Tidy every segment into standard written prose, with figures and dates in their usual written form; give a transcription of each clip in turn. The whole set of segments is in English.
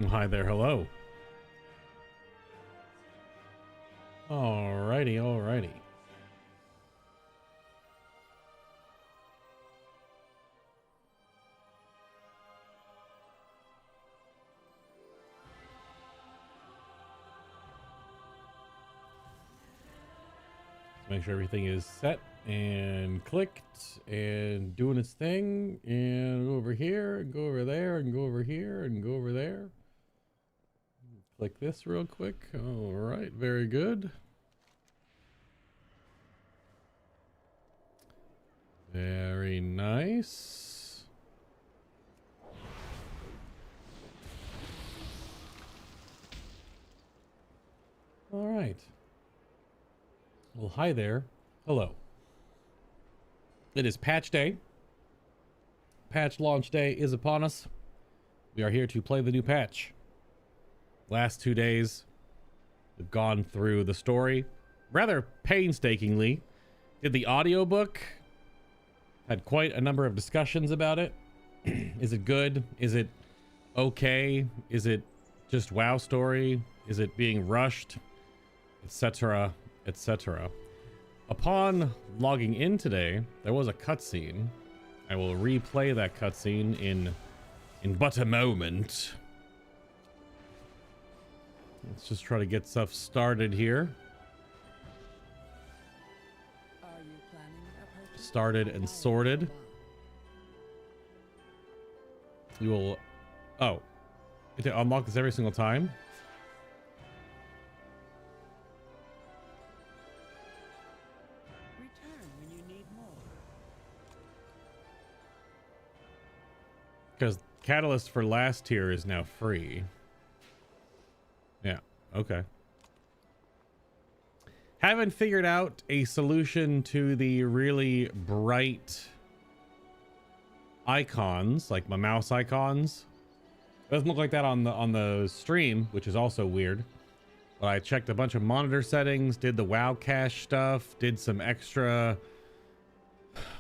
Hi there, hello. Alrighty, alrighty. Make sure everything is set and clicked and doing its thing, and go over here and go over there and go over here and go over there. Click this real quick. All right, very good. Very nice. All right. Well, hi there. Hello. It is patch day. Patch launch day is upon us. We are here to play the new patch. Last 2 days, we've gone through the story rather painstakingly. Did the audiobook. Had quite a number of discussions about it. Is it good? Is it okay? Is it just WoW story? Is it being rushed? Etc. Etc. Upon logging in today, there was a cutscene. I will replay that cutscene in but a moment. Let's just try to get stuff started here. Started and sorted. You will... Oh. You have to unlock this every single time? Return when you need more. Because Catalyst for last tier is now free. Yeah, okay. Haven't figured out a solution to the really bright icons, like my mouse icons. Doesn't look like that on the stream, which is also weird. But I checked a bunch of monitor settings, did the WoW cache stuff, did some extra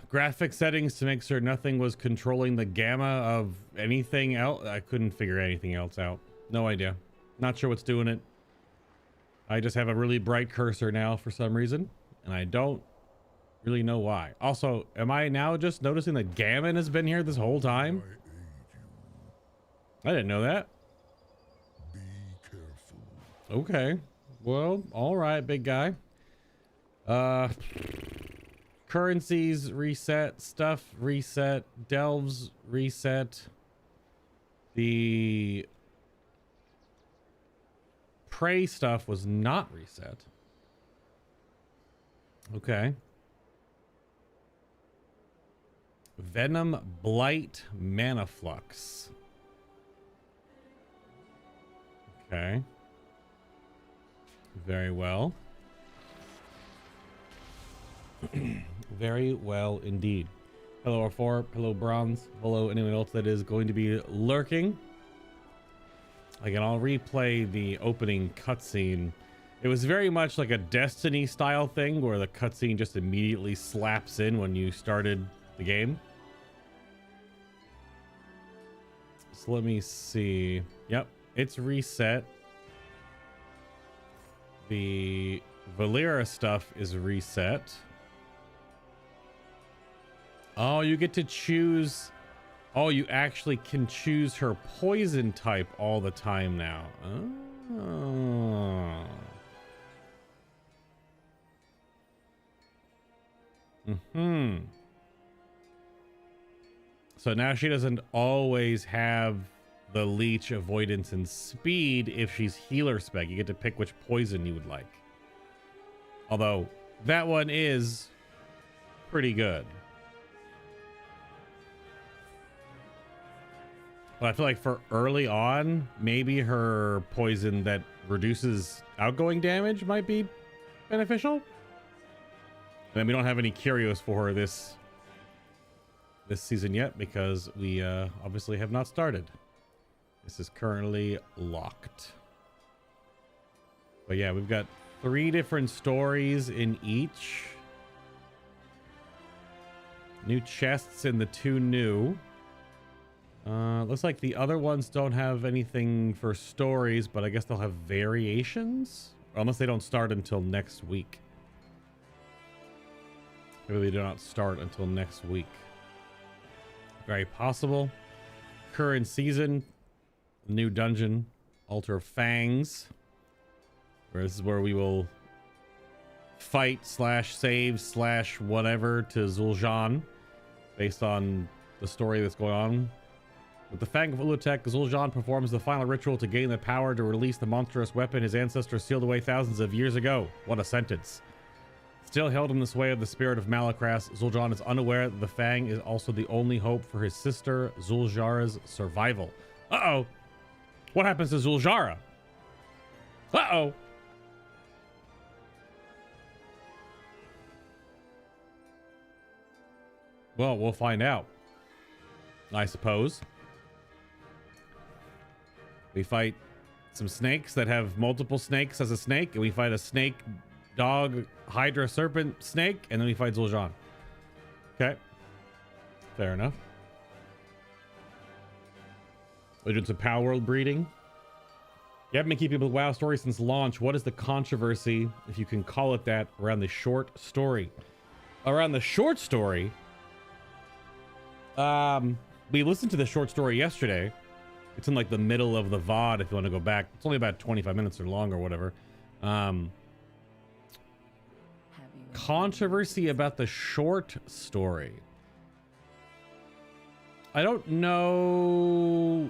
graphic settings to make sure nothing was controlling the gamma of anything else. I couldn't figure anything else out. No idea. Not sure what's doing it. I just have a really bright cursor now for some reason, and I don't really know why. Also, am I now just noticing that Gammon has been here this whole time? I didn't know that. Be careful. Okay. Well, all right, big guy. Currencies reset, stuff reset, delves reset. The prey stuff was not reset. Okay. Venom Blight Mana Flux. Okay. Very well. Very well indeed. Hello R4, hello Bronze, hello anyone else that is going to be lurking. Again, I'll replay the opening cutscene. It was very much like a Destiny style thing where the cutscene just immediately slaps in when you started the game. So let me see. Yep, it's reset. The Valera stuff is reset. Oh, you get to choose. Oh, you actually can choose her poison type all the time now. Oh. Mm-hmm. So now she doesn't always have the leech, avoidance, and speed if she's healer spec. You get to pick which poison you would like. Although that one is pretty good. But I feel like for early on, maybe her poison that reduces outgoing damage might be beneficial. And then we don't have any curios for her this season yet because we obviously have not started. This is currently locked. But yeah, we've got 3 different stories in each. New chests in the 2 new. Looks like the other ones don't have anything for stories, but I guess they'll have variations, unless they don't start until next week. Maybe they do not start until next week. Very possible. Current season, new dungeon, Altar of Fangs, where this is where we will fight slash save slash whatever to Zul'Jin, based on the story that's going on. With the Fang of Ula'tek, Zul'Jin performs the final ritual to gain the power to release the monstrous weapon his ancestors sealed away thousands of years ago. What a sentence. Still held in the sway of the spirit of Malakras, Zul'Jin is unaware that the Fang is also the only hope for his sister Zul'Jara's survival. Uh-oh. What happens to Zul'Jara? Uh-oh. Well, we'll find out, I suppose. We fight some snakes that have multiple snakes as a snake, and we fight a snake, dog, hydra, serpent, snake, and then we fight Zul'Jin. Okay. Fair enough. We're doing some Power World breeding. You haven't been keeping up with WoW story since launch. What is the controversy, if you can call it that, around the short story? Around the short story... we listened to the short story yesterday. It's in like the middle of the VOD if you want to go back. It's only about 25 minutes or long or whatever. Controversy about the short story. I don't know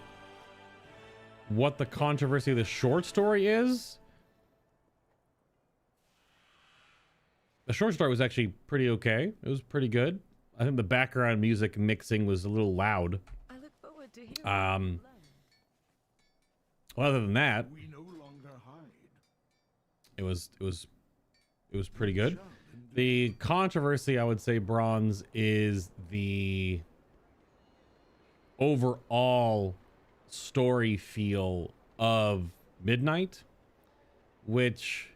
what the controversy of the short story is. The short story was actually pretty okay. It was pretty good. I think the background music mixing was a little loud. I look forward to hearing Well, other than that, We no longer hide. it was pretty good. The controversy, I would say, Bronze, is the overall story feel of Midnight, which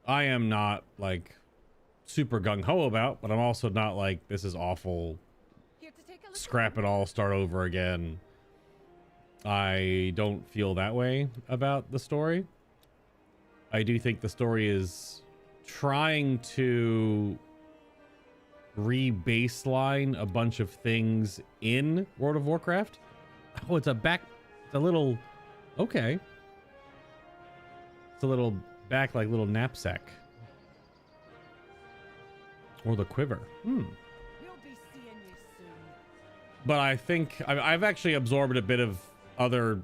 I am not like super gung-ho about, but I'm also not like, this is awful, scrap it all, start over again. I don't feel that way about the story. I do think the story is trying to re-baseline a bunch of things in World of Warcraft. Oh, it's a little, okay. It's a little back, like little knapsack. Or the quiver. But I think I've actually absorbed a bit of other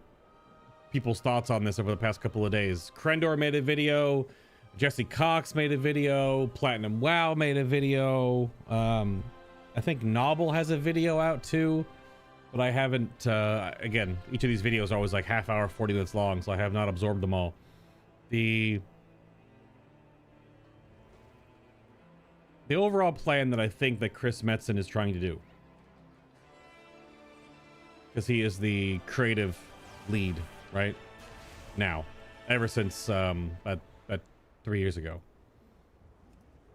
people's thoughts on this over the past couple of days. Krendor made a video. Jesse Cox made a video. Platinum WoW made a video. I think Nobble has a video out too, but I haven't. Again, each of these videos are always like half hour, 40 minutes long, so I have not absorbed them all. The overall plan that I think that Chris Metzen is trying to do, because he is the creative lead right now, ever since about 3 years ago.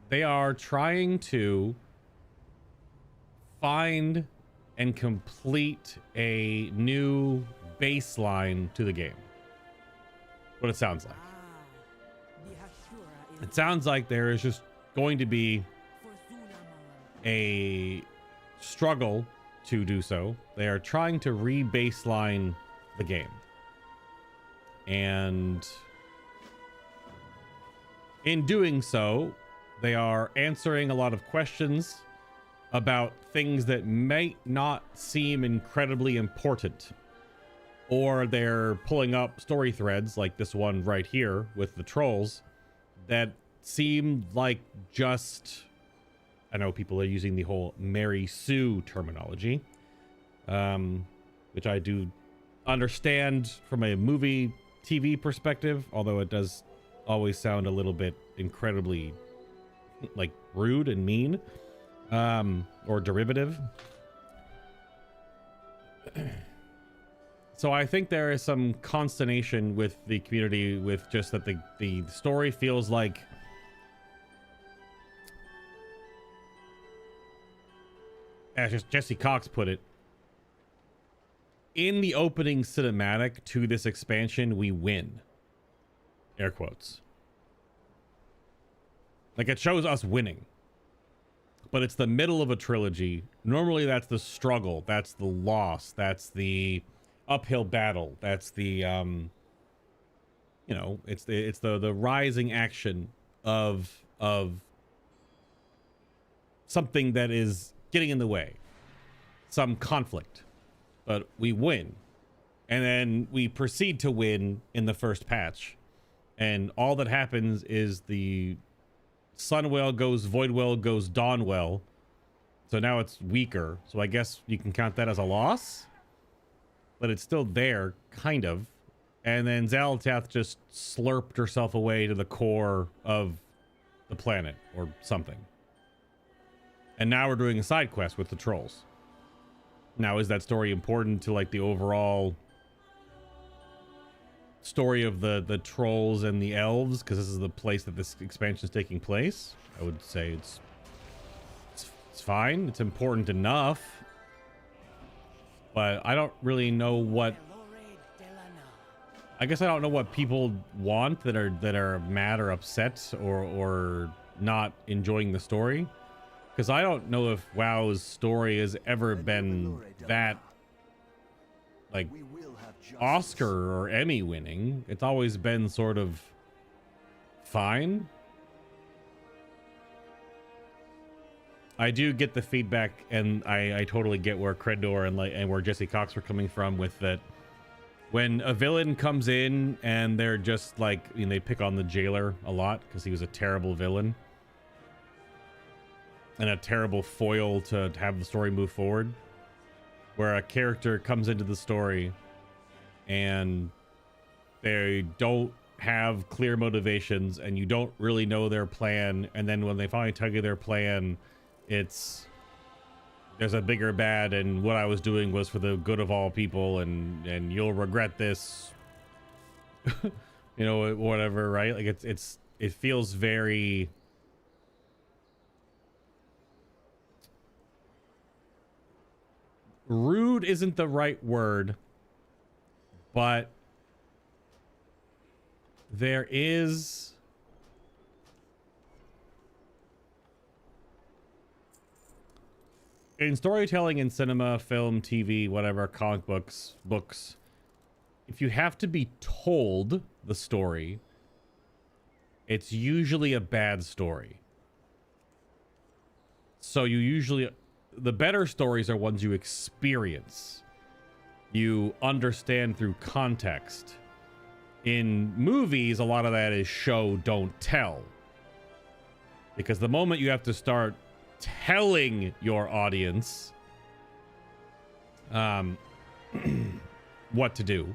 They are trying to find and complete a new baseline to the game. What it sounds like. It sounds like there is just going to be a struggle to do so. They are trying to re-baseline the game. And in doing so, they are answering a lot of questions about things that might not seem incredibly important. Or they're pulling up story threads like this one right here with the trolls that seem like just... I know people are using the whole Mary Sue terminology, which I do understand from a movie TV perspective, although it does always sound a little bit incredibly like rude and mean, or derivative. So I think there is some consternation with the community with just that the story feels like as Jesse Cox put it, in the opening cinematic to this expansion, we win. Air quotes. Like, it shows us winning. But it's the middle of a trilogy. Normally that's the struggle, that's the loss, that's the uphill battle, that's the you know, it's the rising action of something that is getting in the way, some conflict. But we win, and then we proceed to win in the first patch, and all that happens is the Sunwell goes Voidwell goes Dawnwell, so now it's weaker, so I guess you can count that as a loss, but it's still there, kind of. And then Xal'atath just slurped herself away to the core of the planet or something, and now we're doing a side quest with the trolls. Now, is that story important to like the overall story of the trolls and the elves, because this is the place that this expansion is taking place? I would say it's fine. It's important enough, but I don't really know what, I guess I don't know what people want that are mad or upset or not enjoying the story, because I don't know if WoW's story has ever been that like Oscar or Emmy winning. It's always been sort of fine. I do get the feedback, and I totally get where Credor and where Jesse Cox were coming from with that. When a villain comes in and they're just like, you know, they pick on the jailer a lot because he was a terrible villain and a terrible foil to have the story move forward, where a character comes into the story and they don't have clear motivations and you don't really know their plan, and then when they finally tell you their plan, it's there's a bigger bad, and what I was doing was for the good of all people, and you'll regret this. You know, whatever, right? Like it feels very rude isn't the right word, but there is in storytelling, in cinema, film, TV, whatever, comic books, if you have to be told the story, it's usually a bad story. So you usually, the better stories are ones you experience, you understand through context. In movies, a lot of that is show, don't tell, because the moment you have to start telling your audience what to do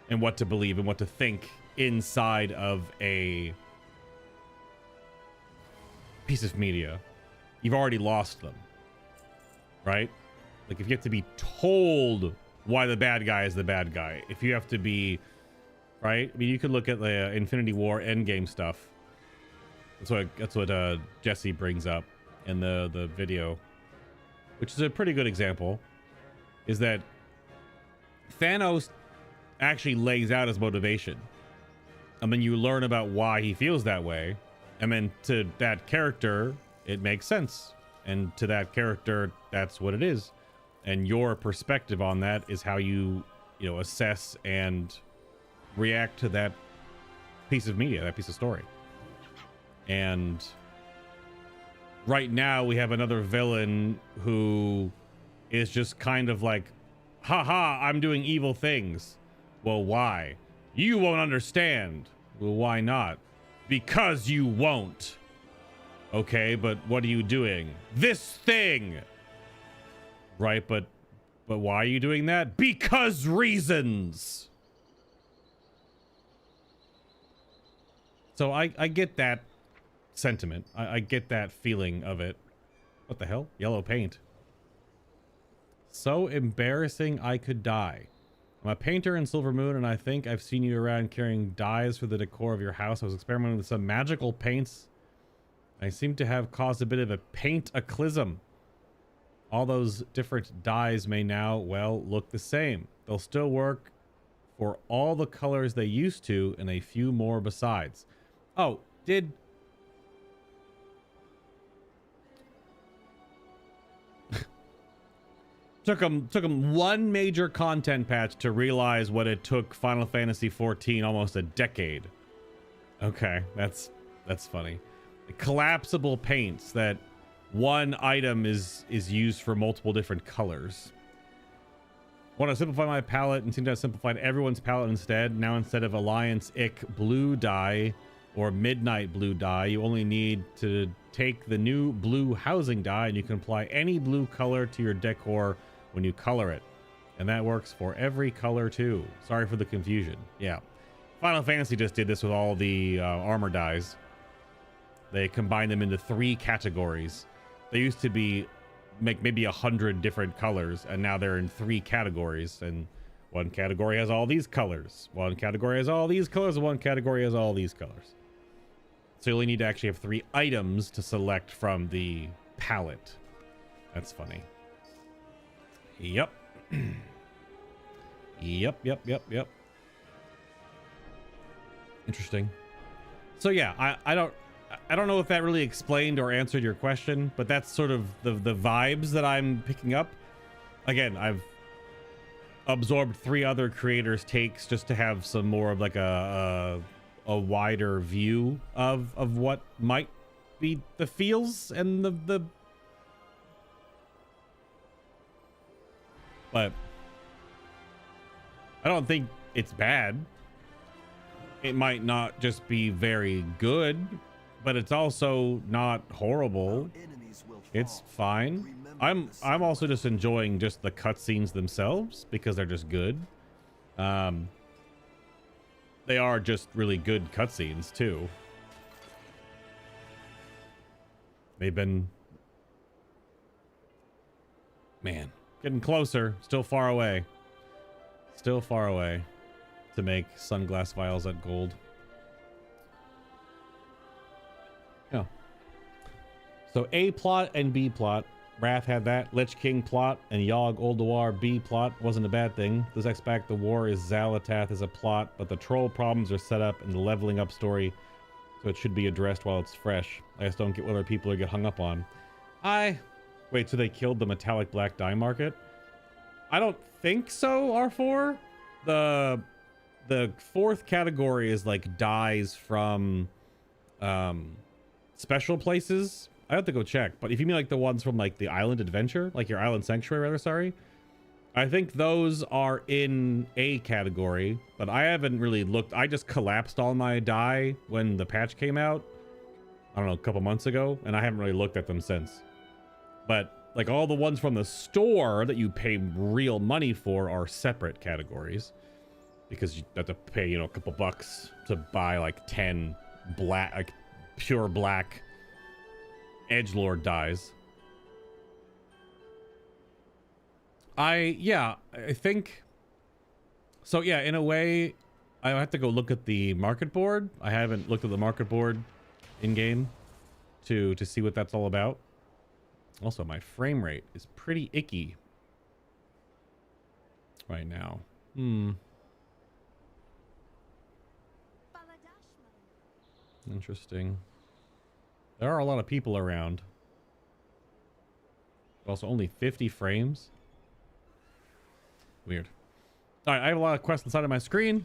and what to believe and what to think inside of a piece of media, you've already lost them, right? Like, if you have to be told why the bad guy is the bad guy, if you have to be, right? I mean, you could look at the Infinity War Endgame stuff. That's what Jesse brings up in the video, which is a pretty good example, is that Thanos actually lays out his motivation, and then you learn about why he feels that way, and then to that character it makes sense, and to that character that's what it is, and your perspective on that is how you assess and react to that piece of media, that piece of story. And right now we have another villain who is just kind of like, haha, I'm doing evil things. Well, why? You won't understand. Well, why not? Because you won't. Okay, but what are you doing? This thing. Right, but why are you doing that? Because reasons. So I get that sentiment. I get that feeling of it. What the hell? Yellow paint. So embarrassing I could die. I'm a painter in Silver Moon, and I think I've seen you around carrying dyes for the decor of your house. I was experimenting with some magical paints. I seem to have caused a bit of a paint-aclism. All those different dyes may now, well, look the same. They'll still work for all the colors they used to and a few more besides. Oh, took them one major content patch to realize what it took Final Fantasy 14 almost a decade. Okay, that's funny. Collapsible paints that one item is used for multiple different colors. Want to simplify my palette and seem to have simplified everyone's palette instead. Now instead of Alliance Ick blue dye or Midnight blue dye, you only need to take the new blue housing dye and you can apply any blue color to your decor when you color it. And that works for every color too. Sorry for the confusion. Yeah. Final Fantasy just did this with all the armor dyes. They combined them into 3 categories. They used to be maybe 100 different colors, and now they're in 3 categories. And one category has all these colors, one category has all these colors, and one category has all these colors. So you only need to actually have 3 items to select from the palette. That's funny. Yep. Yep. Interesting. So yeah, I don't know if that really explained or answered your question, but that's sort of the vibes that I'm picking up. Again, I've absorbed 3 other creators' takes just to have some more of like a wider view of what might be the feels and the but I don't think it's bad. It might not just be very good, but it's also not horrible. It's fine. I'm also just enjoying just the cutscenes themselves because they're just good. They are just really good cutscenes too. They've been, man, getting closer, still far away. Still far away to make sunglass vials at gold. Yeah. So A plot and B plot. Wrath had that. Lich King plot and Yogg Ulduar B plot wasn't a bad thing. This X Back the War is Xal'atath is a plot, but the troll problems are set up in the leveling up story, so it should be addressed while it's fresh. I just don't get what other people get hung up on. Wait, so they killed the metallic black dye market? I don't think so, R4. The 4th category is like dyes from special places. I have to go check, but if you mean like the ones from like the Island Adventure, like your Island Sanctuary rather, sorry, I think those are in a category, but I haven't really looked. I just collapsed all my dye when the patch came out, I don't know, a couple months ago, and I haven't really looked at them since. But like all the ones from the store that you pay real money for are separate categories, because you have to pay, you know, a couple bucks to buy like 10 black, like pure black edgelord dyes. I think so. Yeah, in a way, I have to go look at the market board. I haven't looked at the market board in game to see what that's all about. Also, my frame rate is pretty icky right now. Interesting. There are a lot of people around. Also, only 50 frames. Weird. All right, I have a lot of quests inside of my screen.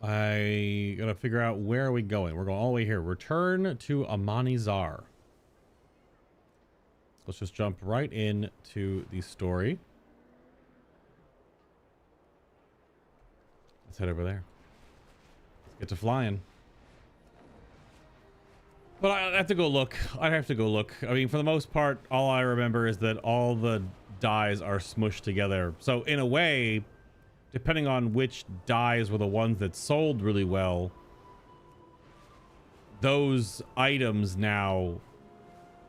I gotta figure out where are we going. We're going all the way here. Return to Amanizar. Let's just jump right into the story. Let's head over there. Let's get to flying. But I have to go look. I'd have to go look. I mean, for the most part, all I remember is that all the dyes are smushed together. So in a way, depending on which dyes were the ones that sold really well, those items now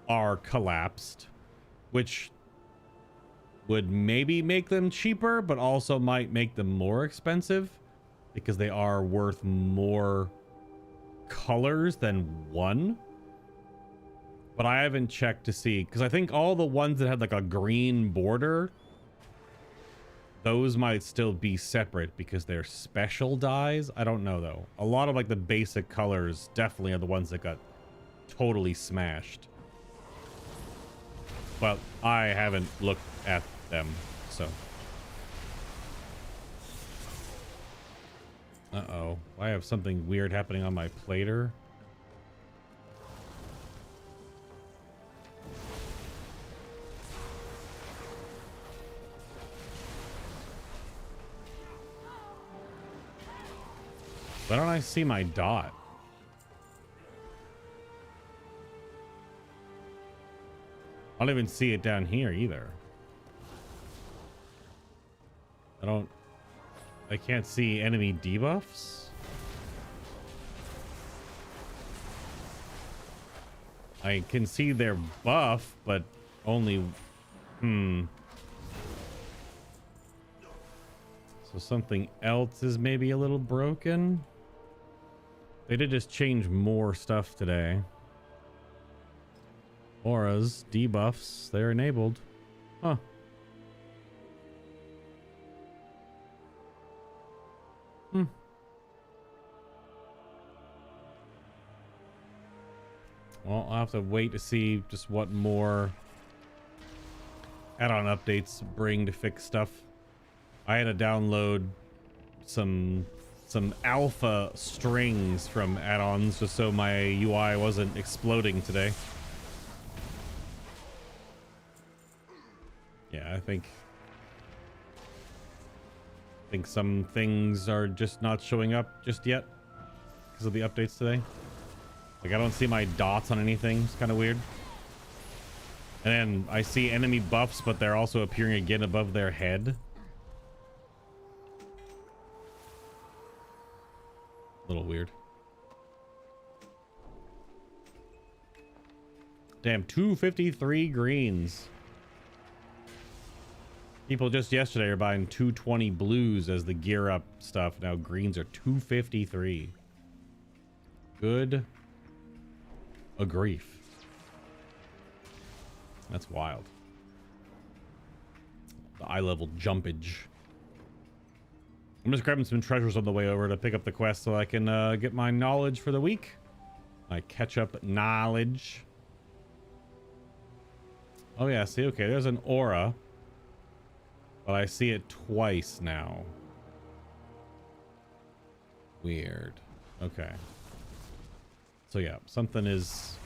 are collapsed, which would maybe make them cheaper, but also might make them more expensive because they are worth more colors than one. But I haven't checked to see, because I think all the ones that had like a green border, those might still be separate because they're special dyes. I don't know though. A lot of like the basic colors definitely are the ones that got totally smashed. But I haven't looked at them, so. Uh-oh. I have something weird happening on my plater. Why don't I see my dot? I don't even see it down here either. I can't see enemy debuffs. I can see their buff, but only, So something else is maybe a little broken. They did just change more stuff today. Auras, debuffs, they're enabled. Huh. Well, I'll have to wait to see just what more add-on updates bring to fix stuff. I had to download some alpha strings from add-ons just so my UI wasn't exploding today. Yeah, I think some things are just not showing up just yet because of the updates today. Like, I don't see my dots on anything. It's kind of weird. And then I see enemy buffs, but they're also appearing again above their head. A little weird. Damn, 253 greens. People just yesterday are buying 220 blues as the gear up stuff. Now greens are 253. Good a grief. That's wild. The eye level jumpage. I'm just grabbing some treasures on the way over to pick up the quest so I can get my knowledge for the week. My catch-up knowledge. Oh yeah, see, okay, there's an aura. But I see it twice now. Weird. Okay. So yeah, something's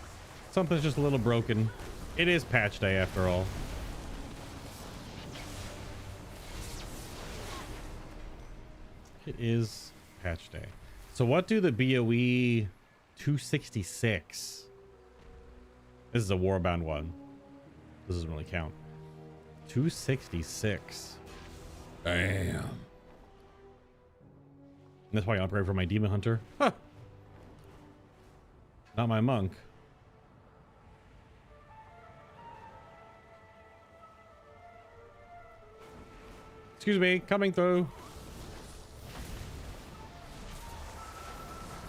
just a little broken. It is patch day after all. It is patch day. So what do the BOE 266? This is a Warbound one. This doesn't really count. 266. Damn. And that's why I upgrade for my Demon Hunter. Huh. Not my monk. Excuse me, coming through.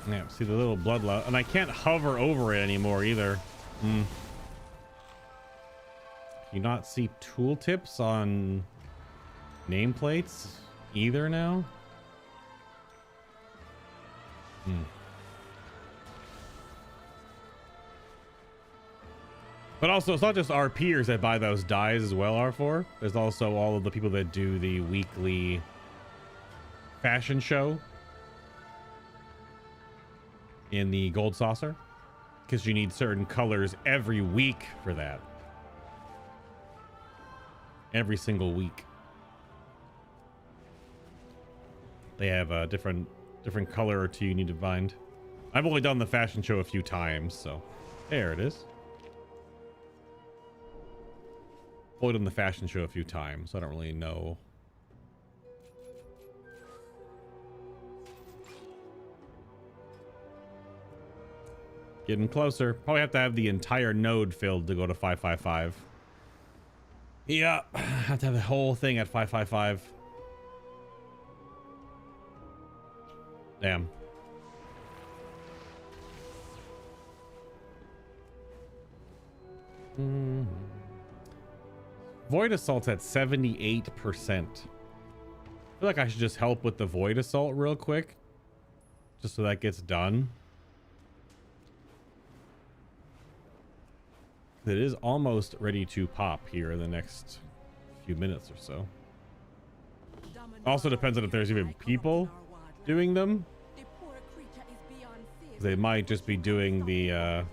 Yeah, see the little bloodlust, and I can't hover over it anymore either. Can you not see tooltips on nameplates either now? But also, it's not just our peers that buy those dyes as well, R4. There's also all of the people that do the weekly fashion show in the gold saucer, because you need certain colors every week for that. Every single week. They have a different color or two you need to find. I've only done the fashion show a few times, so there it is. Only done the fashion show a few times, so I don't really know. Getting closer. Probably have to have the entire node filled to go to 555. Yeah, have to have the whole thing at 555. Damn. Void Assault's at 78%. feel like I should just help with the Void Assault real quick, just so that gets done. It is almost ready to pop here in the next few minutes or so. Also depends on if there's even people doing them. They might just be doing the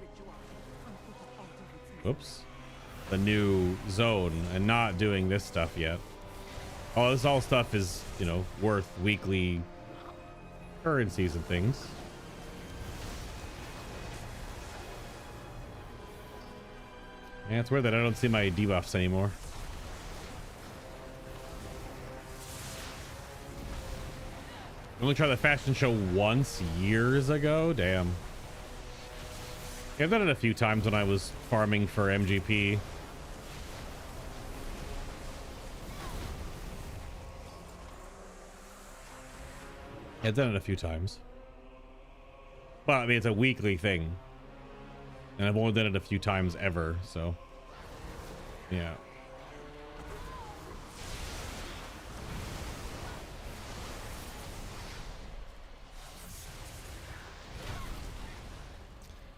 the new zone and not doing this stuff yet. Oh, this all stuff is, you know, worth weekly currencies and things. Yeah, it's weird that I don't see my debuffs anymore. I only tried the fashion show once years ago. Damn. Yeah, I've done it a few times when I was farming for MGP. Yeah, I've done it a few times. But I mean, it's a weekly thing. And I've only done it a few times ever, so yeah.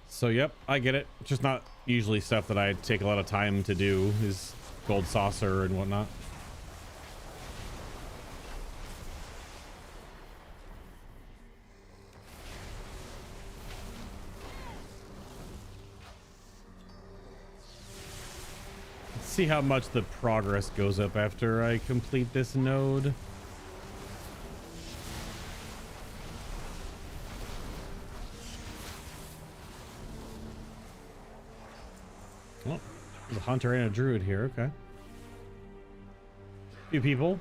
So yep, I get it. Just not usually stuff that I take a lot of time to do, is gold saucer and whatnot. See how much the progress goes up after I complete this node. Oh, there's a hunter and a druid here. Okay. Few people.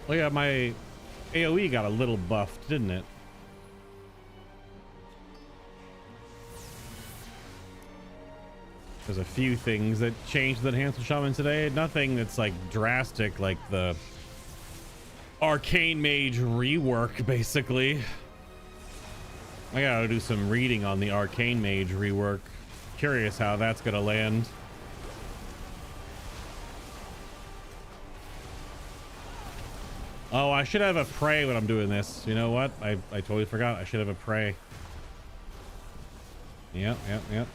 Oh yeah, my AoE got a little buffed, didn't it? There's a few things that changed the Enhancement Shaman today. Nothing that's like drastic, like the Arcane Mage rework, basically. I gotta do some reading on the Arcane Mage rework. Curious how that's gonna land. Oh, I should have a pray when I'm doing this. You know what? I totally forgot. I should have a pray. Yep,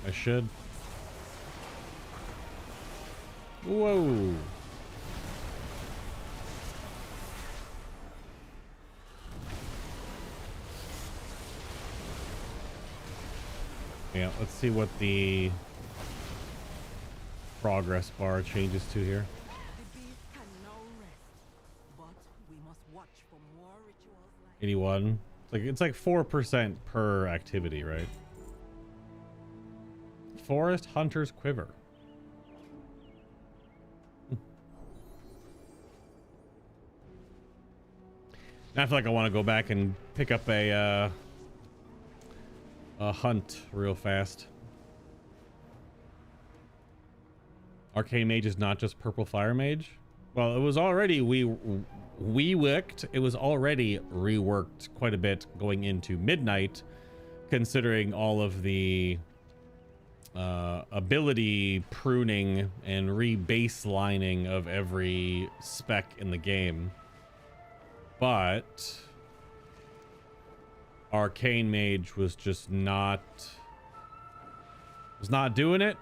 I should. Whoa. Yeah, let's see what the progress bar changes to here. 81. It's like 4% per activity, right? Forest Hunter's Quiver. I feel like I want to go back and pick up a hunt real fast. Arcane Mage is not just Purple Fire Mage. Well, it was already it was already reworked quite a bit going into Midnight, considering all of the ability pruning and re-baselining of every spec in the game. But Arcane Mage was just not doing it.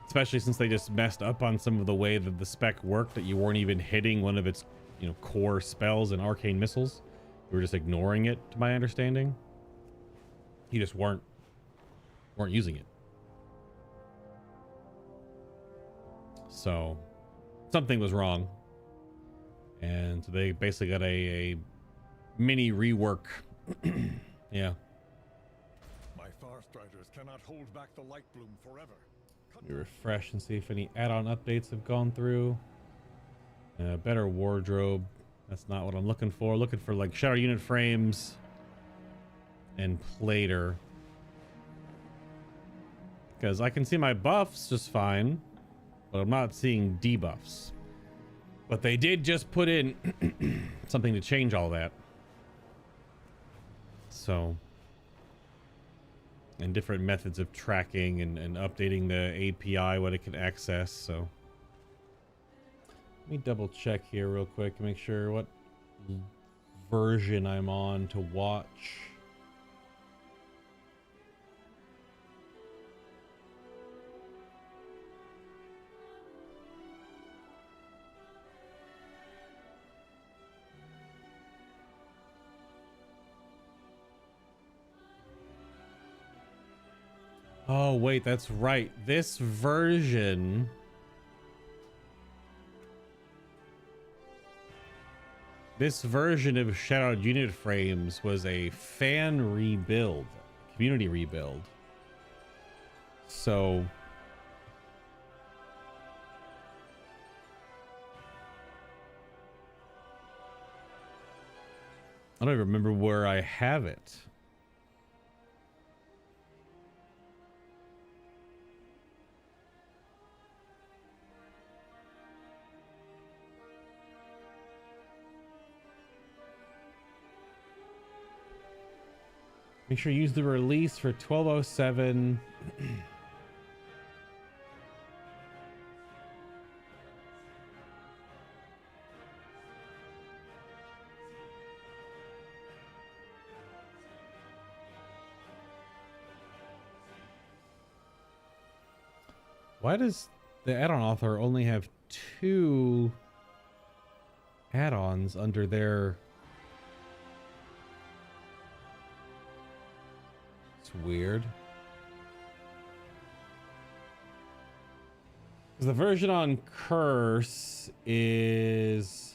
Especially since they just messed up on some of the way that the spec worked, that you weren't even hitting one of its, you know, core spells and arcane missiles. You were just ignoring it, to my understanding. You just weren't using it. So something was wrong. And so they basically got a mini rework. Yeah. My Farstriders cannot hold back the light bloom forever. Let me refresh and see if any add-on updates have gone through. Better wardrobe. That's not what I'm looking for. Looking for like shadow unit frames and plater. Because I can see my buffs just fine, but I'm not seeing debuffs. But they did just put in something to change all that. So, and different methods of tracking and updating the API, what it can access. So, let me double check here real quick to make sure what version I'm on to watch. Oh, wait, that's right. This version... This version of Shadowed Unit Frames was a fan rebuild, community rebuild. So... I don't even remember where I have it. Make sure you use the release for 1207. Why does the add-on author only have 2 add-ons under their... It's weird. Because the version on Curse is...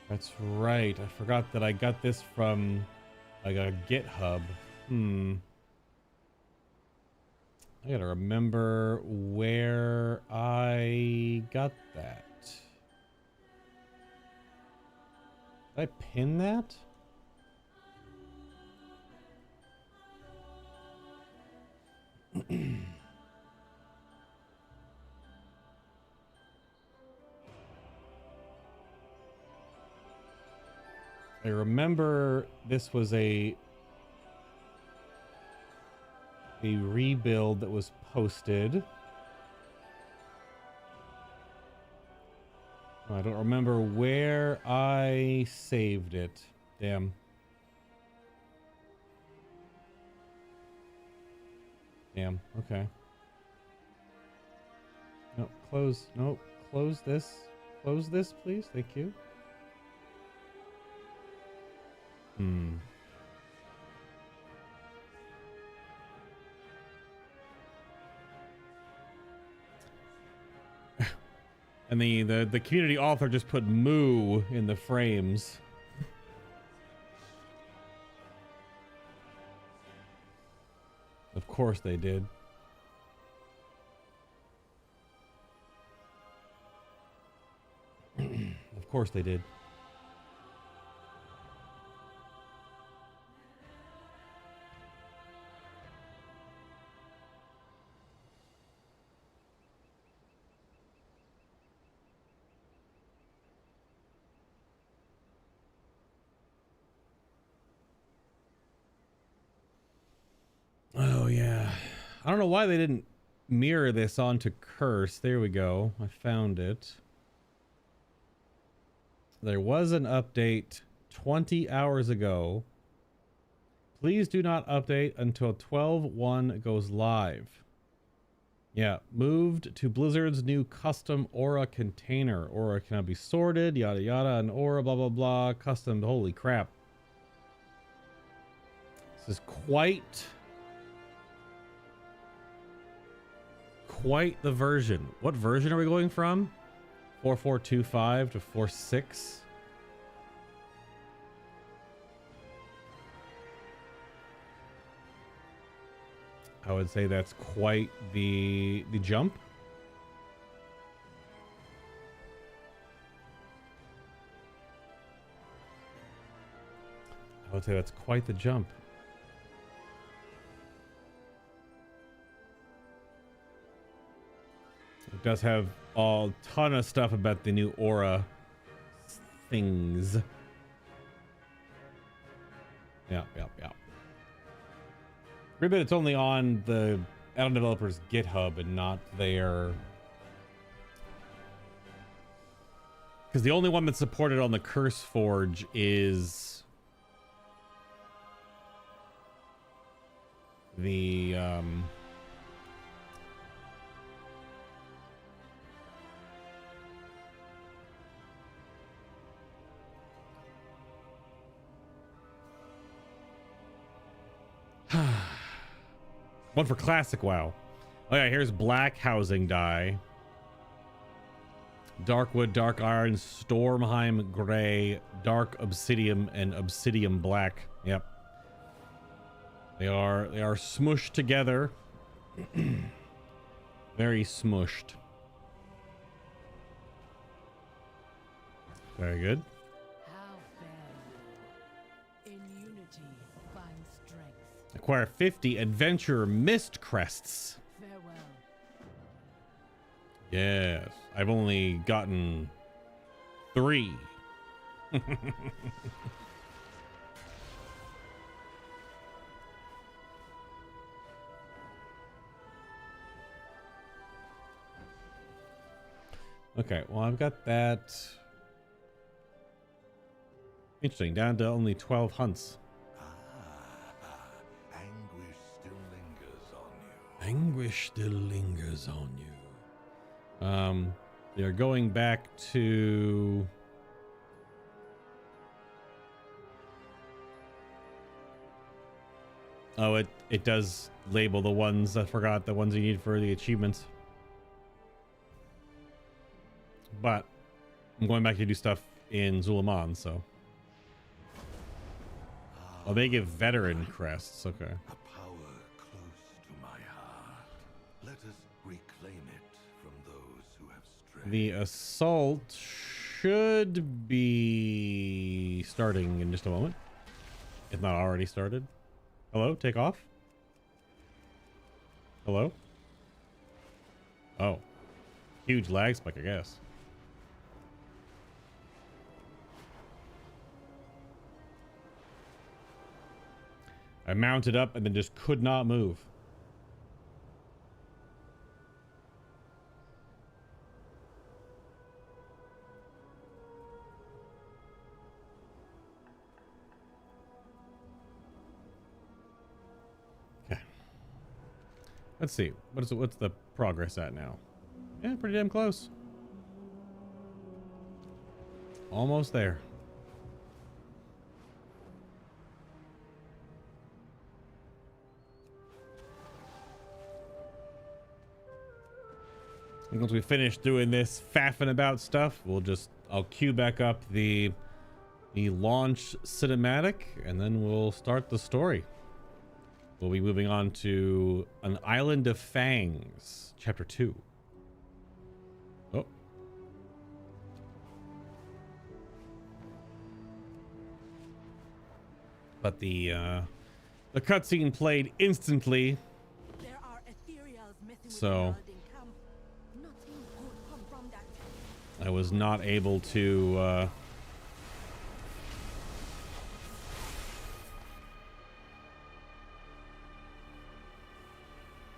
That's right. I forgot that I got this from like a GitHub. I gotta remember where I got that. Did I pin that? I remember this was a rebuild that was posted. I don't remember where I saved it. Damn. Damn. Okay. No, close. Nope. Close this. Close this, please. Thank you. And the community author just put moo in the frames. Of course they did. Of course they did. Oh yeah, I don't know why they didn't mirror this onto Curse. There we go. I found it. There was an update 20 hours ago. Please do not update until 12.1 goes live. Yeah, moved to Blizzard's new custom aura container. Aura cannot be sorted, yada yada, and aura blah blah blah. Custom, holy crap. This is quite the version. What version are we going from? 4425 to 46. I would say that's quite the jump. I would say that's quite the jump. It does have a ton of stuff about the new aura things. Yeah. But it's only on the add-on developers' GitHub and not their... Because the only one that's supported on the Curse Forge is the one for classic WoW. Oh yeah, here's black housing dye. Darkwood, dark iron, Stormheim gray, dark obsidian, and obsidian black. Yep. They are smushed together. Very smushed. Very good. How fair. In unity, find strength. Acquire 50 adventure mist crests. Farewell. Yes, I've only gotten 3. Okay, well, I've got that. Interesting, down to only 12 hunts. Anguish still lingers on you. Anguish still lingers on you. They're going back to... Oh, it does label the ones, I forgot, the ones you need for the achievements. But I'm going back to do stuff in Zulaman, so... Oh, they give veteran crests, okay. A power close to my heart. Let us reclaim it from those who have strayed. The assault should be starting in just a moment. If not already started. Hello, take off. Hello? Oh. Huge lag spike, I guess. I mounted up and then just could not move. Okay. Let's see. What's the progress at now? Yeah, pretty damn close. Almost there. And once we finish doing this faffing about stuff, I'll queue back up the launch cinematic, and then we'll start the story. We'll be moving on to an island of Fangs, chapter 2. Oh. But the cutscene played instantly, There are ethereals messing with so the world in camp. Nothing good come from that. I was not able to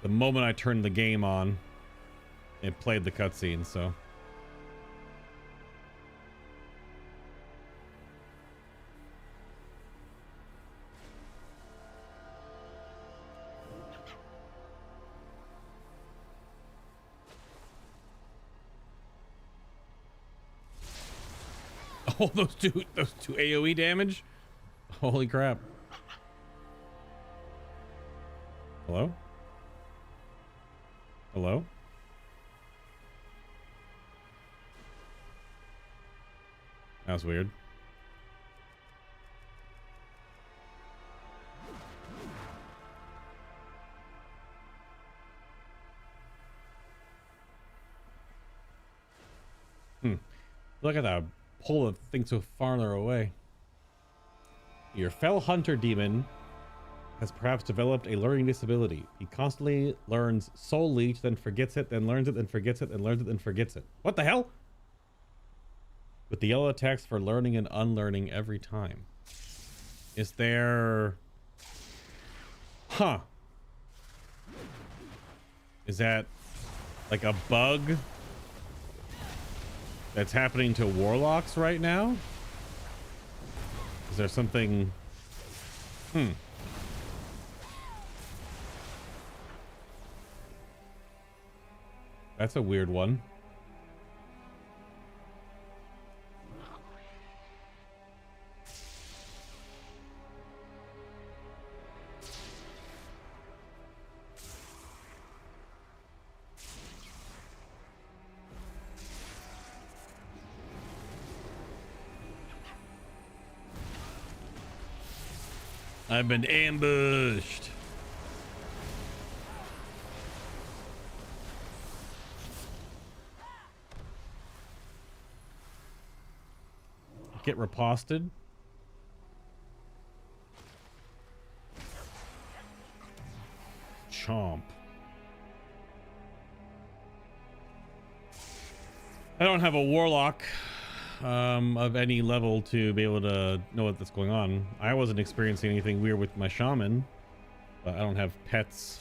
the moment I turned the game on, it played the cutscene, so oh, those two AoE damage. Holy crap. Hello? Hello? That was weird. Look at that. Pull the thing so farther away. Your fell hunter demon has perhaps developed a learning disability. He constantly learns Soul Leech, then forgets it, then learns it, then forgets it, then learns it, then forgets it. What the hell? With the yellow text for learning and unlearning every time. Is there... Huh. Is that like a bug that's happening to warlocks right now? Is there something... That's a weird one. I've been ambushed. Get riposted. Chomp. I don't have a warlock of any level to be able to know what's going on. I wasn't experiencing anything weird with my shaman, but I don't have pets.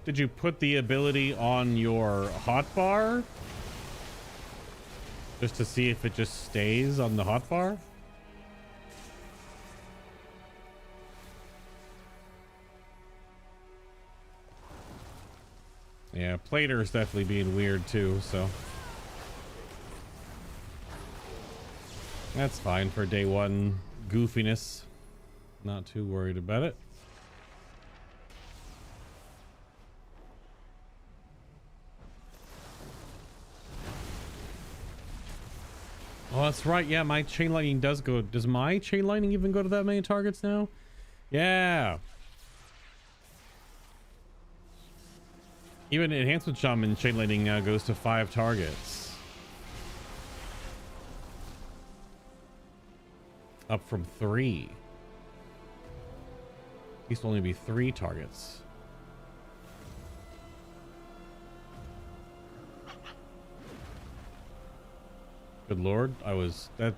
Did you put the ability on your hotbar? Just to see if it just stays on the hotbar? Yeah, Plater is definitely being weird too, so that's fine for day one goofiness. Not too worried about it. Oh, that's right. Yeah, my chain lightning does go. Does my chain lightning even go to that many targets now? Yeah. Even Enhancement Shaman chain lightning now goes to 5 targets. Up from 3. Used to only be 3 targets. Good lord, that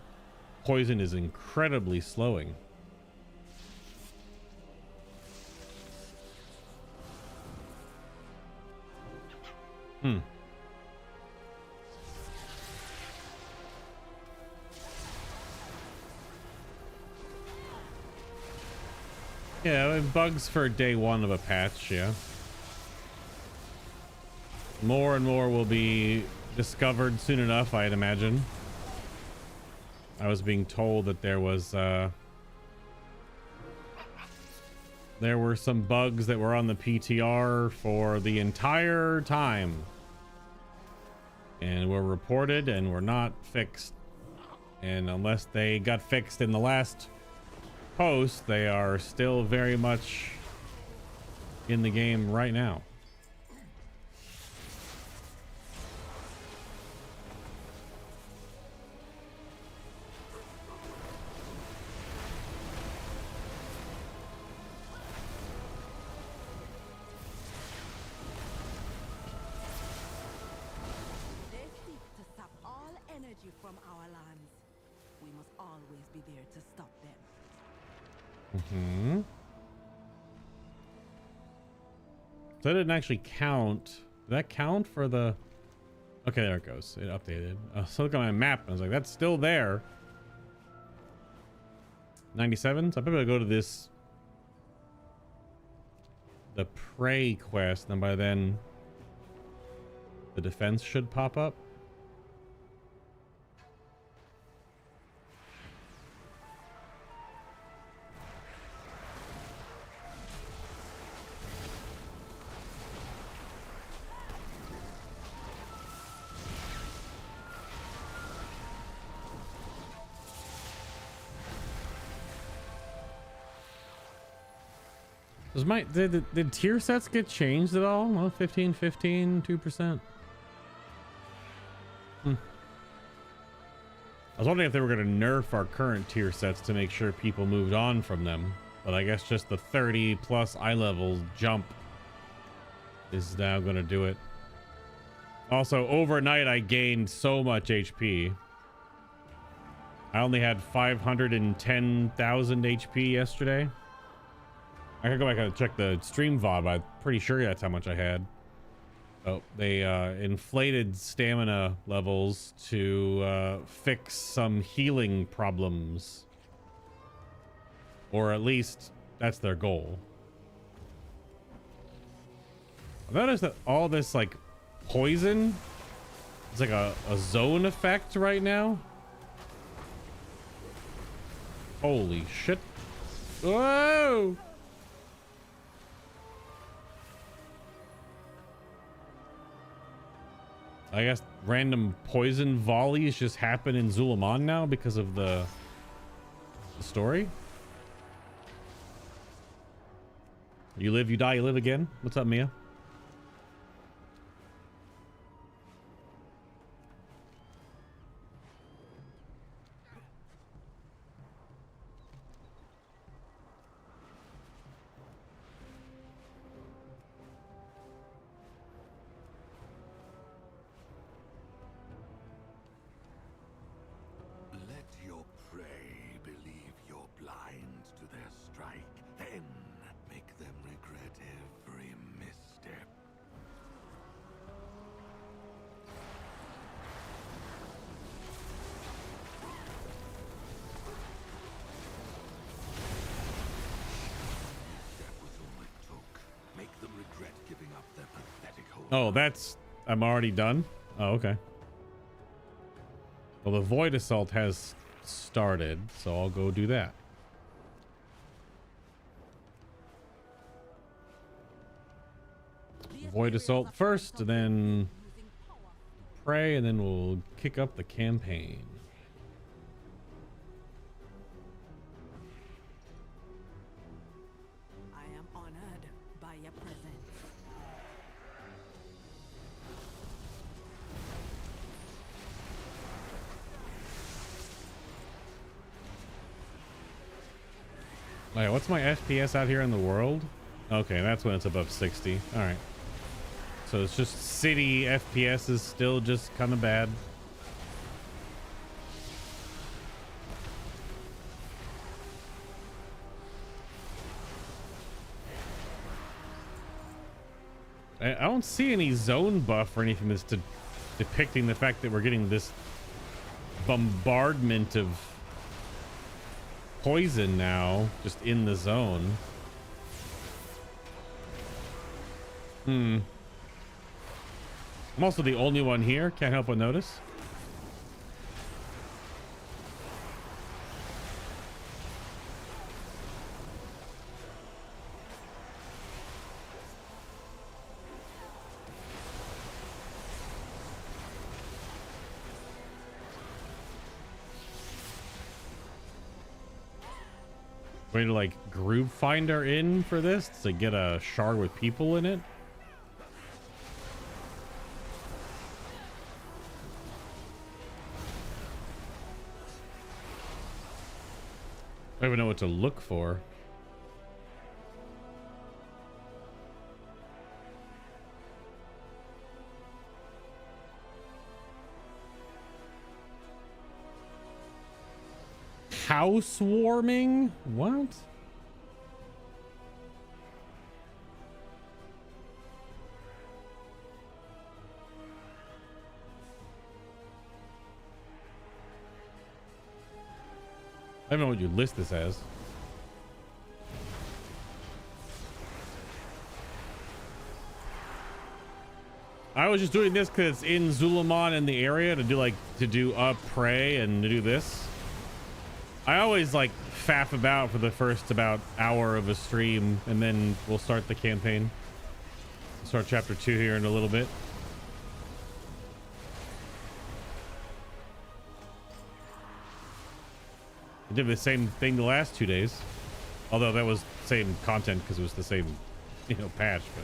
poison is incredibly slowing. Yeah, bugs for day one of a patch, yeah. More and more will be discovered soon enough, I'd imagine. I was being told that there were some bugs that were on the PTR for the entire time and were reported and were not fixed. And unless they got fixed in the last post, they are still very much in the game right now. From our lands. We must always be there to stop them. So that didn't actually count. Did that count for the... Okay, there it goes. It updated. So look at my map. I was like, that's still there. 97. So I better go to this... the Prey quest. And by then... the defense should pop up. Did tier sets get changed at all? Well, 15, 15, 2%. I was wondering if they were going to nerf our current tier sets to make sure people moved on from them. But I guess just the 30 plus eye level jump is now going to do it. Also, overnight, I gained so much HP. I only had 510,000 HP yesterday. I could go back and check the stream VOD, but I'm pretty sure that's how much I had. Oh, they inflated stamina levels to fix some healing problems. Or at least that's their goal. I've noticed that all this like poison is like a zone effect right now. Holy shit. Whoa! I guess random poison volleys just happen in Zul'Aman now because of the story. You live, you die, you live again. What's up, Mia? Oh, I'm already done. Oh, okay. Well, the Void Assault has started, so I'll go do that. Void Assault first, then pray, and then we'll kick up the campaign. I am honored by your presence. Wait, what's my FPS out here in the world? Okay, that's when it's above 60. All right. So it's just city FPS is still just kind of bad. I don't see any zone buff or anything that's depicting the fact that we're getting this bombardment of poison now just in the zone. I'm also the only one here. Can't help but notice. Ready to like group finder in for this to get a shard with people in it. I don't even know what to look for. Housewarming? What? I don't know what you list this as. I was just doing this because it's in Zul'Aman in the area to do up pray and to do this. I always like faff about for the first about hour of a stream, and then we'll start the campaign. Start chapter 2 here in a little bit. I did the same thing the last 2 days. Although that was same content because it was the same, patch. But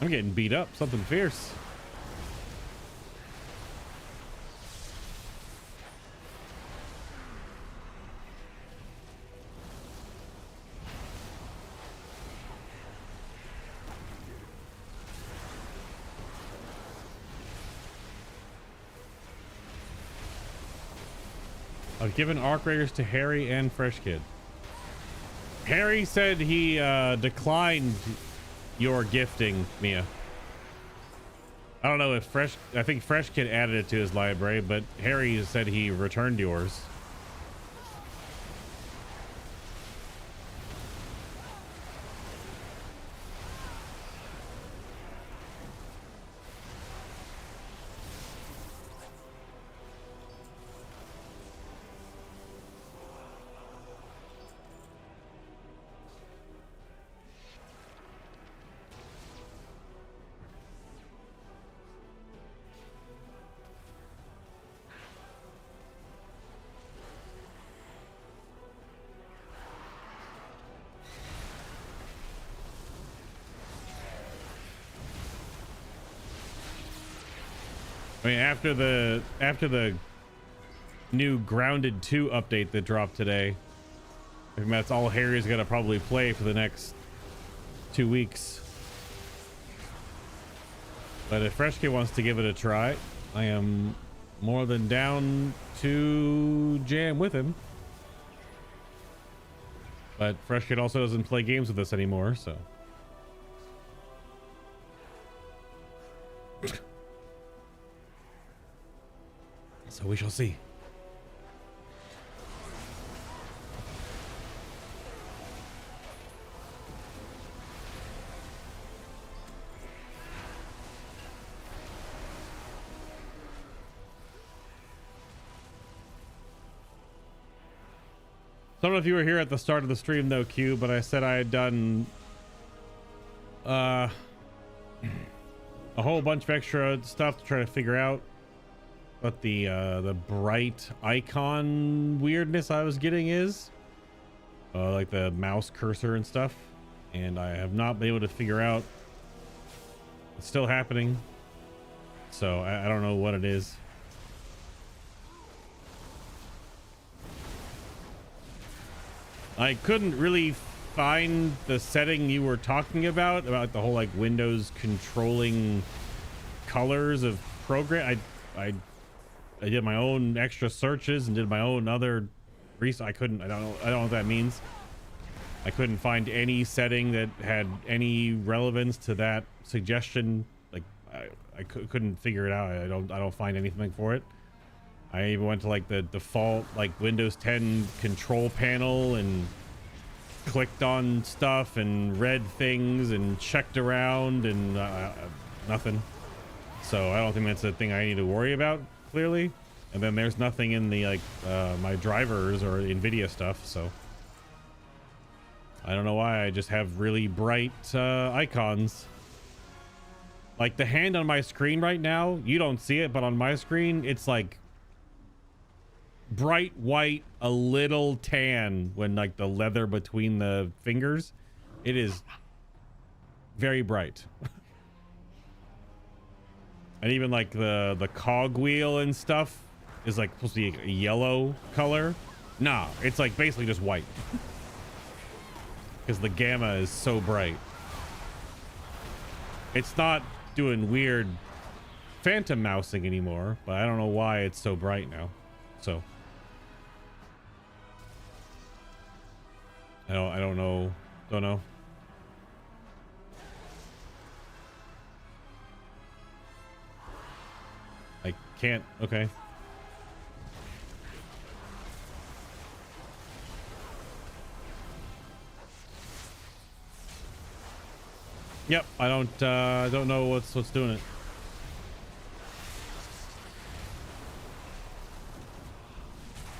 I'm getting beat up. Something fierce. I've given Arc Raiders to Harry and Fresh Kid. Harry said he declined your gifting, Mia. I don't know if I think Fresh Kid added it to his library, but Harry said he returned yours. I mean, after the new Grounded 2 update that dropped today, I think that's all Harry's gonna probably play for the next 2 weeks. But if Fresh Kid wants to give it a try, I am more than down to jam with him. But Fresh Kid also doesn't play games with us anymore, so. So we shall see. I don't know if you were here at the start of the stream though, Q, but I said I had done a whole bunch of extra stuff to try to figure out what the bright icon weirdness I was getting is. Like the mouse cursor and stuff. And I have not been able to figure out. It's still happening. So I don't know what it is. I couldn't really find the setting you were talking about the whole like Windows controlling colors of program. I did my own extra searches and did my own other research. I don't know what that means. I couldn't find any setting that had any relevance to that suggestion. Like I couldn't figure it out. I don't find anything for it. I even went to like the default like Windows 10 control panel and clicked on stuff and read things and checked around and nothing. So I don't think that's a thing I need to worry about, clearly. And then there's nothing in the like my drivers or NVIDIA stuff. So I don't know why I just have really bright icons. Like the hand on my screen right now, you don't see it, but on my screen, it's like bright white, a little tan when like the leather between the fingers. It is very bright. And even like the cog wheel and stuff is like supposed to be a yellow color. Nah, it's like basically just white. Because the gamma is so bright. It's not doing weird phantom mousing anymore, but I don't know why it's so bright now. So I don't know. I can't. Okay. Yep, I don't know what's doing it.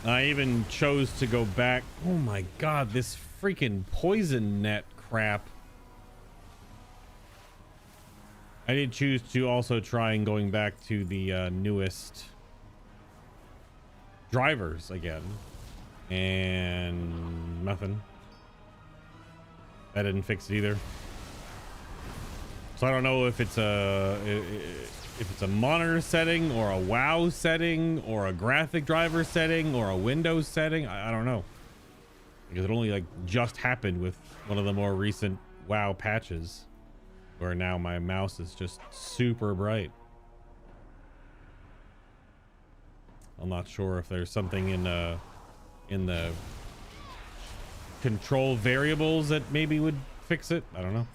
I even chose to go back. Oh my god, this freaking poison net crap. I did choose to also try and going back to the newest drivers again, and nothing. That didn't fix it either. So I don't know if it's a monitor setting or a WoW setting or a graphic driver setting or a Windows setting. I don't know, because it only like just happened with one of the more recent WoW patches, where now my mouse is just super bright. I'm not sure if there's something in the control variables that maybe would fix it. I don't know.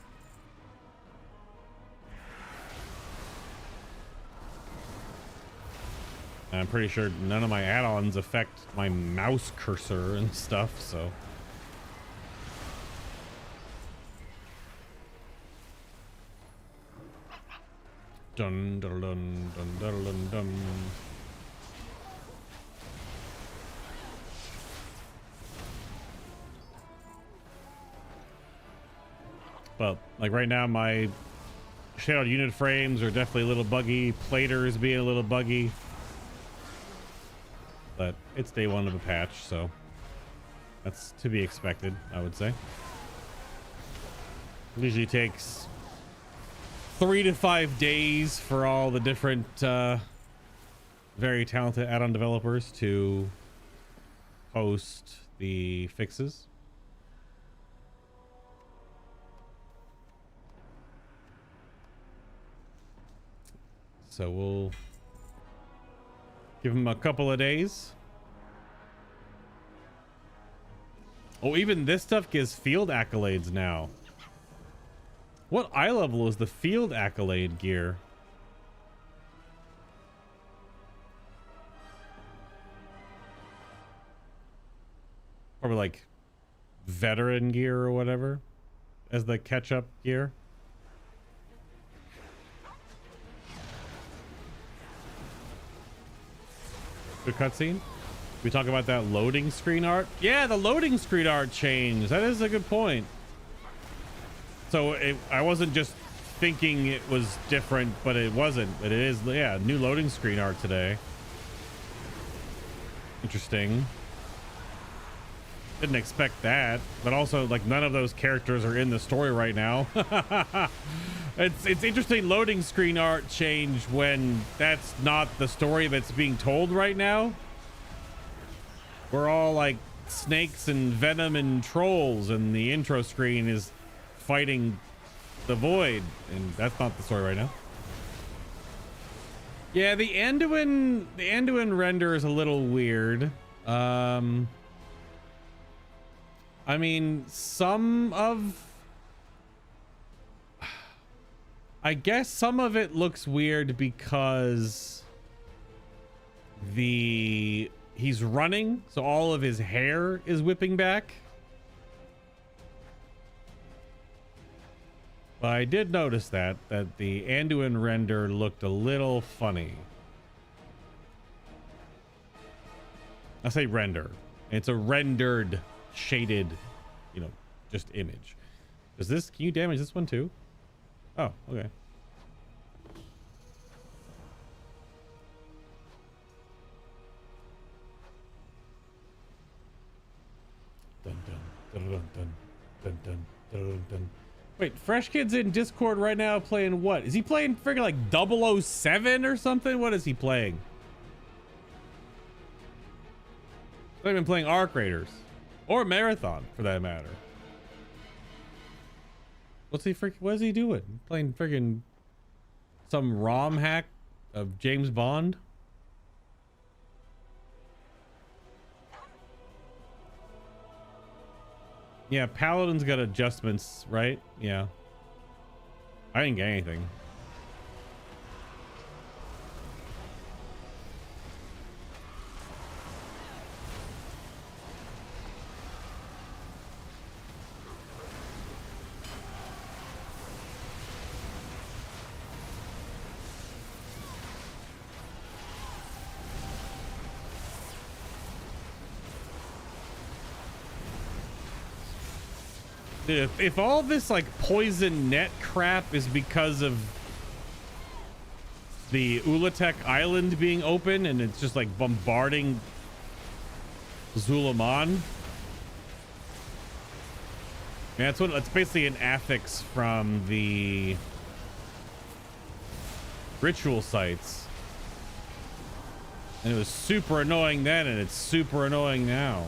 I'm pretty sure none of my add-ons affect my mouse cursor and stuff, so. Dun dun dun dun dun dun dun. But like right now, my shadowed unit frames are definitely a little buggy. Platers being a little buggy. But it's day one of a patch, so that's to be expected, I would say. It usually takes 3 to 5 days for all the different very talented add-on developers to post the fixes. So we'll give them a couple of days. Oh, even this stuff gives field accolades now. What eye level is the field accolade gear? Probably like veteran gear or whatever as the catch-up gear. Good cutscene. We talk about that loading screen art. Yeah, the loading screen art changed. That is a good point. So I wasn't just thinking it was different, but it wasn't. But it is, yeah, new loading screen art today. Interesting. Didn't expect that, but also like none of those characters are in the story right now. It's interesting loading screen art change when that's not the story that's being told right now. We're all like snakes and venom and trolls, and the intro screen is fighting the void, and that's not the story right now. Yeah, the Anduin render is a little weird. I mean, I guess some of it looks weird because he's running, so all of his hair is whipping back. But I did notice that the Anduin render looked a little funny. I say render. It's a rendered, shaded, you know, just image. Can you damage this one too? Oh, okay. Dun dun dun dun dun dun dun dun dun. Wait, Fresh Kid's in Discord right now playing what? Is he playing freaking like 007 or something? What is he playing? I've been playing Arc Raiders or Marathon for that matter. What is he doing? Playing freaking some ROM hack of James Bond? Yeah, Paladin's got adjustments, right? Yeah. I didn't get anything. If all this like poison net crap is because of the Ula'tek island being open and it's just like bombarding Zulaman. Yeah, it's basically an affix from the ritual sites. And it was super annoying then, and it's super annoying now.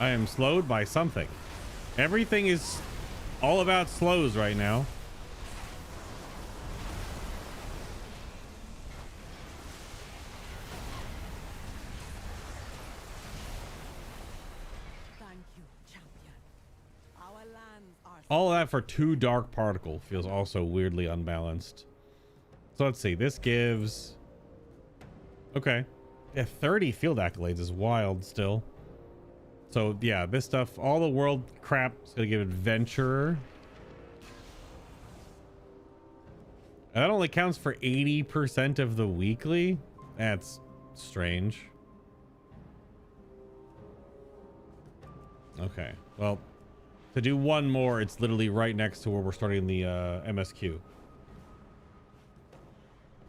I am slowed by something. Everything is all about slows right now. Thank you, champion. Our lands are All of that for 2 dark particle feels also weirdly unbalanced. So let's see. This gives... Okay. Yeah, 30 field accolades is wild still. So yeah, this stuff, all the world crap is gonna give adventurer. And that only counts for 80% of the weekly. That's strange. Okay, well, to do one more, it's literally right next to where we're starting the MSQ.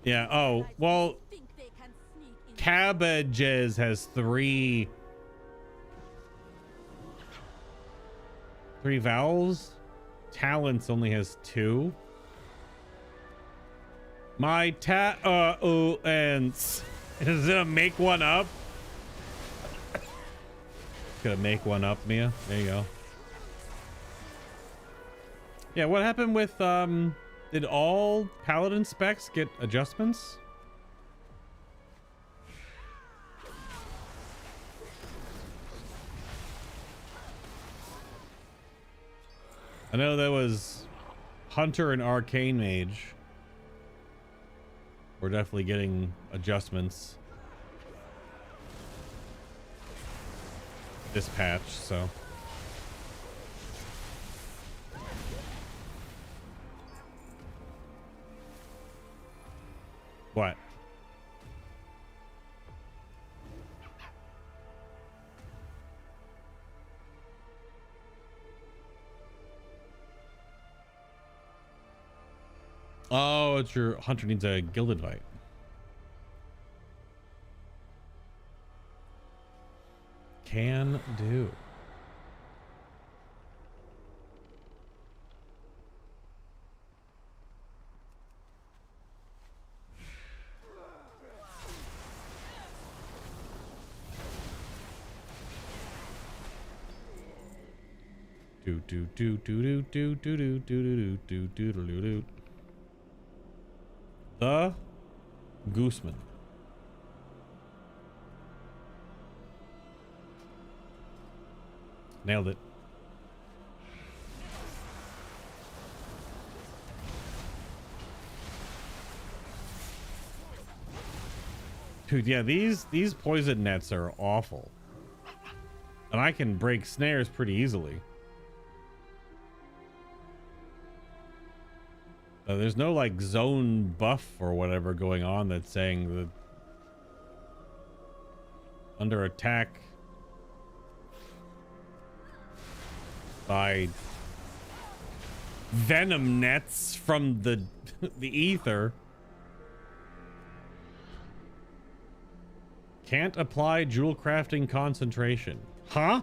Yeah. Oh well, think they can sneak in. Cabbages has 3 vowels. Talents only has 2. My ends. Is it a make one up? Gonna make one up, Mia. There you go. Yeah, what happened with did all paladin specs get adjustments? I know there was Hunter and Arcane Mage. We're definitely getting adjustments this patch, so. What? Oh, it's your hunter needs a guild invite. Can do. Do do do do do do do do do do do do do do. The Gooseman. Nailed it. Dude, yeah, these poison nets are awful. And I can break snares pretty easily. There's no like zone buff or whatever going on that's saying that under attack by venom nets from the ether. Can't apply jewel crafting concentration. Huh?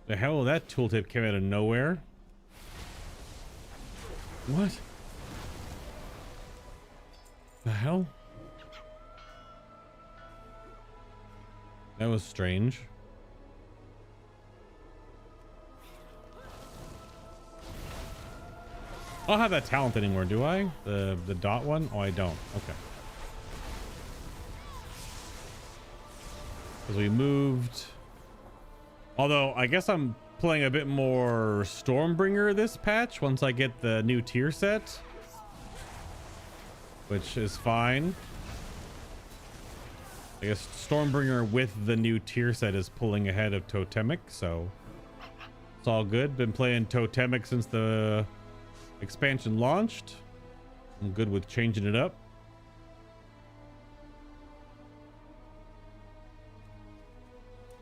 The hell, that tooltip came out of nowhere. What? The hell? That was strange. I don't have that talent anymore, do I? The dot one? Oh, I don't. Okay. Because we moved. Although I guess I'm playing a bit more Stormbringer this patch once I get the new tier set, which is fine. I guess Stormbringer with the new tier set is pulling ahead of Totemic, so it's all good. Been playing Totemic since the expansion launched. I'm good with changing it up.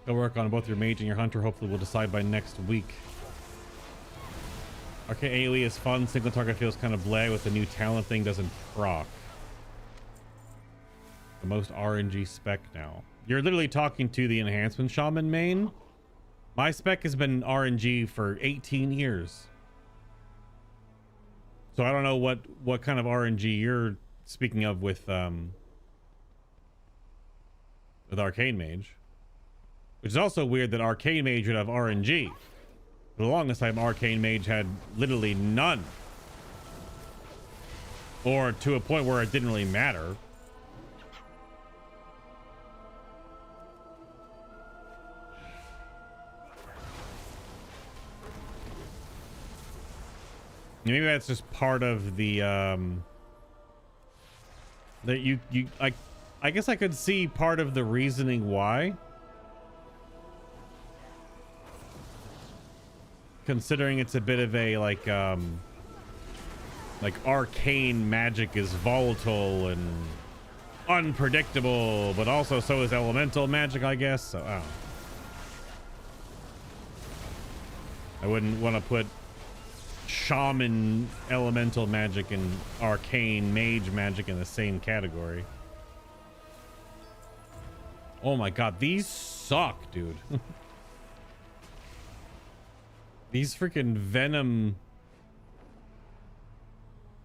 Go work on both your mage and your hunter. Hopefully we'll decide by next week. Arcane AoE is fun. Single target feels kind of bleh with the new talent thing doesn't proc. The most RNG spec now. You're literally talking to the Enhancement Shaman main. My spec has been RNG for 18 years. So I don't know what kind of RNG you're speaking of with Arcane Mage. Which is also weird that Arcane Mage would have RNG. For the longest time, Arcane Mage had literally none. Or to a point where it didn't really matter. Maybe that's just part of the that I guess I could see part of the reasoning why, considering it's a bit of a like arcane magic is volatile and unpredictable, but also so is elemental magic, I guess. So I wouldn't want to put shaman elemental magic and arcane mage magic in the same category. Oh my god, these suck, dude. These freaking venom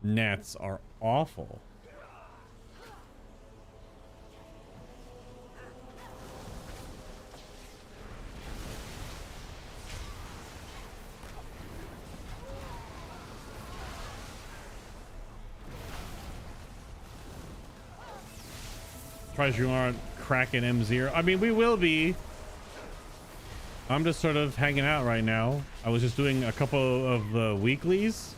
nets are awful. Surprised you aren't cracking M0. I mean, we will be. I'm just sort of hanging out right now. I was just doing a couple of the weeklies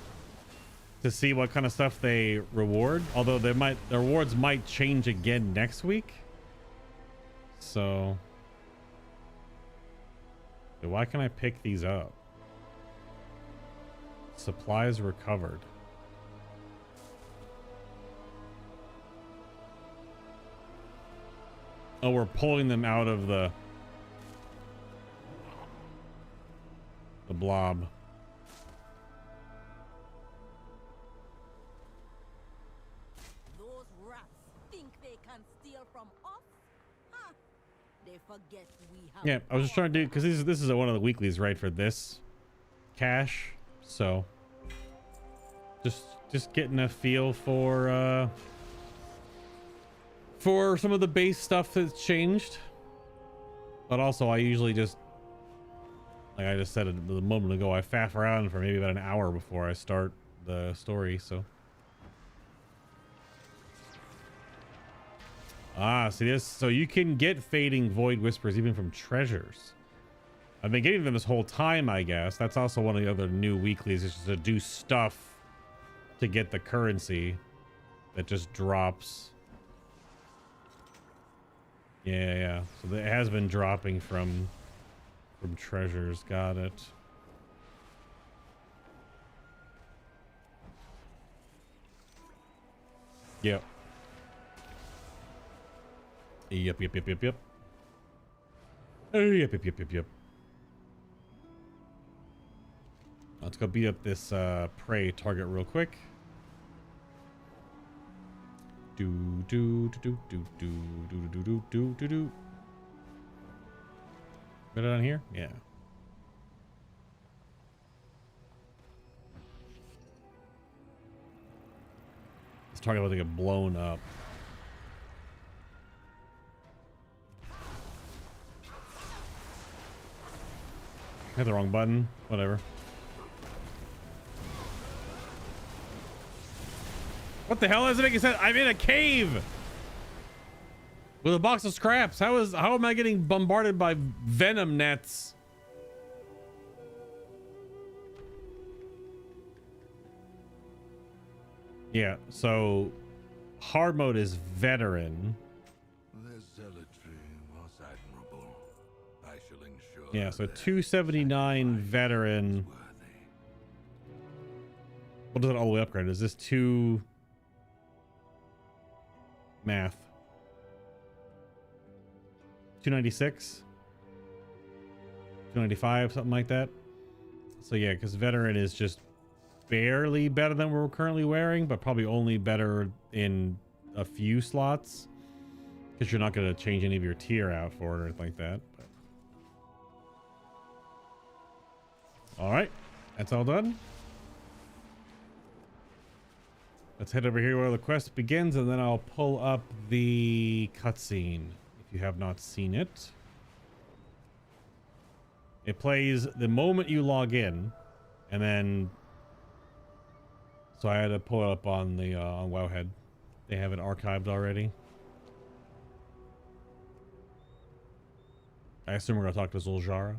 to see what kind of stuff they reward. Although the rewards might change again next week. So why can't I pick these up? Supplies recovered. Oh, we're pulling them out of the blob. Those rats think they can steal from us? Huh? They forget we have. Yeah, I was just trying to do, because this is one of the weeklies, right, for this cache. So just getting a feel for some of the base stuff that's changed. But also I usually just, like I just said a moment ago, I faff around for maybe about an hour before I start the story. So see this, so you can get fading void whispers even from treasures. I've been getting them this whole time, I guess. That's also one of the other new weeklies, is just to do stuff to get the currency that just drops. Yeah. So it has been dropping from treasures. Got it. Yep. Yep. Oh, yep. Let's go beat up this prey target real quick. Do. Put it on here? Yeah. This target about to get blown up. Hit the wrong button. Whatever. What the hell doesn't make sense? I'm in a cave with a box of scraps. How am I getting bombarded by venom nets? Yeah, so hard mode is veteran. Their zealotry was admirable. I shall ensure. Yeah, so their 279 sacrifice veteran. is worthy. What does it all the way upgrade? Is this 2 math? 296? 295, something like that. So yeah, because veteran is just barely better than we're currently wearing, but probably only better in a few slots, because you're not going to change any of your tier out for it or anything like that. But... all right, that's all done. Let's head over here where the quest begins, and then I'll pull up the cutscene if you have not seen it. It plays the moment you log in, and then so I had to pull it up on the on Wowhead. They have it archived already. I assume we're gonna talk to Zul'jara.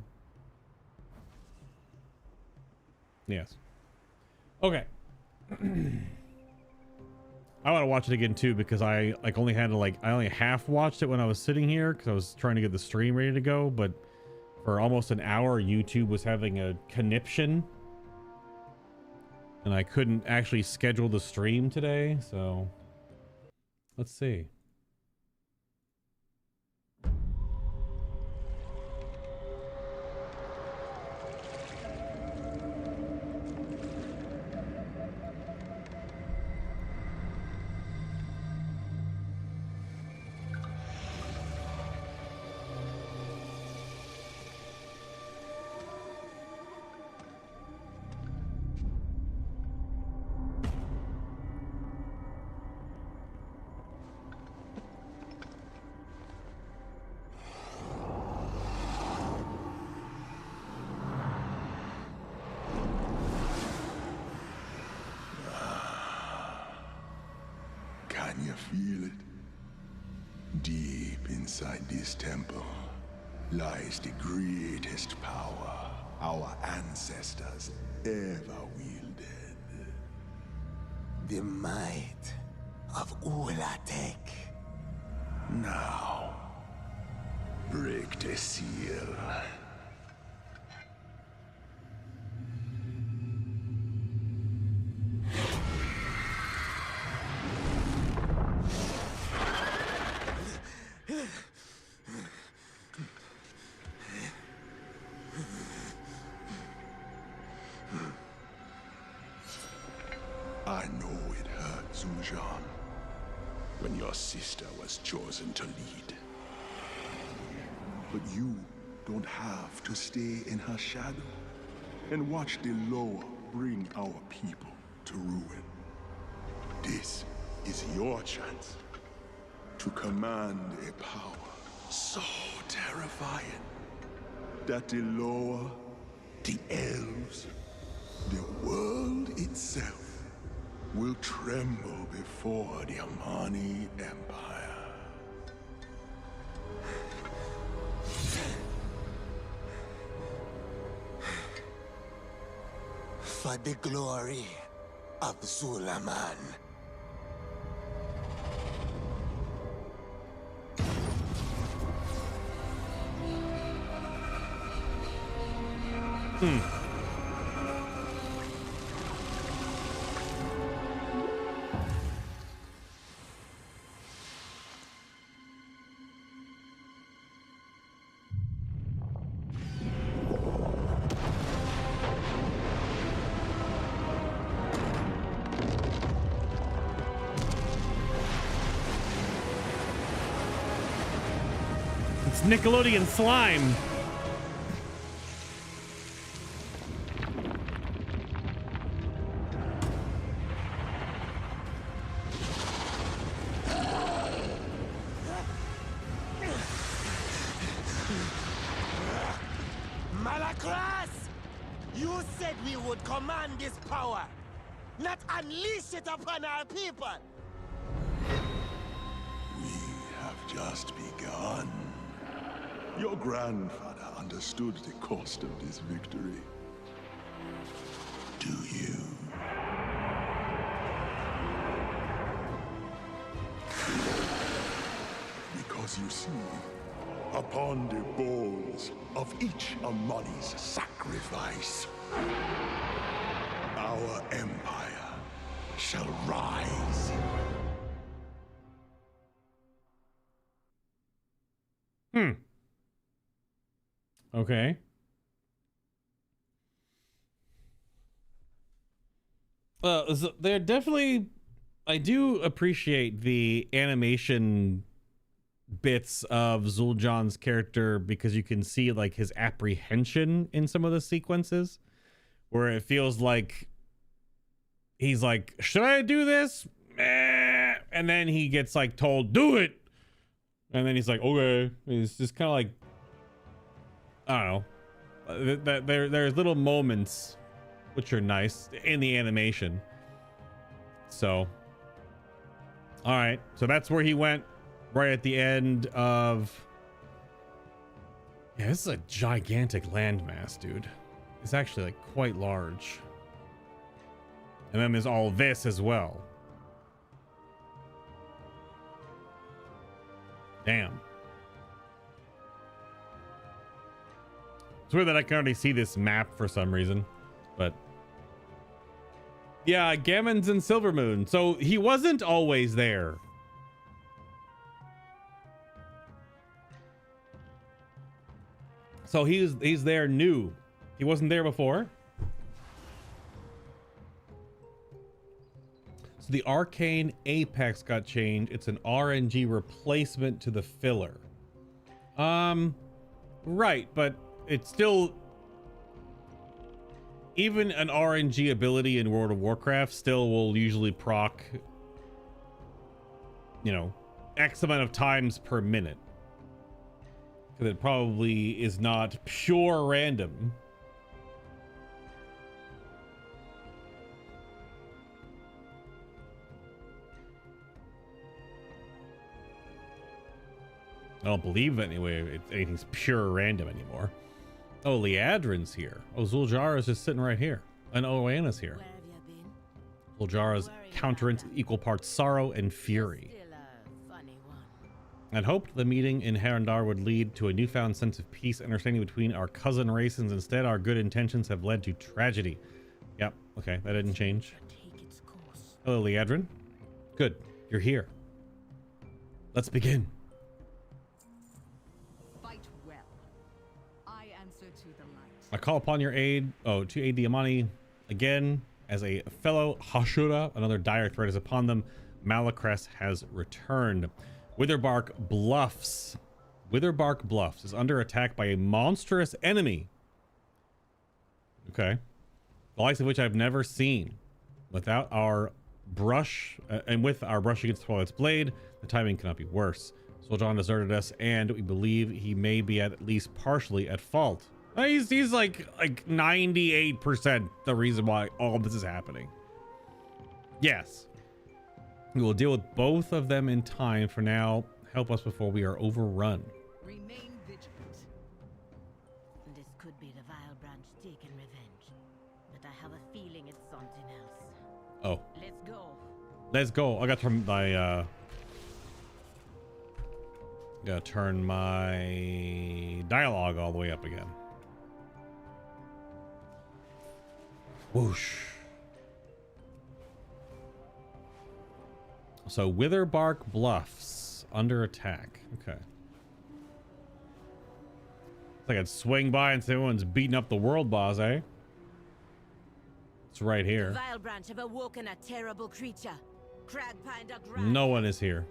Yes. Okay. I want to watch it again too, because I only had to I only half watched it when I was sitting here because I was trying to get the stream ready to go, but for almost an hour YouTube was having a conniption and I couldn't actually schedule the stream today, so let's see. Can you feel it? Deep inside this temple lies the greatest power our ancestors ever wielded. The might of Ula'tek. Now, break the seal. I know it hurt, Zul'jara, when your sister was chosen to lead. But you don't have to stay in her shadow and watch the lower bring our people to ruin. This is your chance to command a power so terrifying that the lower, the elves, the world itself will tremble before the Amani Empire. For the glory of Zulaman. It's Nickelodeon slime. Malakras! You said we would command this power, not unleash it upon our people. We have just begun. Your grandfather understood the cost of this victory. Do you? As you see, upon the bones of each Amani's sacrifice, our empire shall rise. Okay. So they're definitely, I do appreciate the animation bits of Zul'Jan's character, because you can see like his apprehension in some of the sequences where it feels like he's like, should I do this? And then he gets like told, do it. And then he's like, okay. It's just kind of like, I don't know. There's little moments which are nice in the animation. So, all right. So that's where he went right at the end of. Yeah, this is a gigantic landmass, dude. It's actually like quite large. And then there's all this as well. Damn. It's weird that I can already see this map for some reason, but yeah, Gammon's in Silvermoon. So he wasn't always there. So he's there new. He wasn't there before. So the Arcane Apex got changed. It's an RNG replacement to the filler. Right, but it's still, even an RNG ability in World of Warcraft still will usually proc, you know, X amount of times per minute. Because it probably is not pure random. I don't believe anyway anything's pure random anymore. Oh, Liadrin's here. Oh, Zul'Jara's just sitting right here. And Oanna's here. Where have you been? Zul'Jara's countenance equal parts sorrow and fury. Still a funny one. I'd hoped the meeting in Harandar would lead to a newfound sense of peace and understanding between our cousin races. Instead, our good intentions have led to tragedy. Yep, okay, that didn't change. Take its course. Hello, Liadrin. Good, you're here. Let's begin. Fight well. I answer to the light. I call upon your aid, to aid the Amani again. As a fellow Hashura, another dire threat is upon them. Malacrest has returned. Witherbark Bluffs is under attack by a monstrous enemy. Okay. The likes of which I've never seen. Without our brush, and with our brush against Twilight's blade, the timing cannot be worse. Zul'Jan deserted us, and we believe he may be at least partially at fault. He's like 98% the reason why all of this is happening. Yes. We will deal with both of them in time. For now, help us before we are overrun. Remain vigilant. This could be the Vile Branch taking revenge, but I have a feeling it's something else. Oh. Let's go. Let's go. I got to turn my gotta turn my dialogue all the way up again. Whoosh. So Witherbark Bluffs under attack. Okay. It's like I'd swing by and say everyone's beating up the world boss, eh? It's right here. Vile Branch have awoken a terrible creature. Cragpine the ground. No one is here.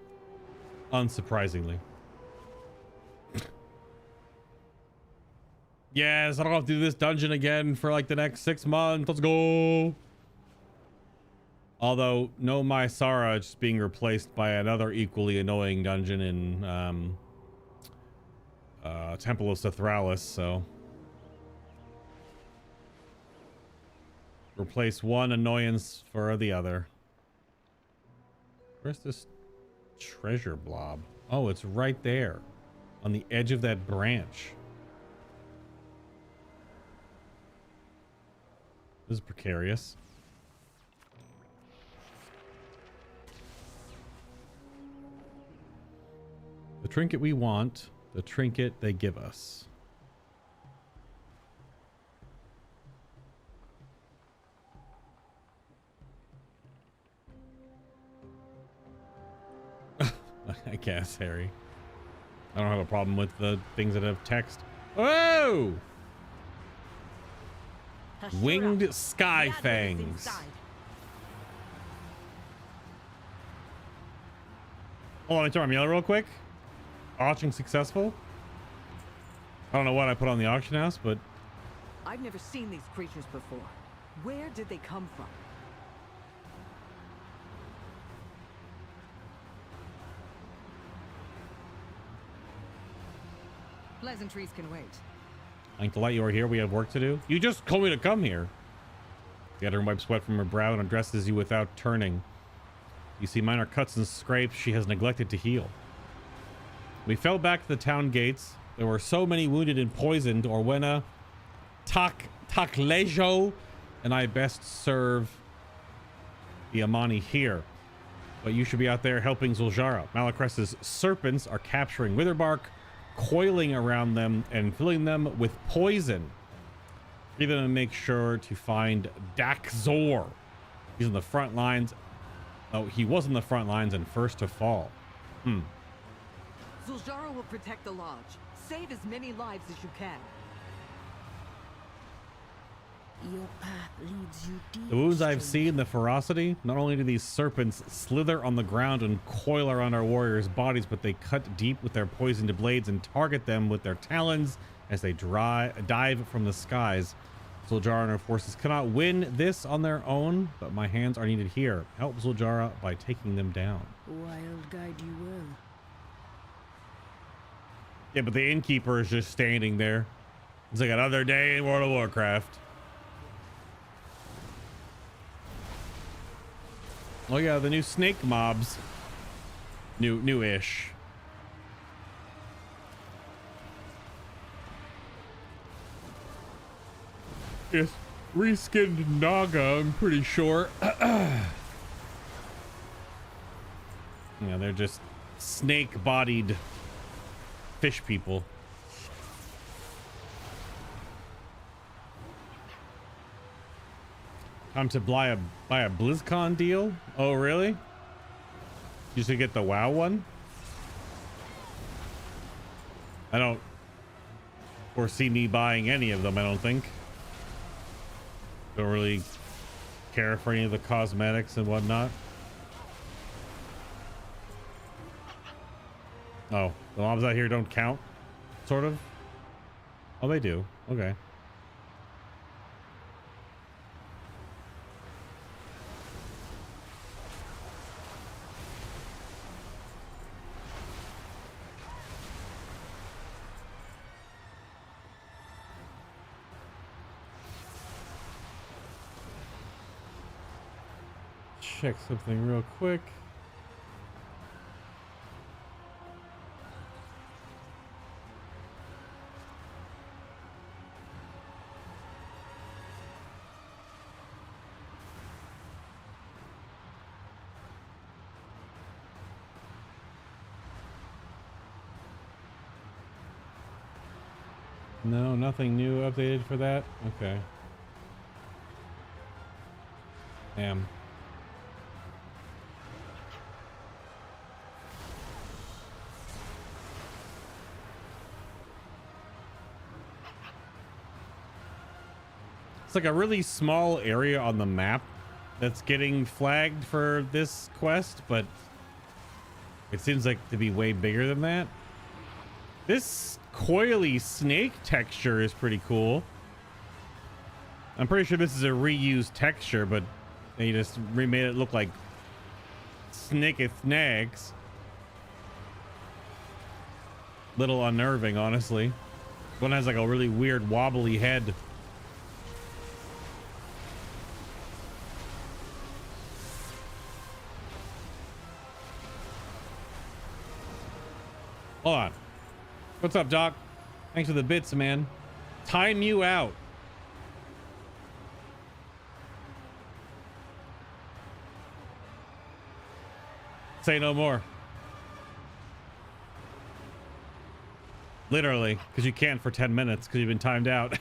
Unsurprisingly. Yes, I don't have to do this dungeon again for like the next 6 months. Let's go. Although, no Mysara just being replaced by another equally annoying dungeon in Temple of Sithralis, so. Replace one annoyance for the other. Where's this treasure blob? Oh, it's right there. On the edge of that branch. This is precarious. The trinket we want, the trinket they give us. I guess, Harry. I don't have a problem with the things that have text. Whoa! Winged sky fangs. Hold on, let me turn my meal real quick. Auction successful. I don't know what I put on the auction house, but I've never seen these creatures before. Where did they come from? Pleasantries can wait. I'm delight you are here. We have work to do. You just told me to come here. The other wipes sweat from her brow and addresses you without turning. You see minor cuts and scrapes she has neglected to heal. We fell back to the town gates. There were so many wounded and poisoned. Orwena, Taklejo, and I best serve the Amani here. But you should be out there helping Zul'jara. Malacrest's serpents are capturing Witherbark, coiling around them and filling them with poison. Free them and make sure to find Dakzor. He's on the front lines. Oh, he was on the front lines and first to fall. Zul'jara will protect the lodge. Save as many lives as you can. Your path leads you deep. The wounds I've seen, the ferocity, not only do these serpents slither on the ground and coil around our warriors' bodies, but they cut deep with their poisoned blades and target them with their talons as they dive from the skies. Zul'jara and her forces cannot win this on their own, but my hands are needed here. Help Zul'jara by taking them down. Wild guide you will. Yeah, but the innkeeper is just standing there. It's like another day in World of Warcraft. Oh yeah, the new snake mobs. New-ish. Yes, reskinned Naga, I'm pretty sure. Yeah, they're just snake-bodied fish people. Time to buy a BlizzCon deal? Oh, really? You should get the WoW one? I don't foresee me buying any of them, I don't think. Don't really care for any of the cosmetics and whatnot. Oh, the mobs out here don't count? Sort of? Oh, they do. Okay. Check something real quick. No, nothing new updated for that. Okay. Damn. It's like a really small area on the map that's getting flagged for this quest, but it seems like to be way bigger than that. This coily snake texture is pretty cool. I'm pretty sure this is a reused texture, but they just remade it look like snakey snags. Little unnerving, honestly. One has like a really weird wobbly head. Hold on. What's up, Doc? Thanks for the bits, man. Time you out. Say no more. Literally, because you can't for 10 minutes because you've been timed out.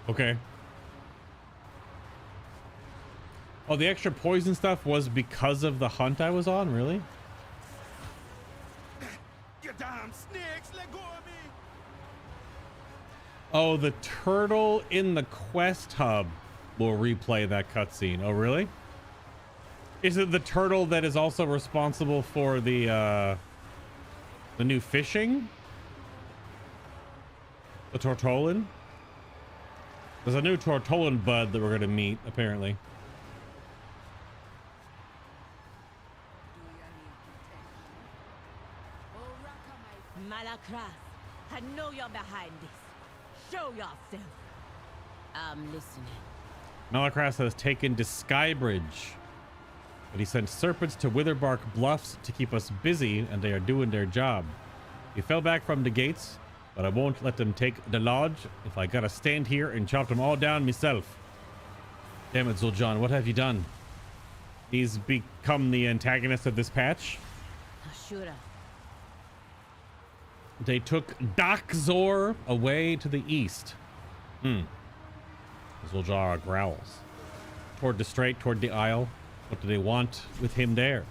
Okay. Oh, the extra poison stuff was because of the hunt I was on? Really? You damn snakes, let go of me! Oh, the turtle in the quest hub will replay that cutscene. Oh, really? Is it the turtle that is also responsible for the new fishing? The Tortolan? There's a new Tortolan bud that we're going to meet, apparently. Malakras, I know you're behind this. Show yourself. I'm listening. Malakras has taken to Skybridge, but he sent serpents to Witherbark Bluffs to keep us busy, and they are doing their job. He fell back from the gates, but I won't let them take the lodge if I gotta stand here and chop them all down myself. Damn it, Zul'Jin, what have you done? He's become the antagonist of this patch. Ashura. They took Dakzor away to the east. Zul'Jin growls. Toward the Isle. What do they want with him there?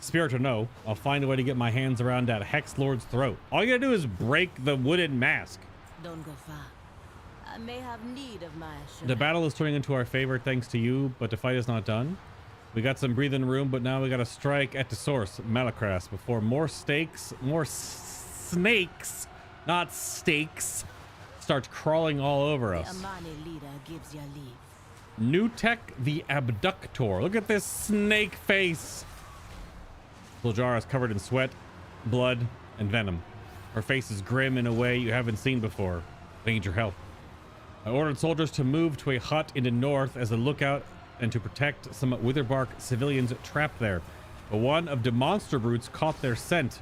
Spirit or no, I'll find a way to get my hands around that Hex Lord's throat. All you gotta do is break the wooden mask. Don't go far. I may have need of my Ashura. The battle is turning into our favor thanks to you, but the fight is not done. We got some breathing room, but now we gotta strike at the source, Malakras, before more snakes, not steaks, start crawling all over us. The Amani leader gives you leave. Nutek the Abductor. Look at this snake face. Zul'Jin is covered in sweat, blood, and venom. Her face is grim in a way you haven't seen before. I need your help. I ordered soldiers to move to a hut in the north as a lookout and to protect some Witherbark civilians trapped there. But one of the monster brutes caught their scent.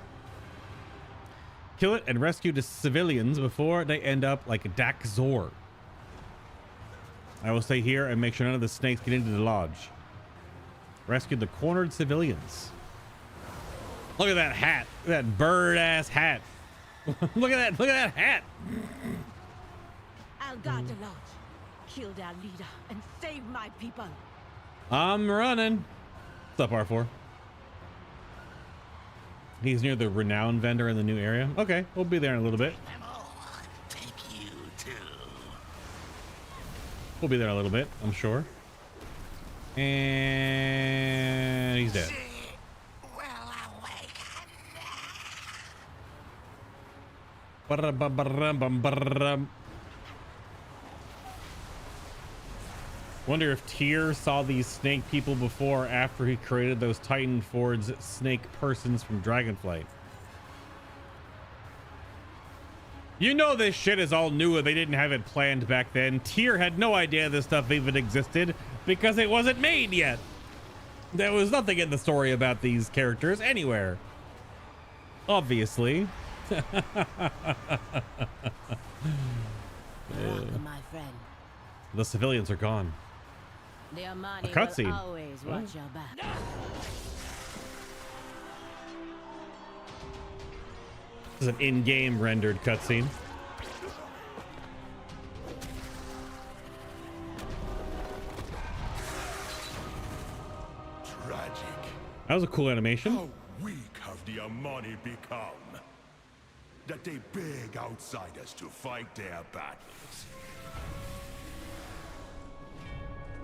Kill it and rescue the civilians before they end up like Dakzor. I will stay here and make sure none of the snakes get into the lodge. Rescue the cornered civilians. Look at that hat. Look at that bird-ass hat. Look at that hat. I'll guard the lodge, kill their leader, and save my people. I'm running. What's up, R4? He's near the renowned vendor in the new area. Okay, we'll be there in a little bit. Take you too. We'll be there in a little bit, I'm sure. And he's dead. Wonder if Tyr saw these snake people before or after he created those Titan Forge snake persons from Dragonflight. You know this shit is all new and they didn't have it planned back then. Tyr had no idea this stuff even existed because it wasn't made yet. There was nothing in the story about these characters anywhere. Obviously. Welcome, my friend. The civilians are gone. The Amani A cutscene. will always watch your back. This is an in-game rendered cutscene. Tragic. That was a cool animation. How weak have the Amani become? That they beg outsiders to fight their battles.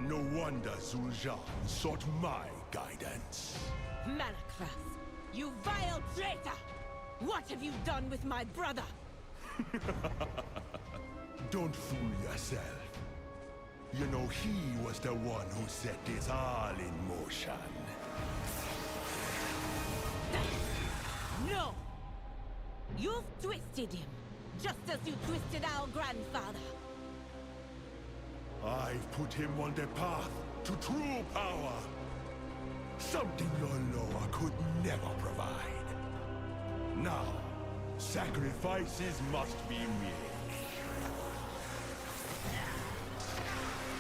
No wonder Zul'Jin sought my guidance. Malakras, you vile traitor! What have you done with my brother? Don't fool yourself. You know he was the one who set this all in motion. No! You've twisted him, just as you twisted our grandfather. I've put him on the path to true power. Something your Loa could never provide. Now, sacrifices must be made.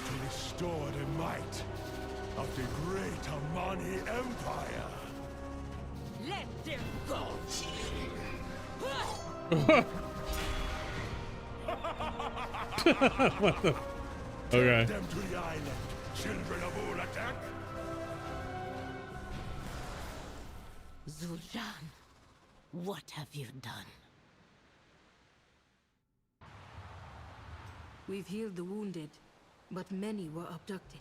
To restore the might of the great Amani Empire. Let them go! What the? Okay. Take them to the island, children of Ula'tek. Zul'jin, what have you done? We've healed the wounded, but many were abducted.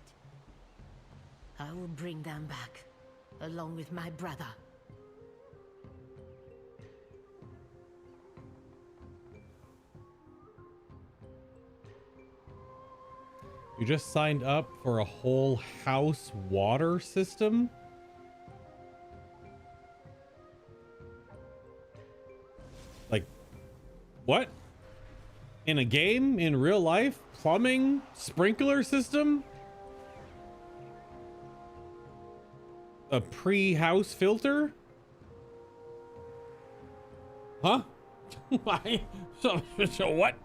I will bring them back, along with my brother. You just signed up for a whole house water system? Like, what? In a game? In real life? Plumbing? Sprinkler system? A pre-house filter? Huh? Why? So what?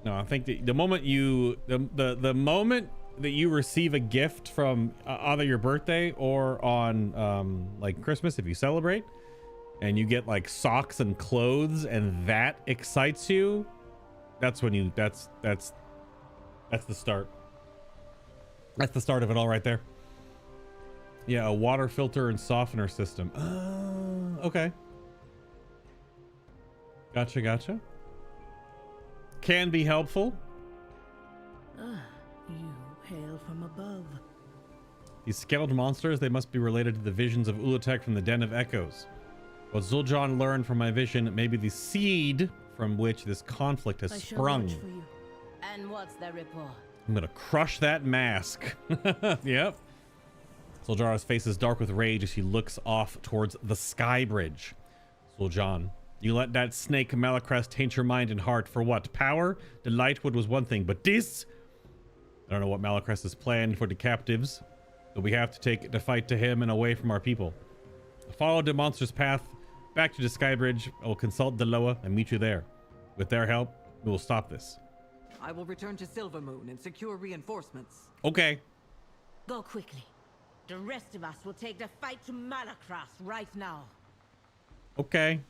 No, I think that the moment you the moment that you receive a gift from either your birthday or on like Christmas, if you celebrate, and you get like socks and clothes, and that excites you, that's when you that's the start. That's the start of it all right there. Yeah, a water filter and softener system. Okay. Gotcha. Can be helpful. You hail from above. These skeletal monsters, they must be related to the visions of Ula'tek from the Den of Echoes. What Zul'jin learned from my vision may be the seed from which this conflict has sprung. For you. And what's the report? I'm gonna crush that mask. Yep. Zul'jin's face is dark with rage as he looks off towards the sky bridge. Zul'jin, you let that snake Malacrest taint your mind and heart for what? Power? The Lightwood was one thing, but this? I don't know what Malacrest has planned for the captives, but we have to take the fight to him and away from our people. Follow the monster's path back to the sky bridge. I will consult Deloa and meet you there. With their help, we will stop this. I will return to Silvermoon and secure reinforcements. Okay. Go quickly. The rest of us will take the fight to Malacrest right now. Okay.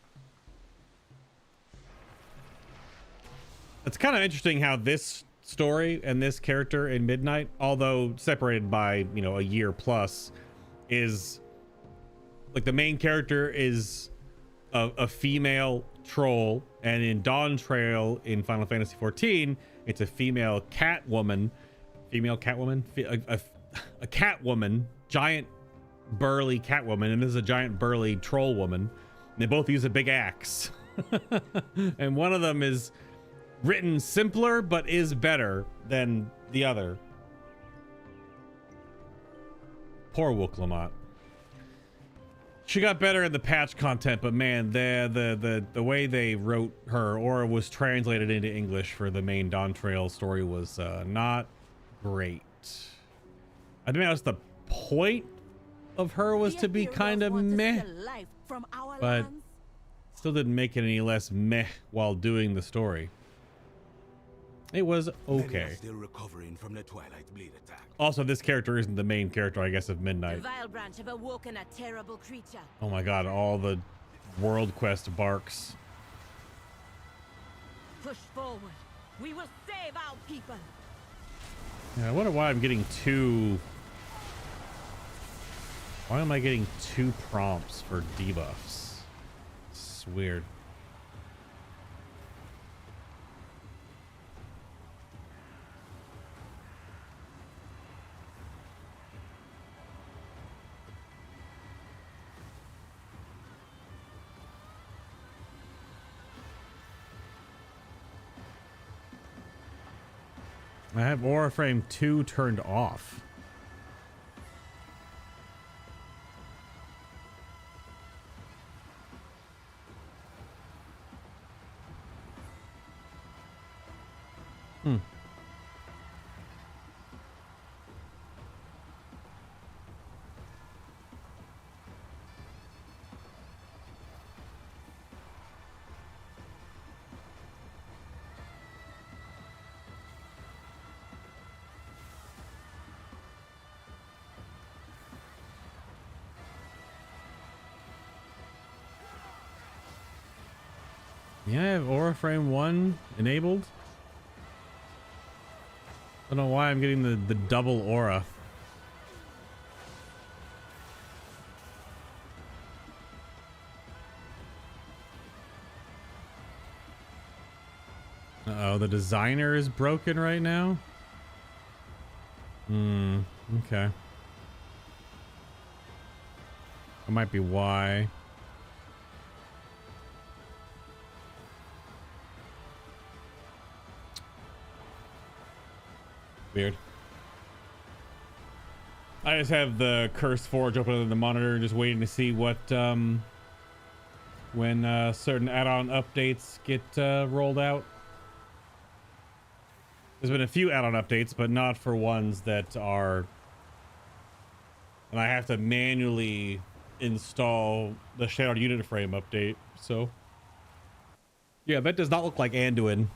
It's kind of interesting how this story and this character in Midnight, although separated by, you know, a year plus, is like the main character is a female troll, and in Dawn Trail in Final Fantasy XIV, it's a female Catwoman, a Catwoman, giant burly Catwoman, and this is a giant burly troll woman. And they both use a big axe, and one of them is written simpler but is better than the other. Poor Wook-Lamont. She got better in the patch content, but man, the way they wrote her or was translated into English for the main Dawn Trail story was not great. I think that was the point of her, was to be kind of meh, but still didn't make it any less meh while doing the story. It was okay. Still recovering from the Twilight Bleed attack. Also, this character isn't the main character, I guess, of Midnight. The Vile Branch have awoken a terrible creature. Oh my god, all the world quest barks. Push forward. We will save our people. Yeah, I wonder why I'm getting two... Why am I getting two prompts for debuffs? It's weird. I have Aura Frame 2 turned off. Yeah, I have Aura Frame 1 enabled. I don't know why I'm getting the double aura. Uh-oh, the designer is broken right now? Okay. That might be why. Weird. I just have the Curse Forge open on the monitor, just waiting to see what, when certain add-on updates get rolled out. There's been a few add-on updates, but not for ones that are... And I have to manually install the Shattered Unit Frame update, so... Yeah, that does not look like Anduin.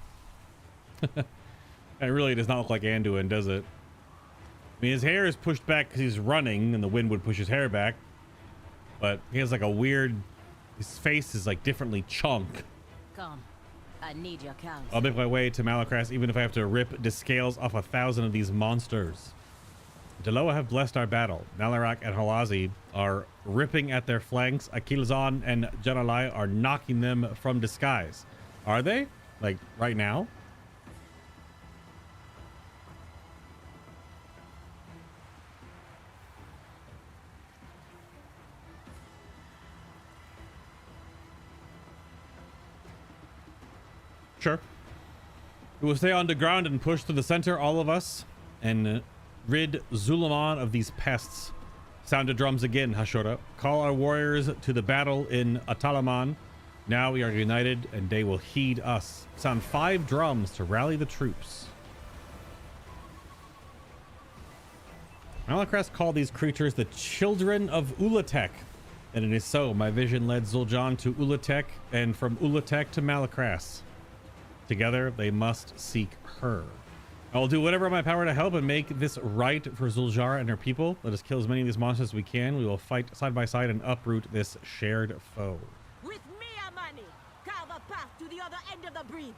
It really does not look like Anduin, does it? I mean, his hair is pushed back because he's running, and the wind would push his hair back. But he has like a weird... His face is like differently chunk. Come, I need your counsel. I'll make my way to Malacras, even if I have to rip the scales off 1,000 of these monsters. Deloa have blessed our battle. Nalarak and Halazi are ripping at their flanks. Akilazan and Janalai are knocking them from disguise. Are they? Like, right now? Sure. We will stay on the ground and push to the center, all of us, and rid Zulaman of these pests. Sound the drums again, Hashora. Call our warriors to the battle in Atalaman. Now we are united, and they will heed us. Sound 5 drums to rally the troops. Malacras called these creatures the children of Ula'tek. And it is so. My vision led Zul'Jan to Ula'tek, and from Ula'tek to Malacras. Together, they must seek her. I will do whatever in my power to help and make this right for Zul'Jara and her people. Let us kill as many of these monsters as we can. We will fight side by side and uproot this shared foe. With me, Amani! Carve a path to the other end of the breach!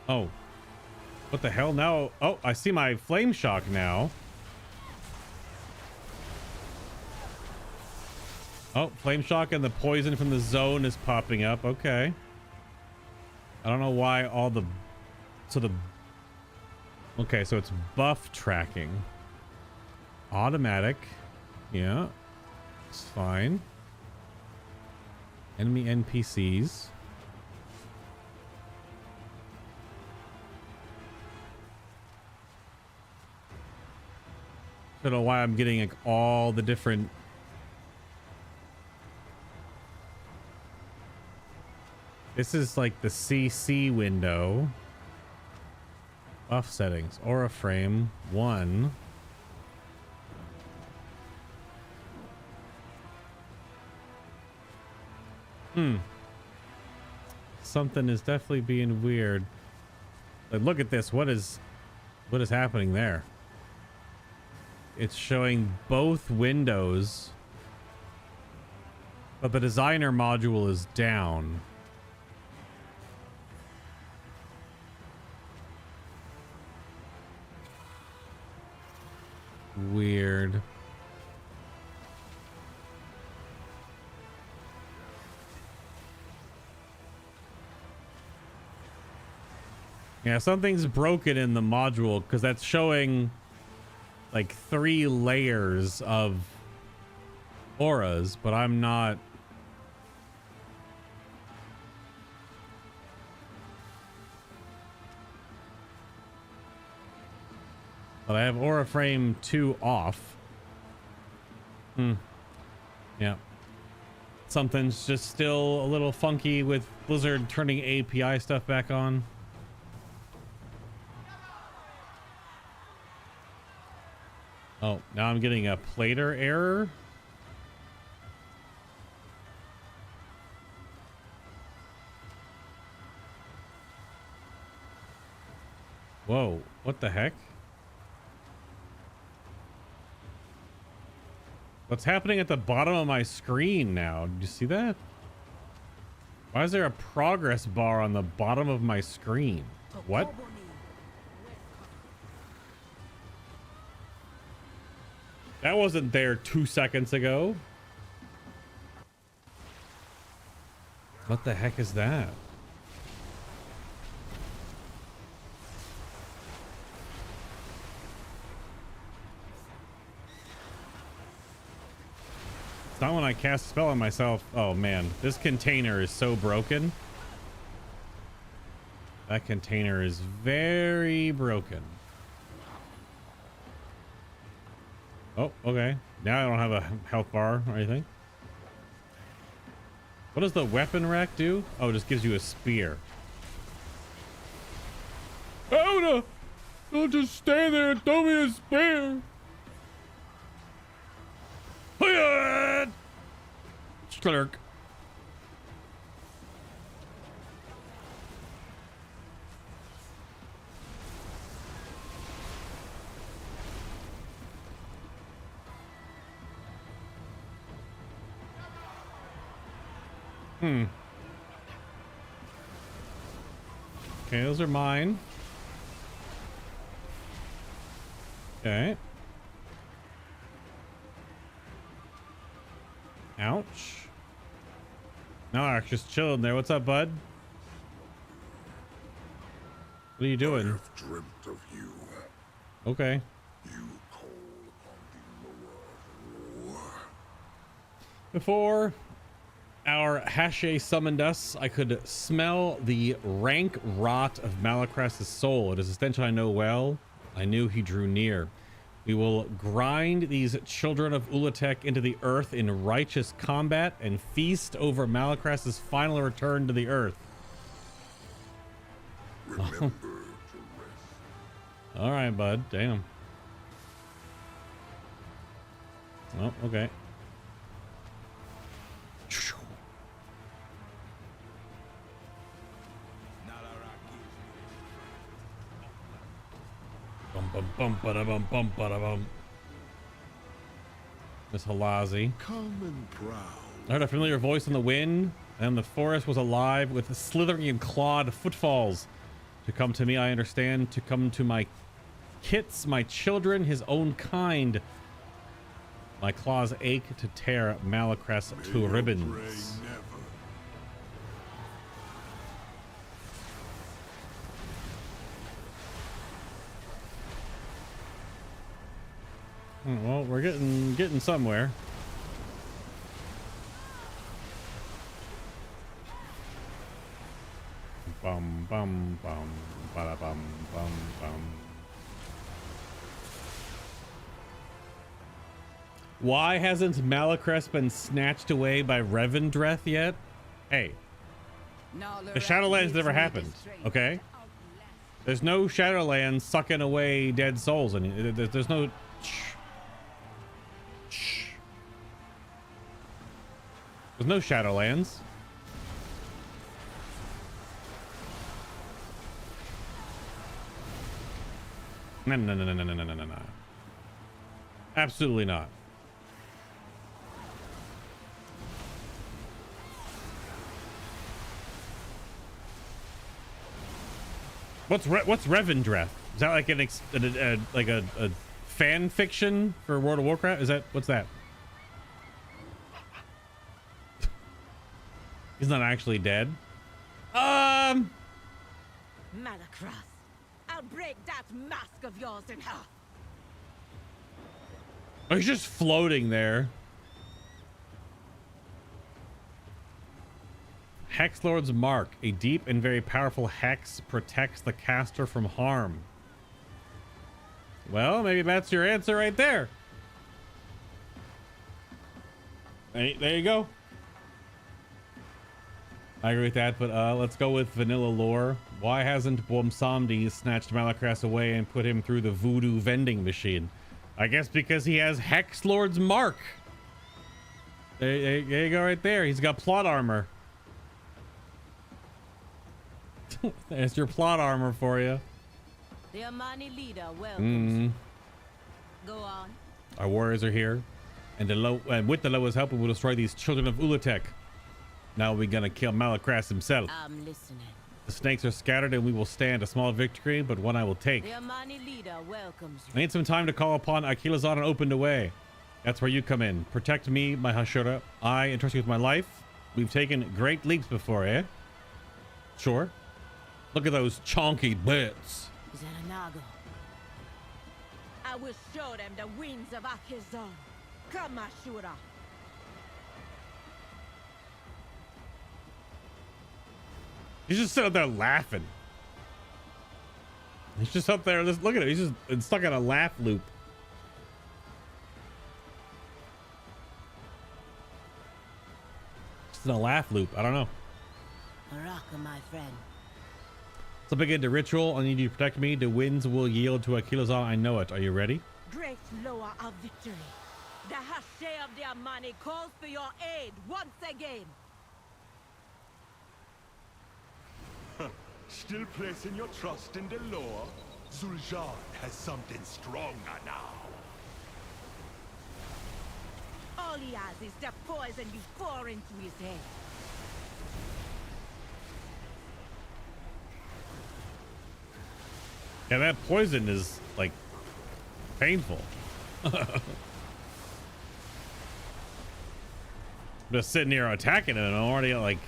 Oh. What the hell now? Oh, I see my flame shock now. Oh, flame shock and the poison from the zone is popping up. Okay. I don't know why all the... Okay, so it's buff tracking. Automatic. Yeah. It's fine. Enemy NPCs. I don't know why I'm getting like all the different... This is like the CC window. Buff settings. Aura frame 1. Something is definitely being weird. Like, look at this. What is happening there? It's showing both windows, but the designer module is down. Weird. Yeah, something's broken in the module because that's showing like 3 layers of auras, but I'm not... But I have Aura Frame 2 off. Yeah. Something's just still a little funky with Blizzard turning API stuff back on. Oh, now I'm getting a plater error. Whoa, what the heck? What's happening at the bottom of my screen now? Did you see that? Why is there a progress bar on the bottom of my screen? What? That wasn't there 2 seconds ago. What the heck is that? It's not when I cast a spell on myself. Oh man, this container is so broken. That container is very broken. Oh, okay. Now I don't have a health bar or anything. What does the weapon rack do? Oh, it just gives you a spear. Oh, no! Don't just stand there and throw me a spear. Clerk. Okay, those are mine. Okay. Ouch. No, I'm just chilling there. What's up, bud? What are you doing? I have dreamt of you. Okay. You call upon the lower of war. Before our Hashe summoned us, I could smell the rank rot of Malacras's soul. It is a stench I know well. I knew he drew near. We will grind these children of Ula'tek into the earth in righteous combat and feast over Malacras's final return to the earth. Remember to rest. All right, bud. Damn. Oh, okay. Bum bum bum ba bum bum ba bum. Miss Halazi. Come and prowl. I heard a familiar voice in the wind, and the forest was alive with slithering and clawed footfalls. To come to me, I understand. To come to my kits, my children, his own kind. My claws ache to tear Malacras to ribbons. Well, we're getting somewhere. Bum bum bum bada bum bum bum. Why hasn't Malacras been snatched away by Revendreth yet? Hey, the Shadowlands never happened, okay? There's no Shadowlands sucking away dead souls, and there's no. There's no Shadowlands. No. Absolutely not. What's Revendreth? Is that like a fan fiction for World of Warcraft? Is that what's that? He's not actually dead. Malacras, I'll break that mask of yours in half. Oh, he's just floating there. Hexlord's Mark. A deep and very powerful hex protects the caster from harm. Well, maybe that's your answer right there. Hey, there you go. I agree with that, but let's go with vanilla lore. Why hasn't Bwomsamdi snatched Malacras away and put him through the voodoo vending machine? I guess because he has Hexlord's Mark. There you go right there. He's got plot armor. There's your plot armor for you. The Amani leader welcomes. Go on. Our warriors are here, and with the lowest help, we will destroy these children of Ula'tek. Now we're gonna kill Malakras himself. I'm listening. The snakes are scattered and we will stand a small victory, but one I will take. The Amani leader welcomes I you. need some time to call upon Akilazan and open the way. That's where you come in. Protect me, my Hashura. I entrust you with my life. We've taken great leaps before, eh? Sure. Look at those chonky bits. Xananago. I will show them the winds of Akizon. Come, Ashura. He's just sitting up there laughing. He's just up there. Just look at him. He's just stuck in a laugh loop. Just in a laugh loop. I don't know. Baraka, my friend. So begin the ritual. I need you to protect me. The winds will yield to Akilazan. I know it. Are you ready? Great Loa of victory. The Hashe of the Amani calls for your aid once again. Still placing your trust in the Loa? Zul'jin has something stronger now. All he has is the poison you pour into his head. Yeah, that poison is like painful. Just sitting here attacking him and I'm already like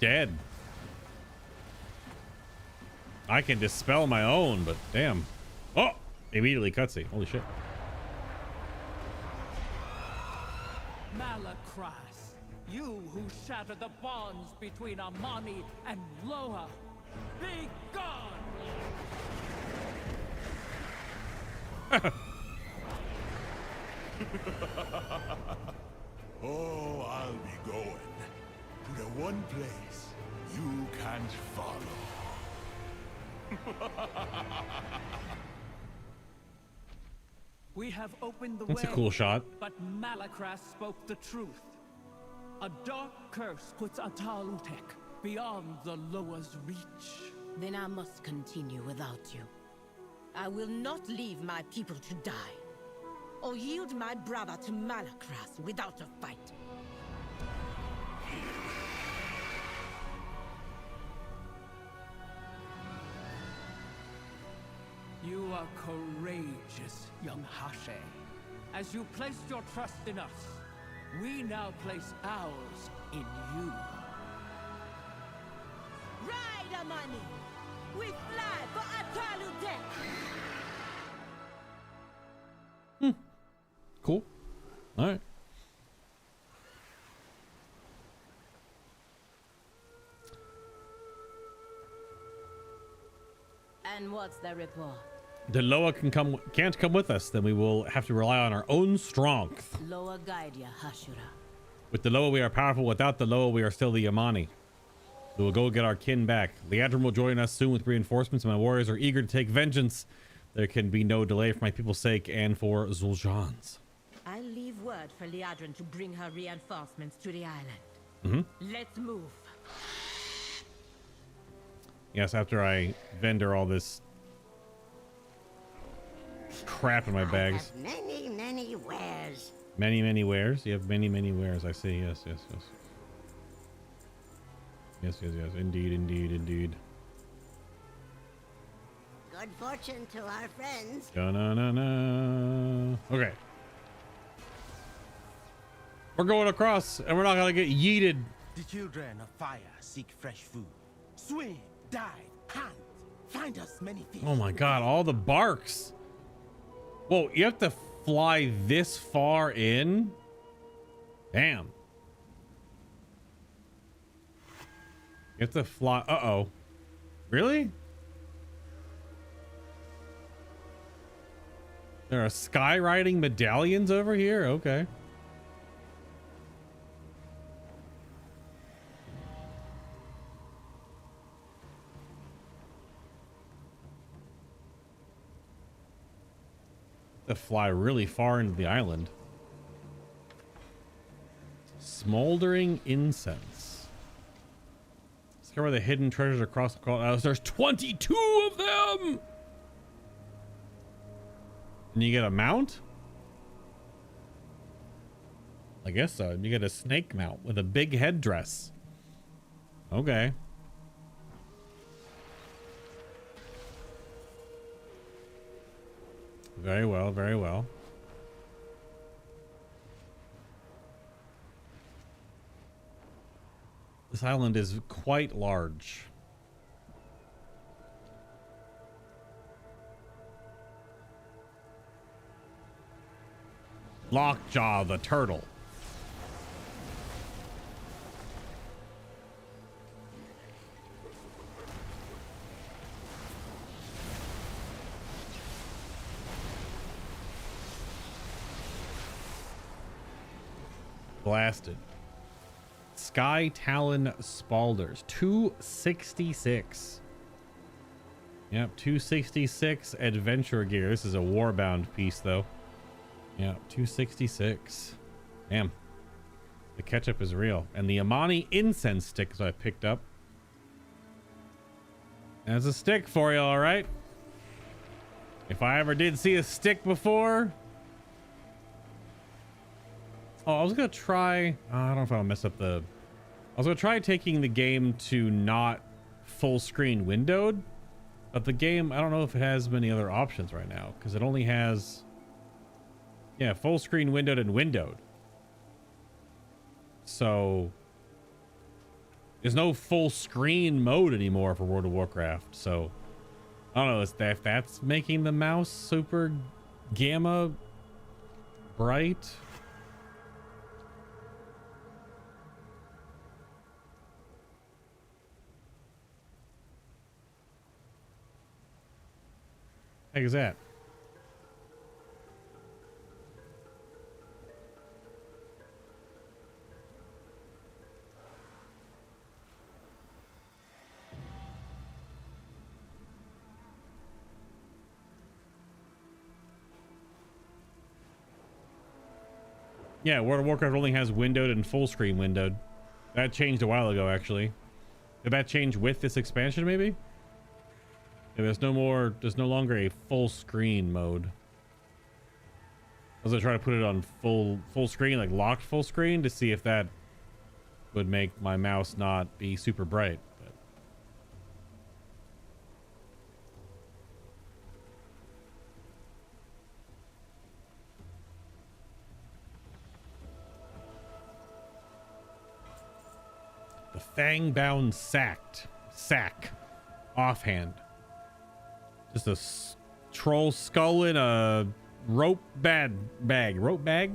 dead. I can dispel my own, but damn. Oh, immediately cutscene. Holy shit. Malakras, you who shatter the bonds between Amani and Loa, be gone! Oh, I'll be going to the one place you can't follow. We have opened the That's a way, cool shot. but Malakras spoke the truth. A dark curse puts Ula'tek beyond the Loa's reach. Then I must continue without you. I will not leave my people to die, or yield my brother to Malakras without a fight. You are courageous, young Hashe. As you placed your trust in us, we now place ours in you. Ride, Amani! We fly for Ula'tek! Cool. All right. And what's the report? The Loa can't come with us, then we will have to rely on our own strength. Loa guide ya, Hashura. With the Loa we are powerful, without the Loa we are still the Amani. We will go get our kin back. Liadrin will join us soon with reinforcements, and my warriors are eager to take vengeance. There can be no delay for my people's sake and for Zul'jin's. I'll leave word for Liadrin to bring her reinforcements to the island. Mm-hmm. Let's move. Yes, after I vendor all this crap in my bags. I have many wares. Many wares. You have many wares. I see. Yes. Yes. Indeed. Good fortune to our friends. No. Okay. We're going across, and we're not gonna get yeeted. The children of fire seek fresh food. Swim, dive, hunt, find us many fish. Oh my god, all the barks. Whoa, you have to fly this far in? Damn. You have to fly. Uh-oh. Really? There are skywriting medallions over here? Okay. To fly really far into the island. Smoldering incense. Discover the hidden treasures across the Coiled Isle. There's 22 of them! And you get a mount? I guess so. You get a snake mount with a big headdress. Okay. Very well, very well. This island is quite large. Lockjaw the turtle. Blasted. Sky Talon Spalders. 266. Yep, 266 adventure gear. This is a warbound piece though. Yeah, 266. Damn. The ketchup is real. And the Amani incense stick that I picked up. That's a stick for you, all right? If I ever did see a stick before. Oh, I was going to try. I don't know if I'll mess up the. I was going to try taking the game to not full screen windowed. But the game, I don't know if it has many other options right now. Because it only has. Yeah, full screen windowed and windowed. So there's no full screen mode anymore for World of Warcraft. So I don't know if that's making the mouse super gamma bright. Heck is that? Yeah, World of Warcraft only has windowed and full screen windowed. That changed a while ago, actually. Did that change with this expansion, maybe? Yeah, there's no longer a full screen mode. I was gonna try to put it on full screen, like locked full screen, to see if that would make my mouse not be super bright. But the fang-bound sack offhand. Just a troll skull in a rope bag. Rope bag?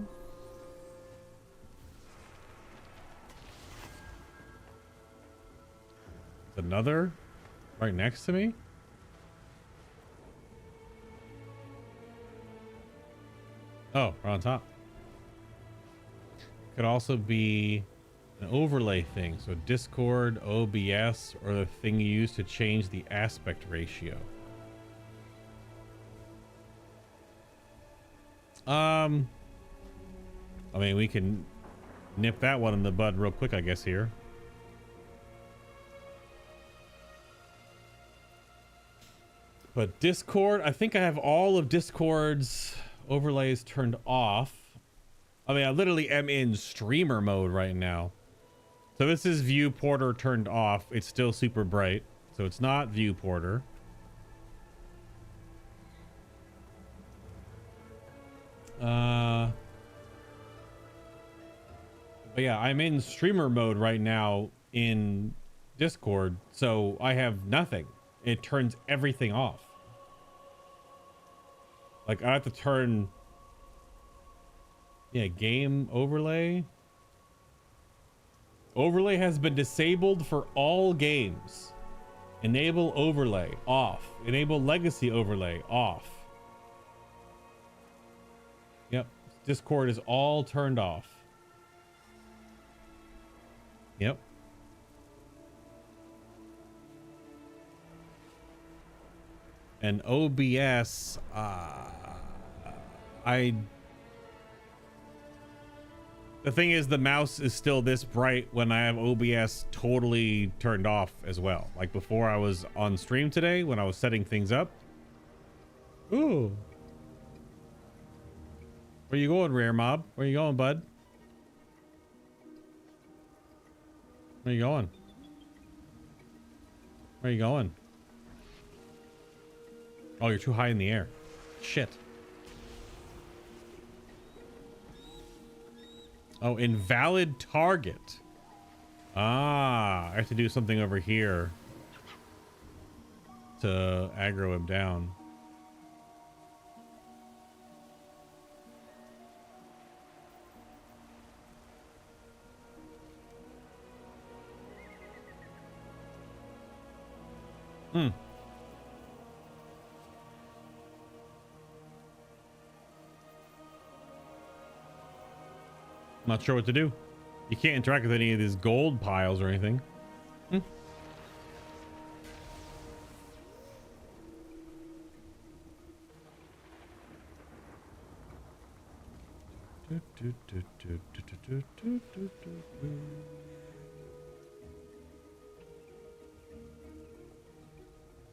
Another right next to me? Oh, we're on top. Could also be an overlay thing. So Discord, OBS, or the thing you use to change the aspect ratio. I mean, we can nip that one in the bud real quick, I guess, here. But Discord, I think I have all of Discord's overlays turned off. I mean, I literally am in streamer mode right now. So this is View Porter turned off. It's still super bright. So it's not View Porter. But yeah, I'm in streamer mode right now in Discord, so I have nothing. It turns everything off. Like I have to turn, yeah, game overlay. Overlay has been disabled for all games. Enable overlay off. Enable legacy overlay off. Yep, Discord is all turned off. Yep. And OBS, the thing is, the mouse is still this bright when I have OBS totally turned off as well. Like before I was on stream today when I was setting things up. Ooh. Where you going, Rare Mob? Where you going, bud? Where you going? Where are you going? Oh, you're too high in the air. Shit. Oh, invalid target. Ah, I have to do something over here to aggro him down. Hmm. Not sure what to do. You can't interact with any of these gold piles or anything. Hmm.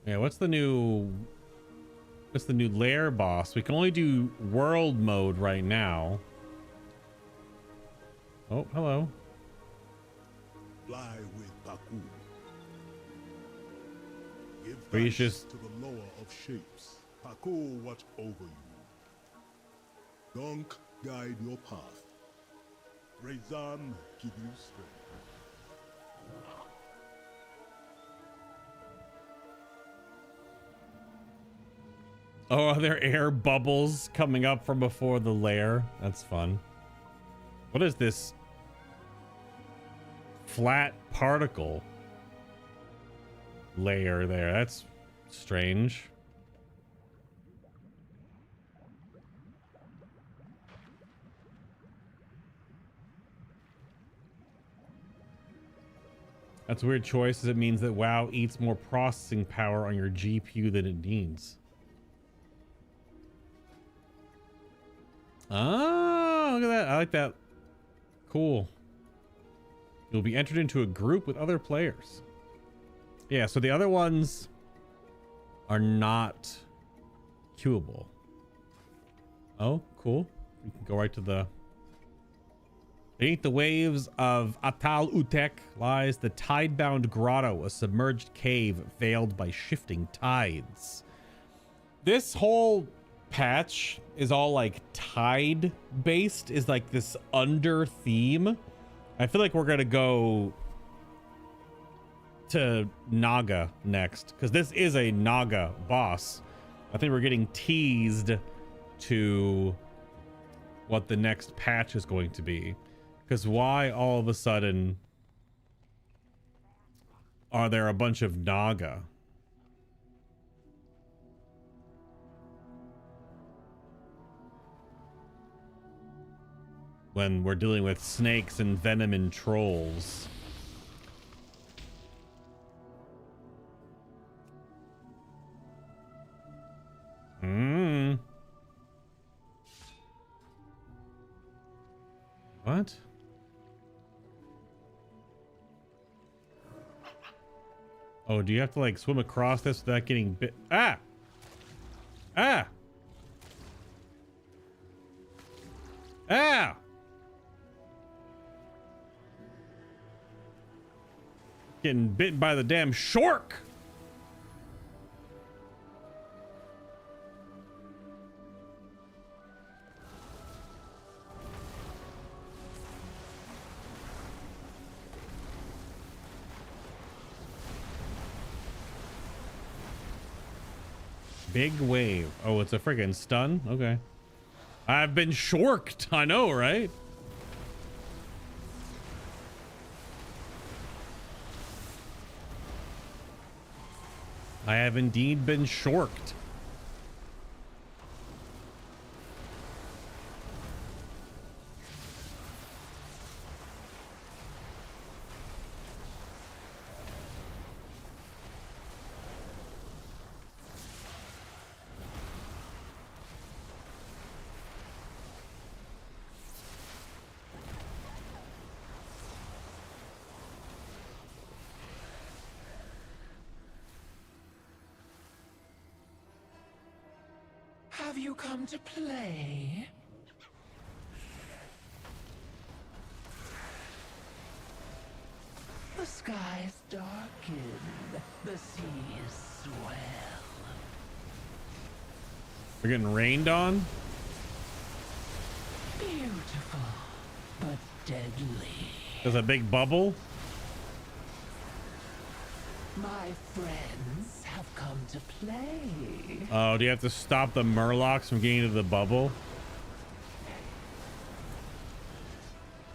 Yeah, what's the new lair boss? We can only do world mode right now. Oh, hello. Fly with Baku. Give But he's thanks just to the lower of shapes. Baku watch over you. Donk guide your path. Rezan give you strength. Oh, are there air bubbles coming up from before the lair? That's fun. What is this flat particle layer there? That's strange. That's a weird choice, as it means that WoW eats more processing power on your GPU than it needs. Oh, look at that. I like that. Cool. You'll be entered into a group with other players. Yeah, so the other ones are not queuable. Oh, cool. We can go right to the... Beneath the waves of Ula'tek lies the tide-bound grotto, a submerged cave veiled by shifting tides. This whole patch is all like tide based, is like this under theme. I feel like we're gonna go to Naga next, because this is a Naga boss. I think we're getting teased to what the next patch is going to be, because why all of a sudden are there a bunch of Naga? When we're dealing with snakes and venom and trolls. What? Oh, do you have to like swim across this without getting bit? Ah! Ah! Ah! Getting bitten by the damn shark. Big wave. Oh, it's a friggin' stun? Okay. I've been shorked. I know, right? I have indeed been shorked. Have you come to play? The skies darken, the seas swell. We're getting rained on? Beautiful, but deadly. There's a big bubble? My friends have come to play. Oh, do you have to stop the murlocs from getting into the bubble?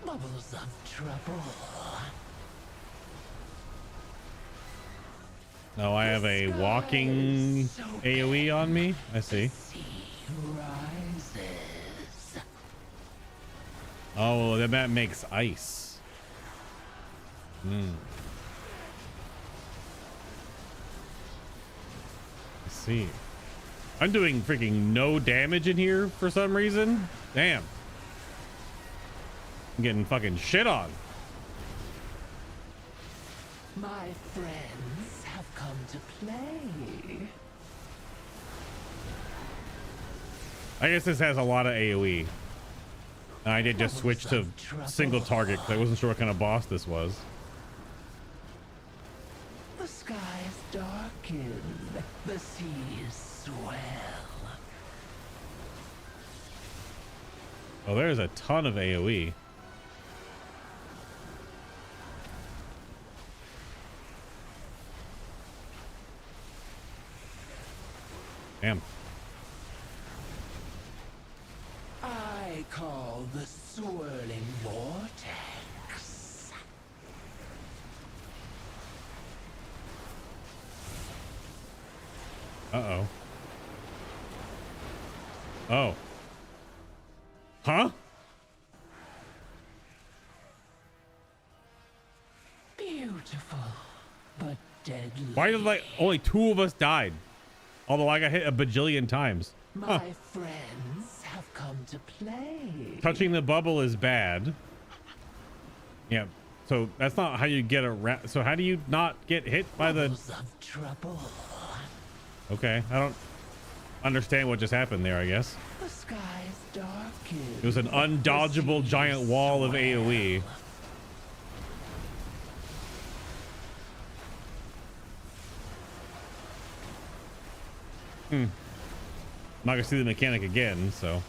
Bubbles of trouble. No, I have a walking AoE on me. I see. Sea rises. Oh, that map makes ice. Hmm. I see. I'm doing freaking no damage in here for some reason. Damn. I'm getting fucking shit on. My friends have come to play. I guess this has a lot of AoE. I did just switch to single target because I wasn't sure what kind of boss this was. The skies darken, the seas swell. Oh, there's a ton of AoE. Damn. I call the swirling vortex. Uh-oh. Oh. Huh? Beautiful, but deadly. Why did like only 2 of us died? Although I got hit a bajillion times. My friends have come to play. Touching the bubble is bad. Yeah. So that's not how you get around. So how do you not get hit by the... Bubbles of trouble. Okay. I don't understand what just happened there, I guess. The skies darken. It was an undodgeable giant wall of AoE. I'm not gonna see the mechanic again, so.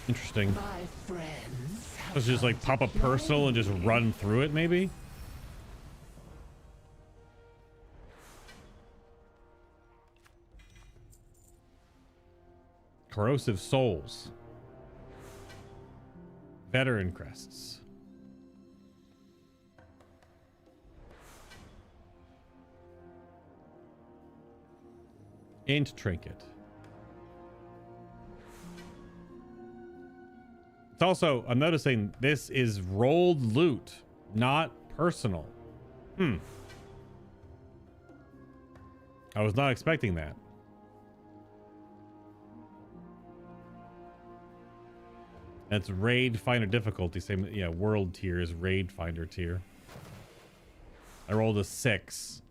Interesting. My friends have Let's just like pop a personal and just run through it, maybe. Corrosive souls. Veteran crests. Int trinket. It's also, I'm noticing this is rolled loot, not personal. I was not expecting that. That's raid finder difficulty. Same, yeah, world tier is raid finder tier. I rolled a 6.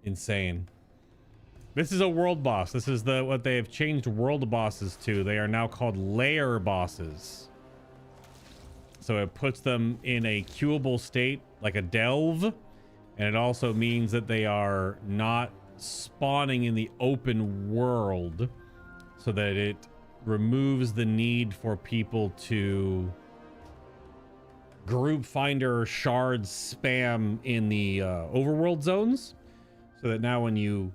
Insane. This is a world boss. This is what they have changed world bosses to. They are now called layer bosses. So it puts them in a queuable state, like a delve. And it also means that they are not spawning in the open world, so that it removes the need for people to group finder shards spam in the overworld zones, so that now when you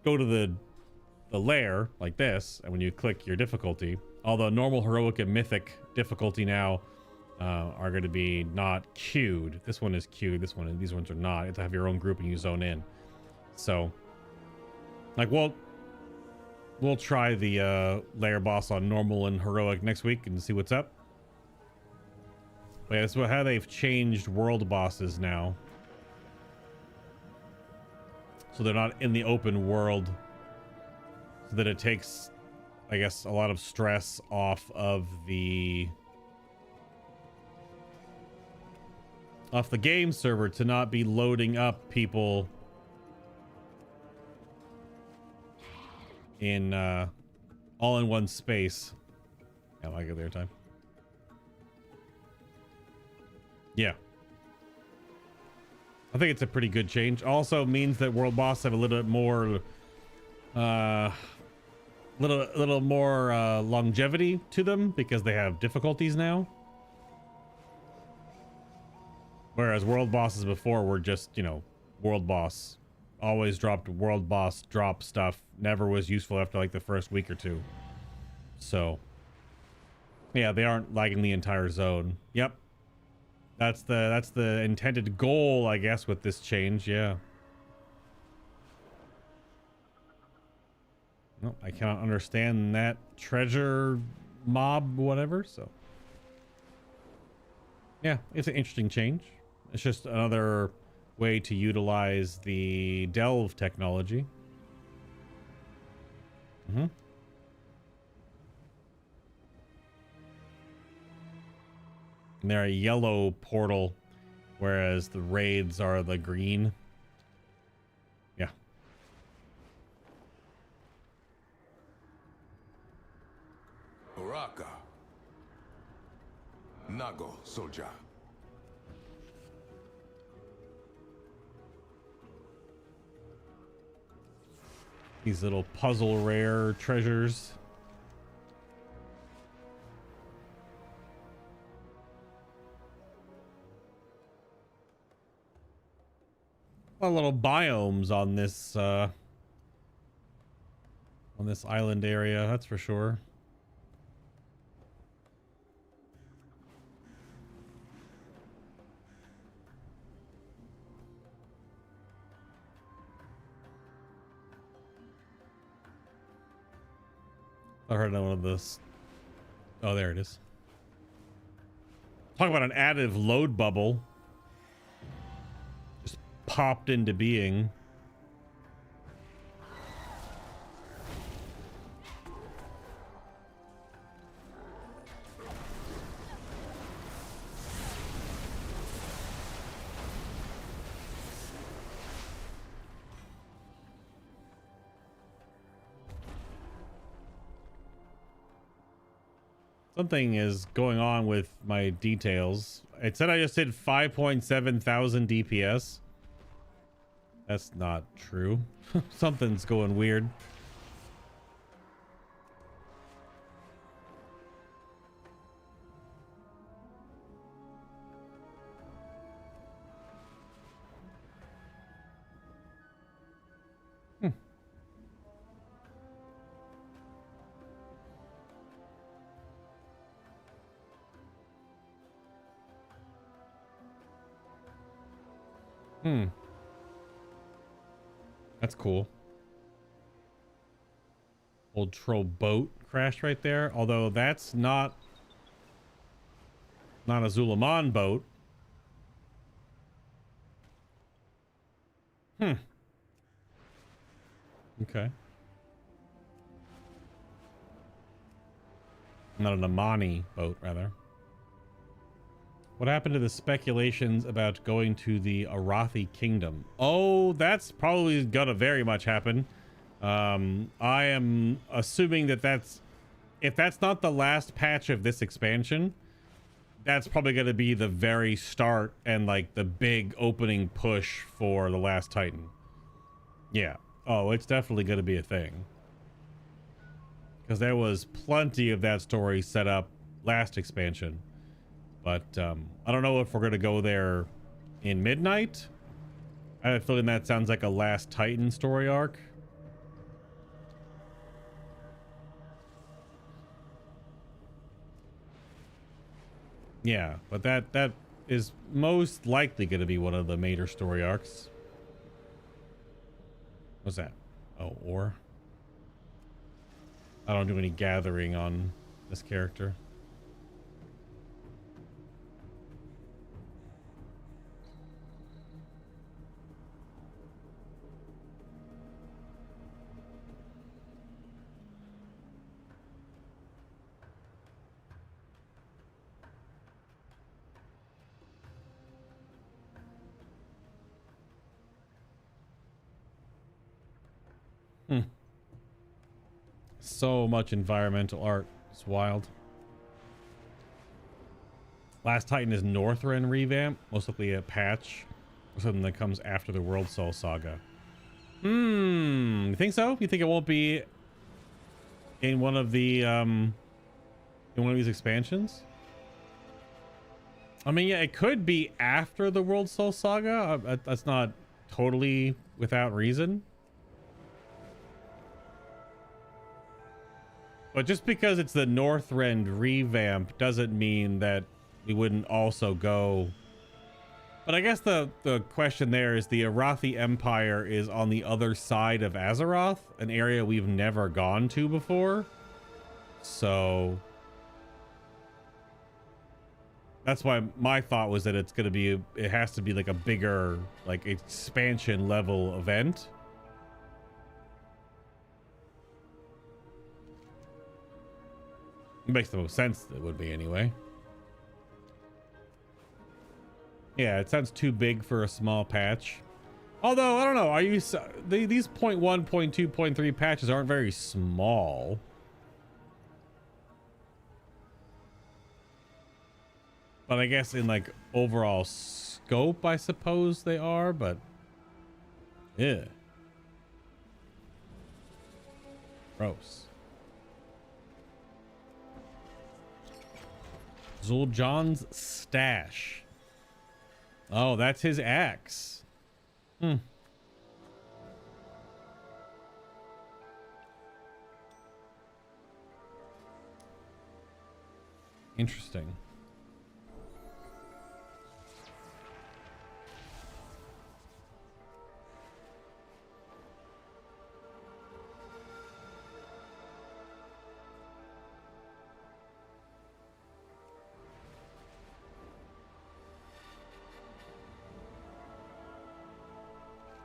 go to the lair like this, and when you click your difficulty, although normal, heroic, and mythic difficulty now are going to be not queued. This one is queued. This one and these ones are not. You have to have your own group and you zone in. So, like, we'll try the lair boss on normal and heroic next week and see what's up. But yeah, that's how they've changed world bosses now. So they're not in the open world. So that it takes, I guess, a lot of stress off of the game server to not be loading up people in all in one space. I like it there time. Yeah. I think it's a pretty good change. Also means that world boss have a little bit more little more longevity to them because they have difficulties now. Whereas world bosses before were just, you know, world boss. Always dropped world boss drop stuff. Never was useful after like the first week or two. So yeah, they aren't lagging the entire zone. Yep. That's the intended goal, I guess, with this change, yeah. No, I cannot understand that treasure mob, whatever, so. Yeah, it's an interesting change. It's just another way to utilize the delve technology. Mm-hmm. And they're a yellow portal, whereas the raids are the green. Yeah. Baraka. Nago, soldier. These little puzzle rare treasures. A lot of little biomes on this island area, that's for sure. I heard one of this. Oh, there it is. Talk about an additive load bubble. Just popped into being. Something is going on with my details. It said I just hit 5.7 thousand DPS. That's not true. Something's going weird. That's cool. Old troll boat crashed right there. Although that's not a Zulaman boat. Okay. Not an Amani boat, rather. What happened to the speculations about going to the Arathi Kingdom? Oh, that's probably gonna very much happen. I am assuming that if that's not the last patch of this expansion, that's probably gonna be the very start and like the big opening push for the Last Titan. Yeah. Oh, it's definitely gonna be a thing. Because there was plenty of that story set up last expansion. But I don't know if we're going to go there in Midnight. I have a feeling that sounds like a Last Titan story arc. Yeah, but that is most likely going to be one of the major story arcs. What's that? Oh, or? I don't do any gathering on this character. so much environmental art. It's wild. Last Titan is Northrend revamp, most likely a patch or something that comes after the World Soul Saga. You think so? You think it won't be in one of the in one of these expansions? I mean, yeah, it could be after the World Soul Saga. That's not totally without reason. But just because it's the Northrend revamp doesn't mean that we wouldn't also go. But I guess the question there is the Arathi Empire is on the other side of Azeroth, an area we've never gone to before. So that's why my thought was that it's going to be, it has to be like a bigger, like expansion level event. It makes the most sense that it would be anyway. Yeah, it sounds too big for a small patch. Although, I don't know, are you these 0.1, 0.2, 0.3 patches aren't very small. But I guess in like overall scope, I suppose they are, but yeah. Gross. Zul'Jan's stash. Oh, that's his axe. Interesting.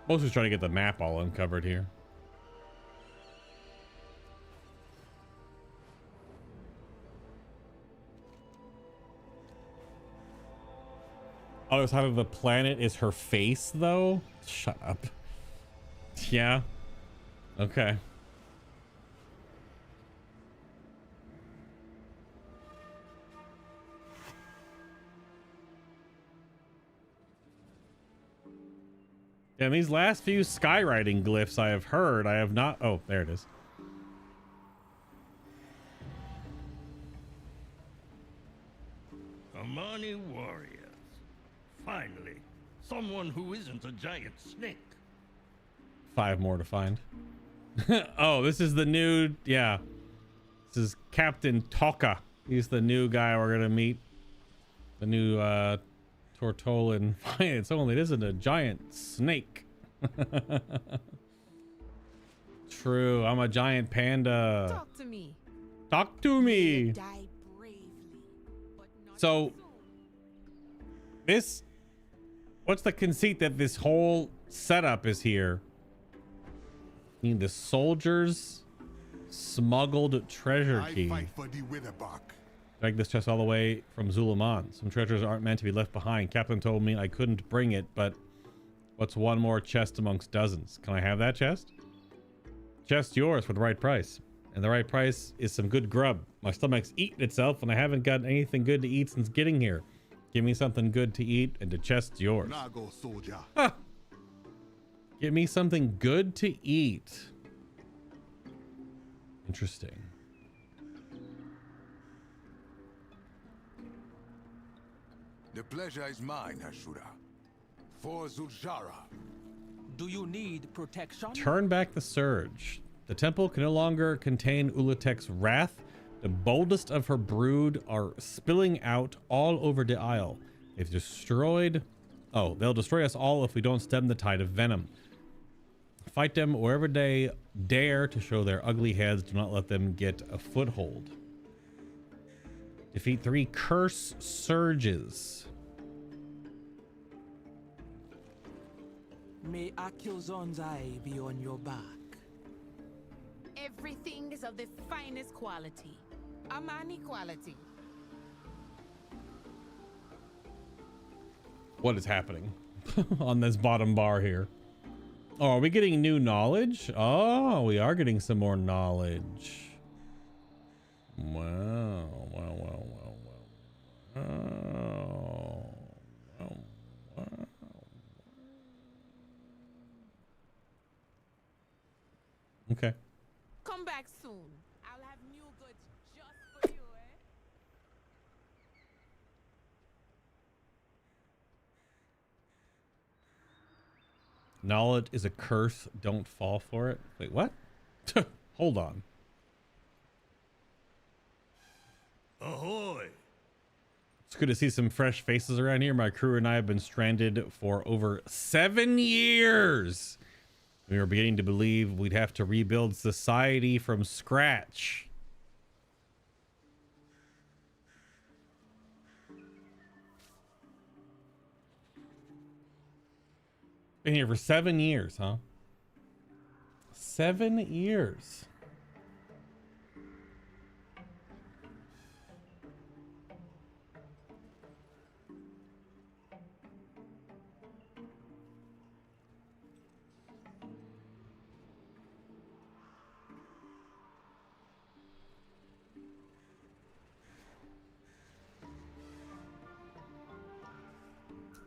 Mostly trying to get the map all uncovered here. Other side of the planet is her face, though? Shut up. Yeah. Okay. And these last few skywriting glyphs I have heard, I have not. Oh, there it is. Amani warriors. Finally, someone who isn't a giant snake. 5 more to find. Oh, this is the new. Yeah. This is Captain Toka. He's the new guy we're going to meet. The new, Tortolan finance, only it isn't a giant snake. True, I'm a giant panda. Talk to me. Talk to me. Die bravely, but not So this, what's the conceit that this whole setup is here? I mean, the soldiers smuggled treasure key. I fight for the Witherbark. Drag this chest all the way from Zulaman. Some treasures aren't meant to be left behind. Captain told me I couldn't bring it, but what's one more chest amongst dozens? Can I have that chest? Chest yours for the right price. And the right price is some good grub. My stomach's eating itself and I haven't gotten anything good to eat since getting here. Give me something good to eat and the chest's yours. Nago soldier. Ah. Give me something good to eat. Interesting. The pleasure is mine, Ashura. For Zul'Jara. Do you need protection? Turn back the surge. The temple can no longer contain Ula'tek's wrath. The boldest of her brood are spilling out all over the Isle. They've destroyed... Oh, they'll destroy us all if we don't stem the tide of venom. Fight them wherever they dare to show their ugly heads. Do not let them get a foothold. Defeat 3 curse surges. May Akilzon's eye be on your back. Everything is of the finest quality. Amani quality. What is happening on this bottom bar here? Oh, are we getting new knowledge? Oh, we are getting some more knowledge. Wow, wow, wow, wow, wow. Oh, wow, wow. Okay. Come back soon. I'll have new goods just for you, eh? Knowledge is a curse. Don't fall for it. Wait, what? Hold on. Ahoy! It's good to see some fresh faces around here. My crew and I have been stranded for over 7 years. We were beginning to believe we'd have to rebuild society from scratch. Been here for 7 years, huh? 7 years.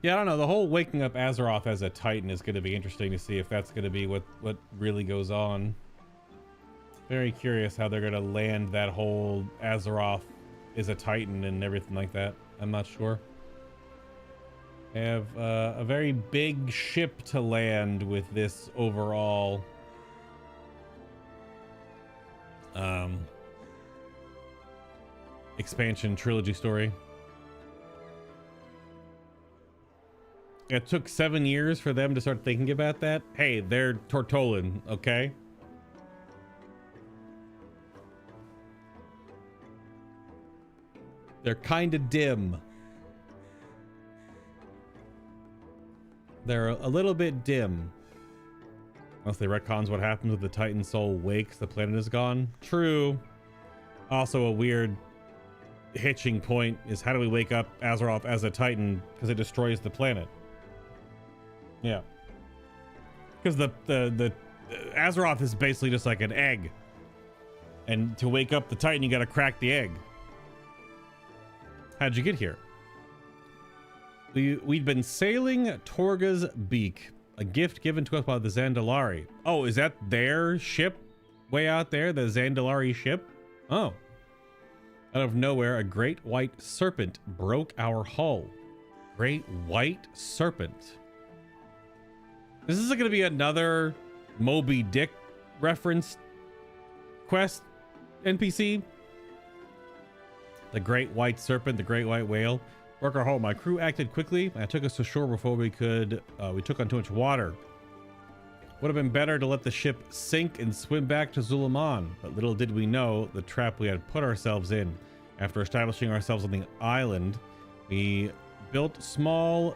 Yeah, I don't know. The whole waking up Azeroth as a Titan is going to be interesting to see if that's going to be what really goes on. Very curious how they're going to land that whole Azeroth is a Titan and everything like that. I'm not sure. I have a very big ship to land with this overall expansion trilogy story. It took 7 years for them to start thinking about that. Hey, they're Tortolan, okay? They're kind of dim. They're a little bit dim. Unless they retcons what happens with the Titan Soul wakes, the planet is gone. True. Also a weird hitching point is how do we wake up Azeroth as a Titan because it destroys the planet. Yeah, because the Azeroth is basically just like an egg, and to wake up the Titan, you got to crack the egg. How'd you get here? We'd been sailing Torga's Beak, a gift given to us by the Zandalari. Oh, is that their ship way out there? The Zandalari ship? Oh. Out of nowhere, a great white serpent broke our hull. Great white serpent. This is going to be another Moby Dick reference quest NPC. The Great White Serpent, the Great White Whale. Broke our hull. My crew acted quickly and took us to shore before we could. We took on too much water. Would have been better to let the ship sink and swim back to Zulaman, but little did we know the trap we had put ourselves in. After establishing ourselves on the island, we built small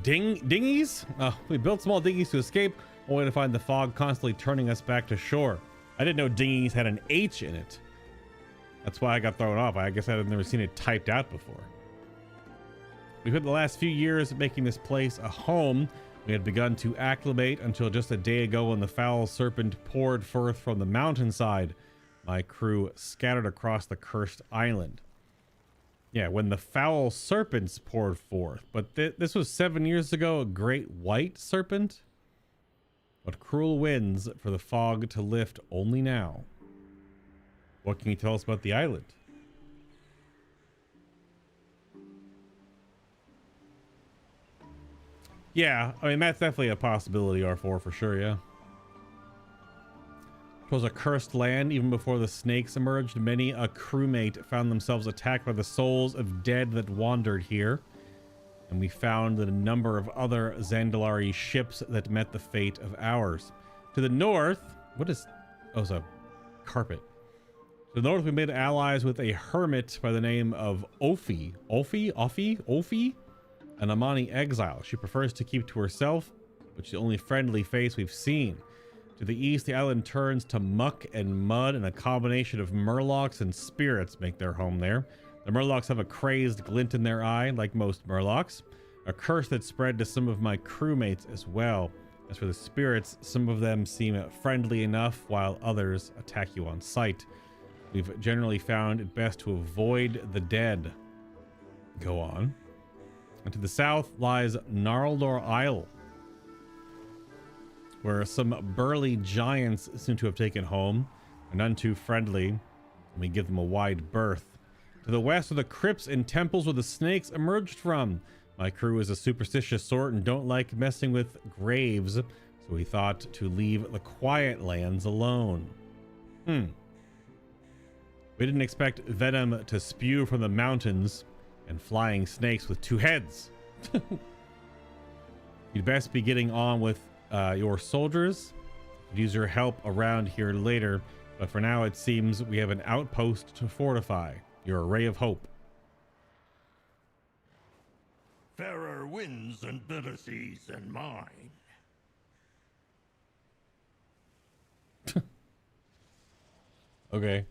dinghies? We built small dinghies to escape, only to find the fog constantly turning us back to shore. I didn't know dinghies had an H in it. That's why I got thrown off. I guess I've never seen it typed out before. We spent the last few years making this place a home. We had begun to acclimate until just a day ago when the foul serpent poured forth from the mountainside. My crew scattered across the cursed island. Yeah, when the foul serpents poured forth. But this was 7 years ago, a great white serpent? What cruel winds for the fog to lift only now. What can you tell us about the island? Yeah, I mean, that's definitely a possibility, R4, for sure, yeah. It was a cursed land. Even before the snakes emerged, many a crewmate found themselves attacked by the souls of dead that wandered here. And we found that a number of other Zandalari ships that met the fate of ours. To the north, what is... Oh, it's a carpet. To the north, we made allies with a hermit by the name of Ophi. Ophi? An Amani exile. She prefers to keep to herself, but she's the only friendly face we've seen. To the east, the island turns to muck and mud, and a combination of murlocs and spirits make their home there. The murlocs have a crazed glint in their eye, like most murlocs. A curse that spread to some of my crewmates as well. As for the spirits, some of them seem friendly enough, while others attack you on sight. We've generally found it best to avoid the dead. Go on. And to the south lies Gnarldor Isle, where some burly giants seem to have taken home, and none too friendly, and we give them a wide berth. To the west are the crypts and temples where the snakes emerged from. My crew is a superstitious sort and don't like messing with graves, so we thought to leave the quiet lands alone. We didn't expect venom to spew from the mountains and flying snakes with 2 heads. You'd best be getting on with your soldiers. Could use your help around here later, but for now it seems we have an outpost to fortify. Your ray of hope. Fairer winds and better seas than mine. Okay.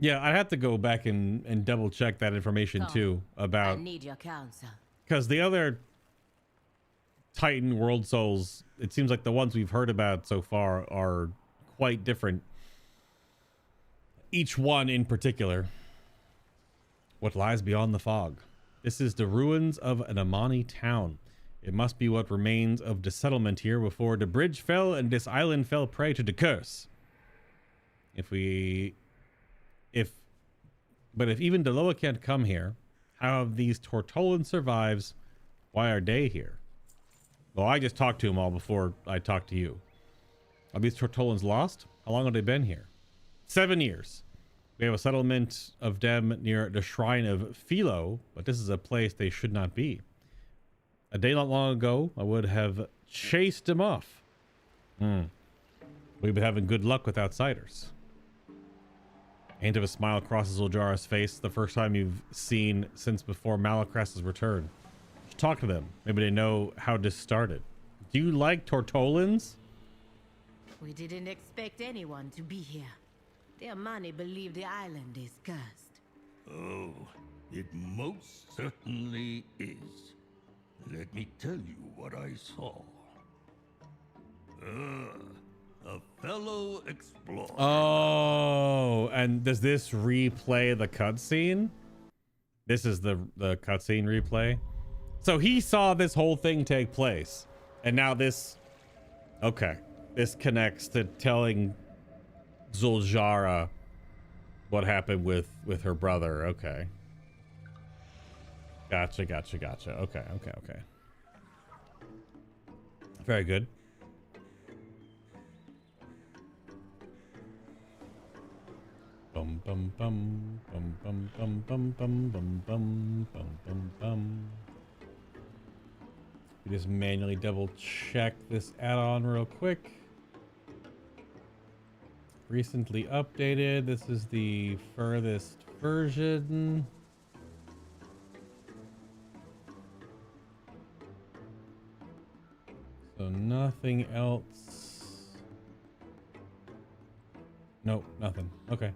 Yeah, I have to go back and double check that information too about. I need your counsel. Because the other Titan World Souls, it seems like the ones we've heard about so far are quite different. Each one in particular. What lies beyond the fog? This is the ruins of an Amani town. It must be what remains of the settlement here before the bridge fell and this island fell prey to the curse. But if even Deloa can't come here, how have these Tortolans survives? Why are they here? Well, I just talked to them all before I talked to you. Are these Tortolans lost? How long have they been here? 7 years. We have a settlement of them near the shrine of Philo, but this is a place they should not be. A day not long ago, I would have chased them off. We've been having good luck with outsiders. A hint of a smile crosses Uljara's face, the first time you've seen since before Malacras's return. Talk to them. Maybe they know how this started. Do you like Tortolans? We didn't expect anyone to be here. Their money believe the island is cursed. Oh, it most certainly is. Let me tell you what I saw. A fellow explorer. Oh, and does this replay the cutscene? This is the cutscene replay. So he saw this whole thing take place, and now this. Okay, this connects to telling Zuljara what happened with her brother. Okay. Gotcha. Okay. Very good. Bum bum bum bum bum bum bum bum bum bum bum bum. We just manually double check this add-on real quick. Recently updated. This is the furthest version. So nothing else. Nope, nothing. Okay.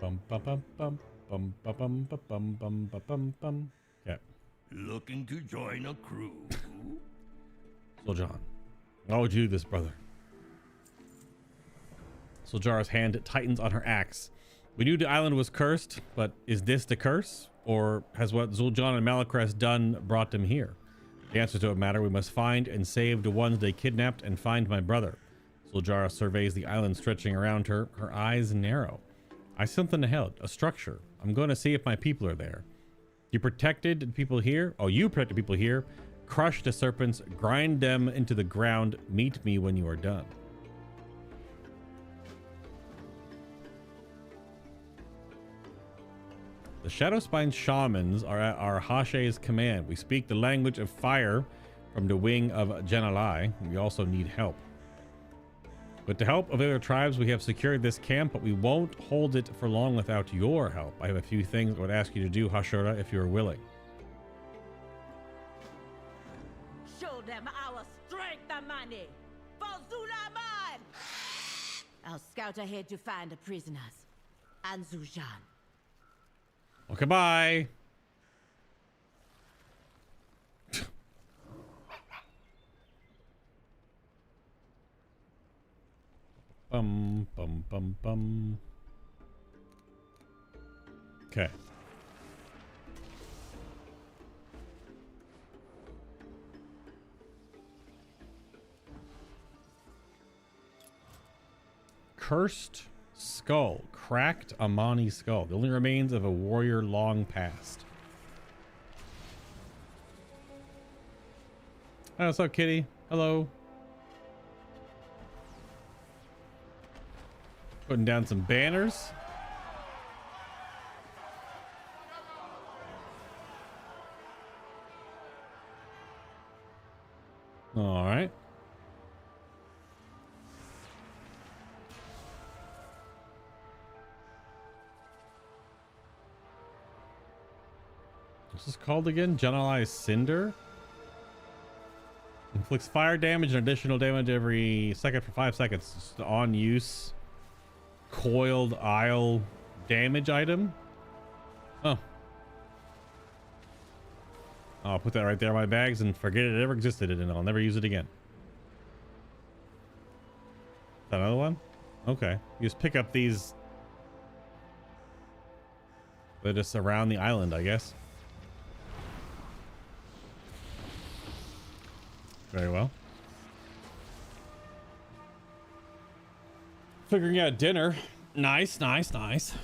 Bum bum bum bum bum bum bum bum bum bum bum. Okay. Looking to join a crew? Zul'Jin, why would you do this, brother? Zuljara's hand tightens on her axe. We knew the island was cursed, but is this the curse? Or has what Zul'Jin and Malacras done brought them here? The answers don't matter. We must find and save the ones they kidnapped and find my brother. Zuljara surveys the island stretching around her, her eyes narrow. I see something ahead, a structure. I'm going to see if my people are there. You protected people here? Oh, you protected people here. Crush the serpents, grind them into the ground. Meet me when you are done. The Shadowspine Shamans are at our Hashe's command. We speak the language of fire from the wing of Janalai. We also need help. With the help of other tribes, we have secured this camp, but we won't hold it for long without your help. I have a few things I would ask you to do, Hashura, if you are willing. Show them our strength, Amani! For Zulaman! I'll scout ahead to find the prisoners. And Zujan. Okay, bye. Bum, bum, bum, bum. Okay. Cursed skull. Cracked Amani skull. The only remains of a warrior long past. Oh, what's up, kitty? Hello. Putting down some banners. All right. What's this called again? Generalized Cinder? Inflicts fire damage and additional damage every second for 5 seconds. Just on use. Coiled Isle damage item. Oh. I'll put that right there in my bags and forget it ever existed, and I'll never use it again. Is that another one? Okay. You just pick up these. They're just around the island, I guess. Very well. Figuring out dinner. Nice, nice, nice.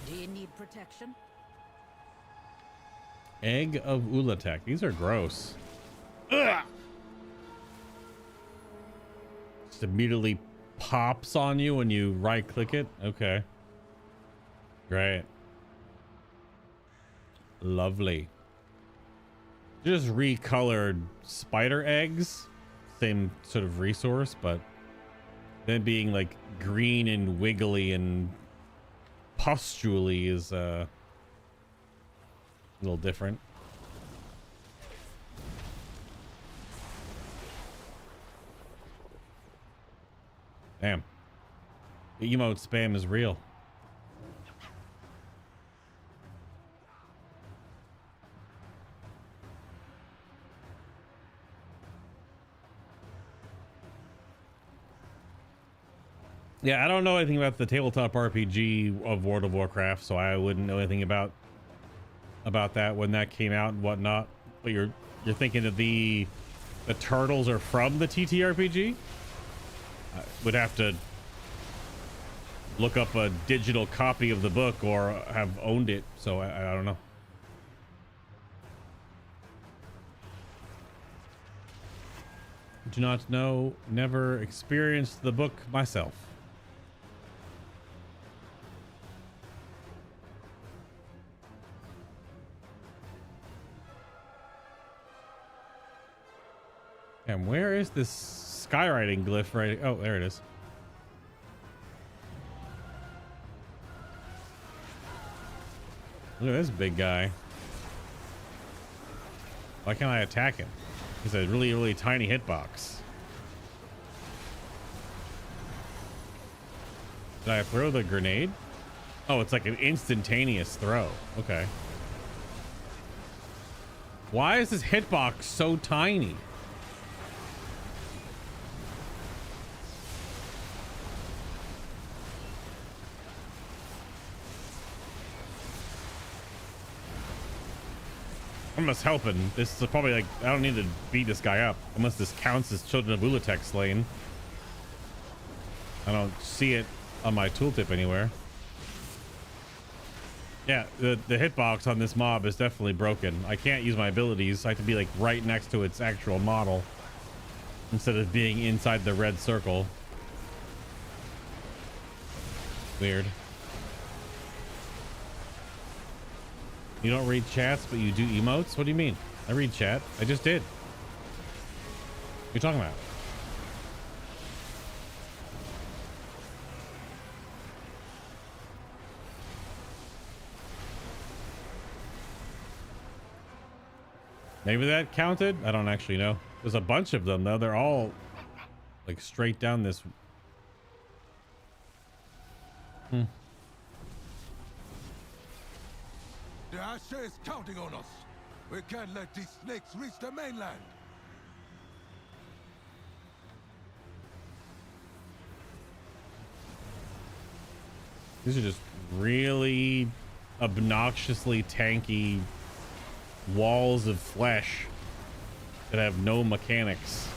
Do you need protection? Egg of Ula'tek. These are gross. Ugh. Just immediately pops on you when you right click it. Okay. Great. Lovely. Just recolored spider eggs. Same sort of resource, but then being like green and wiggly and pustulely is a little different. Damn. The emote spam is real. Yeah, I don't know anything about the tabletop RPG of World of Warcraft, so I wouldn't know anything about that when that came out and whatnot. But you're thinking that the turtles are from the TTRPG? I would have to look up a digital copy of the book or have owned it, so I don't know. Do not know, never experienced the book myself. And where is this skywriting glyph right? Oh, there it is. Look at this big guy. Why can't I attack him? He's a really, really tiny hitbox. Did I throw the grenade? Oh, it's like an instantaneous throw. Okay. Why is this hitbox so tiny? I'm just helping. This is probably like, I don't need to beat this guy up unless this counts as Children of Ula'tek slain. I don't see it on my tooltip anywhere. Yeah, the hitbox on this mob is definitely broken. I can't use my abilities. I have to be like right next to its actual model instead of being inside the red circle. Weird. You don't read chats, but you do emotes? What do you mean? I read chat. I just did. What are you talking about? Maybe that counted. I don't actually know. There's a bunch of them though. They're all like straight down this. The Ashe is counting on us. We can't let these snakes reach the mainland. These are just really obnoxiously tanky walls of flesh that have no mechanics.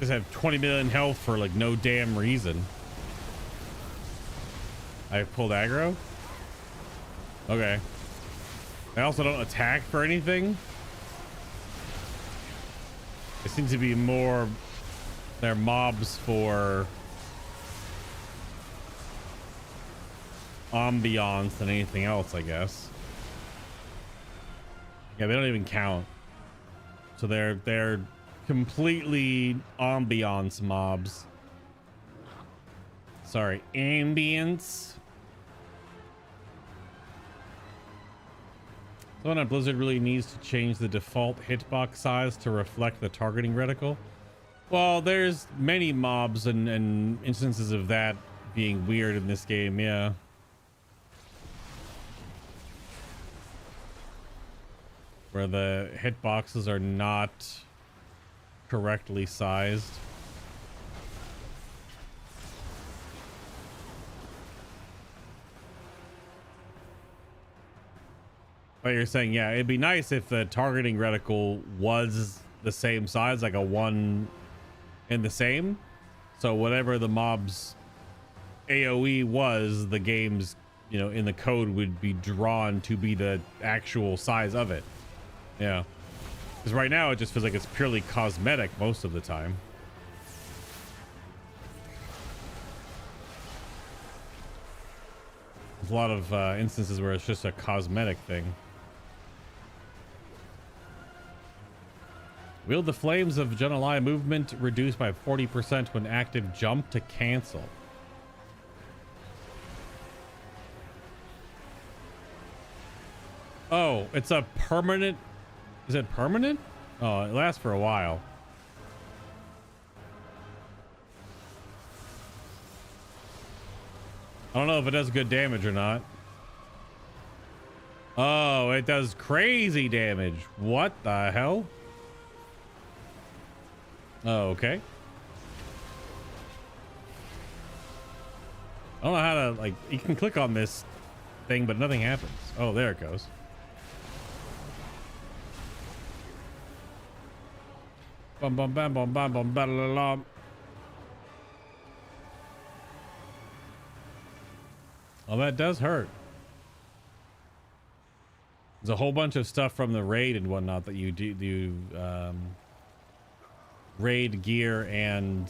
Just have 20 million health for like no damn reason. I pulled aggro. Okay. I also don't attack for anything. It seems to be more they're mobs for ambiance than anything else, I guess. Yeah, they don't even count. So they're completely ambiance mobs. Sorry, ambience. Someone at Blizzard really needs to change the default hitbox size to reflect the targeting reticle. Well, there's many mobs and instances of that being weird in this game, yeah. Where the hitboxes are not correctly sized. But you're saying, yeah, it'd be nice if the targeting reticle was the same size, like a one and the same. So whatever the mob's AoE was, the game's, you know, in the code would be drawn to be the actual size of it. Yeah. Because right now it just feels like it's purely cosmetic most of the time. There's a lot of instances where it's just a cosmetic thing. Wield the flames of Junalai movement reduced by 40% when active. Jump to cancel. Oh, it's a permanent. Is it permanent? Oh, it lasts for a while. I don't know if it does good damage or not. Oh, it does crazy damage. What the hell? Oh, okay. I don't know how to, like, you can click on this thing, but nothing happens. Oh, there it goes. Bum bum bam bum bam bum ba la la. Oh, that does hurt. There's a whole bunch of stuff from the raid and whatnot that you do raid gear and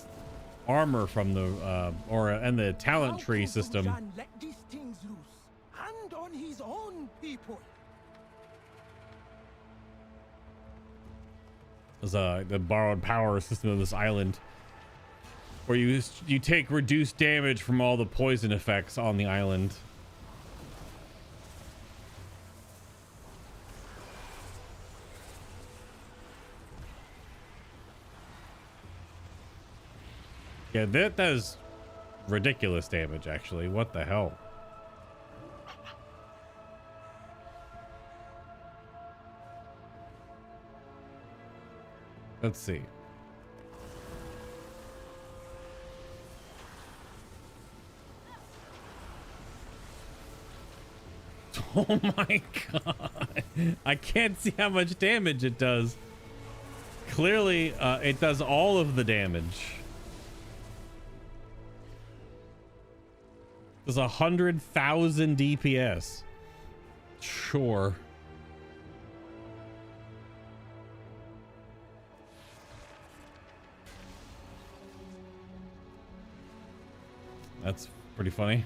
armor from the and the talent tree system. Let these things loose and on his own people. There's the borrowed power system of this island, where you take reduced damage from all the poison effects on the island. Yeah, that does ridiculous damage, actually. What the hell? Let's see. Oh my god. I can't see how much damage it does. Clearly, it does all of the damage. There's 100,000 DPS. Sure. That's pretty funny.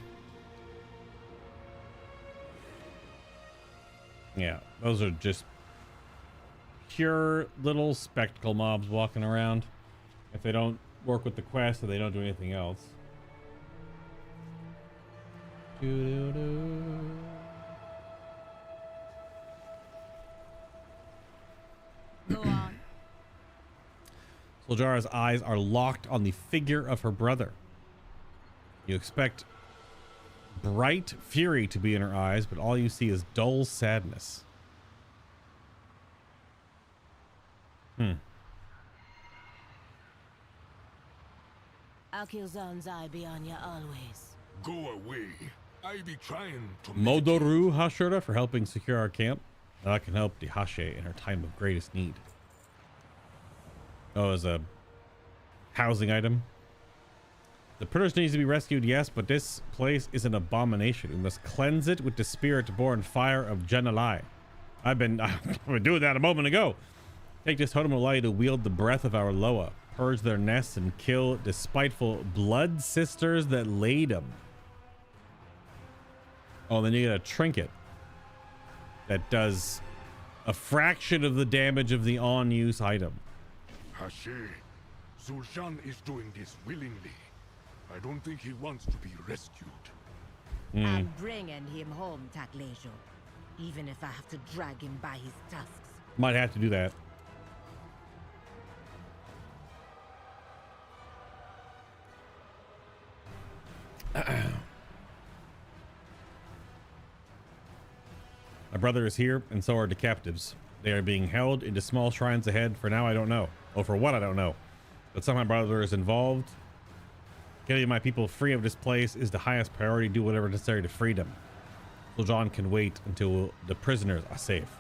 Yeah, those are just pure little spectacle mobs walking around. If they don't work with the quest, or they don't do anything else. Go on. Soljara's eyes are locked on the figure of her brother. You expect bright fury to be in her eyes, but all you see is dull sadness. I'll kill Zan's eye be on ya always. Go away. I be trying to Modoru Hashura for helping secure our camp. That can help the Hashe in her time of greatest need. Oh, as a housing item. The British needs to be rescued, yes, but this place is an abomination. We must cleanse it with the spirit-born fire of Genelai. I've been doing that a moment ago. Take this totem of light to wield the breath of our Loa. Purge their nests and kill the spiteful blood sisters that laid them. Oh, then you get a trinket that does a fraction of the damage of the on-use item. Hashe, Zul'Shan is doing this willingly. I don't think he wants to be rescued. I'm bringing him home, Taklejo. Even if I have to drag him by his tusks. Might have to do that. My brother is here, and so are the captives. They are being held into small shrines ahead. For now, I don't know. Or for what, I don't know. But somehow my brother is involved. Getting my people free of this place is the highest priority. Do whatever necessary to free them. So John can wait until the prisoners are safe.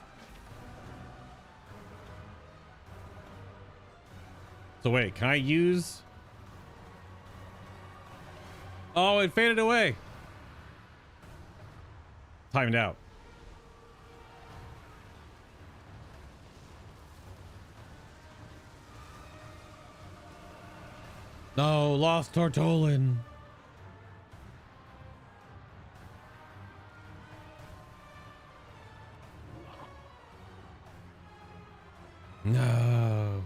So wait, can I use... Oh, it faded away. Timed out. No, lost Tortolin. No.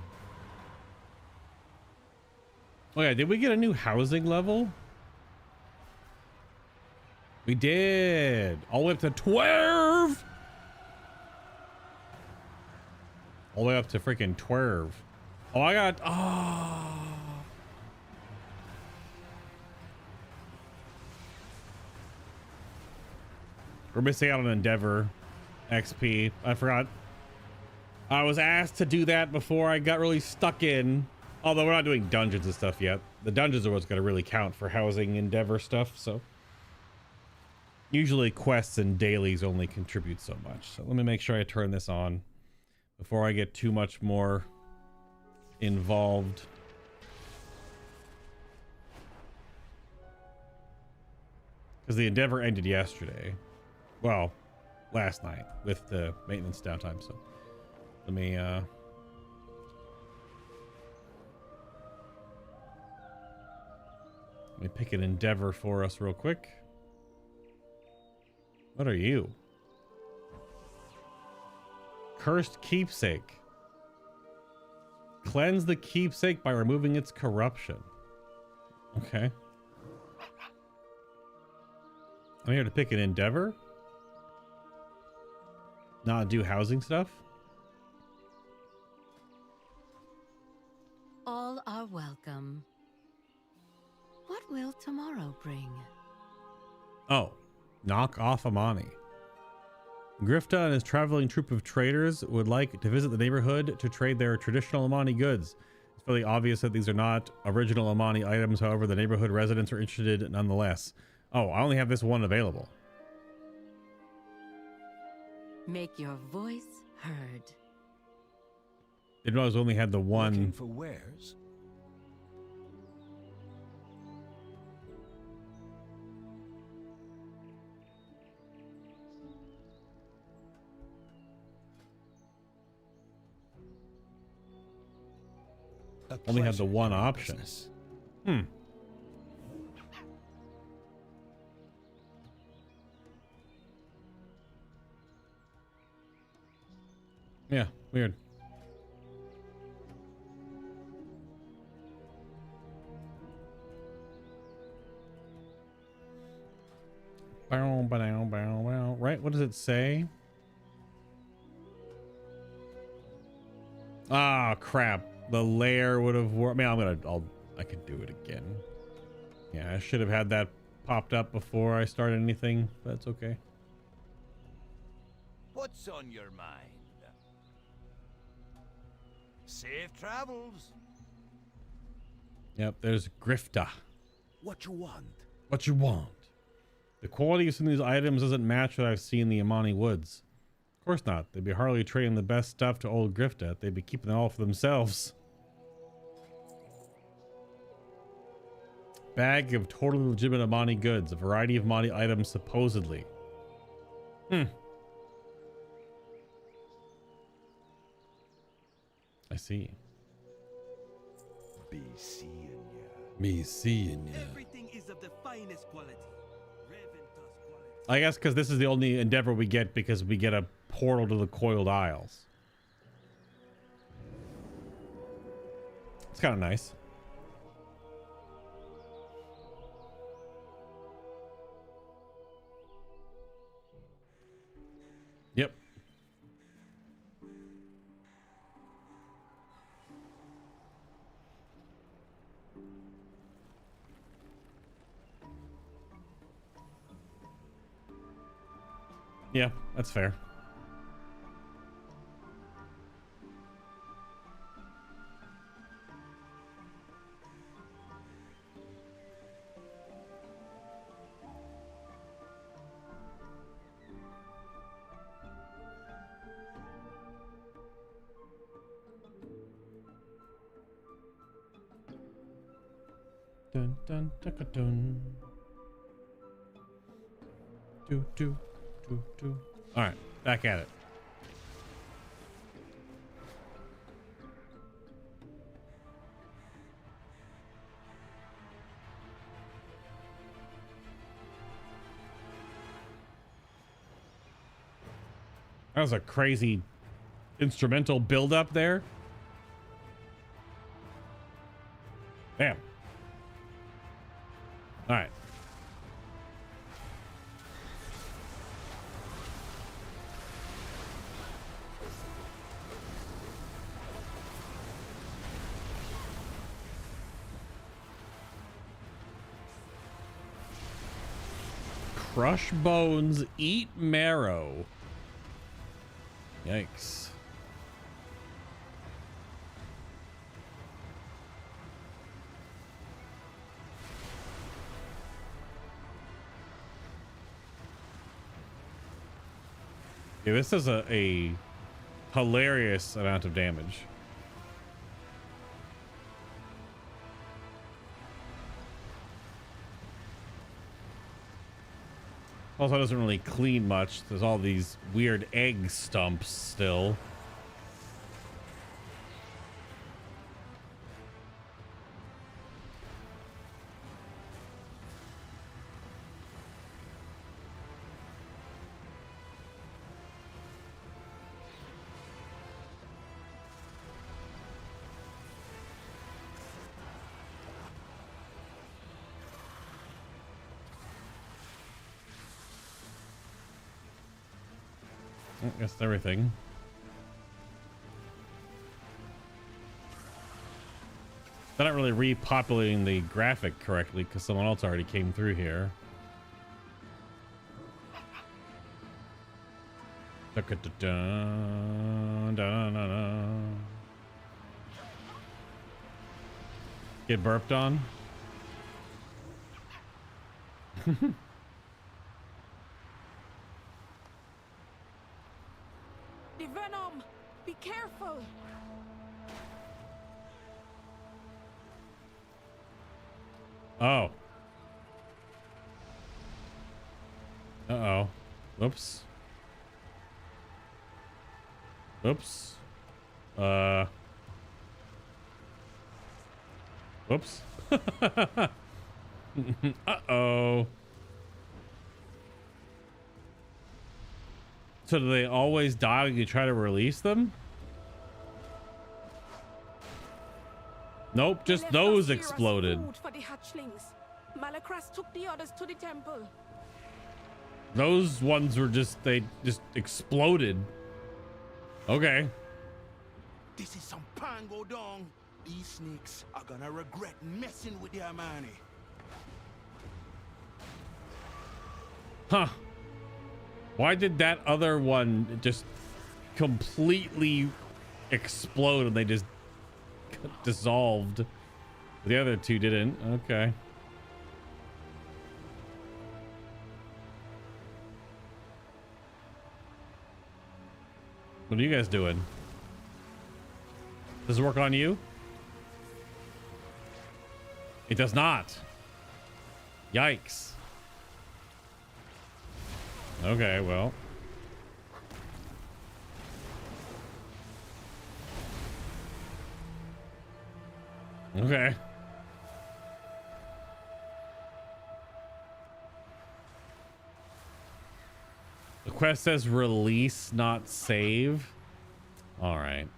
Oh yeah, did we get a new housing level? We did. All the way up to 12. All the way up to freaking 12. Oh, I got... Oh. We're missing out on Endeavor XP. I forgot. I was asked to do that before I got really stuck in. Although we're not doing dungeons and stuff yet. The dungeons are what's going to really count for housing Endeavor stuff. So usually quests and dailies only contribute so much. So let me make sure I turn this on before I get too much more involved. Because the Endeavor ended yesterday. Well, last night with the maintenance downtime. So let me pick an Endeavor for us real quick. What are you? Cursed Keepsake. Cleanse the keepsake by removing its corruption. Okay. I'm here to pick an Endeavor. Not do housing stuff. All are welcome. What will tomorrow bring? Oh, knock off Amani. Grifta and his traveling troupe of traders would like to visit the neighborhood to trade their traditional Amani goods. It's fairly obvious that these are not original Amani items. However, the neighborhood residents are interested nonetheless. Oh, I only have this one available. Make your voice heard. Didn't know I only had the one. Looking for wares? Only had the one option. Hmm. Yeah, weird. Bow, bow, bow, bow. Right? What does it say? Ah, crap. The lair would have worked. I mean, I could do it again. Yeah, I should have had that popped up before I started anything. That's okay. What's on your mind? Safe travels. Yep, there's Grifta. What you want? What you want? The quality of some of these items doesn't match what I've seen in the Amani Woods. Of course not. They'd be hardly trading the best stuff to old Grifta. They'd be keeping it all for themselves. Bag of totally legitimate Amani goods. A variety of Amani items, supposedly. I see. Be seeing ya. Me seeing ya. Everything is of the finest quality. Quality. I guess because this is the only endeavor we get because we get a portal to the Coiled Isles. It's kind of nice. Yep. Yeah, that's fair. Dun dun dun dun. Do do do do. All right, back at it. That was a crazy instrumental build up there. Damn. All right. Crush bones, eat marrow. Yikes. Yeah, this is a hilarious amount of damage. Also, it doesn't really clean much. There's all these weird egg stumps still. I guess everything. They're not really repopulating the graphic correctly because someone else already came through here. Get burped on. The venom! Be careful! Oh. Uh-oh. Whoops. Oops. Whoops. Uh-oh. So do they always die when you try to release them? Nope, just They left those us here as exploded. food for the hatchlings. Malakras took the others to the temple. Those ones were just, they just exploded. Okay. This is some pango dong. These snakes are gonna regret messing with their money. Huh. Why did that other one just completely explode and they just dissolved? The other two didn't. Okay. What are you guys doing? Does it work on you? It does not. Yikes. Okay, well. Okay. The quest says release, not save. All right.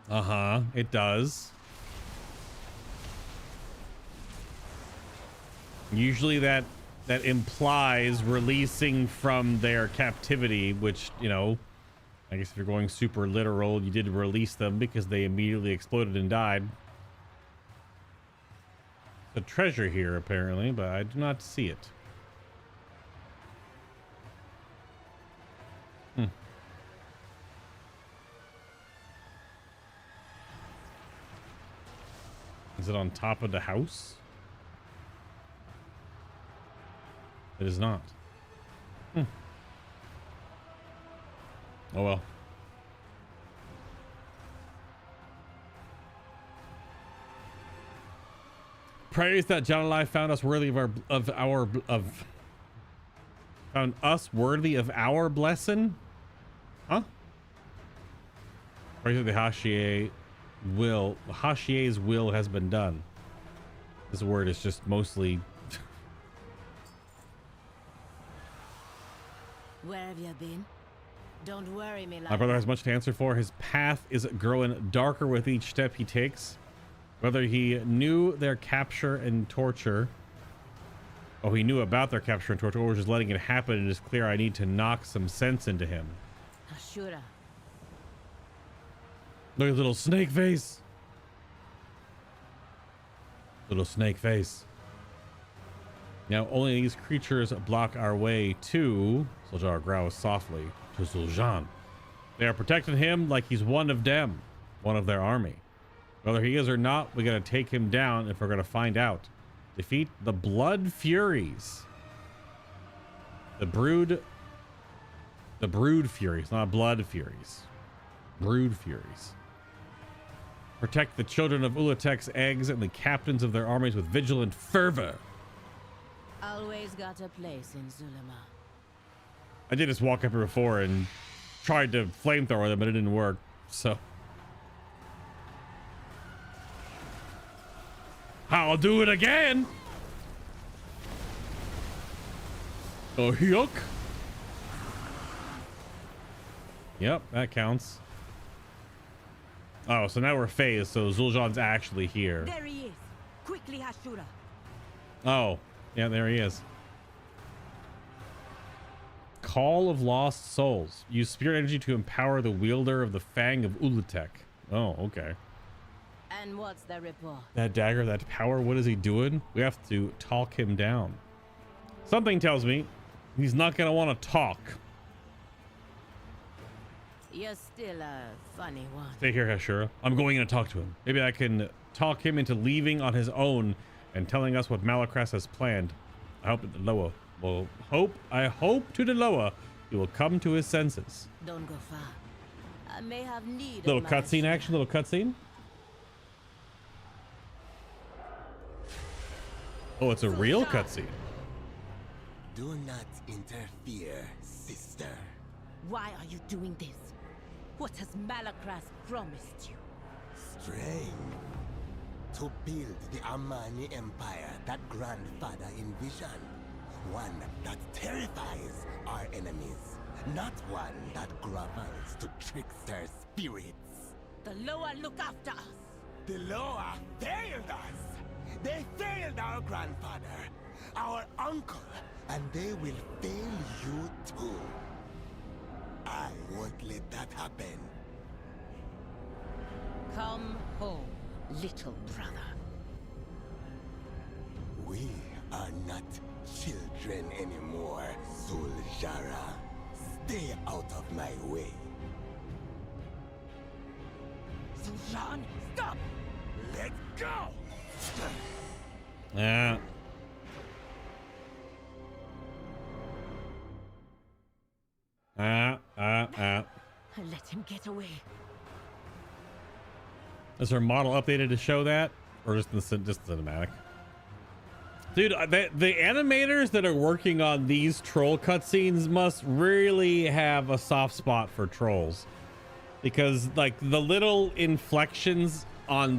Uh-huh, it does. Usually that implies releasing from their captivity, which, you know, I guess if you're going super literal, you did release them because they immediately exploded and died. A treasure here, apparently, but I do not see it. Is it on top of the house? It is not. Oh well. Praise that John and I found us worthy found us worthy of our blessing. Huh? Praise that the Hashie's will has been done. This word is just mostly. Where have you been? Don't worry, me. My brother has much to answer for. His path is growing darker with each step he takes. Whether he knew their capture and torture. Oh, he knew about their capture and torture, or was just letting it happen. It is clear I need to knock some sense into him. Ashura. Look at little snake face. Little snake face. Now only these creatures block our way to Zul'jin growls softly to Zul'jin. They are protecting him like he's one of them, one of their army. Whether he is or not, we gotta take him down if we're gonna find out. Defeat the Blood Furies. The Brood Furies, not Blood Furies. Brood Furies. Protect the children of Ula'tek's eggs and the captains of their armies with vigilant fervor. Always got a place in Zul'jin. I did just walk up here before and tried to flamethrower them, but it didn't work, so. I'll do it again. Oh, yuck. Yep, that counts. Oh, so now we're phased, so Zul'jin's actually here. There he is. Quickly, Ashura. Oh, yeah, there he is. Call of Lost Souls. Use spirit energy to empower the wielder of the Fang of Ula'tek. Oh, okay. And what's the report? That dagger, that power, what is he doing? We have to talk him down. Something tells me he's not going to want to talk. You're still a funny one. Stay here, Ashura. I'm going in to talk to him. Maybe I can talk him into leaving on his own and telling us what Malakras has planned. I hope that the Loa will I hope to the Loa he will come to his senses. Don't go far. I may have need. Little cutscene action, little cutscene. Oh, it's a real cutscene. Do not interfere, sister. Why are you doing this? What has Malakras promised you? Strength. To build the Amani Empire that grandfather envisioned. One that terrifies our enemies. not one that grovels to trickster spirits. The Loa look after us. The Loa failed us. They failed our grandfather, our uncle, and they will fail you too. I won't let that happen. Come home, little brother. We are not children anymore, Zuljara. Stay out of my way. Zul'Jin, stop! Let go! Yeah. Let him get away. Is her model updated to show that, or just cinematic? Dude, the animators that are working on these troll cutscenes must really have a soft spot for trolls, because like the little inflections on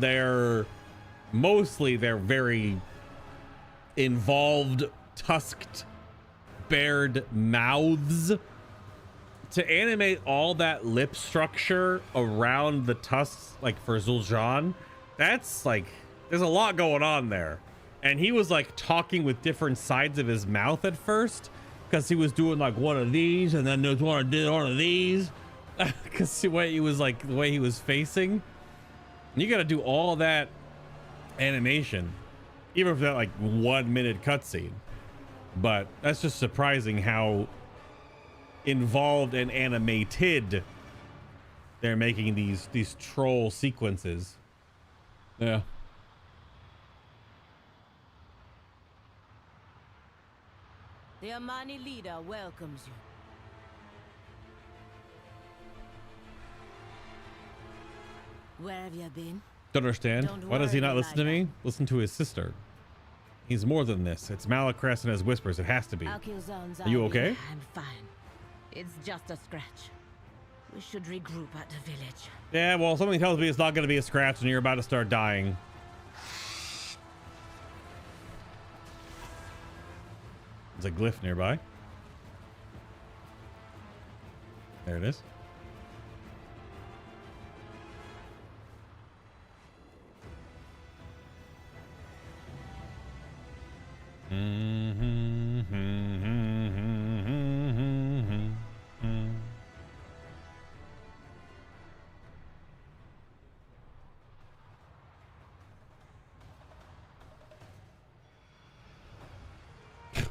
mostly their very involved, tusked, bared mouths, to animate all that lip structure around the tusks, like for Zul'Jin, that's like, there's a lot going on there. And he was like talking with different sides of his mouth at first, because he was doing like one of these, and then there's one of these, because the way he was like, the way he was facing. And you got to do all that animation, even for that like 1 minute cutscene. But that's just surprising how involved and animated they're making these troll sequences. Yeah. The Amani leader welcomes you. Where have you been? Don't understand. Why does he not listen to me? Listen to his sister. He's more than this. It's Malacrest and his whispers. It has to be. Are you okay? I'm fine. It's just a scratch. We should regroup at the village. Yeah, well, something tells me it's not going to be a scratch and you're about to start dying. There's a glyph nearby. There it is.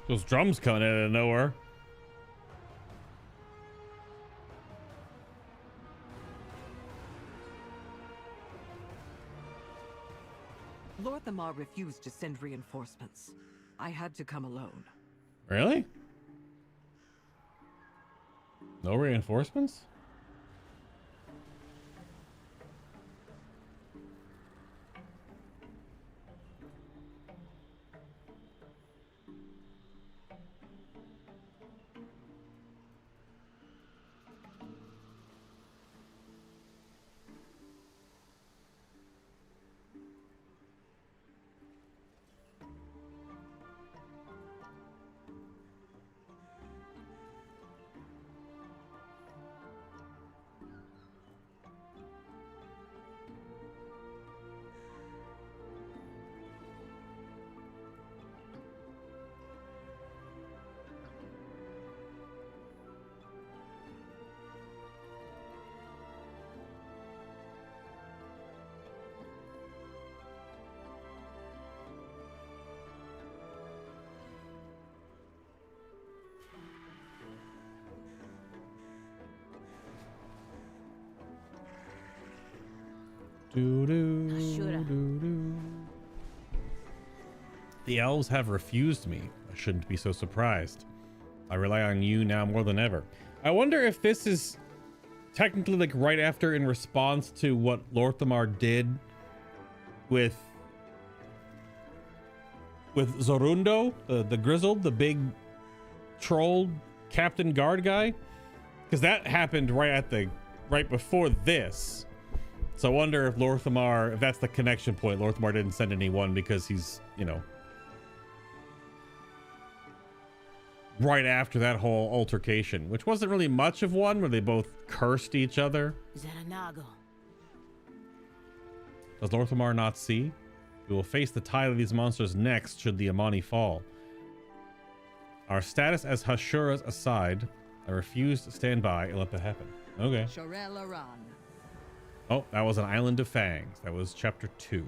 Those drums coming out of nowhere. Lord Thamar refused to send reinforcements. I had to come alone. Really? No reinforcements? The elves have refused me. I shouldn't be so surprised. I rely on you now more than ever. I wonder if this is technically like right after, in response to what Lord Thamar did with Zorundo, the grizzled, the big troll captain guard guy, because that happened right before this. So I wonder if Lord Thamar, if that's the connection point. Lord Thamar didn't send anyone because he's, you know, right after that whole altercation, which wasn't really much of one, where they both cursed each other. Xananago. Does Lorthamar not see? We will face the tide of these monsters next should the Amani fall. Our status as Hashuras aside, I refuse to stand by and let that happen. Okay. Oh, that was an island of Fangs. That was chapter 2.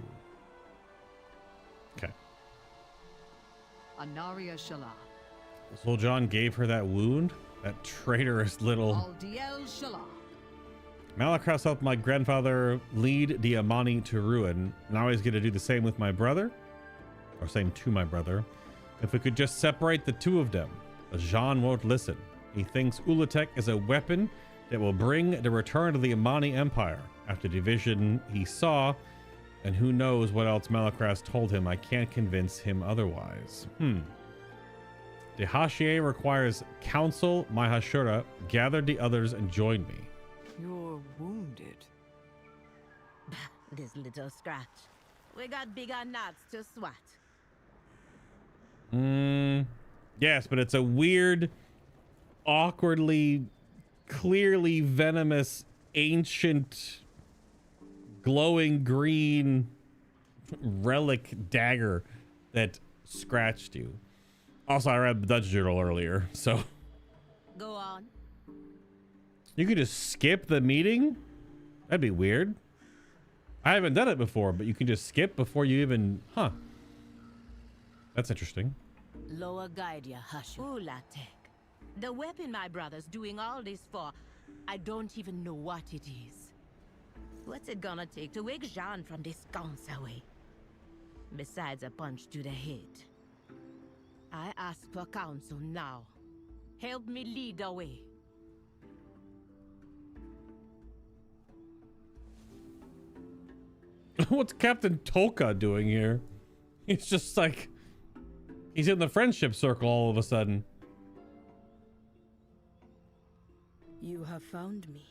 Okay. Anaria Shala. Zul'jin gave her that wound? That traitorous little... Aldiel Shala. Malakras helped my grandfather lead the Amani to ruin. Now he's going to do the same with my brother? Or same to my brother. If we could just separate the two of them. But Jean won't listen. He thinks Ula'tek is a weapon that will bring the return to the Amani Empire. After the division he saw, and who knows what else Malakras told him, I can't convince him otherwise. The Hashier requires counsel, my Hashura. Gather the others and join me. You're wounded. This little scratch. We got bigger knots to swat. Yes, but it's a weird, awkwardly, clearly venomous, ancient, glowing green relic dagger that scratched you. Also, I read the Dungeon Journal earlier, so... Go on. You could just skip the meeting? That'd be weird. I haven't done it before, but you can just skip before you even... Huh. That's interesting. Lower guide ya, Hush. Ula'tek. The weapon my brother's doing all this for, I don't even know what it is. What's it gonna take to wake Jean from this sconce away? Besides a punch to the head. I ask for counsel now. Help me lead the way. What's Captain Tolka doing here? He's just like... He's in the friendship circle all of a sudden. You have found me.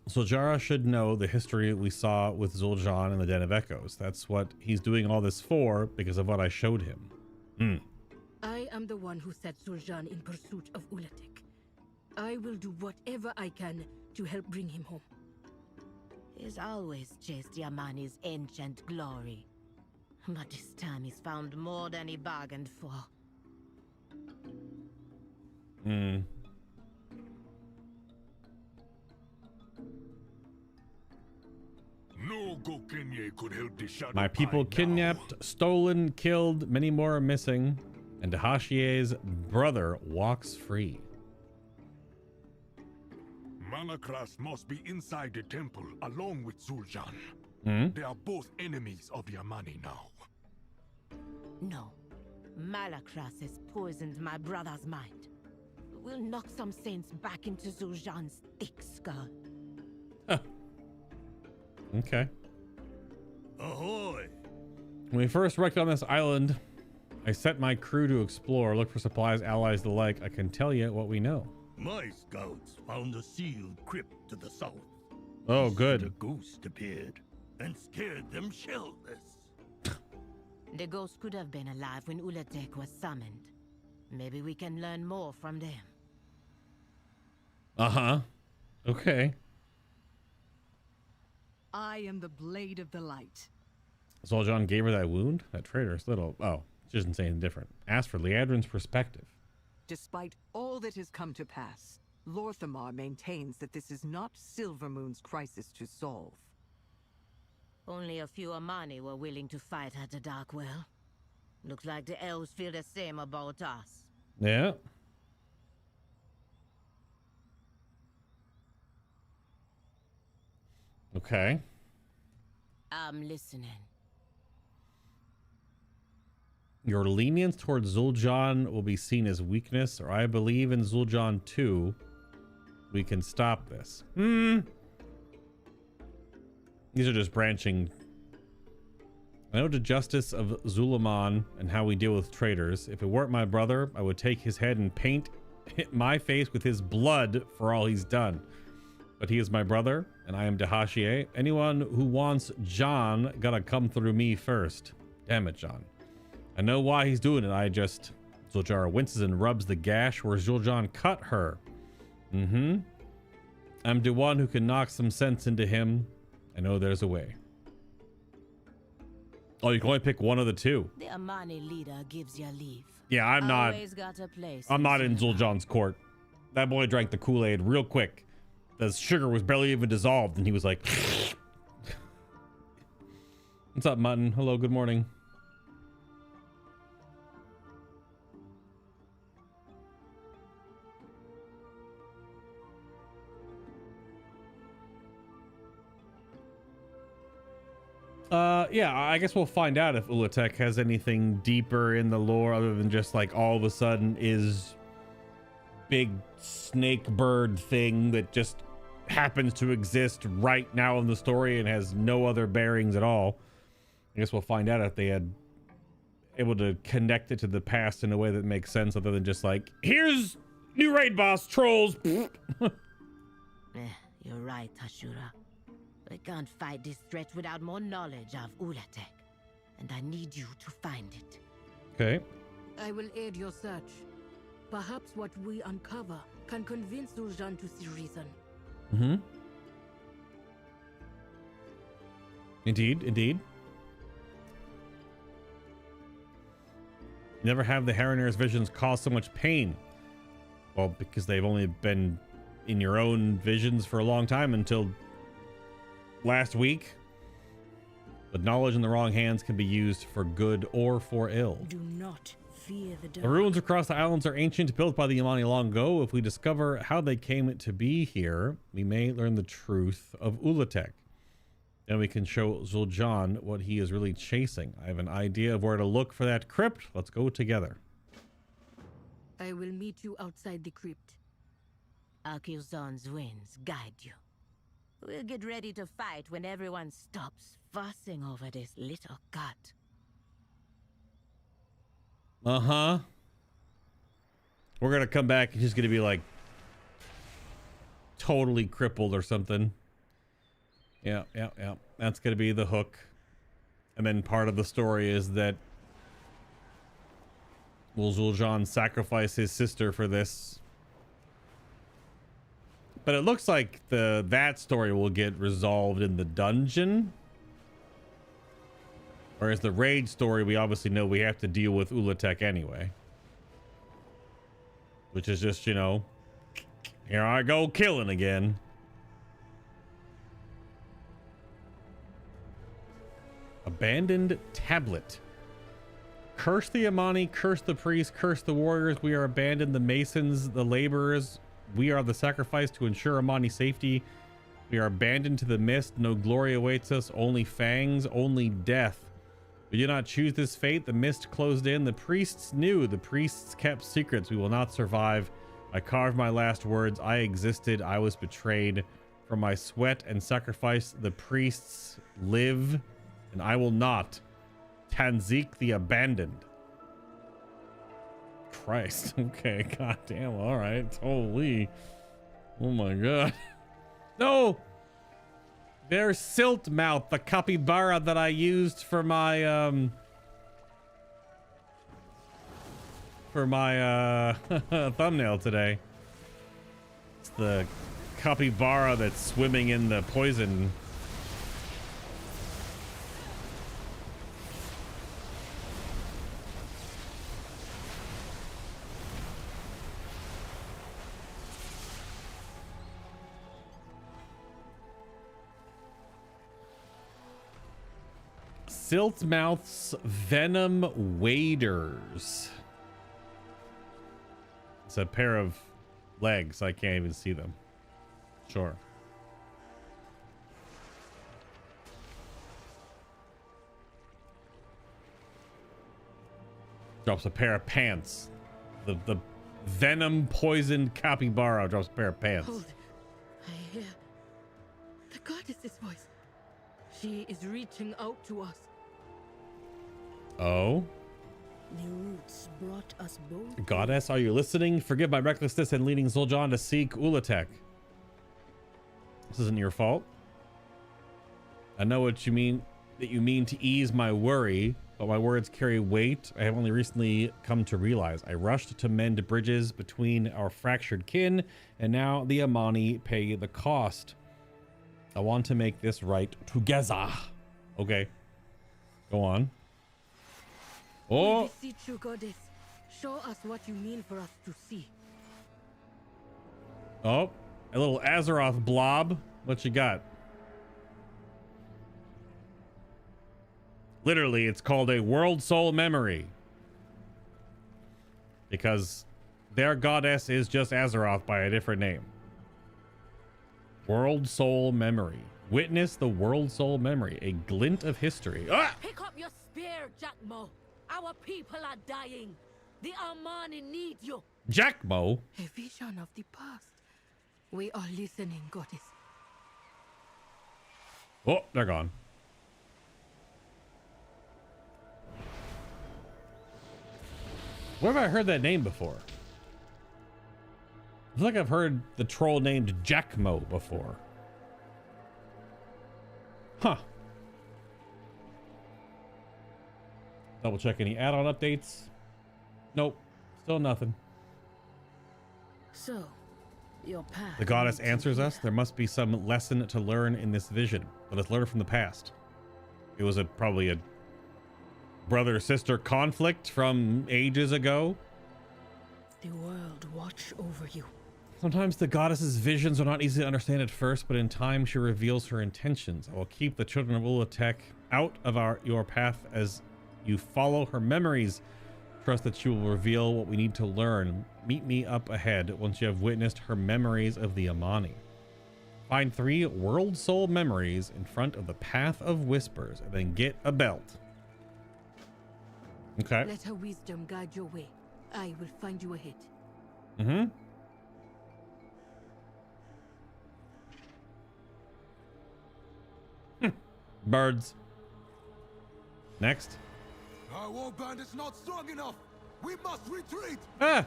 Zul'jin should know the history we saw with Zul'jin in the Den of Echoes. That's what he's doing all this for, because of what I showed him. I am the one who set Zul'jin in pursuit of Ula'tek. I will do whatever I can to help bring him home. He's always chased Yamani's ancient glory. But this time he's found more than he bargained for. No Gokenye could help the shadow. My people kidnapped, stolen, killed, many more are missing, and Hashier's brother walks free. Malakras must be inside the temple along with Zul'jin. They are both enemies of Yamani now. No. Malakras has poisoned my brother's mind. We'll knock some sense back into Zul'jin's thick skull. Okay. Ahoy! When we first wrecked on this island, I set my crew to explore, look for supplies, allies, the like. I can tell you what we know. My scouts found a sealed crypt to the south. Oh, A good. ghost appeared and scared them shelless. The ghost could have been alive when Ula'tek was summoned. Maybe we can learn more from them. Uh-huh. Okay. I am the blade of the light. Zul'jin gave her that wound? That traitorous little... Oh, she doesn't say anything different. Ask for Liadrin's perspective. Despite all that has come to pass, Lorthamar maintains that this is not Silvermoon's crisis to solve. Only a few Amani were willing to fight at the Darkwell. Looks like the elves feel the same about us. Yeah. Okay. I'm listening. Your lenience towards Zul'jin will be seen as weakness, or I believe in Zul'jin too. We can stop this. These are just branching. I know the justice of Zul'aman and how we deal with traitors. If it weren't my brother, I would take his head and paint my face with his blood for all he's done. But he is my brother, and I am Dahashier. Anyone who wants John gotta come through me first. Damn it, John. I know why he's doing it. I just Zuljara winces and rubs the gash where Zul'Jin cut her. I'm the one who can knock some sense into him. I know there's a way. Oh, you can only pick one of the two. The Amani leader gives you leave. Yeah, I'm not in Zul'Jon's court. That boy drank the Kool-Aid real quick. The sugar was barely even dissolved, and he was like, what's up, Mutton? Hello, good morning. Yeah, I guess we'll find out if Ula'tek has anything deeper in the lore other than just like all of a sudden is big snake bird thing that just happens to exist right now in the story and has no other bearings at all. I guess we'll find out if they had able to connect it to the past in a way that makes sense other than just like, here's new raid boss trolls. You're right, Ashura. I can't fight this threat without more knowledge of Ula'tek, and I need you to find it. Okay. I will aid your search. Perhaps what we uncover can convince Zul'Jin to see reason. Indeed. Never have the Hariner's visions cause so much pain. Well, because they've only been in your own visions for a long time until last week. But knowledge in the wrong hands can be used for good or for ill. Do not fear the dark. The ruins across the islands are ancient, built by the Yamani long ago. If we discover how they came to be here, we may learn the truth of Ula'tek. Then we can show Zul'Jin what he is really chasing. I have an idea of where to look for that crypt. Let's go together. I will meet you outside the crypt. Akuzon's winds guide you. We'll get ready to fight when everyone stops fussing over this little cut. We're gonna come back and he's gonna be like totally crippled or something. Yeah. That's gonna be the hook. And then part of the story is that will Zul'Jin sacrifice his sister for this? But it looks like that story will get resolved in the dungeon. Whereas the raid story, we obviously know we have to deal with Ula'tek anyway. Which is just, you know, here I go killing again. Abandoned tablet. Curse the Amani, curse the priests, curse the warriors. We are abandoned, the masons, the laborers. We are the sacrifice to ensure Amani's safety. We are abandoned to the mist. No glory awaits us. Only fangs, only death. We did not choose this fate. The mist closed in. The priests knew. The priests kept secrets. We will not survive. I carved my last words. I existed. I was betrayed. From my sweat and sacrifice, the priests live, and I will not. Tanzik the abandoned. Christ. Okay. God damn. All right. Holy. Oh my God. No. There's Siltmouth, the capybara that I used for my thumbnail today. It's the capybara that's swimming in the poison. Siltmouth's venom waders. It's a pair of legs. I can't even see them. Sure. Drops a pair of pants. The venom poisoned capybara drops a pair of pants. Hold it. I hear the goddess's voice. She is reaching out to us. Oh? The roots brought us both. Goddess, are you listening? Forgive my recklessness in leading Zul'Jin to seek Ula'tek. This isn't your fault. I know what you mean, that you mean to ease my worry, but my words carry weight. I have only recently come to realize. I rushed to mend bridges between our fractured kin, and now the Amani pay the cost. I want to make this right together. Okay. Go on. Oh! We beseech you, goddess. Show us what you mean for us to see. Oh, a little Azeroth blob. What you got? Literally, it's called a World Soul Memory. Because their goddess is just Azeroth by a different name. World Soul Memory. Witness the World Soul Memory, a glint of history. Ah! Pick up your spear, Jackmo. Our people are dying. The Armani need you. Jackmo? A vision of the past. We are listening, goddess. Oh, they're gone. Where have I heard that name before? I feel like I've heard the troll named Jackmo before. Huh. Double check any add-on updates. Nope. Still nothing. So, your path. The goddess answers us. There must be some lesson to learn in this vision. Let us learn from the past. It was probably a brother-sister conflict from ages ago. The world watch over you. Sometimes the goddess's visions are not easy to understand at first, but in time she reveals her intentions. I will keep the children of Ula'tek out of your path as you follow her memories. Trust that she will reveal what we need to learn. Meet me up ahead once you have witnessed her memories of the Amani. Find 3 World Soul memories in front of the Path of Whispers, and then get a belt. Okay. Let her wisdom guide your way. I will find you ahead. Mm-hmm. Birds. Next. Our warband is not strong enough. We must retreat. Ah.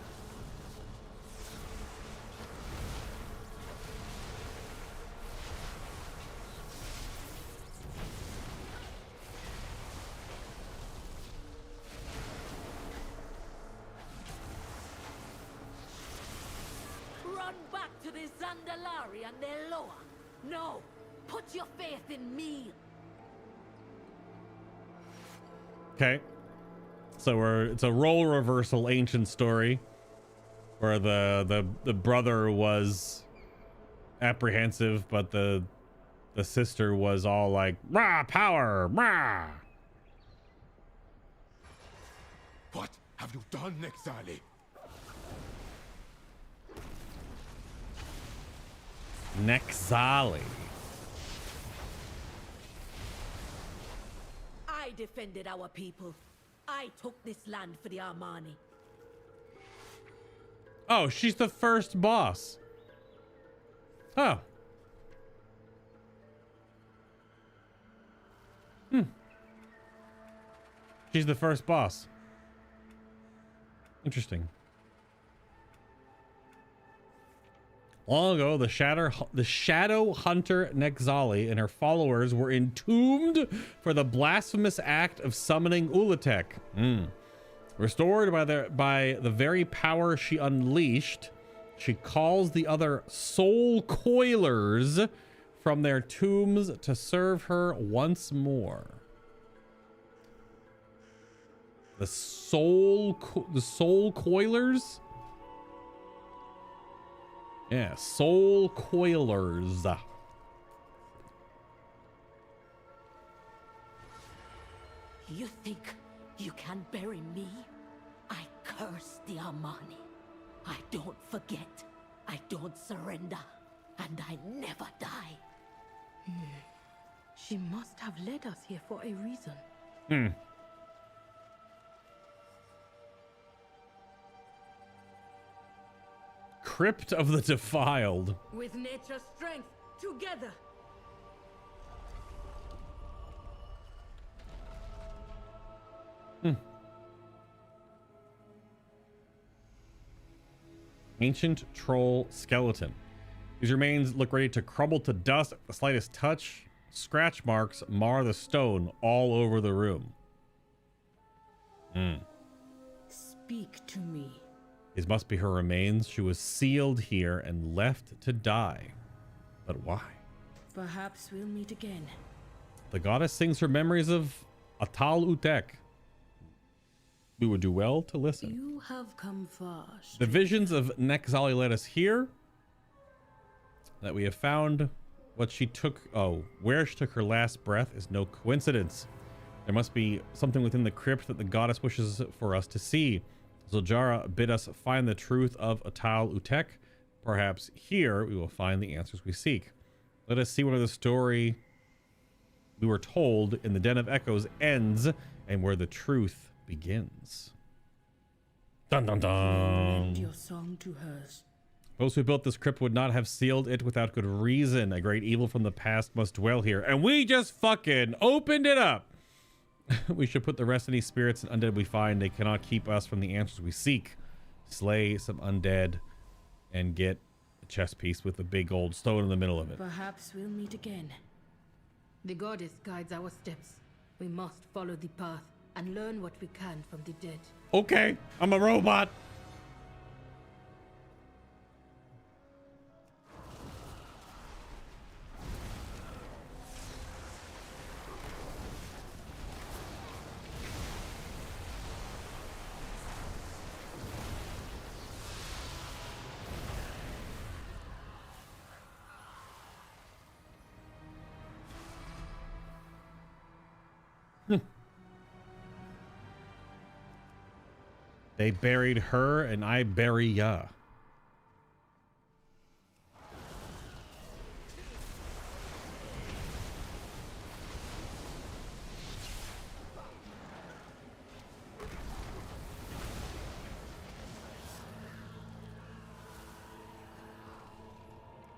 Run back to the Zandalari and their Loa. No, put your faith in me. Okay. So it's a role reversal ancient story where the brother was apprehensive, but the sister was all like, rah, power, rah. What have you done, Nexali? Nexali. I defended our people. I took this land for the Armani. Oh, she's the first boss. Oh. She's the first boss. Interesting. Long ago, the Shadow Hunter Nexali and her followers were entombed for the blasphemous act of summoning Ula'tek. Restored by the very power she unleashed, she calls the other soul coilers from their tombs to serve her once more. The soul coilers? Yeah, soul coilers. You think you can bury me? I curse the Armani. I don't forget. I don't surrender. And I never die. She must have led us here for a reason. Crypt of the Defiled. With nature's strength, together. Ancient troll skeleton. These remains look ready to crumble to dust at the slightest touch. Scratch marks mar the stone all over the room. Speak to me. These must be her remains. She was sealed here and left to die. But why? Perhaps we'll meet again. The goddess sings her memories of Ula'tek. We would do well to listen. You have come far. The visions of Nexali led us here. That we have found what she took. Oh, where she took her last breath is no coincidence. There must be something within the crypt that the goddess wishes for us to see. Zoljara bid us find the truth of Ula'tek. Perhaps here we will find the answers we seek. Let us see where the story we were told in the Den of Echoes ends and where the truth begins. Dun dun dun. Your song to hers. Those who built this crypt would not have sealed it without good reason. A great evil from the past must dwell here. And we just fucking opened it up. We should put the rest of these spirits and undead we find. They cannot keep us from the answers we seek. Slay some undead and get a chest piece with a big old stone in the middle of it. Perhaps we'll meet again. The goddess guides our steps. We must follow the path and learn what we can from the dead. Okay, I'm a robot. They buried her and I bury ya.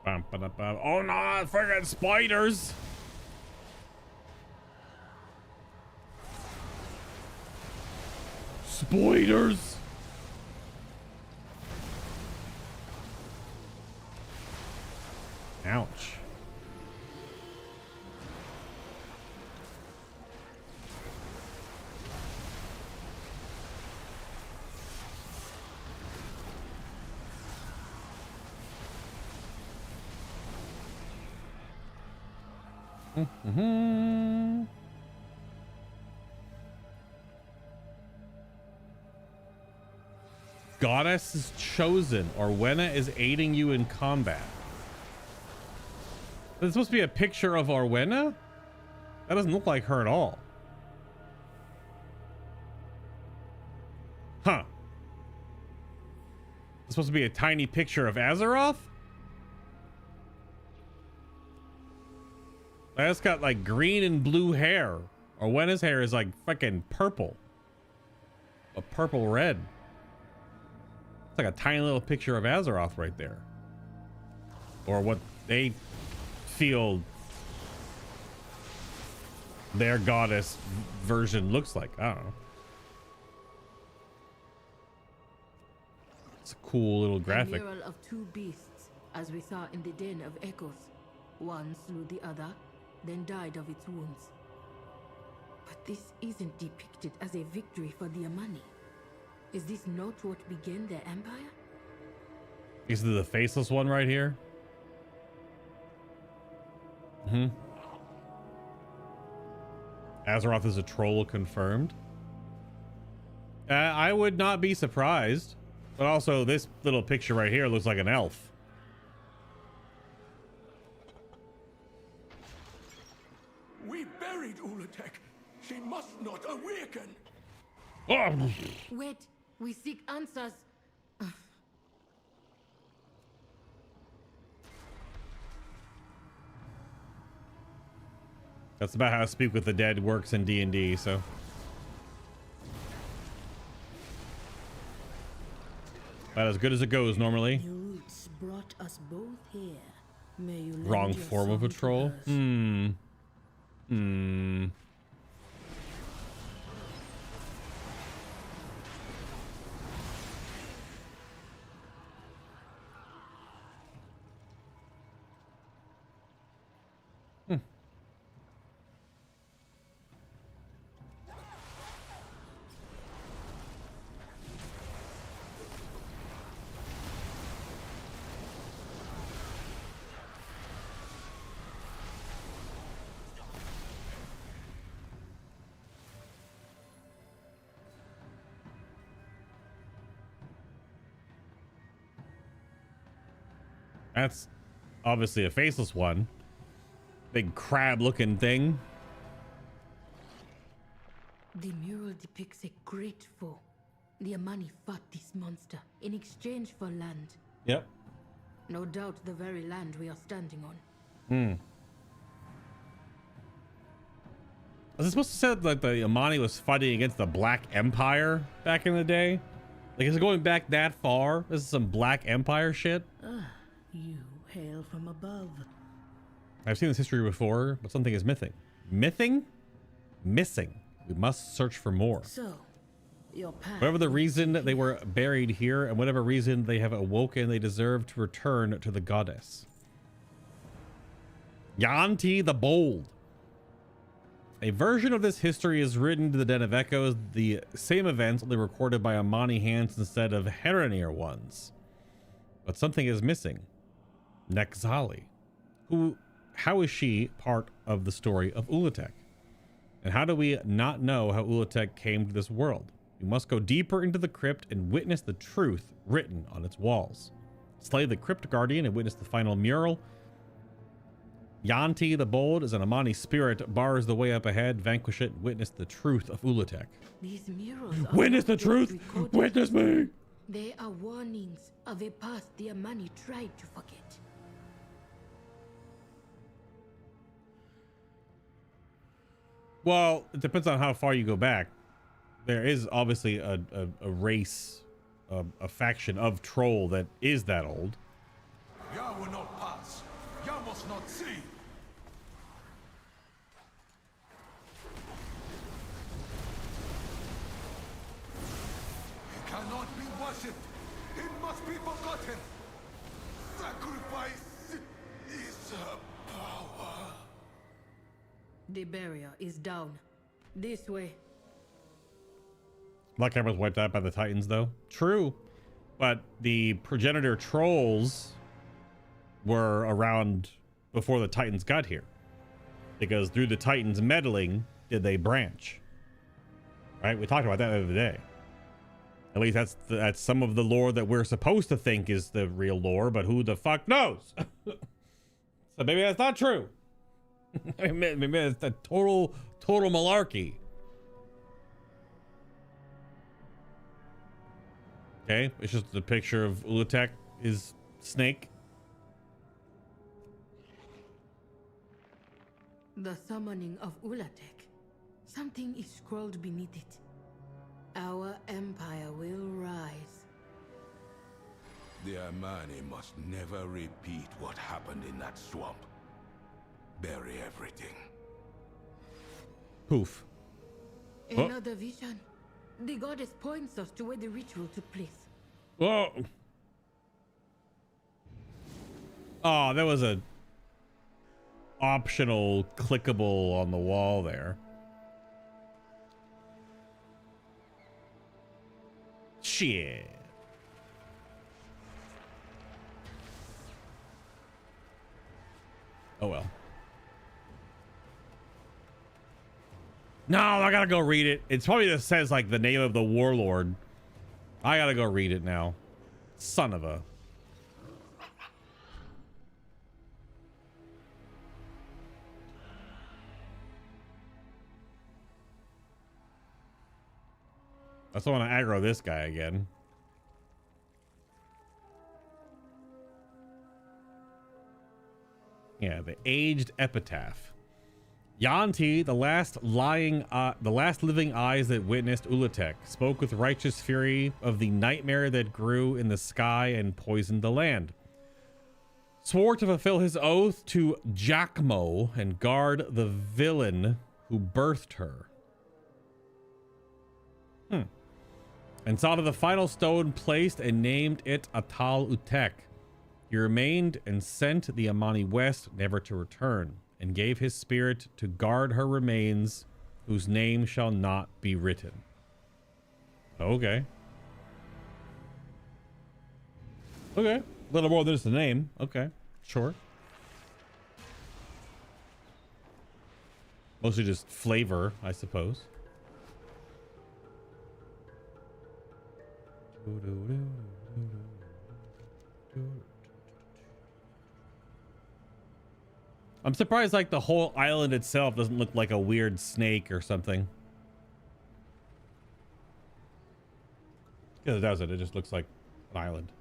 Bum, ba, da, ba. Oh no, friggin' spiders! Spiders! Ouch. Mm-hmm. Goddess is chosen. Orwenna is aiding you in combat. That's supposed to be a picture of Orwenna? That doesn't look like her at all. Huh. It's supposed to be a tiny picture of Azeroth? That's got like green and blue hair. Orwenna's hair is like fucking purple. A purple red. It's like a tiny little picture of Azeroth right there. Or what they feel their goddess version looks like. I don't know. It's a cool little graphic. A mural of two beasts, as we saw in the Den of Echoes. One slew the other, then died of its wounds. But this isn't depicted as a victory for the Amani. Is this not what began their empire? Is it the faceless one right here? Azeroth is a troll confirmed. I would not be surprised. But also this little picture right here looks like an elf. We buried Ula'tek. She must not awaken. Oh. Wait, we seek answers. That's about how Speak with the Dead works in D&D, so. About as good as it goes normally. Your roots brought us both here. May you Wrong form of a troll? That's obviously a faceless one. Big crab looking thing. The mural depicts a great foe. The Amani fought this monster in exchange for land. Yep. No doubt the very land we are standing on. Was it supposed to say that the Amani was fighting against the Black Empire back in the day? Like, is it going back that far? This is some Black Empire shit? You hail from above. I've seen this history before, but something is missing. Missing? Missing. We must search for more. So, your path. Whatever the reason they were buried here, and whatever reason they have awoken, they deserve to return to the goddess. Yanti the Bold. A version of this history is written to the Den of Echoes, the same events only recorded by Amani hands instead of Heronir ones. But something is missing. Nexali. How is she part of the story of Ula'tek? And how do we not know how Ula'tek came to this world? We must go deeper into the crypt and witness the truth written on its walls. Slay the crypt guardian and witness the final mural. Yanti the Bold is an Amani spirit, bars the way up ahead. Vanquish it and witness the truth of Ula'tek. These murals are Witness the not truth! just recorded. Witness me! They are warnings of a past the Amani tried to forget. Well, it depends on how far you go back. There is obviously a race, a faction of troll that is that old. Ya will not pass. Ya must not see. It cannot be worshipped. It must be forgotten. Sacrifice is a power. The barrier is down. This way. Black Hammer was wiped out by the Titans, though. True, but the progenitor trolls were around before the Titans got here, because through the Titans meddling did they branch. Right? We talked about that the other day. At least that's some of the lore that we're supposed to think is the real lore, but who the fuck knows? So maybe that's not true. Maybe it's a total malarkey. Okay, it's just a picture of Ula'tek is Snake. The summoning of Ula'tek. Something is scrawled beneath it. Our empire will rise. The Amani must never repeat what happened in that swamp. Bury everything. Poof. Another vision. The goddess points us to where the ritual took place. Whoa. Oh, there was a optional clickable on the wall there. Shit. Oh well. No, I gotta go read it. It's probably just says like the name of the warlord. I gotta go read it now. Son of a. I still want to aggro this guy again. Yeah, the aged epitaph. Yanti, the last living eyes that witnessed Ula'tek, spoke with righteous fury of the nightmare that grew in the sky and poisoned the land. Swore to fulfill his oath to Jacmo and guard the villain who birthed her. And saw to the final stone placed and named it Atal Utek. He remained and sent the Amani west, never to return, and gave his spirit to guard her remains, whose name shall not be written. Okay. Okay. A little more than just a name. Okay. Sure. Mostly just flavor, I suppose. I'm surprised like the whole island itself doesn't look like a weird snake or something. Because it doesn't. It just looks like an island.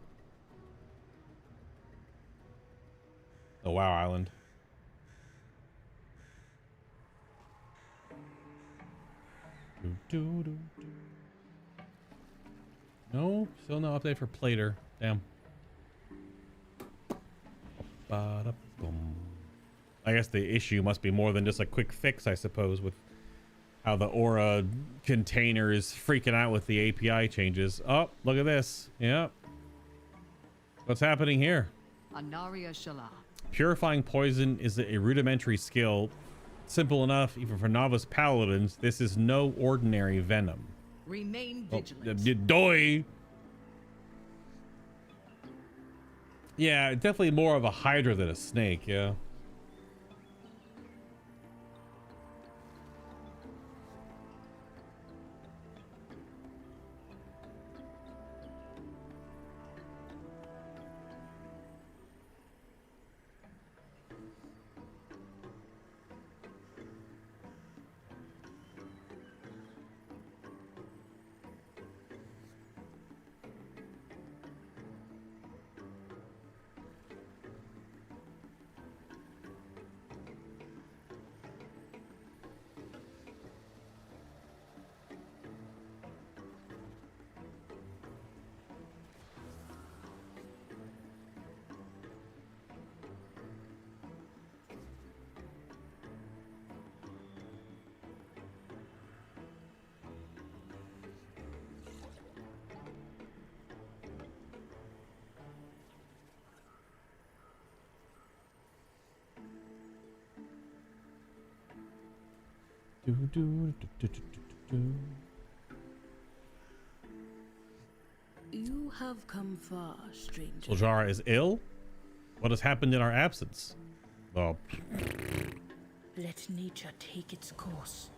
The WoW island. No, still no update for Plater. Damn. I guess the issue must be more than just a quick fix, I suppose, with how the aura container is freaking out with the API changes. Oh, look at this. Yep. What's happening here? Anaria Shala. Purifying poison is a rudimentary skill. Simple enough, even for novice paladins. This is no ordinary venom. Remain vigilant. Doy. Yeah, definitely more of a hydra than a snake, yeah. You have come far, stranger. Zul'jara is ill? What has happened in our absence? Well, Let nature take its course.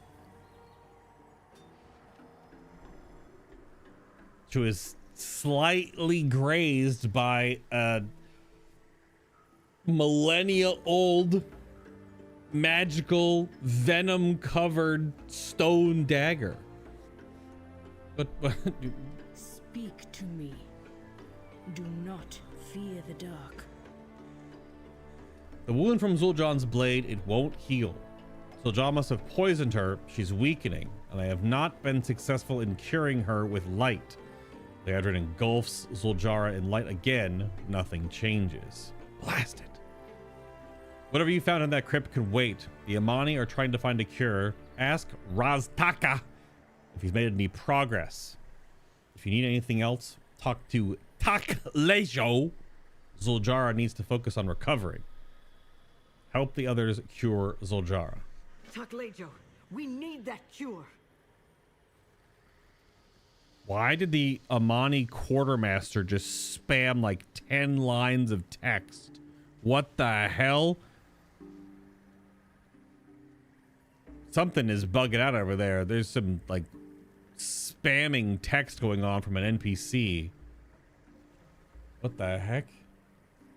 she was slightly grazed by a millennia-old magical venom-covered stone dagger. But Speak to me. Do not fear the dark. the wound from Zul'jan's blade, it won't heal. Zul'jan must have poisoned her. She's weakening, and I have not been successful in curing her with light. Leandrin engulfs Zul'jara in light again. Nothing changes. Blast it. Whatever you found in that crypt can wait. The Amani are trying to find a cure. Ask Raztaka if he's made any progress. If you need anything else, talk to Taklejo. Zul'jara needs to focus on recovering. Help the others cure Zul'jara. Taklejo, we need that cure. Why did the Amani quartermaster just spam like 10 lines of text? What the hell? Something is bugging out over there. There's some like spamming text going on from an NPC. What the heck?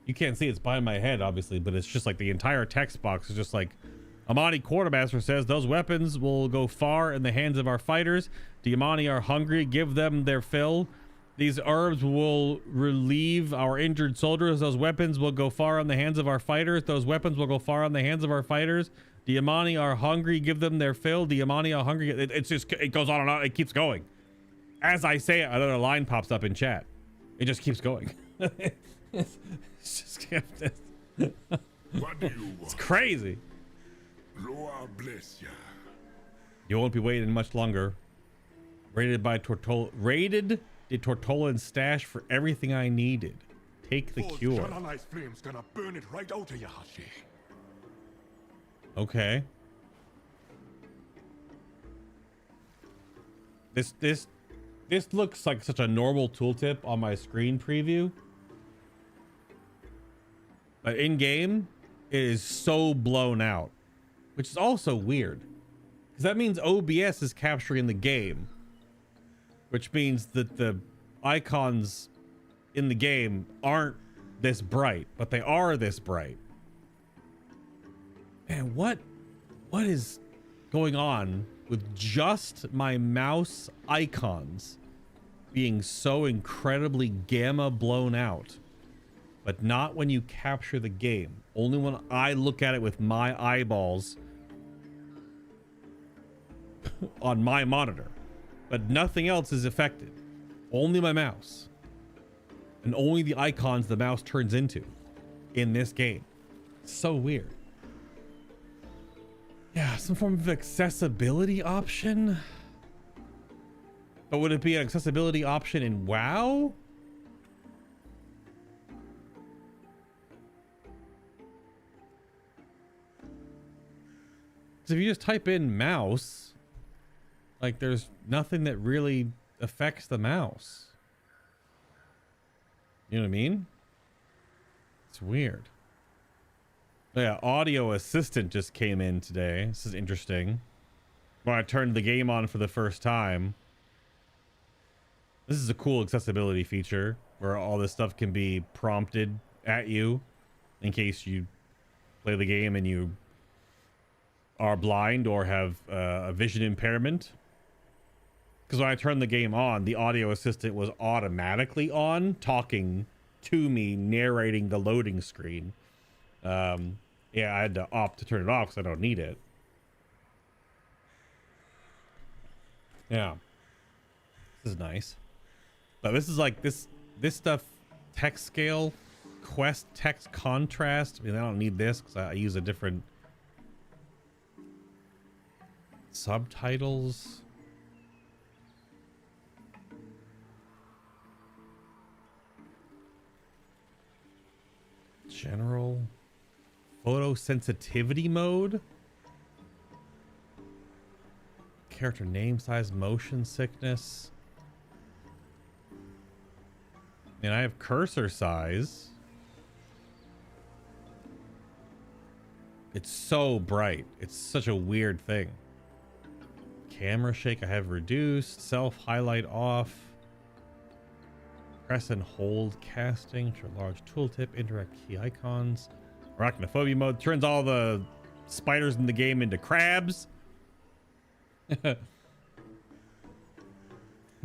You can't see, it's behind my head obviously, but it's just like the entire text box is just like, Amani quartermaster says those weapons will go far in the hands of our fighters. The Amani are hungry, give them their fill. These herbs will relieve our injured soldiers. Those weapons will go far in the hands of our fighters. Those weapons will go far in the hands of our fighters. The Amani are hungry, give them their fill. The Amani are hungry. It's just, it goes on and on. It keeps going. As I say it, another line pops up in chat. It just keeps going. It's just What do you want? It's crazy. Lord bless ya. You won't be waiting much longer. Raided by raided the Tortolan stash for everything I needed. Take the cure. Janalai's flames gonna burn it right out of ya, Hashi. Okay. This looks like such a normal tooltip on my screen preview. But in game, it is so blown out, which is also weird. Because that means OBS is capturing the game, which means that the icons in the game aren't this bright, but they are this bright. Man, what is going on with just my mouse icons being so incredibly gamma blown out, but not when you capture the game? Only when I look at it with my eyeballs on my monitor, but nothing else is affected. Only my mouse, and only the icons the mouse turns into in this game. So weird. Yeah, some form of accessibility option. But would it be an accessibility option in WoW? Because if you just type in mouse, like there's nothing that really affects the mouse. You know what I mean? It's weird. Oh yeah, audio assistant just came in today. This is interesting. When I turned the game on for the first time. This is a cool accessibility feature where all this stuff can be prompted at you in case you play the game and you are blind or have a vision impairment. Because when I turned the game on, the audio assistant was automatically on, talking to me, narrating the loading screen. Yeah, I had to opt to turn it off because I don't need it. Yeah, this is nice. But this is like this stuff, text scale, quest text contrast. I mean, I don't need this because I use a different subtitles. General photosensitivity mode. Character name size, motion sickness. And I have cursor size. It's so bright. It's such a weird thing. Camera shake I have reduced. Self highlight off. Press and hold casting. Large tooltip. Indirect key icons. Arachnophobia mode turns all the spiders in the game into crabs. But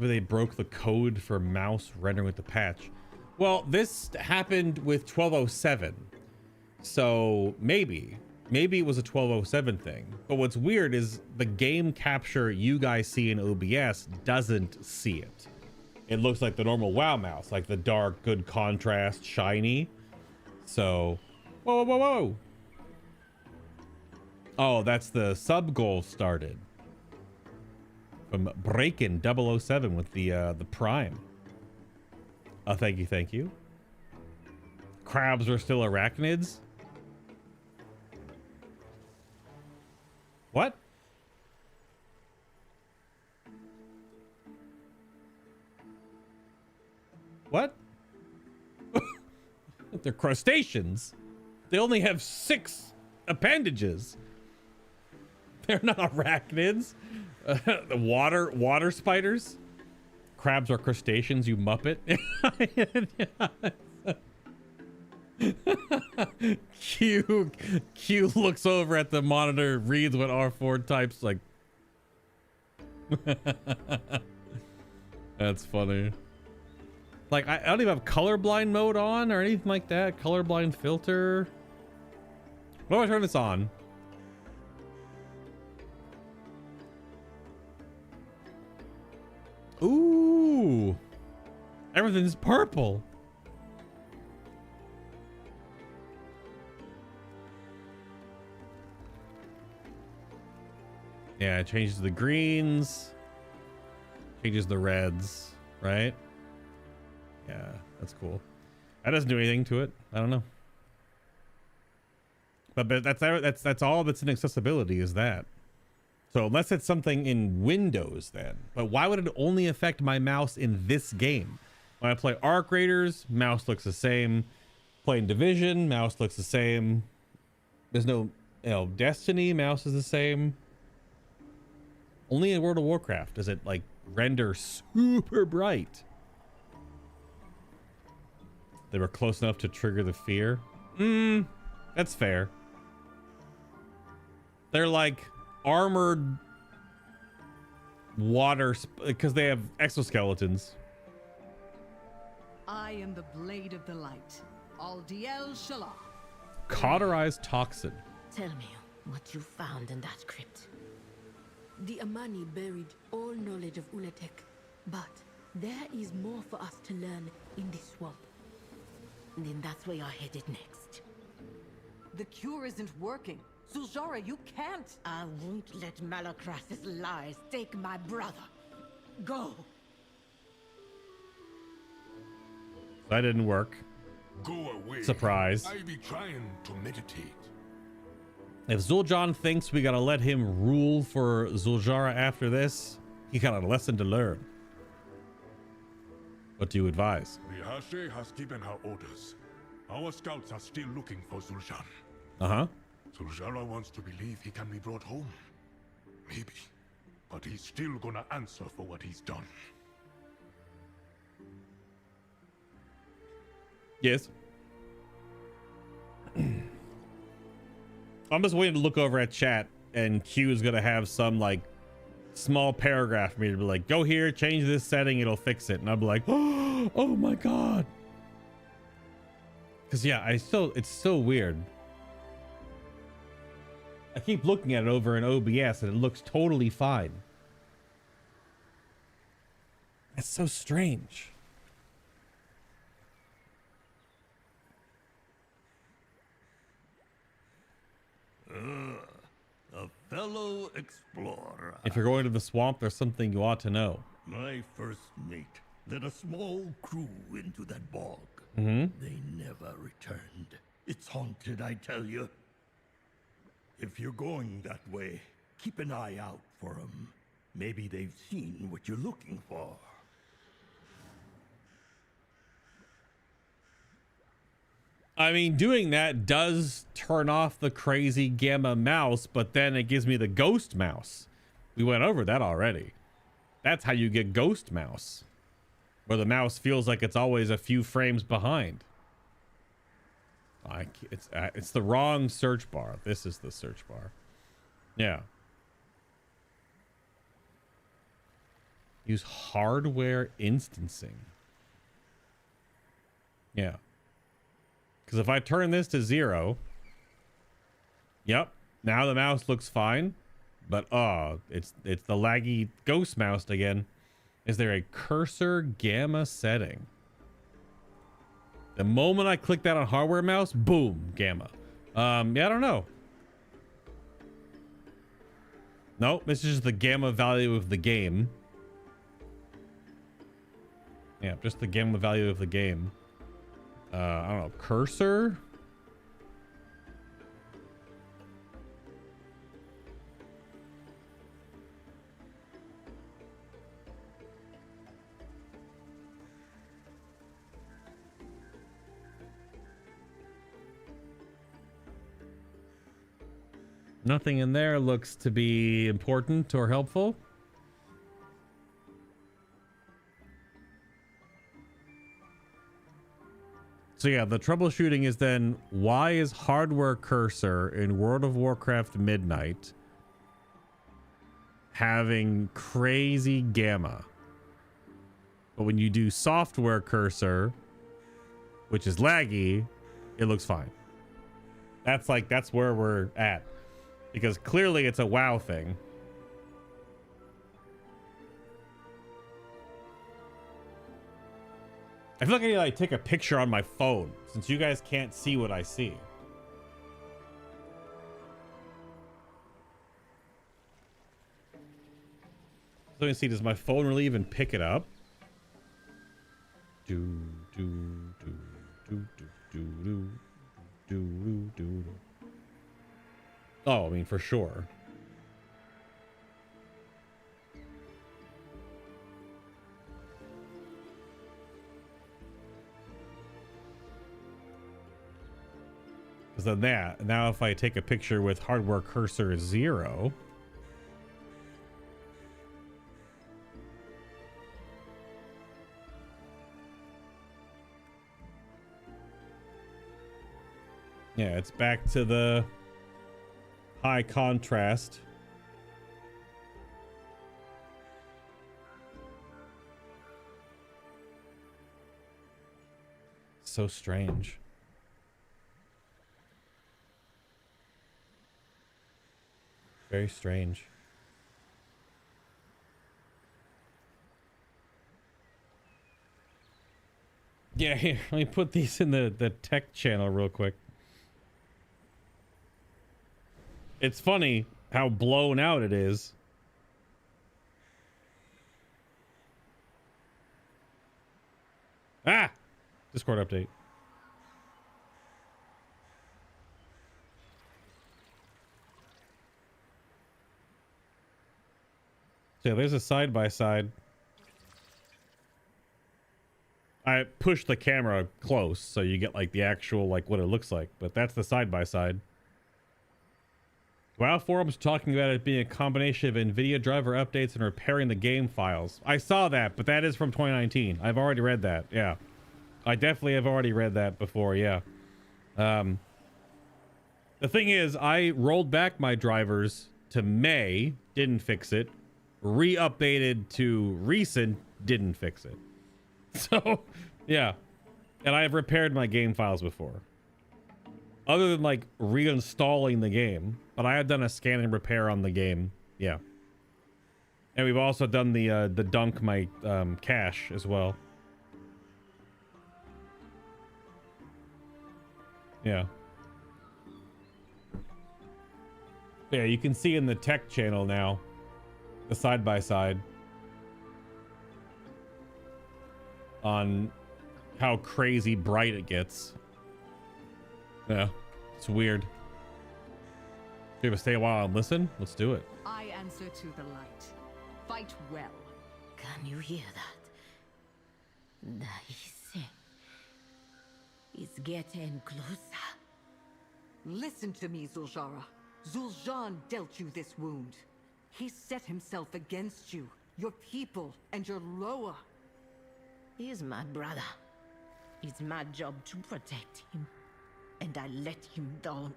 they broke the code for mouse rendering with the patch. Well, this happened with 1207. So maybe it was a 1207 thing. But what's weird is the game capture you guys see in OBS doesn't see it. It looks like the normal WoW mouse, like the dark, good contrast, shiny. So, whoa, whoa, whoa, whoa. Oh, that's the sub goal started. From Breakin 007 with the Prime. Thank you, thank you. Crabs are still arachnids. What? What? They're crustaceans. They only have 6 appendages. They're not arachnids. The water spiders. Crabs are crustaceans, you muppet. Q looks over at the monitor, reads what R4 types, like. That's funny. Like, I don't even have colorblind mode on or anything like that. Colorblind filter. What do I turn this on? Ooh. Everything's purple. Yeah, it changes the greens. Changes the reds, right? Yeah, that's cool. That doesn't do anything to it. I don't know. But that's all that's in accessibility is that. So unless it's something in Windows then. But why would it only affect my mouse in this game? When I play Arc Raiders, mouse looks the same. Playing Division, mouse looks the same. There's no, Destiny, mouse is the same. Only in World of Warcraft does it like render super bright. They were close enough to trigger the fear. That's fair. They're like armored water because they have exoskeletons. I am the Blade of the Light, Aldiel Shalah. Cauterized toxin. Tell me what you found in that crypt. The Amani buried all knowledge of Ula'tek, but there is more for us to learn in this swamp. Then that's where you're headed next. The cure isn't working. Zuljara, you can't. I won't let Malacras's lies take my brother. Go. That didn't work. Go away. Surprise. I be trying to meditate. If Zul'Jin thinks we gotta let him rule for Zuljara after this, he got a lesson to learn. What do you advise? The Hashe has given her orders. Our scouts are still looking for Zul'Jin. Uh-huh. Zuljara wants to believe he can be brought home. Maybe. But he's still gonna answer for what he's done. Yes. I'm just waiting to look over at chat and Q is gonna have some like small paragraph for me to be like, go here, change this setting, it'll fix it. And I'll be like, oh my god. Cause yeah, it's so weird. I keep looking at it over in OBS and it looks totally fine. That's so strange. A fellow explorer. If you're going to the swamp, there's something you ought to know. My first mate led a small crew into that bog. Mm-hmm. They never returned. It's haunted, I tell you. If you're going that way, keep an eye out for them. Maybe they've seen what you're looking for. I mean, doing that does turn off the crazy gamma mouse, but then it gives me the ghost mouse. We went over that already. That's how you get ghost mouse, where the mouse feels like it's always a few frames behind. It's the wrong search bar. This is the search bar. Yeah. Use hardware instancing. Yeah. Because if I turn this to 0, yep, now the mouse looks fine, but it's the laggy ghost mouse again. Is there a cursor gamma setting? The moment I click that on hardware mouse, boom, gamma. Yeah, I don't know. Nope, this is just the gamma value of the game. Yeah, just the gamma value of the game. I don't know, cursor? Nothing in there looks to be important or helpful. So yeah, the troubleshooting is then, why is hardware cursor in World of Warcraft Midnight having crazy gamma? But when you do software cursor, which is laggy, it looks fine. That's where we're at. Because clearly it's a WoW thing. I feel like I need to like take a picture on my phone since you guys can't see what I see. Let me see, does my phone really even pick it up? Oh, I mean, for sure. Because then that, now if I take a picture with hardware cursor 0, yeah, it's back to the high contrast. So strange. Very strange. Yeah, here, let me put these in the tech channel real quick. It's funny how blown out it is. Ah! Discord update. So yeah, there's a side-by-side. I push the camera close so you get like the actual like what it looks like, but that's the side-by-side. WoW forums talking about it being a combination of NVIDIA driver updates and repairing the game files. I saw that, but that is from 2019. I've already read that. Yeah. I definitely have already read that before. Yeah. The thing is, I rolled back my drivers to May, didn't fix it. Re-updated to recent, didn't fix it. So, yeah. And I have repaired my game files before. Other than like reinstalling the game, but I have done a scan and repair on the game. Yeah. And we've also done the dunk my cache as well. Yeah. Yeah, you can see in the tech channel now, the side-by-side on how crazy bright it gets. Yeah, it's weird. Do you ever stay a while and listen? Let's do it. I answer to the light. Fight well. Can you hear that? Nice. It's getting closer. Listen to me, Zul'jara. Zul'jaan dealt you this wound. He set himself against you, your people, and your Loa. He is my brother. It's my job to protect him. And I let him down.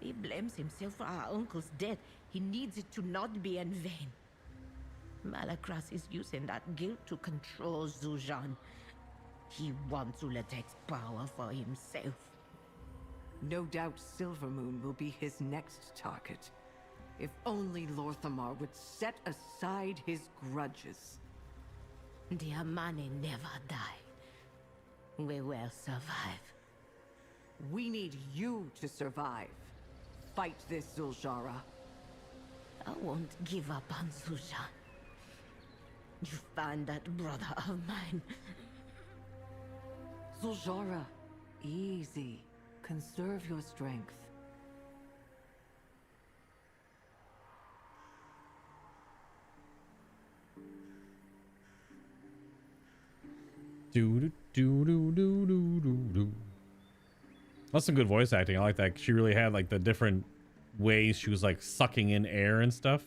He blames himself for our uncle's death. He needs it to not be in vain. Malakras is using that guilt to control Zul'jaan. He wants Ula'tek's power for himself. No doubt Silvermoon will be his next target. If only Lor'themar would set aside his grudges. The Amani never die. We will survive. We need you to survive. Fight this, Zul'jara. I won't give up on Zul'jaan. You find that brother of mine. Zul'jara, easy. Conserve your strength. Do do do do do do do. That's some good voice acting. I like that. She really had like the different ways she was like sucking in air and stuff.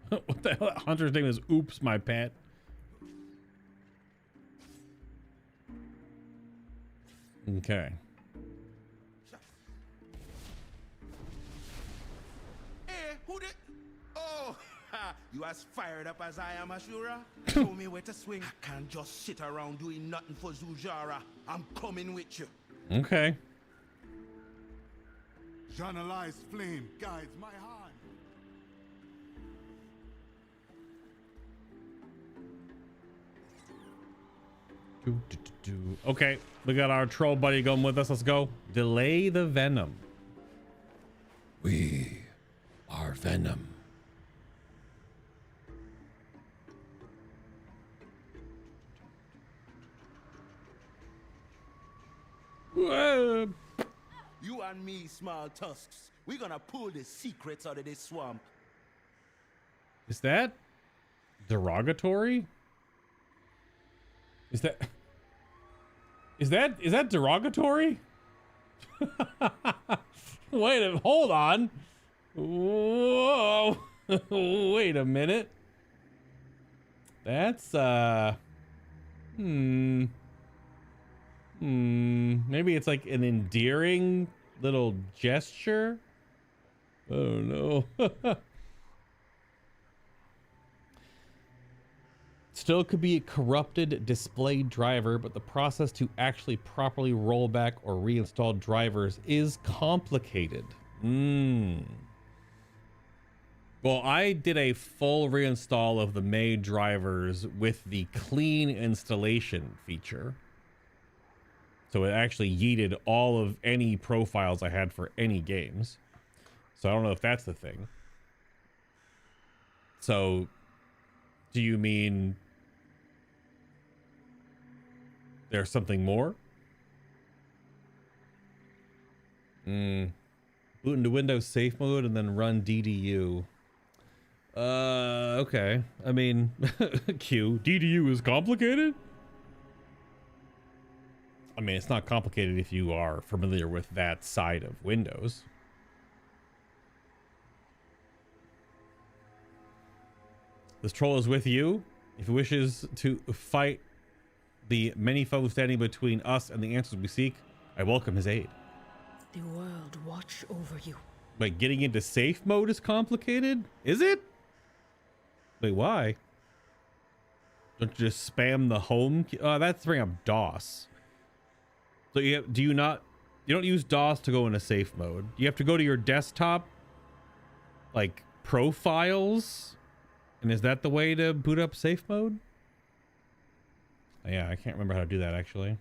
What the hell? Hunter's name is Oops, my pet. Okay. Hey, who did? Oh, you as fired up as I am, Ashura? Show me where to swing. I can't just sit around doing nothing for Zul'jara. I'm coming with you. Okay. Janalai's flame guides my hand. Okay, we got our troll buddy going with us. Let's go. Delay the venom. We are Venom. Whoa. You and me, small tusks. We're gonna pull the secrets out of this swamp. Is that derogatory? Is that derogatory? Wait a hold on. Whoa. Wait a minute. That's maybe it's like an endearing little gesture. Oh no. Still could be a corrupted display driver, but the process to actually properly roll back or reinstall drivers is complicated. Well, I did a full reinstall of the made drivers with the clean installation feature. So it actually yeeted all of any profiles I had for any games. So I don't know if that's the thing. So do you mean there's something more? Boot into Windows safe mode and then run DDU. Okay. I mean, Q, DDU is complicated? I mean, it's not complicated if you are familiar with that side of Windows. This troll is with you. If he wishes to fight the many foes standing between us and the answers we seek, I welcome his aid. The world watch over you. Wait, getting into safe mode is complicated? Is it? Wait, why? Don't you just spam the home key? That's bring up DOS. So you don't use DOS to go into safe mode. You have to go to your desktop, like profiles. And is that the way to boot up safe mode? Yeah, I can't remember how to do that actually.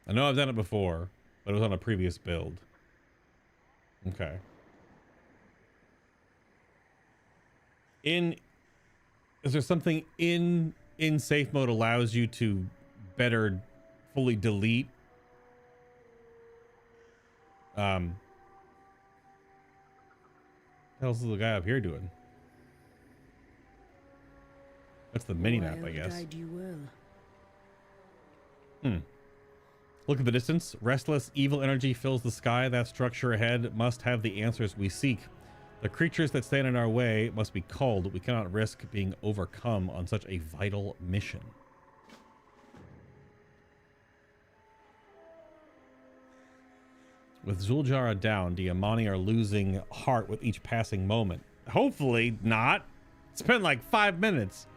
I know I've done it before, but it was on a previous build. Okay. Is there something in safe mode allows you to better fully delete what the hell's the guy up here doing? That's the mini map, I guess. Guide you well. Look at the distance. Restless, evil energy fills the sky. That structure ahead must have the answers we seek. The creatures that stand in our way must be culled. We cannot risk being overcome on such a vital mission. With Zul'jara down, the Amani are losing heart with each passing moment. Hopefully not. It's been like 5 minutes.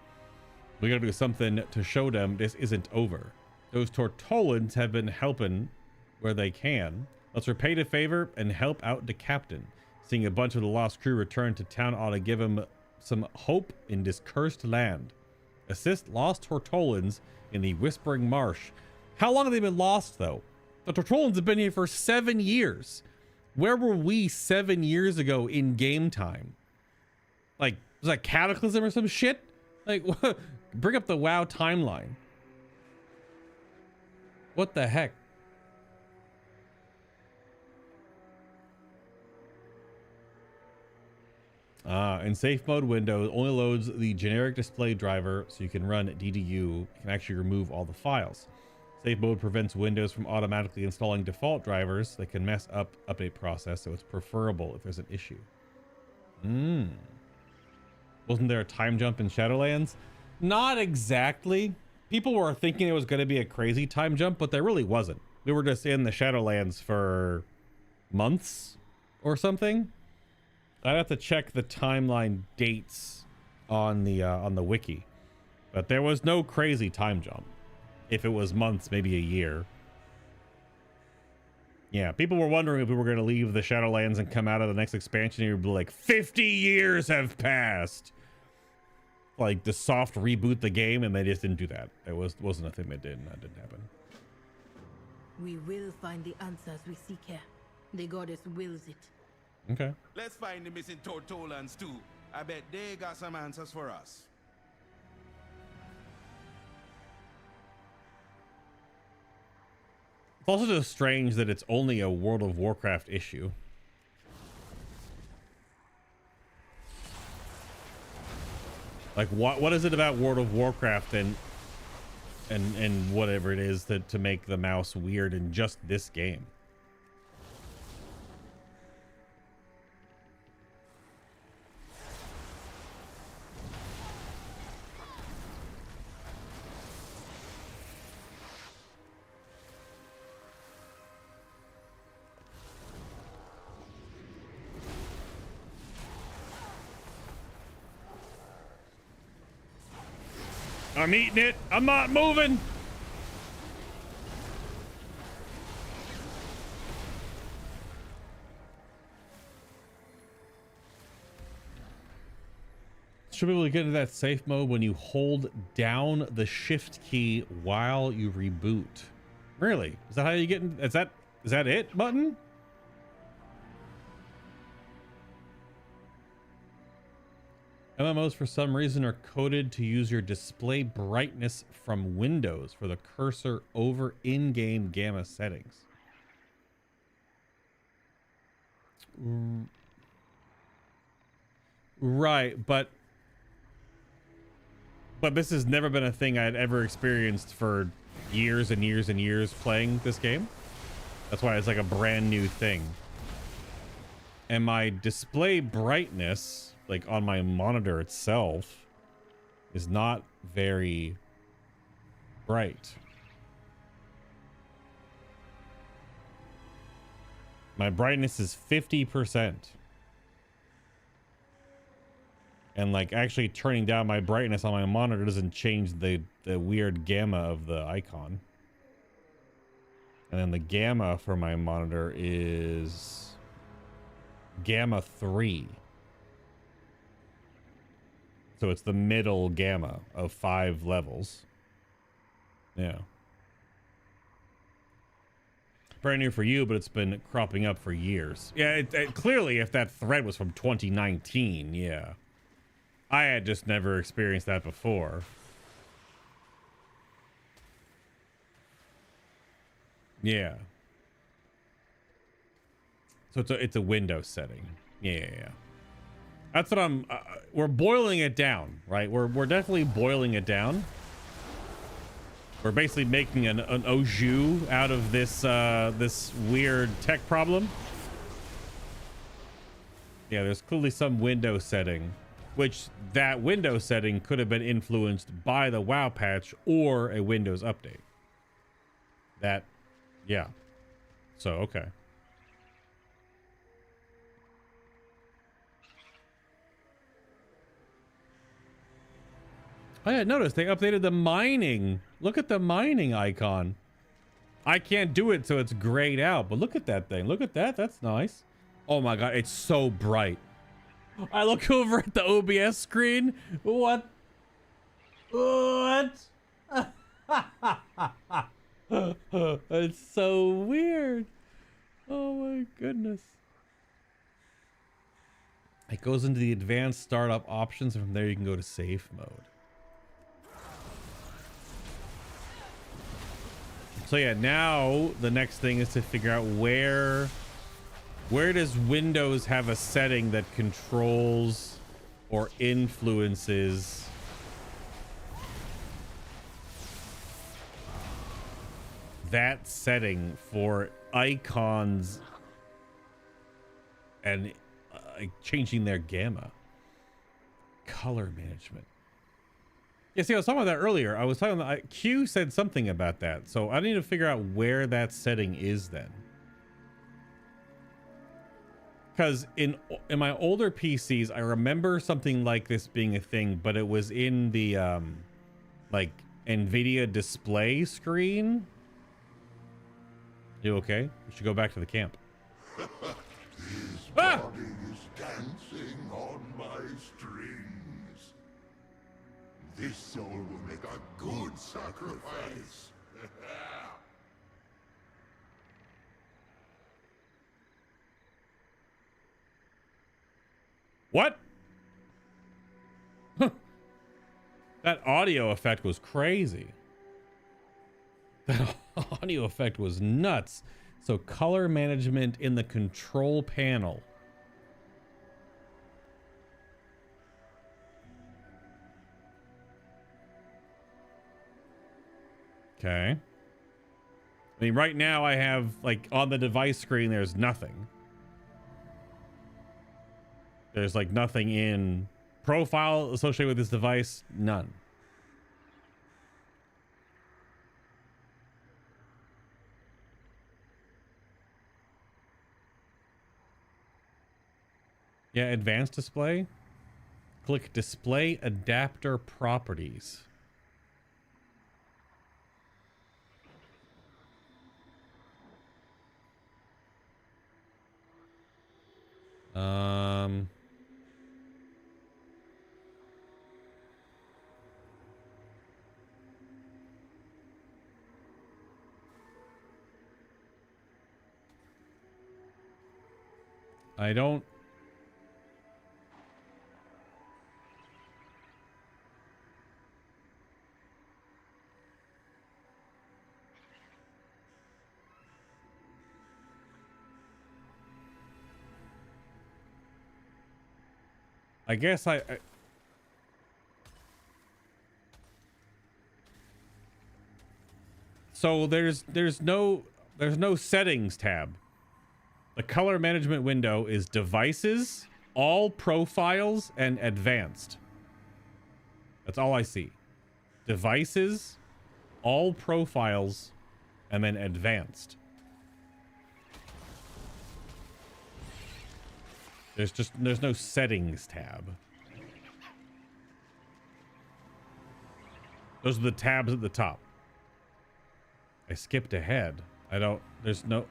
We gotta do something to show them this isn't over. Those Tortolans have been helping where they can. Let's repay the favor and help out the captain. Seeing a bunch of the lost crew return to town ought to give him some hope in this cursed land. Assist lost Tortolans in the Whispering Marsh. How long have they been lost, though? The Tortolans have been here for 7 years. Where were we 7 years ago in game time? Like, was that Cataclysm or some shit? Like, bring up the WoW timeline. What the heck? In safe mode window, only loads the generic display driver, so you can run DDU. You can actually remove all the files. Safe mode prevents Windows from automatically installing default drivers that can mess up update process, so it's preferable if there's an issue. Wasn't there a time jump in Shadowlands? Not exactly. People were thinking it was going to be a crazy time jump, but there really wasn't. We were just in the Shadowlands for months or something. I'd have to check the timeline dates on the wiki, but there was no crazy time jump. If it was months, maybe a year. Yeah, people were wondering if we were going to leave the Shadowlands and come out of the next expansion. You'd be like, 50 years have passed. Like, the soft reboot the game, and they just didn't do that. It wasn't a thing they did, and that didn't happen. We will find the answers we seek here. The goddess wills it. Okay. Let's find the missing Tortolans too. I bet they got some answers for us. It's also just strange that it's only a World of Warcraft issue. Like, what is it about World of Warcraft and whatever it is to make the mouse weird in just this game? I'm eating it. I'm not moving. Should be able to get into that safe mode when you hold down the shift key while you reboot. Really? Is that how you get in? Is that it button? MMOs for some reason are coded to use your display brightness from Windows for the cursor over in-game gamma settings. Right, but this has never been a thing I'd ever experienced for years and years and years playing this game. That's why it's like a brand new thing. And my display brightness, like on my monitor itself, is not very bright. My brightness is 50%. And like actually turning down my brightness on my monitor doesn't change the weird gamma of the icon. And then the gamma for my monitor is gamma 3. So it's the middle gamma of 5 levels. Yeah. Brand new for you, but it's been cropping up for years. Yeah, it clearly if that thread was from 2019, yeah. I had just never experienced that before. Yeah. So it's a Windows setting. Yeah. That's what I'm. We're boiling it down, right? We're definitely boiling it down. We're basically making an au jus out of this this weird tech problem. Yeah, there's clearly some Windows setting. Which that Windows setting could have been influenced by the WoW patch or a Windows update. That, yeah. So, okay. I had noticed they updated the mining. Look at the mining icon. I can't do it, so it's grayed out, but look at that thing. Look at that. That's nice. Oh my God, it's so bright. I look over at the OBS screen. What? What? It's so weird. Oh my goodness. It goes into the advanced startup options, and from there you can go to safe mode. So yeah, now the next thing is to figure out where does Windows have a setting that controls or influences that setting for icons and changing their gamma. Color management. Yeah, see, I was talking about that earlier. I was talking about Q said something about that. So I need to figure out where that setting is then. Because in my older PCs, I remember something like this being a thing, but it was in the like NVIDIA display screen. You okay? We should go back to the camp. His body is dancing on my strings. This soul will make a good sacrifice. What? That audio effect was crazy. That audio effect was nuts. So color management in the control panel. Okay. I mean, right now I have, like, on the device screen, there's nothing. There's, like, nothing in profile associated with this device. None. Yeah, advanced display. Click display adapter properties. I don't. I guess I so there's no settings tab. The color management window is devices, all profiles, and advanced. That's all I see. Devices, all profiles, and then advanced. There's no settings tab. Those are the tabs at the top. I skipped ahead. There's no.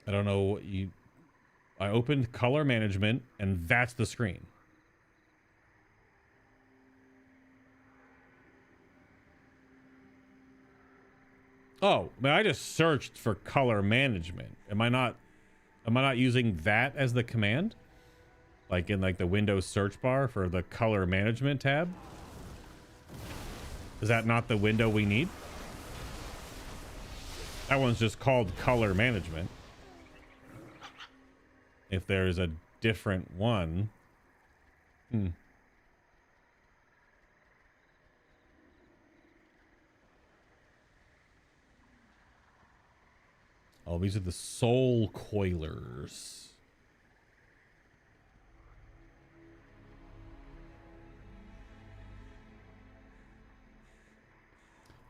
I don't know what you. I opened color management and that's the screen. Oh, man, I just searched for color management. Am I not using that as the command? Like in the Windows search bar for the color management tab? Is that not the window we need? That one's just called color management. If there's a different one. Oh, these are the soul coilers.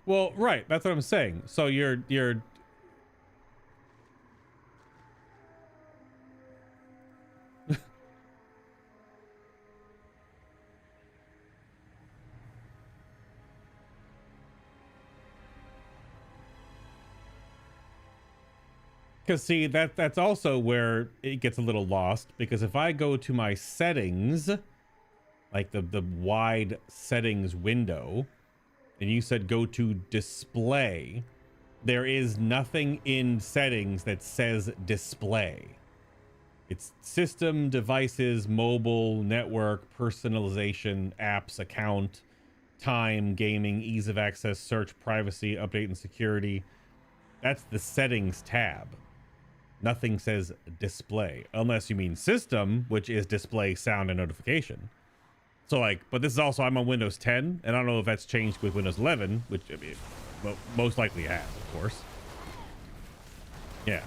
Well, right. That's what I'm saying. So you're because see that's also where it gets a little lost, because if I go to my settings, like the wide settings window, and you said go to display, there is nothing in settings that says display. It's system, devices, mobile, network, personalization, apps, account, time, gaming, ease of access, search, privacy, update, and security. That's the settings tab. Nothing says display, unless you mean system, which is display, sound, and notification. So but this is also, I'm on Windows 10, and I don't know if that's changed with Windows 11, which I mean, most likely has, of course. Yeah.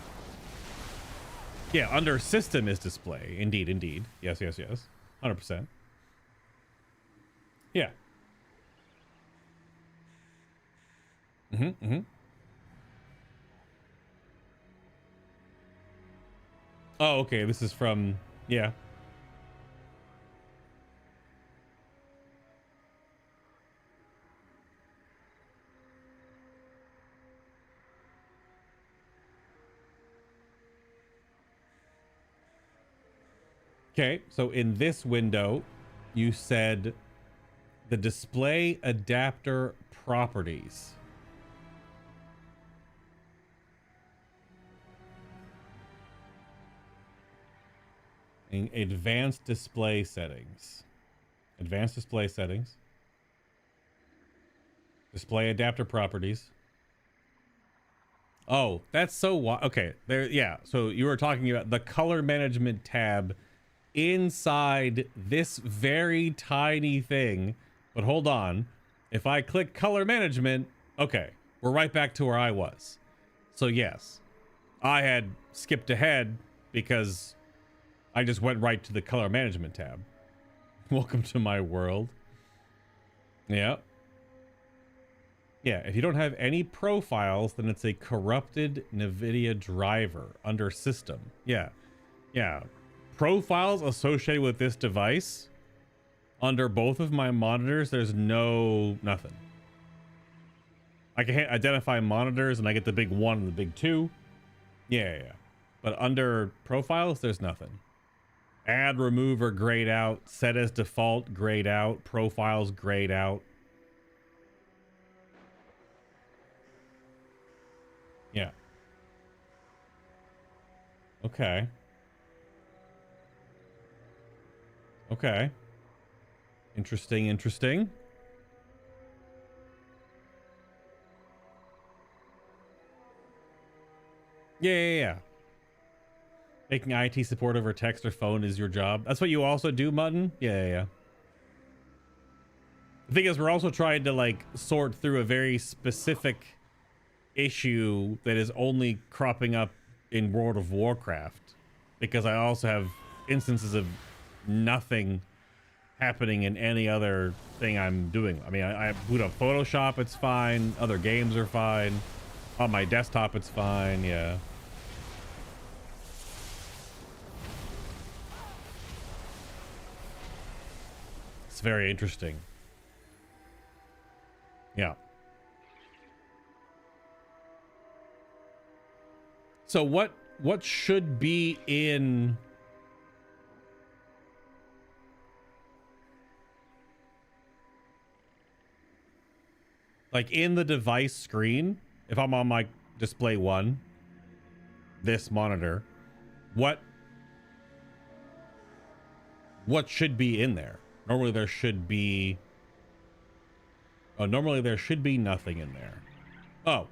Yeah, under system is display. Indeed. Yes. 100%. Yeah. Oh, okay. This is from, yeah. Okay, so in this window, you said the display adapter properties. Advanced display settings. Advanced display settings. Display adapter properties. Oh, that's so okay. There, yeah. So you were talking about the color management tab inside this very tiny thing. But hold on. If I click color management, okay, we're right back to where I was. So yes, I had skipped ahead because I just went right to the color management tab. Welcome to my world. Yeah. Yeah, if you don't have any profiles, then it's a corrupted NVIDIA driver under system. Yeah. Yeah. Profiles associated with this device Under both of my monitors, there's nothing. I can identify monitors and I get the big 1 and the big 2. Yeah. But under profiles, there's nothing. Add, remove, or grayed out. Set as default, grayed out. Profiles, grayed out. Yeah. Okay. Okay. Interesting. Yeah. Making IT support over text or phone is your job. That's what you also do, Mutton? Yeah. The thing is, we're also trying to like sort through a very specific issue that is only cropping up in World of Warcraft, because I also have instances of nothing happening in any other thing I'm doing. I mean, I boot up Photoshop, it's fine. Other games are fine. On my desktop, it's fine. Yeah. It's very interesting. Yeah. So what should be in like in the device screen? If I'm on my display 1, this monitor, what should be in there? Normally there should be nothing in there. Oh,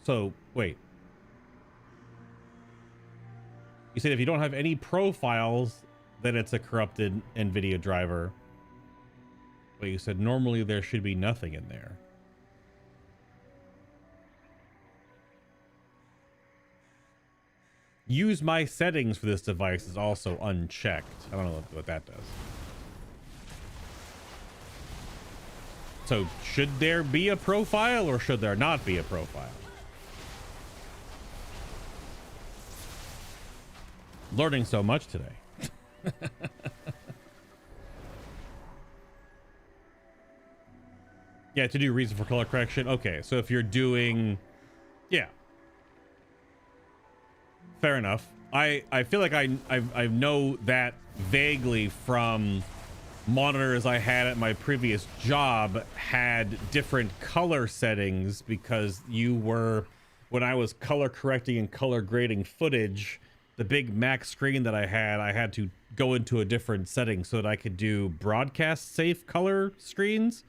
so wait. You said if you don't have any profiles, then it's a corrupted NVIDIA driver. But you said normally there should be nothing in there. Use my settings for this device is also unchecked. I don't know what that does. So should there be a profile or should there not be a profile? Learning so much today. Yeah, to do reason for color correction. Okay, so if you're doing, yeah, fair enough. I feel like I know that vaguely from monitors I had at my previous job had different color settings because when I was color correcting and color grading footage, the big max screen that I had to go into a different setting so that I could do broadcast safe color screens.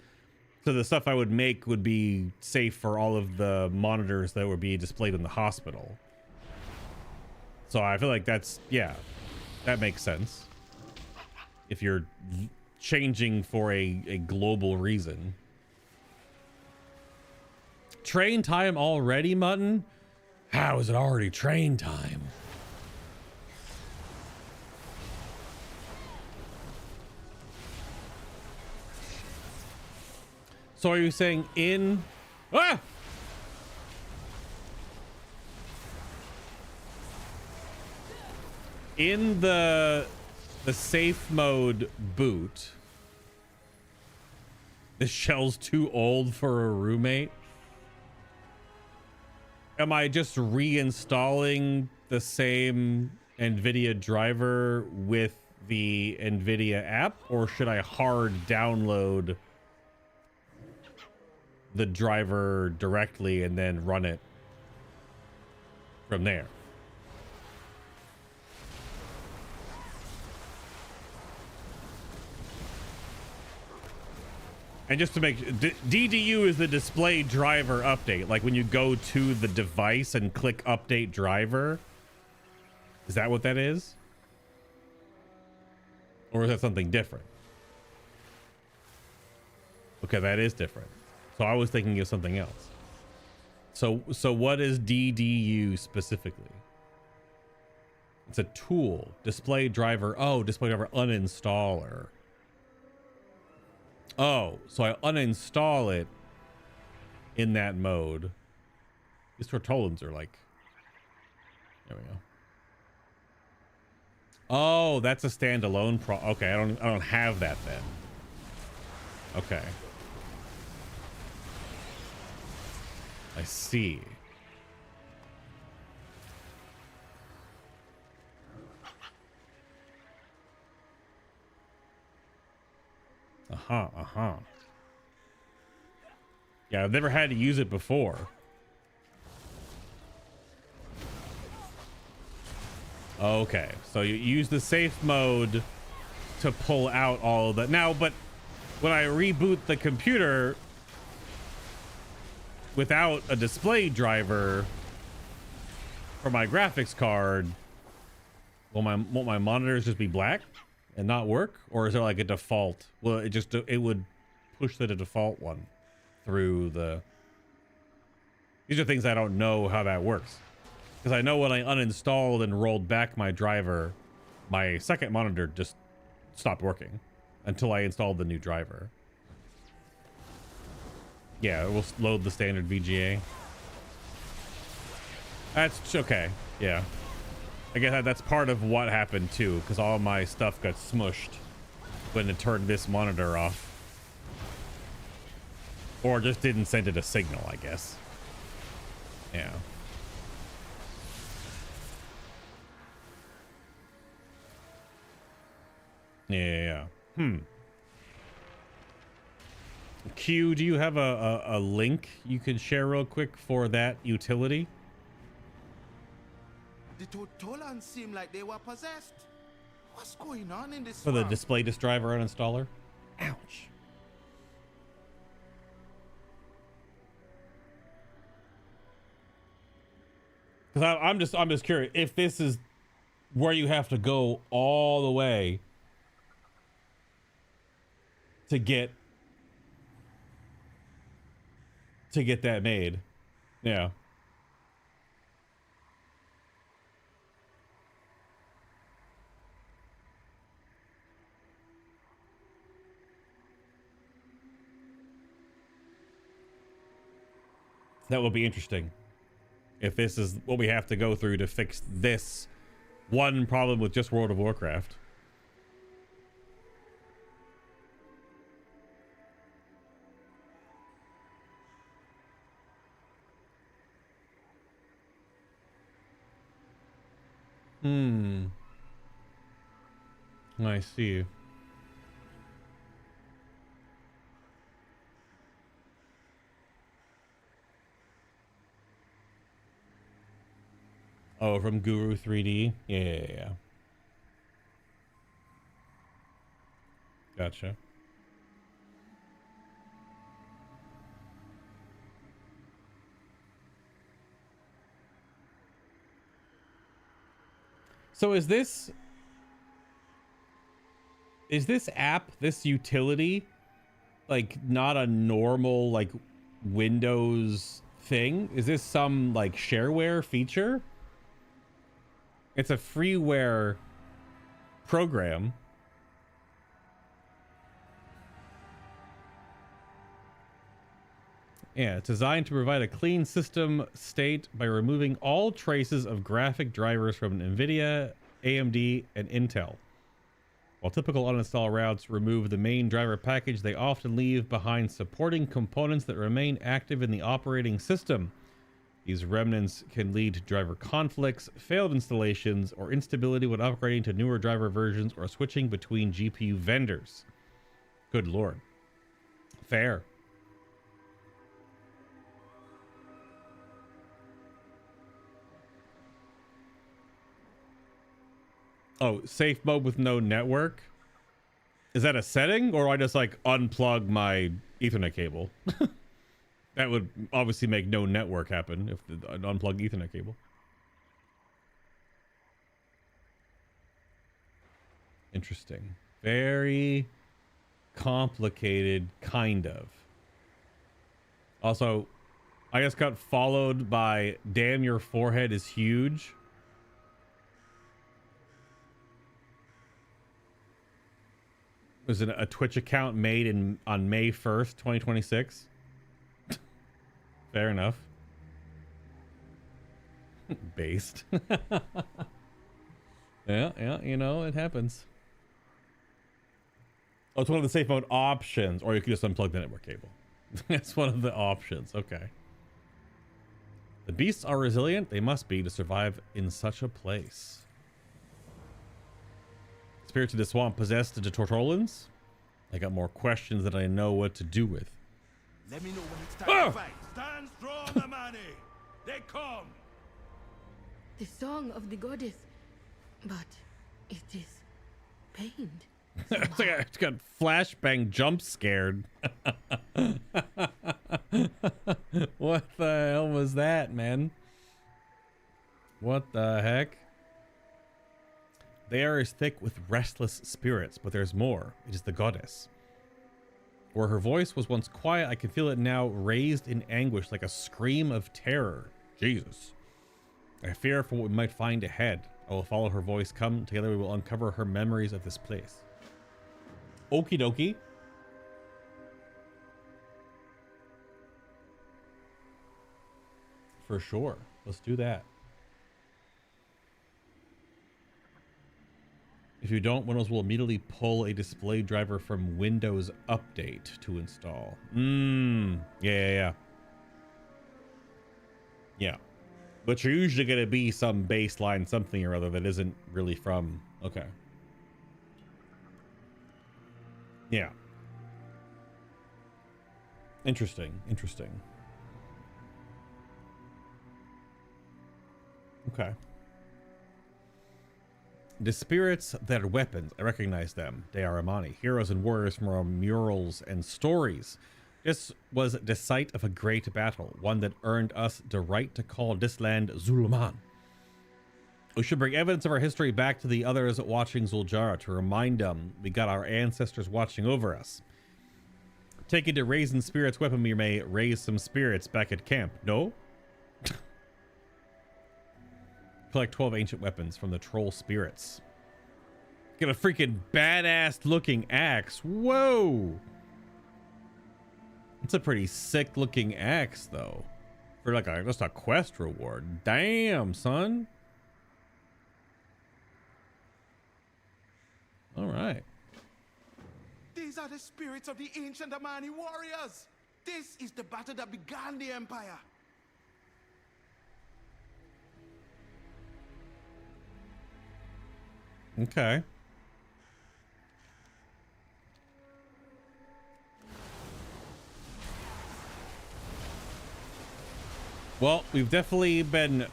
So the stuff I would make would be safe for all of the monitors that would be displayed in the hospital. So I feel like that makes sense. If you're changing for a global reason. Train time already, Mutton? How is it already train time? So are you saying in in the safe mode boot, the shell's too old for a roommate? Am I just reinstalling the same NVIDIA driver with the NVIDIA app, or should I hard download the driver directly and then run it from there? And just to make DDU is the display driver update. Like when you go to the device and click update driver. Is that what that is? Or is that something different? Okay, that is different. So I was thinking of something else. So what is DDU specifically? It's a tool. Display driver. Oh, display driver uninstaller. Oh, so I uninstall it in that mode. These tortolans are like, there we go. Oh, that's a standalone okay, I don't have that then. Okay. I see. Yeah, I've never had to use it before. Okay, so you use the safe mode to pull out all of that. Now, but when I reboot the computer without a display driver for my graphics card, won't my monitors just be black and not work? Or is there like a default? Well, it would push the default one through the... These are things I don't know how that works. Because I know when I uninstalled and rolled back my driver, my second monitor just stopped working until I installed the new driver. Yeah, it will load the standard VGA. That's okay. Yeah. I guess that's part of what happened too, because all my stuff got smushed when it turned this monitor off. Or just didn't send it a signal, I guess. Yeah. Yeah. Q, do you have a link you could share real quick for that utility? The Totolans seem like they were possessed. What's going on in this For the swamp? display disk driver uninstaller? Ouch. Because I'm just curious if this is where you have to go all the way to get that made. Yeah. That will be interesting. If this is what we have to go through to fix this one problem with just World of Warcraft. I see. Oh, from Guru 3D? Yeah. Gotcha. So is this app, this utility, like not a normal like Windows thing? Is this some like shareware feature? It's a freeware program. Yeah, it's designed to provide a clean system state by removing all traces of graphic drivers from NVIDIA, AMD, and Intel. While typical uninstall routes remove the main driver package, they often leave behind supporting components that remain active in the operating system. These remnants can lead to driver conflicts, failed installations, or instability when upgrading to newer driver versions or switching between GPU vendors. Good lord. Fair. Oh, safe mode with no network? Is that a setting, or do I just like unplug my Ethernet cable? That would obviously make no network happen if an unplugged Ethernet cable. Interesting. Very complicated, kind of. Also, I just got followed by "Damn, your forehead is huge." Was a Twitch account made on May 1st, 2026. Fair enough. Based. Yeah, you know, it happens. Oh, it's one of the safe mode options, or you can just unplug the network cable. That's one of the options. Okay. The beasts are resilient. They must be to survive in such a place. Spirits of the swamp possessed the Tortolans. I got more questions that I know what to do with. Let me know when it's time to fight. Stand strong, Amani. They come. The song of the goddess, but it is pained. It's got flashbang jump scared. What the hell was that, man? What the heck? The air is thick with restless spirits, but there's more. It is the goddess. Where her voice was once quiet, I can feel it now raised in anguish like a scream of terror. Jesus. I fear for what we might find ahead. I will follow her voice. Come together, we will uncover her memories of this place. Okie dokie. For sure. Let's do that. If you don't, Windows will immediately pull a display driver from Windows Update to install. Yeah. Yeah. But you're usually going to be some baseline something or other that isn't really from... Okay. Yeah. Interesting. Okay. The spirits that are weapons, I recognize them. They are Amani, heroes and warriors from our murals and stories. This was the site of a great battle, one that earned us the right to call this land Zul'Aman. We should bring evidence of our history back to the others watching Zul'Jara to remind them we got our ancestors watching over us. Taking the Raisin Spirit's weapon, we may raise some spirits back at camp. No? Collect 12 ancient weapons from the troll spirits. Get a freaking badass looking axe. Whoa! It's a pretty sick looking axe though. For like just a quest reward. Damn, son. All right. These are the spirits of the ancient Amani warriors. This is the battle that began the empire. Okay. Well, we've definitely been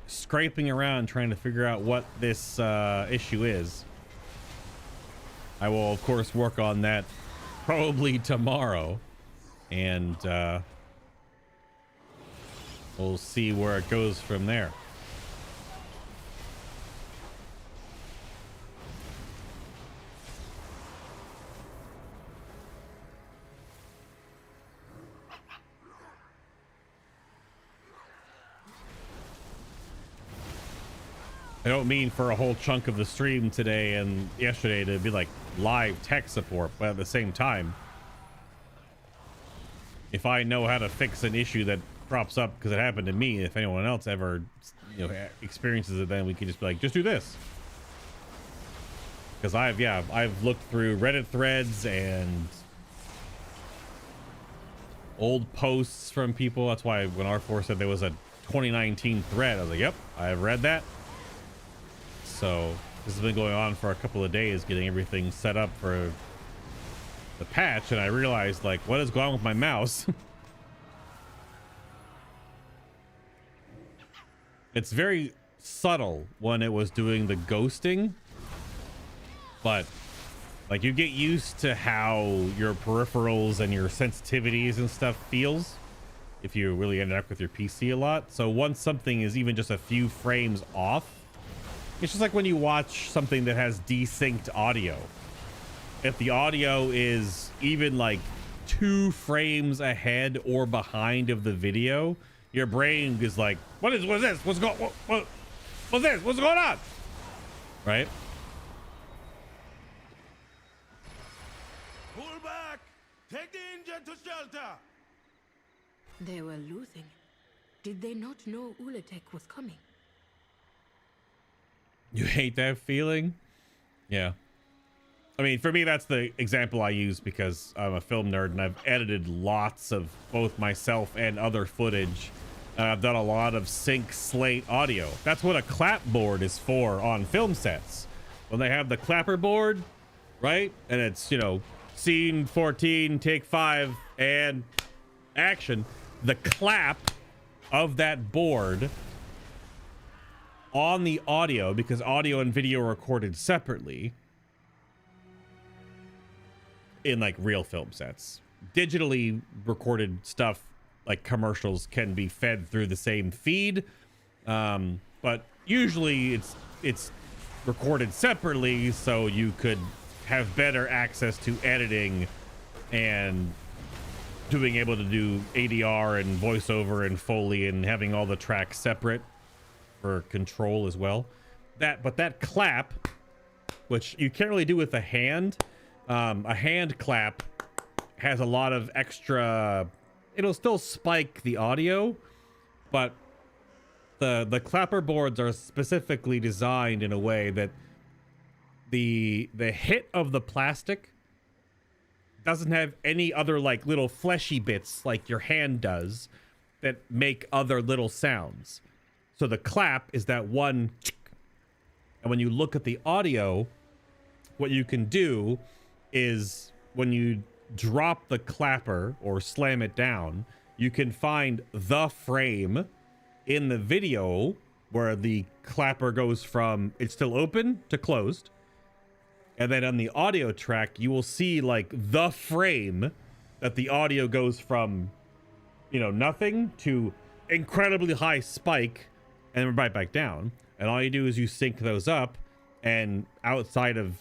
scraping around trying to figure out what this issue is. I will, of course, work on that probably tomorrow. And we'll see where it goes from there. I don't mean for a whole chunk of the stream today and yesterday to be like live tech support, but at the same time, if I know how to fix an issue that crops up because it happened to me, if anyone else ever, you know, experiences it, then we can just be like, just do this. Because I've looked through Reddit threads and old posts from people. That's why when R4 said there was a 2019 thread, I was like, yep, I've read that. So this has been going on for a couple of days, getting everything set up for the patch, and I realized, like, what is going on with my mouse? It's very subtle when it was doing the ghosting, but like you get used to how your peripherals and your sensitivities and stuff feels if you really interact with your PC a lot. So once something is even just a few frames off, it's just like when you watch something that has desynced audio. If the audio is even like 2 frames ahead or behind of the video, your brain is like, what's this? What's this? What's going on? Right? Pull back! Take the injured to shelter! They were losing. Did they not know Ula'tek was coming? You hate that feeling? Yeah. I mean, for me, that's the example I use because I'm a film nerd and I've edited lots of both myself and other footage. I've done a lot of sync slate audio. That's what a clapboard is for on film sets. When they have the clapper board, right? And it's, you know, scene 14, take 5, and action. The clap of that board on the audio, because audio and video are recorded separately in like real film sets. Digitally recorded stuff like commercials can be fed through the same feed, but usually it's recorded separately so you could have better access to editing and being able to do ADR and voiceover and Foley and having all the tracks separate for control as well. But that clap, which you can't really do with a hand clap, has a lot of extra. It'll still spike the audio, but the clapper boards are specifically designed in a way that the hit of the plastic doesn't have any other like little fleshy bits like your hand does that make other little sounds. So the clap is that one, and when you look at the audio, what you can do is when you drop the clapper or slam it down, you can find the frame in the video where the clapper goes from it's still open to closed. And then on the audio track, you will see like the frame that the audio goes from, you know, nothing to incredibly high spike and then right back down. And all you do is you sync those up, and outside of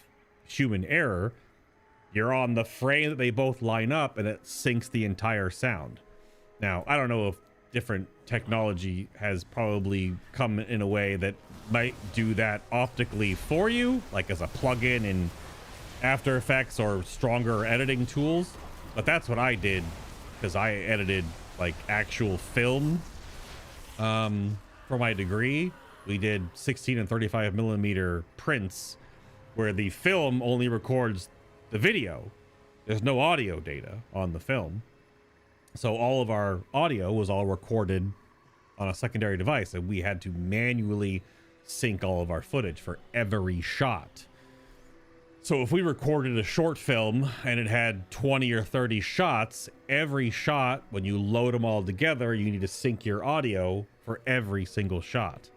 human error, you're on the frame that they both line up, and it syncs the entire sound. Now, I don't know if different technology has probably come in a way that might do that optically for you, like as a plugin in After Effects or stronger editing tools. But that's what I did, because I edited like actual film for my degree. We did 16 and 35 millimeter prints where the film only records the video. There's no audio data on the film. So all of our audio was all recorded on a secondary device, and we had to manually sync all of our footage for every shot. So if we recorded a short film and it had 20 or 30 shots, every shot, when you load them all together, you need to sync your audio for every single shot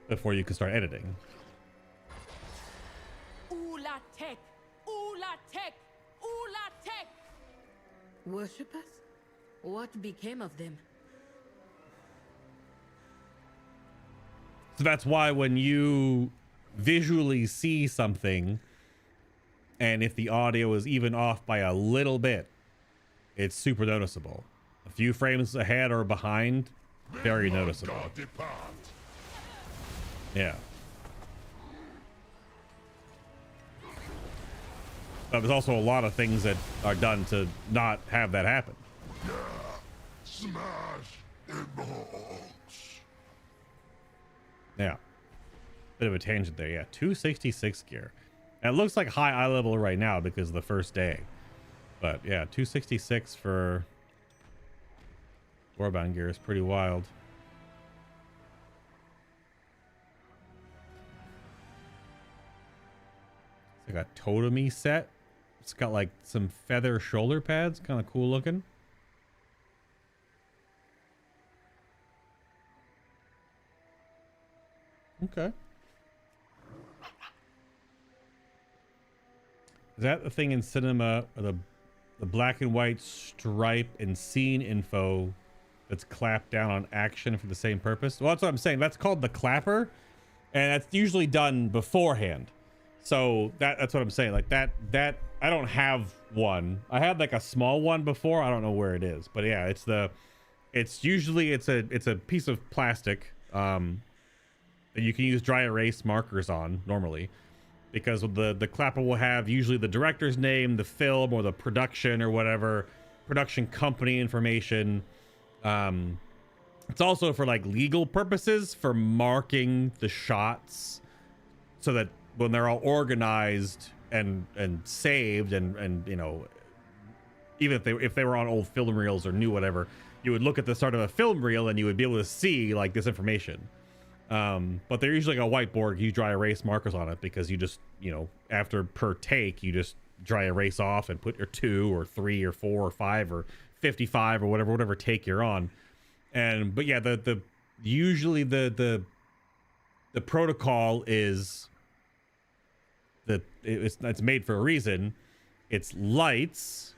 before you can start editing. Ula'tek! Ula'tek! Ula'tek! Worshippers? What became of them? So that's why when you visually see something, and if the audio is even off by a little bit, it's super noticeable. A few frames ahead or behind, very noticeable. Yeah. But there's also a lot of things that are done to not have that happen. Smash emeralds. Yeah. Bit of a tangent there. Yeah, 266 gear. And it looks like high eye level right now because of the first day. But yeah, 266 for Warbound gear is pretty wild. It's like a totemy set. It's got like some feather shoulder pads, kind of cool looking. Okay. Is that the thing in cinema, or the black and white stripe and scene info that's clapped down on action for the same purpose? Well, that's what I'm saying. That's called the clapper, and that's usually done beforehand. So that's what I'm saying. Like that I don't have one. I had like a small one before. I don't know where it is, but yeah, it's usually a piece of plastic that you can use dry erase markers on normally, because the clapper will have usually the director's name, the film, or the production or whatever production company information. It's also for like legal purposes, for marking the shots so that when they're all organized, and saved and you know, even if they were on old film reels or new whatever, you would look at the start of a film reel and you would be able to see like this information. But they're usually like a whiteboard. You dry erase markers on it because you just, you know, after per take, you just dry erase off and put your 2 or 3 or 4 or 5 or 55 or whatever take you're on. But yeah, usually the protocol is that it's made for a reason. It's lights.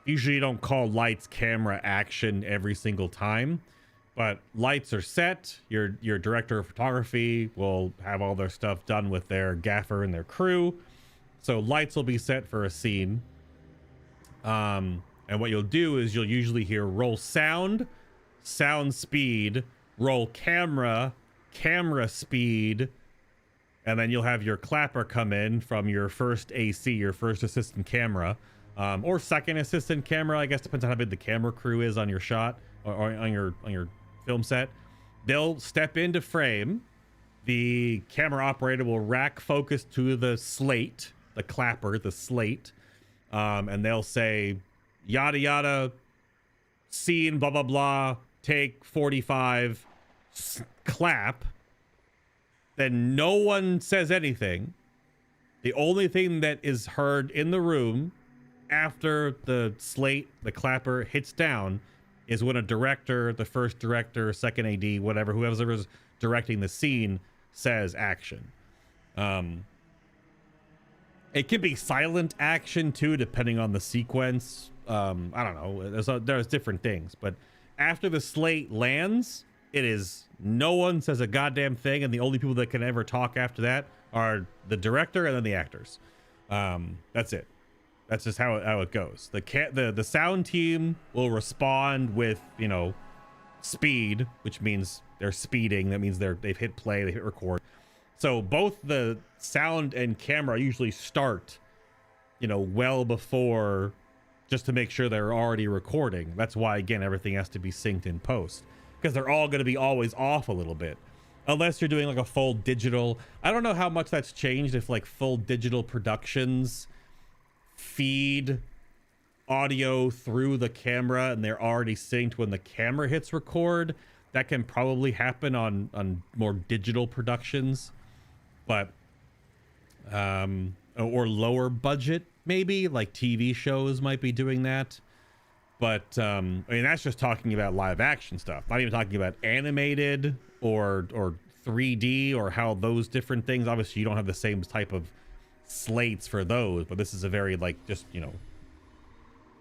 Usually you don't call lights camera action every single time, but lights are set. Your director of photography will have all their stuff done with their gaffer and their crew. So lights will be set for a scene. And what you'll do is you'll usually hear roll sound speed, roll camera speed, and then you'll have your clapper come in from your first AC, your first assistant camera, or second assistant camera. I guess depends on how big the camera crew is on your shot or on your film set. They'll step into frame. The camera operator will rack focus to the slate, the clapper, the slate, and they'll say yada yada, scene blah blah blah, take 45, clap. Then no one says anything. The only thing that is heard in the room after the slate, the clapper hits down, is when a director, the first director, second AD, whatever, whoever's directing the scene, says action. It can be silent action too, depending on the sequence. I don't know. There's different things, but after the slate lands, it is no one says a goddamn thing, and the only people that can ever talk after that are the director and then the actors. That's it. That's just how it goes. The sound team will respond with, you know, speed, which means they're speeding. That means they've hit play, they hit record. So both the sound and camera usually start, you know, well before, just to make sure they're already recording. That's why, again, everything has to be synced in post, because they're all going to be always off a little bit, unless you're doing like a full digital. I don't know how much that's changed, if like full digital productions feed audio through the camera and they're already synced when the camera hits record. That can probably happen on more digital productions, but or lower budget, maybe like TV shows might be doing that. But I mean, that's just talking about live action stuff, not even talking about animated or 3D or how those different things. Obviously you don't have the same type of slates for those, but this is a very like just, you know,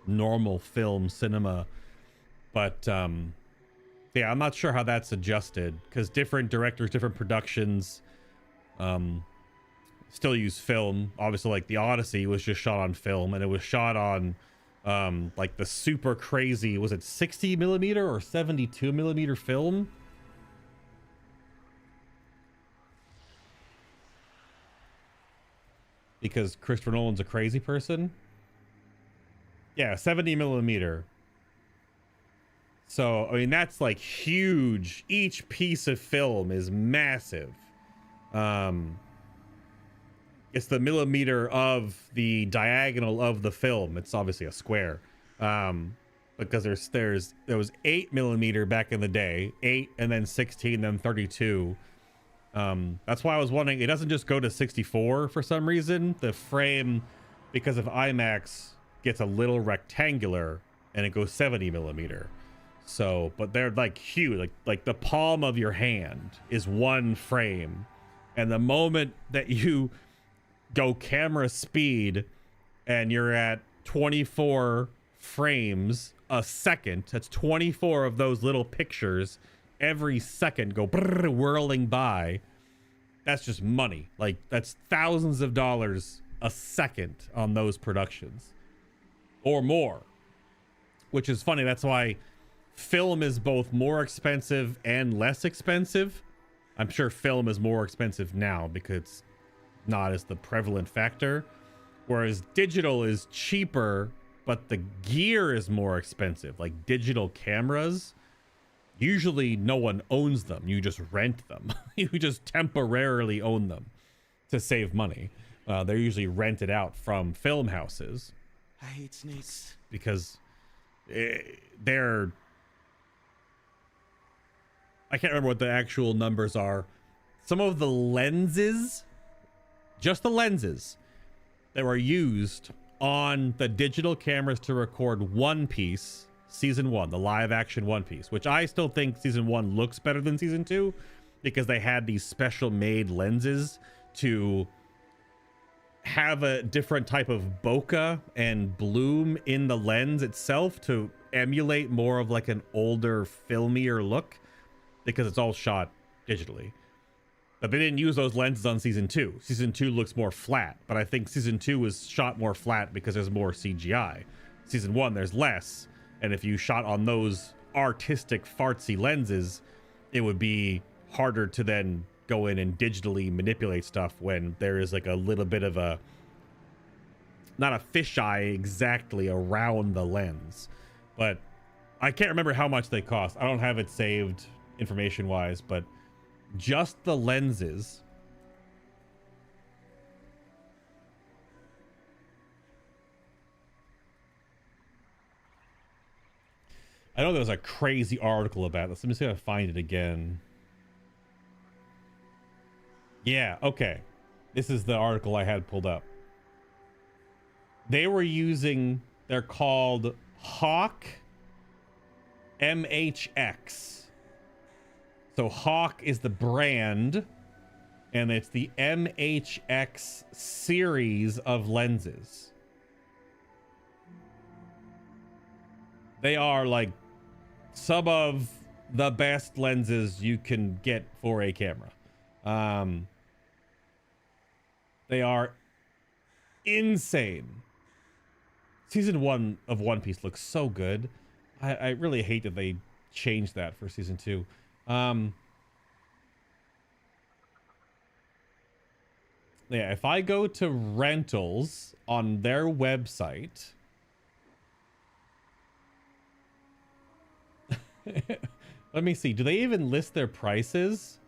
normal film cinema. But yeah, I'm not sure how that's adjusted, because different directors, different productions still use film. Obviously, like the Odyssey was just shot on film, and it was shot on like the super crazy, was it 60 millimeter or 72 millimeter film? Because Christopher Nolan's a crazy person. Yeah, 70 millimeter. So, I mean, that's like huge. Each piece of film is massive. It's the millimeter of the diagonal of the film. It's obviously a square. Because there was 8 millimeter back in the day, 8 and then 16, then 32. That's why I was wondering, it doesn't just go to 64 for some reason. The frame, because of IMAX, gets a little rectangular and it goes 70 millimeter. So, but they're like huge, like the palm of your hand is one frame. And the moment that you go camera speed and you're at 24 frames a second, that's 24 of those little pictures every second go whirling by. That's just money. Like, that's thousands of dollars a second on those productions or more, which is funny. That's why film is both more expensive and less expensive. I'm sure film is more expensive now because it's not as the prevalent factor, whereas digital is cheaper, but the gear is more expensive. Like digital cameras, usually no one owns them. You just rent them. You just temporarily own them to save money. They're usually rented out from film houses. I hate snakes. Because they're... I can't remember what the actual numbers are. Some of the lenses, just the lenses that were used on the digital cameras to record One Piece season 1, the live action One Piece, which I still think season 1 looks better than season 2 because they had these special made lenses to have a different type of bokeh and bloom in the lens itself to emulate more of like an older, filmier look because it's all shot digitally. But they didn't use those lenses on season 2. Season 2 looks more flat, but I think season 2 was shot more flat because there's more CGI. Season 1, there's less. And if you shot on those artistic, fartsy lenses, it would be harder to then go in and digitally manipulate stuff when there is like a little bit of a, not a fisheye exactly around the lens. But I can't remember how much they cost. I don't have it saved information-wise, but just the lenses. I know there was a crazy article about this. Let me see if I find it again. Yeah, okay. This is the article I had pulled up. They were using, they're called Hawk MHX. So Hawk is the brand, and it's the MHX series of lenses. They are like some of the best lenses you can get for a camera. They are insane. Season 1 of One Piece looks so good. I really hate that they changed that for season 2. Yeah, if I go to rentals on their website, let me see. Do they even list their prices?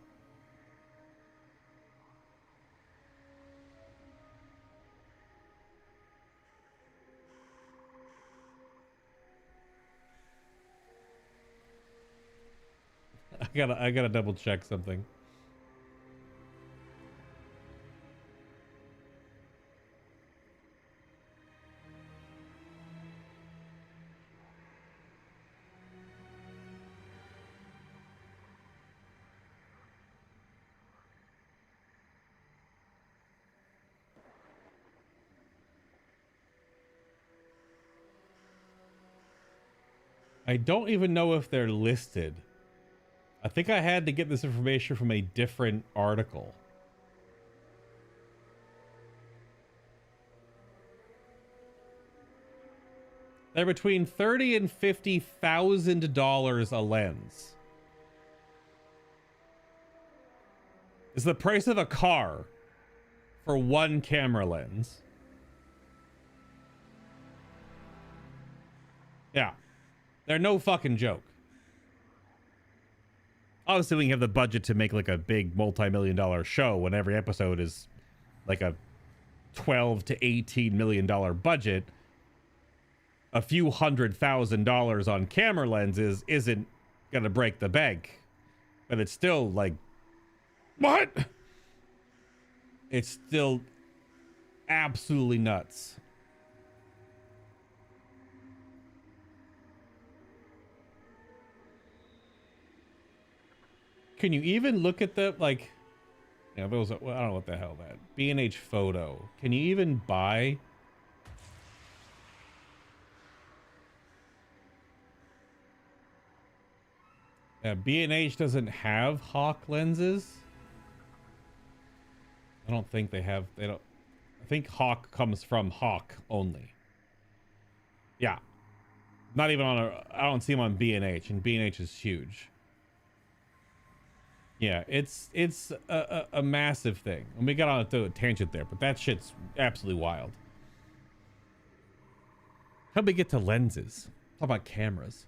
I gotta double check something. I don't even know if they're listed. I think I had to get this information from a different article. They're between $30,000 and $50,000 a lens. It's the price of a car for one camera lens. Yeah. They're no fucking joke. Obviously, we have the budget to make like a big multi-million-dollar show when every episode is like a $12 to $18 million budget. A few $100,000 on camera lenses isn't gonna break the bank, but it's still like, what? It's still absolutely nuts. Can you even look at the, like, yeah, those, well, I don't know what the hell that, B&H photo. Can you even buy? B&H doesn't have Hawk lenses. I don't think they have, they don't, I think Hawk comes from Hawk only. Yeah. Not even on a, I don't see them on B&H, and B&H is huge. Yeah, it's a massive thing. And we got on a tangent there, but that shit's absolutely wild. How'd we get to lenses? Talk about cameras.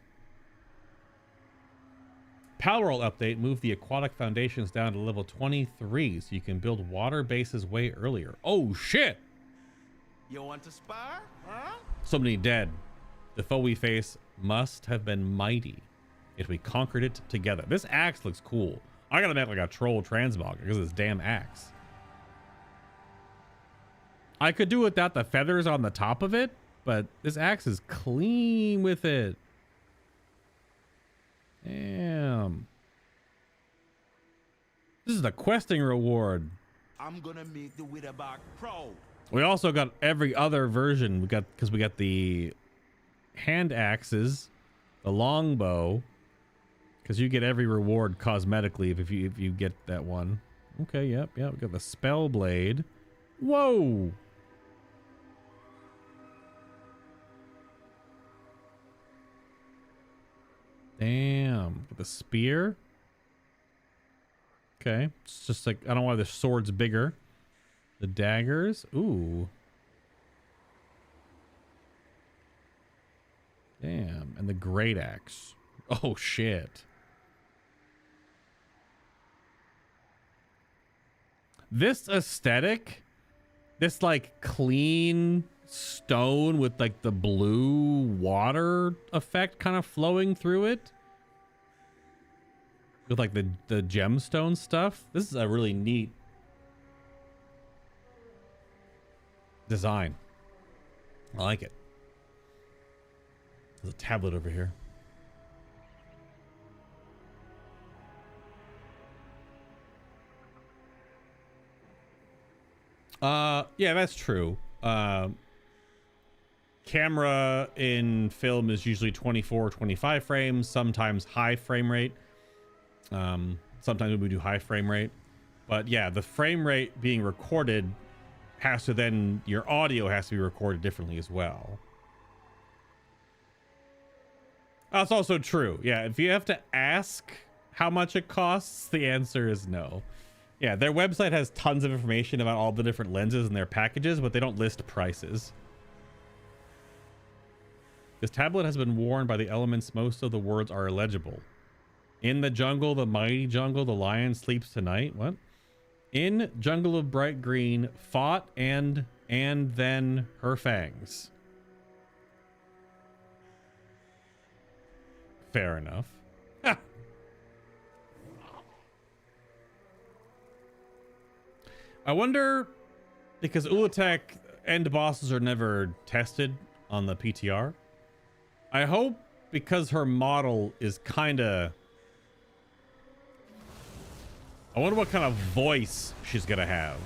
Palworld update moved the aquatic foundations down to level 23 so you can build water bases way earlier. Oh shit! You want to spar? Huh? So many dead. The foe we face must have been mighty if we conquered it together. This axe looks cool. I gotta make like a troll transmog because of this damn axe. I could do without the feathers on the top of it, but this axe is clean with it. Damn. This is the questing reward. I'm gonna make the Witherbark proud. We also got every other version. We got the hand axes, the longbow, because you get every reward cosmetically if you get that one. Okay, yep. We got the spell blade. Whoa. Damn. With the spear. Okay. It's just like, I don't know why the sword's bigger. The daggers. Ooh. Damn. And the great axe. Oh, shit. This aesthetic, this like clean stone with like the blue water effect kind of flowing through it with like the gemstone stuff. This is a really neat design. I like it. There's a tablet over here. Yeah, that's true. Camera in film is usually 24 or 25 frames, sometimes high frame rate. Sometimes we do high frame rate, but yeah, the frame rate being recorded has to then, your audio has to be recorded differently as well. That's also true. Yeah, if you have to ask how much it costs, the answer is no. Yeah, their website has tons of information about all the different lenses in their packages, but they don't list prices. This tablet has been worn by the elements. Most of the words are illegible. In the jungle, the mighty jungle, the lion sleeps tonight. What? In jungle of bright green, fought and then her fangs. Fair enough. I wonder, because Ula'tek end bosses are never tested on the PTR. I hope because her model is kind of... I wonder what kind of voice she's going to have.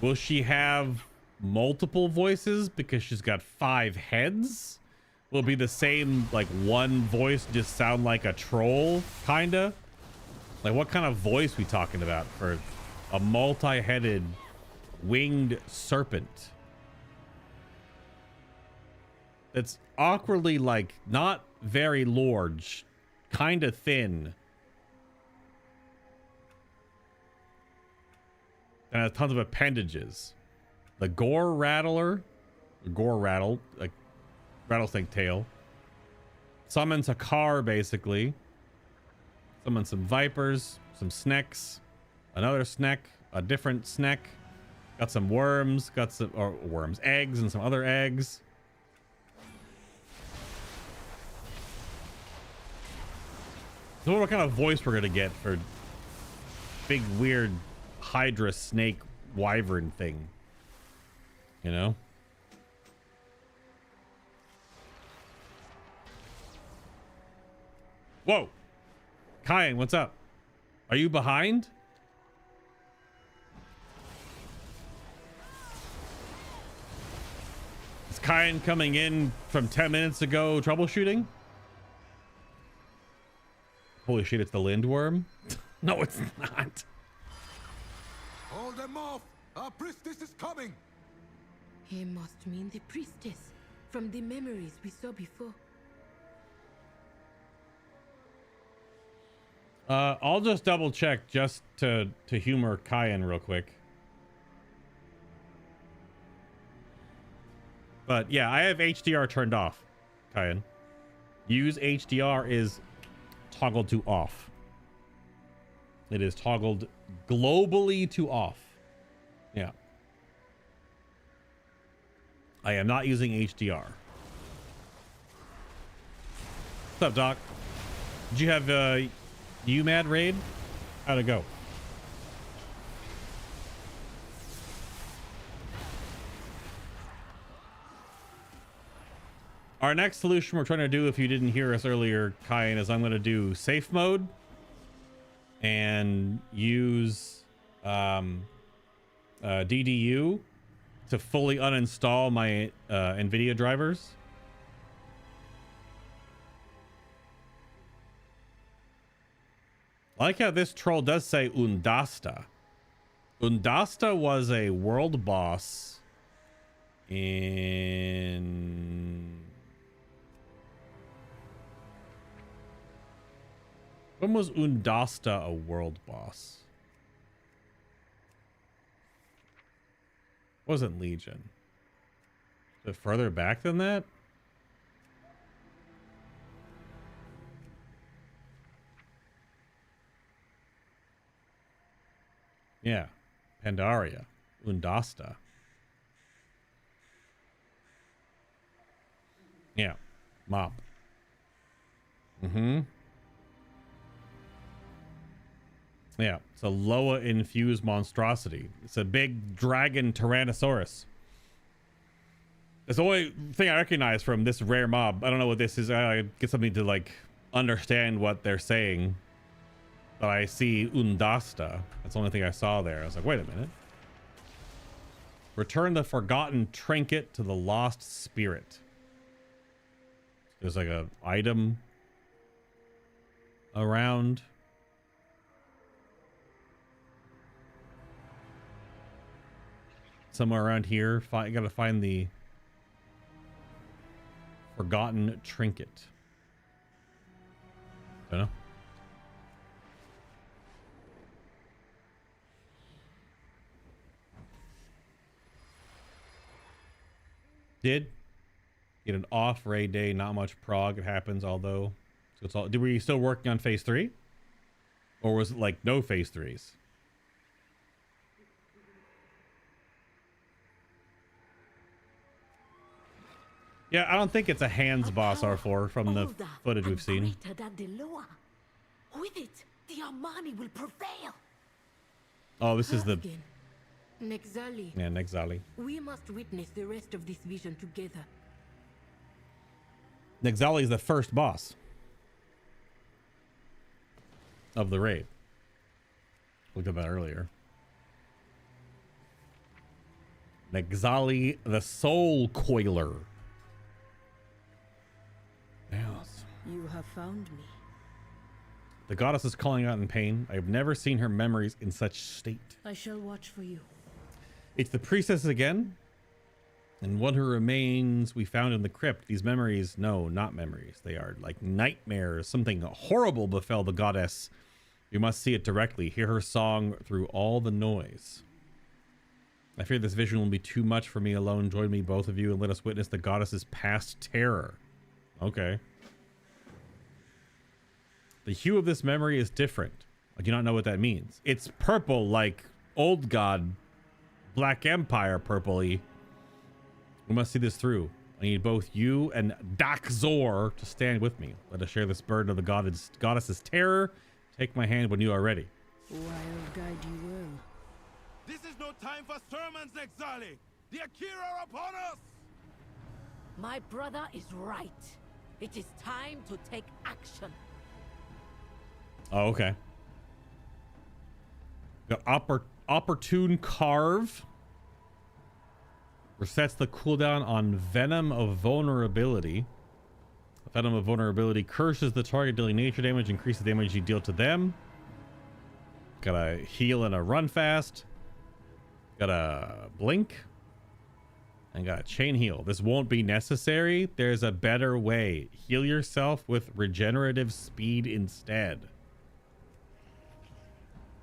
Will she have multiple voices because she's got 5 heads? Will it be the same, like, one voice just sound like a troll, kind of? Like, what kind of voice we talking about for a multi-headed winged serpent? That's awkwardly, like, not very large, kind of thin, and has tons of appendages. The gore rattler, like rattlesnake tail, summons a car basically. Summons some vipers, some snakes, another snack, a different snack. Got some worms, eggs, and some other eggs. So what kind of voice we're gonna get for big weird Hydra snake wyvern thing? You know? Whoa! Kyan, what's up? Are you behind? Is Kyan coming in from 10 minutes ago troubleshooting? Holy shit, it's the Lindworm? No, it's not. Hold them off! Our priestess is coming! He must mean the priestess from the memories we saw before. I'll just double check just to humor Kyan real quick. But yeah, I have HDR turned off, Kyan. Use HDR is toggled to off. It is toggled globally to off. Yeah. I am not using HDR. What's up, Doc? Did you have UMAD raid? How'd it go? Our next solution we're trying to do, if you didn't hear us earlier, Kyan, is I'm going to do safe mode and use DDU to fully uninstall my NVIDIA drivers. I like how this troll does say Undasta. Undasta was a world boss in... When was Undasta a world boss? Wasn't Legion. Is it further back than that? Yeah. Pandaria. Undasta. Yeah. Mop. Mm-hmm. Yeah, it's a Loa infused monstrosity. It's a big dragon Tyrannosaurus. It's the only thing I recognize from this rare mob. I don't know what this is. I get something to like understand what they're saying. But I see Undasta. That's the only thing I saw there. I was like, wait a minute. Return the forgotten trinket to the lost spirit. There's like a item around. Somewhere around here. You gotta find the forgotten trinket. Don't know. Did get an off raid day, not much prog. It happens, although so it's all. Were you still working on phase 3, or was it like no phase 3s? Yeah, I don't think it's a hands boss R4 from the footage we've seen. With it, the Armani will prevail. Oh, this is the Nexali. Yeah, Nexali. We must witness the rest of this vision together. Nexali is the first boss of the raid. Looked at that earlier. Nexali, the Soul Coiler. Yes. You have found me. The goddess is calling out in pain. I have never seen her memories in such state. I shall watch for you. It's the priestess again, and one who remains we found in the crypt. These memories, no, not memories. They are like nightmares. Something horrible befell the goddess. You must see it directly. Hear her song through all the noise. I fear this vision will be too much for me alone. Join me, both of you, and let us witness the goddess's past terror. Okay. The hue of this memory is different. I do not know what that means. It's purple like old god Black Empire purpley. We must see this through. I need both you and Dakzor to stand with me. Let us share this burden of the goddess's terror. Take my hand when you are ready. I'll guide you well. This is no time for sermons, Nexali. The Akira are upon us. My brother is right. It is time to take action. Oh, okay. The opportune carve resets the cooldown on Venom of Vulnerability. Venom of Vulnerability curses the target, dealing nature damage, increases the damage you deal to them. Got a heal and a run fast. Got a blink. And got a chain heal. This won't be necessary. There's a better way. Heal yourself with regenerative speed instead.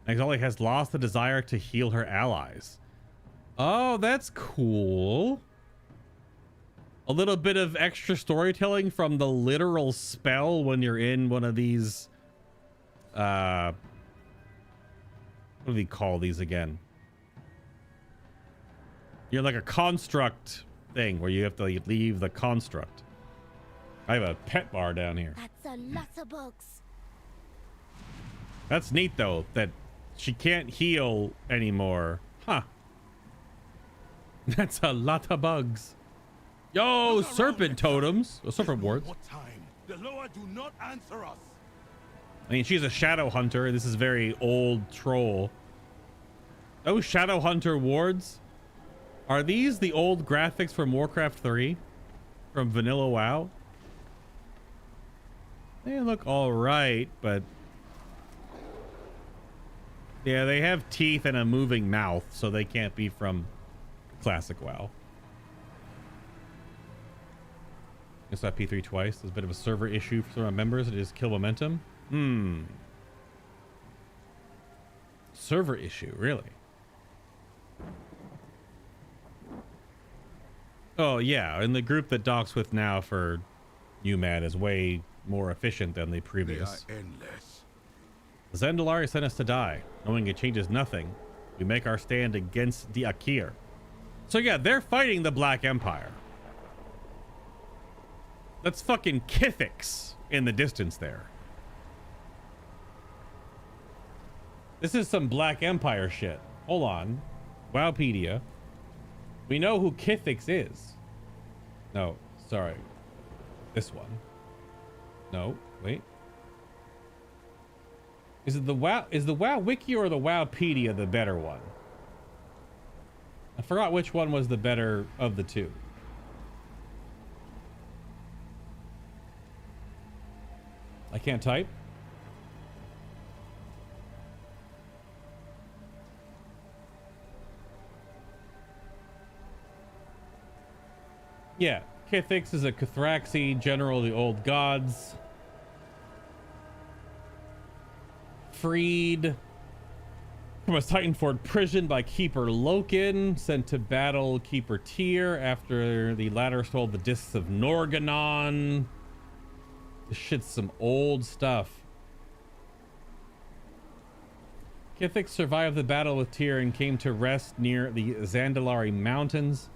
Nexali has lost the desire to heal her allies. Oh, that's cool. A little bit of extra storytelling from the literal spell when you're in one of these what do they call these again? You're like a construct thing where you have to leave the construct. I have a pet bar down here. That's a lot of bugs. That's neat though, that she can't heal anymore. Huh. That's a lot of bugs. Yo, serpent totems. Oh, serpent wards. What time? The Loa do not answer us. I mean, she's a shadow hunter. This is very old troll. Those shadow hunter wards, are these the old graphics from Warcraft 3? From vanilla WoW? They look all right, but yeah, they have teeth and a moving mouth, so they can't be from classic WoW. I saw P3 twice. There's a bit of a server issue for some of my members. It is kill momentum. Server issue, really? Oh yeah, and the group that docks with now for UMAD is way more efficient than the previous. They are endless. Zandalari sent us to die, knowing it changes nothing. We make our stand against the Akir. So yeah, they're fighting the Black Empire. That's fucking Kithix in the distance there. This is some Black Empire shit. Hold on. Wowpedia. We know who Kithix is. No, sorry. This one. No, wait. Is it the WoW? Is the WoW Wiki or the Wowpedia the better one? I forgot which one was the better of the two. I can't type. Yeah, Kithix is a Cathraxi general of the old gods. Freed from a Titanford prison by Keeper Loken, sent to battle Keeper Tyr after the latter stole the discs of Norganon. This shit's some old stuff. Kithix survived the battle with Tyr and came to rest near the Zandalari Mountains.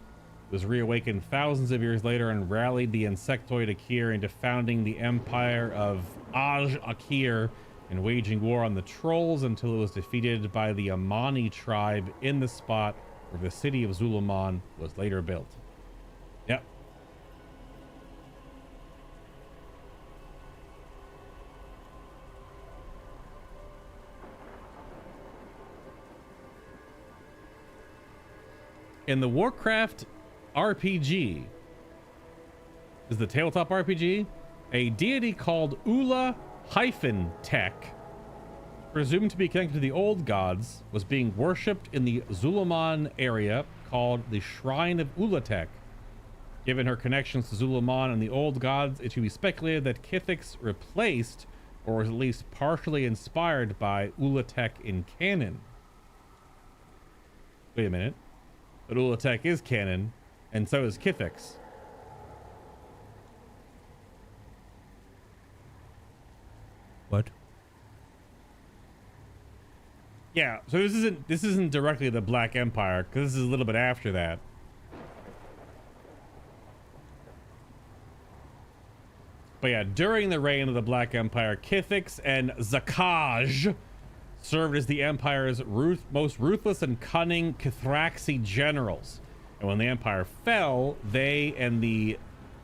Was reawakened thousands of years later and rallied the insectoid Akir into founding the empire of Aj Akir and waging war on the trolls until it was defeated by the Amani tribe in the spot where the city of Zuluman was later built. Yep. In the Warcraft RPG, is the tabletop RPG, a deity called Ula'tek, presumed to be connected to the old gods, was being worshipped in the Zuluman area called the Shrine of Ula'tek. Given her connections to Zuluman and the old gods, it should be speculated that Kithix replaced or was at least partially inspired by Ula'tek in canon. Wait a minute. But Ula'tek is canon, and so is Kithix. What? Yeah, so this isn't directly the Black Empire, because this is a little bit after that. But yeah, during the reign of the Black Empire, Kithix and Zakaj served as the Empire's most ruthless and cunning Cathraxi generals. And when the Empire fell, they and the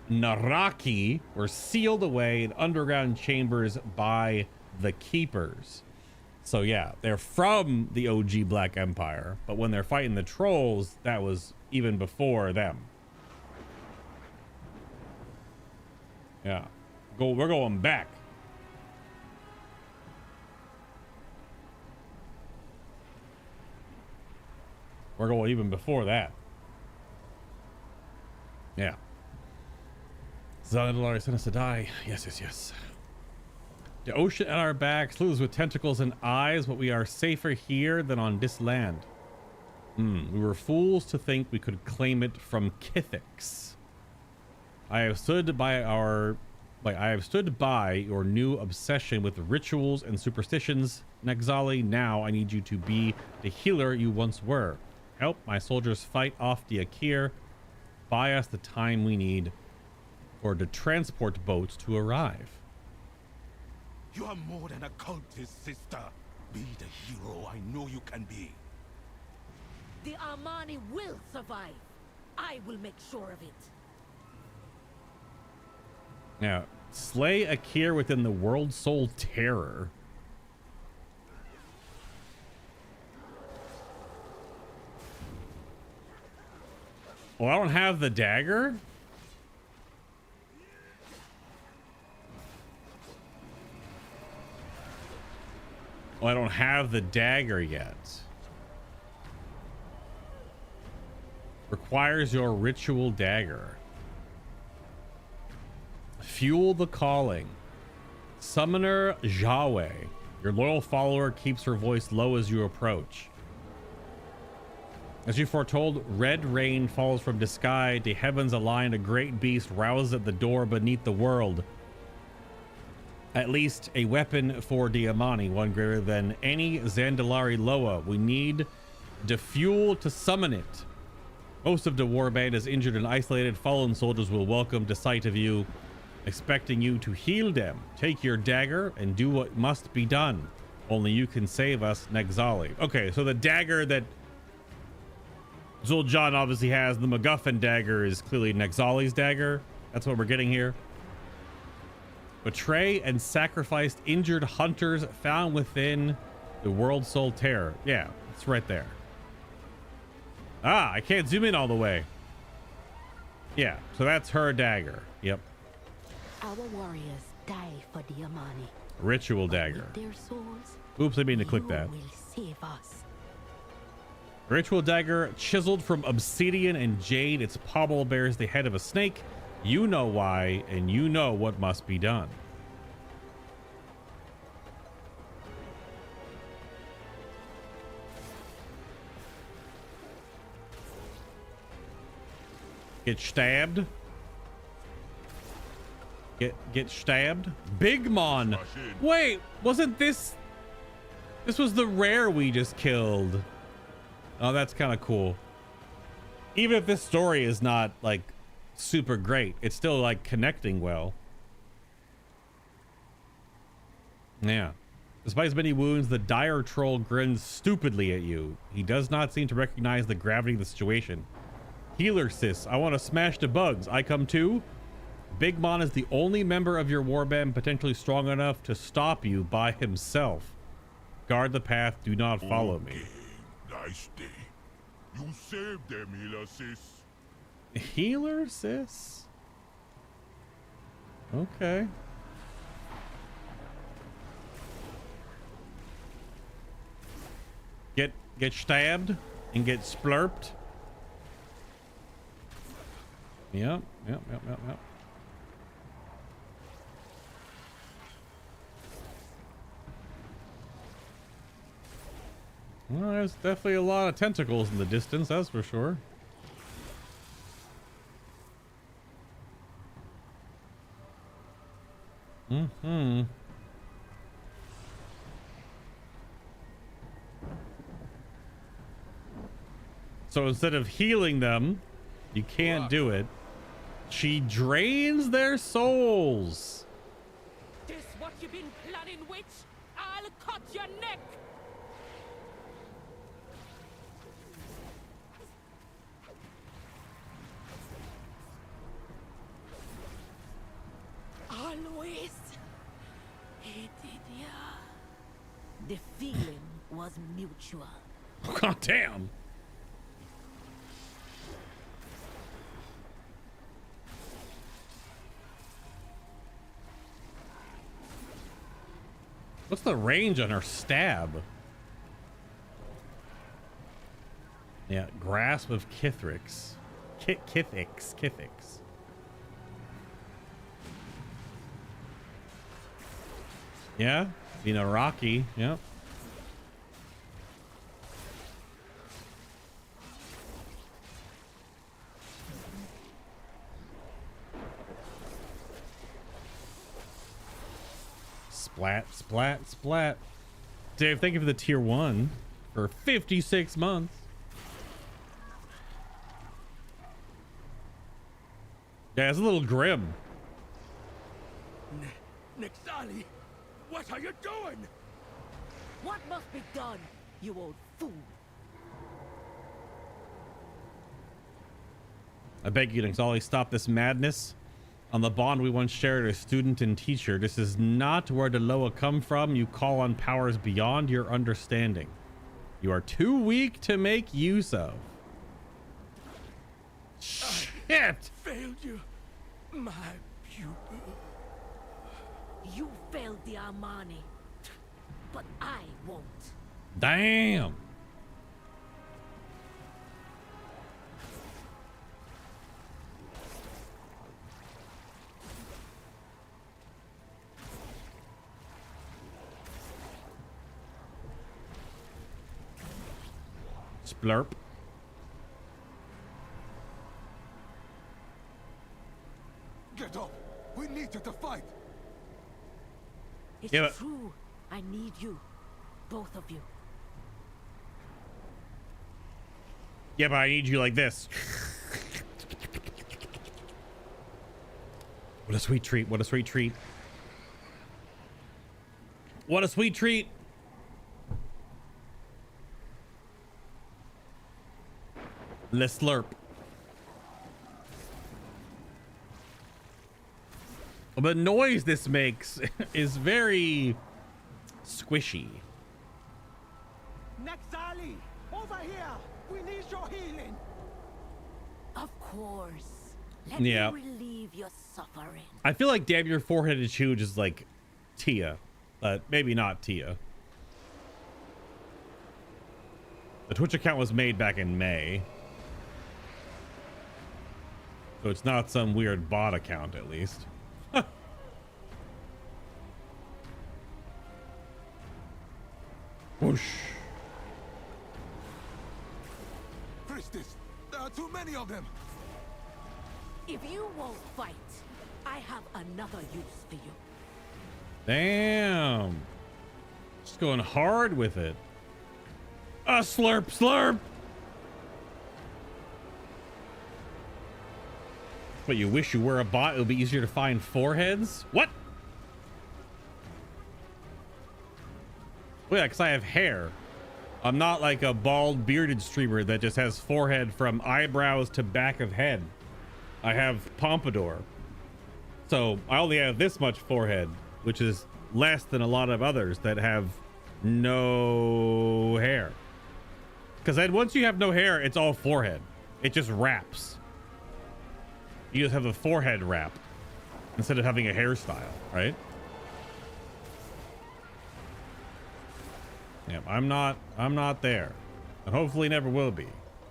Naraki were sealed away in underground chambers by the Keepers. So yeah, they're from the OG Black Empire, but when they're fighting the trolls, that was even before them. Yeah, we're going back. We're going even before that. Yeah. Zandalari sent us to die. Yes, yes, yes. The ocean at our back, sleuths with tentacles and eyes, but we are safer here than on this land. We were fools to think we could claim it from Kithix. I have stood by our Wait, I have stood by your new obsession with rituals and superstitions, Nexali. Now I need you to be the healer you once were. Help my soldiers fight off the Akir. Buy us the time we need for the transport boats to arrive. You are more than a cultist, sister. Be the hero I know you can be. The Armani will survive. I will make sure of it. Now, slay Akir within the World Soul Terror. Oh, I don't have the dagger? Oh, I don't have the dagger yet. Requires your ritual dagger. Fuel the calling. Summoner Yahweh. Your loyal follower keeps her voice low as you approach. As you foretold, red rain falls from the sky. The heavens align. A great beast rouses at the door beneath the world. At least a weapon for Diamani, one greater than any Zandalari Loa. We need the fuel to summon it. Most of the warband is injured and isolated. Fallen soldiers will welcome the sight of you, expecting you to heal them. Take your dagger and do what must be done. Only you can save us, Nexali. Okay, so the dagger that Zul'Jin obviously has, the MacGuffin dagger, is clearly Nexali's dagger. That's what we're getting here. Betray and sacrificed injured hunters found within the World Soul Terror. Yeah, it's right there. Ah, I can't zoom in all the way. Yeah, so that's her dagger. Yep. Our warriors die for the Amani. Ritual dagger. Their souls. Oops, I mean to click that. Will save us. Ritual dagger chiseled from obsidian and jade. Its pommel bears the head of a snake. You know why, and you know what must be done. Get stabbed. Get stabbed. Big Mon. Wait, wasn't this was the rare we just killed? Oh, that's kind of cool. Even if this story is not like super great, it's still like connecting well. Yeah. Despite his many wounds, the dire troll grins stupidly at you. He does not seem to recognize the gravity of the situation. Healer sis, I want to smash the bugs. I come too. Big Mon is the only member of your warband potentially strong enough to stop you by himself. Guard the path. Do not follow me. Nice day. You saved them, healer sis. Healer sis? Okay. Get stabbed and get splurped. Yep. Well, there's definitely a lot of tentacles in the distance, that's for sure. Mm-hmm. So instead of healing them, you can't do it. She drains their souls. This what you been planning, witch? I'll cut your neck. Always hated ya. The feeling was mutual. God damn. What's the range on her stab? Yeah, grasp of Kithrix. Kithix. Yeah, being a Rocky, yep. Splat, splat, splat. Dave, thank you for the tier 1 for 56 months. Yeah, it's a little grim. Nexali, what are you doing? What must be done, you old fool? I beg you, Nexali, stop this madness. On the bond we once shared as student and teacher, this is not where the Loa come from. You call on powers beyond your understanding. You are too weak to make use of. Shit! Failed you, my pupil. You failed the Armani, but I won't. Damn! Splurp. Get up. We need you to fight. It's Yeah, true. I need you. Both of you. Yeah, but I need you like this. What a sweet treat. What a sweet treat. What a sweet treat. Let's slurp. The noise this makes is very squishy. Nexali, over here. We need your healing. Of course. Let Yeah. me relieve your suffering. I feel like Damn Your Four-Headed Huge is like Tia, but maybe not Tia. The Twitch account was made back in May. So it's not some weird bot account, at least. Whoosh. Priestess, there are too many of them. If you won't fight, I have another use for you. Damn. Just going hard with it. A slurp, slurp. But you wish you were a bot? It would be easier to find foreheads? What? Well, yeah, because I have hair. I'm not like a bald bearded streamer that just has forehead from eyebrows to back of head. I have pompadour. So I only have this much forehead, which is less than a lot of others that have no hair. Because then once you have no hair, it's all forehead. It just wraps. You just have a forehead wrap instead of having a hairstyle, right? Yeah, I'm not there, and hopefully never will be.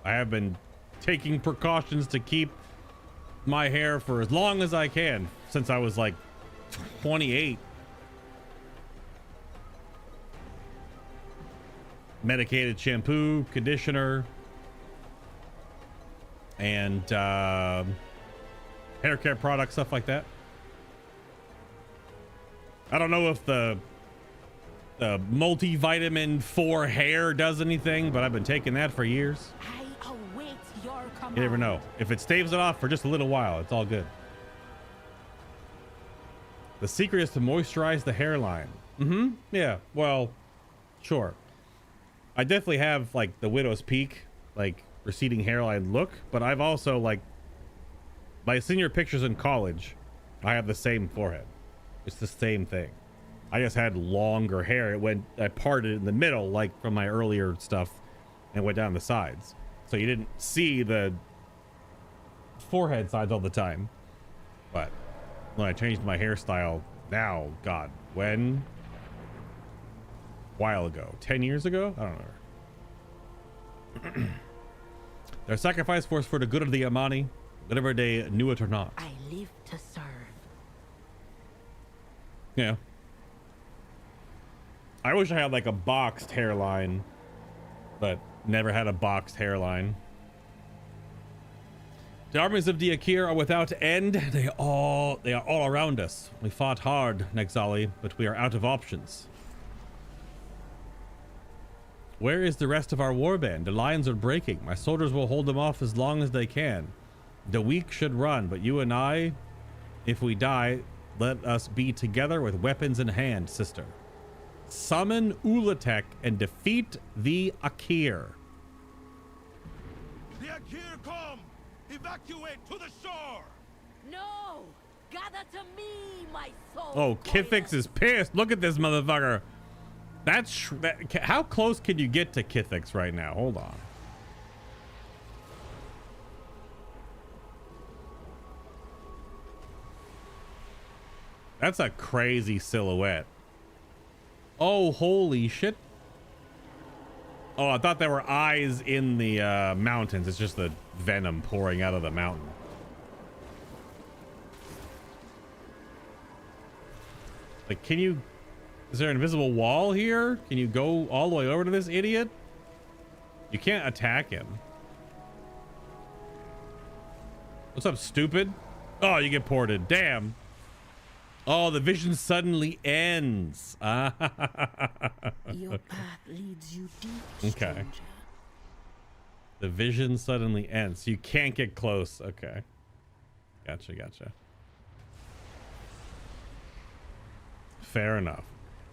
I have been taking precautions to keep my hair for as long as I can since I was like 28. Medicated shampoo, conditioner, and hair care products, stuff like that. I don't know if the multivitamin for hair does anything, but I've been taking that for years. I await your command. You never know. If it staves it off for just a little while, it's all good. The secret is to moisturize the hairline. Yeah, well, sure. I definitely have like the widow's peak, like receding hairline look, but I've also like my senior pictures in college, I have the same forehead. It's the same thing. I just had longer hair. I parted in the middle, like from my earlier stuff, and went down the sides. So you didn't see the forehead sides all the time. But when I changed my hairstyle now, God, when? While ago, 10 years ago? I don't know. Their sacrifice force for the good of the Amani, whatever they knew it or not. I live to serve. Yeah. I wish I had like a boxed hairline, but never had a boxed hairline. The armies of the Akir are without end. They are all around us. We fought hard, Nexali, but we are out of options. Where is the rest of our warband? The lines are breaking. My soldiers will hold them off as long as they can. The weak should run, but you and I, if we die, let us be together with weapons in hand, sister. Summon Ula'tek and defeat the Akir. The Akir come! Evacuate to the shore! No! Gather to me, my soul! Oh, Kithix is pissed. Look at this motherfucker. How close can you get to Kithix right now? Hold on. That's a crazy silhouette. Oh, holy shit. Oh, I thought there were eyes in the mountains. It's just the venom pouring out of the mountain. Like, can you... Is there an invisible wall here? Can you go all the way over to this idiot? You can't attack him. What's up, stupid? Oh, you get ported. Damn. Oh, the vision suddenly ends. Your path leads you deep, okay. stranger. The vision suddenly ends. You can't get close. Okay. Gotcha. Fair enough.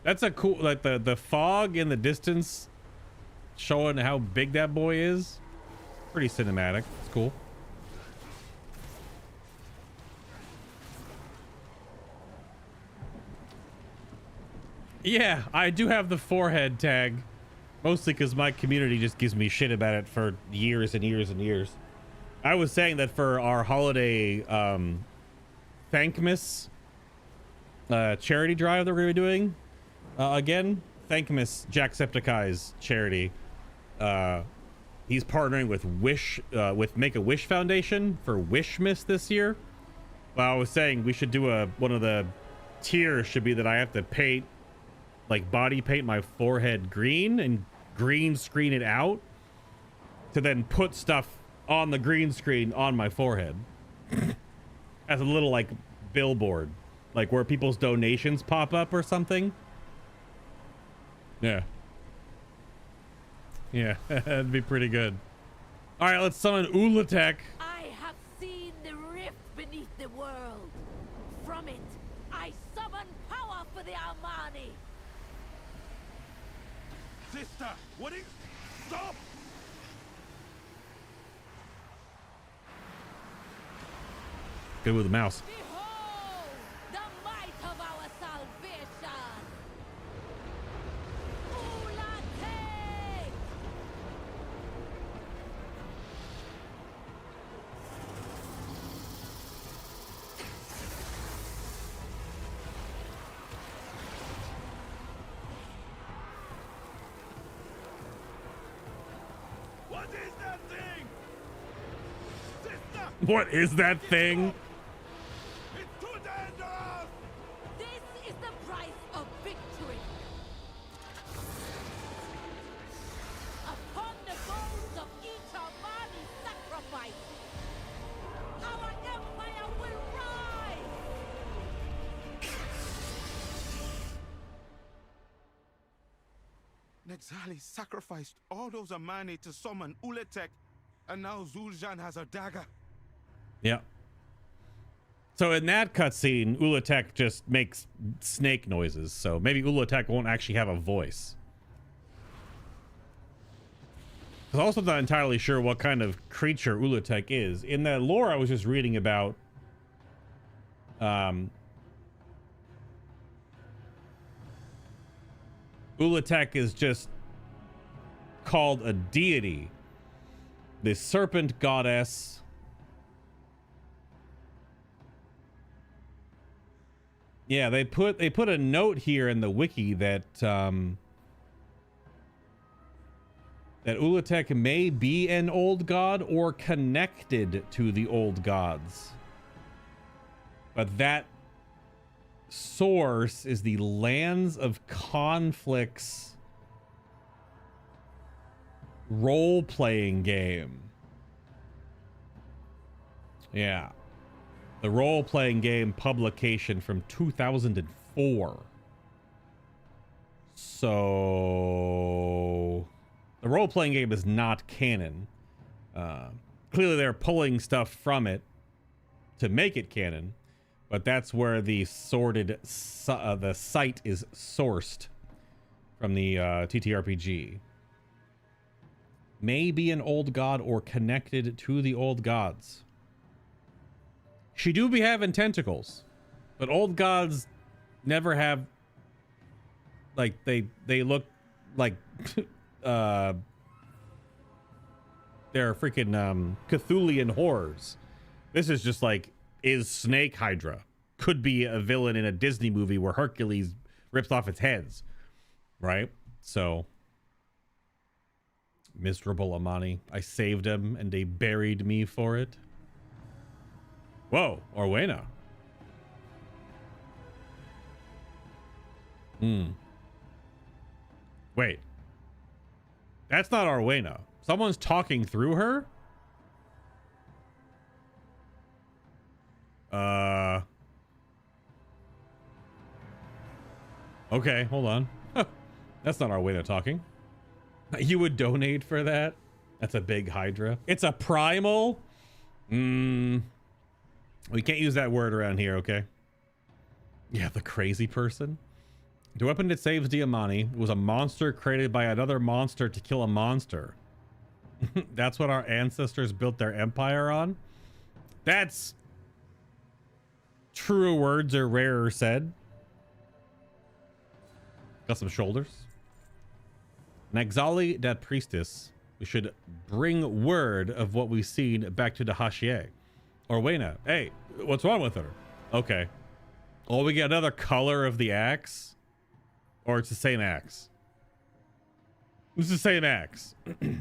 That's a cool, like the fog in the distance showing how big that boy is. Pretty cinematic. It's cool. Yeah, I do have the forehead tag. Mostly because my community just gives me shit about it for years and years and years. I was saying that for our holiday Thankmas charity drive that we're going to be doing, again, Thankmas Jacksepticeye's charity. He's partnering with with Make-A-Wish Foundation for Wishmas this year. Well, I was saying we should do one of the tiers should be that I have to paint, like body paint my forehead green and green screen it out to then put stuff on the green screen on my forehead as a little like billboard, like where people's donations pop up or something. Yeah, that'd be pretty good. All right, let's summon Ula'tek. I have seen the rift beneath the world. From it, I summon power for the Armani. Sister, what is... Stop! Good with the mouse. Behold, the might of our salvation. Ula'tek! What is that thing? Sister! What is that thing? It's too dangerous! This is the price of victory. Upon the bones of each Armani sacrifice, our empire will rise. Nexali sacrificed all those Armani to summon Ula'tek, and now Zul'jin has a dagger. Yeah. So in that cutscene, Ula'tek just makes snake noises. So maybe Ula'tek won't actually have a voice. I'm also not entirely sure what kind of creature Ula'tek is. In the lore I was just reading about, Ula'tek is just called a deity. The serpent goddess. Yeah, they put a note here in the wiki that that Ula'tek may be an old god or connected to the old gods. But that source is the Lands of Conflicts role-playing game. Yeah. The role-playing game publication from 2004. So the role-playing game is not canon. Clearly they're pulling stuff from it to make it canon, but that's where the the site is sourced from the TTRPG. May be an old god or connected to the old gods. She do be having tentacles, but old gods never have, like, they look like they're freaking Cthulhian horrors. This is just like, is Snake Hydra. Could be a villain in a Disney movie where Hercules rips off its heads, right? So miserable Amani. I saved him and they buried me for it. Whoa, Orwena. Wait. That's not Orwena. Someone's talking through her? Okay, hold on. That's not Orwena talking. You would donate for that? That's a big Hydra. It's a primal? We can't use that word around here, okay? Yeah, the crazy person. The weapon that saves Diamani was a monster created by another monster to kill a monster. That's what our ancestors built their empire on? That's... truer words are rarer said. Got some shoulders. Nagzali, that priestess. We should bring word of what we've seen back to the Hashier. Orwena, hey, what's wrong with her? Okay. Oh, we get another color of the axe? Or it's the same axe? It's the same axe. The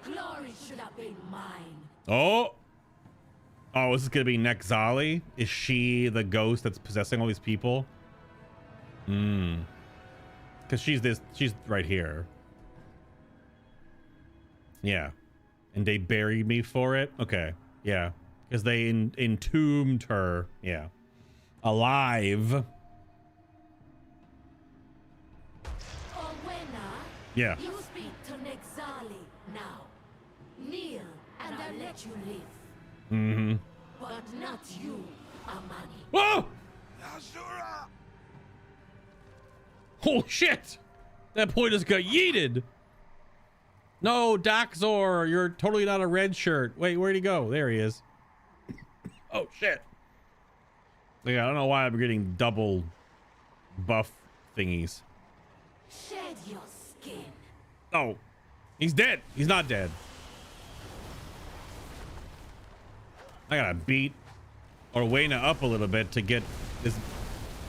glory should have been mine. Oh! Oh, this is gonna be Nagzali? Is she the ghost that's possessing all these people? Because she's right here. Yeah. And they buried me for it? Okay. Yeah. Because they entombed her. Yeah. Alive. Orwena, yeah. You speak to Nagzali now. Kneel and I'll let you live. But not you, Amani. Whoa! Holy shit! That boy just got yeeted. No, Doxor, you're totally not a red shirt. Wait, where'd he go? There he is. Oh shit. Yeah, I don't know why I'm getting double buff thingies. Shed your skin. Oh, he's dead. He's not dead. I gotta beat Orwena up a little bit to get this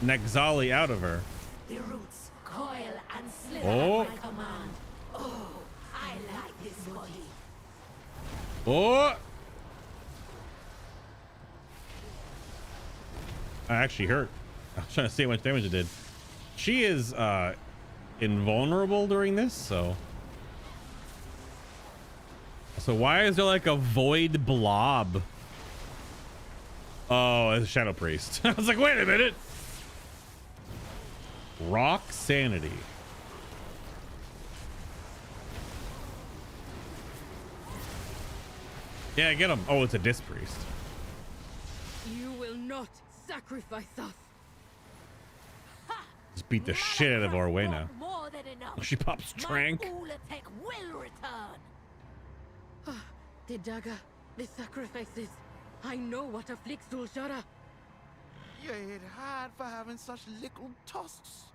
Nagzali out of her. The roots coil and slither Oh. at my command. Oh, I like this body. Oh! I actually hurt. I was trying to see how much damage it did. She is invulnerable during this, so why is there like a void blob? Oh, it's a Shadow Priest. I was like, wait a minute. Rock Sanity. Yeah, get him. Oh, it's a Disc Priest. You will not sacrifice us. Just beat the shit out of Orwena. More than enough. She pops Trank. Ula'tek will return. The dagger, the sacrifices. I know what afflicts Zul'Shara. You hit hard for having such little tusks.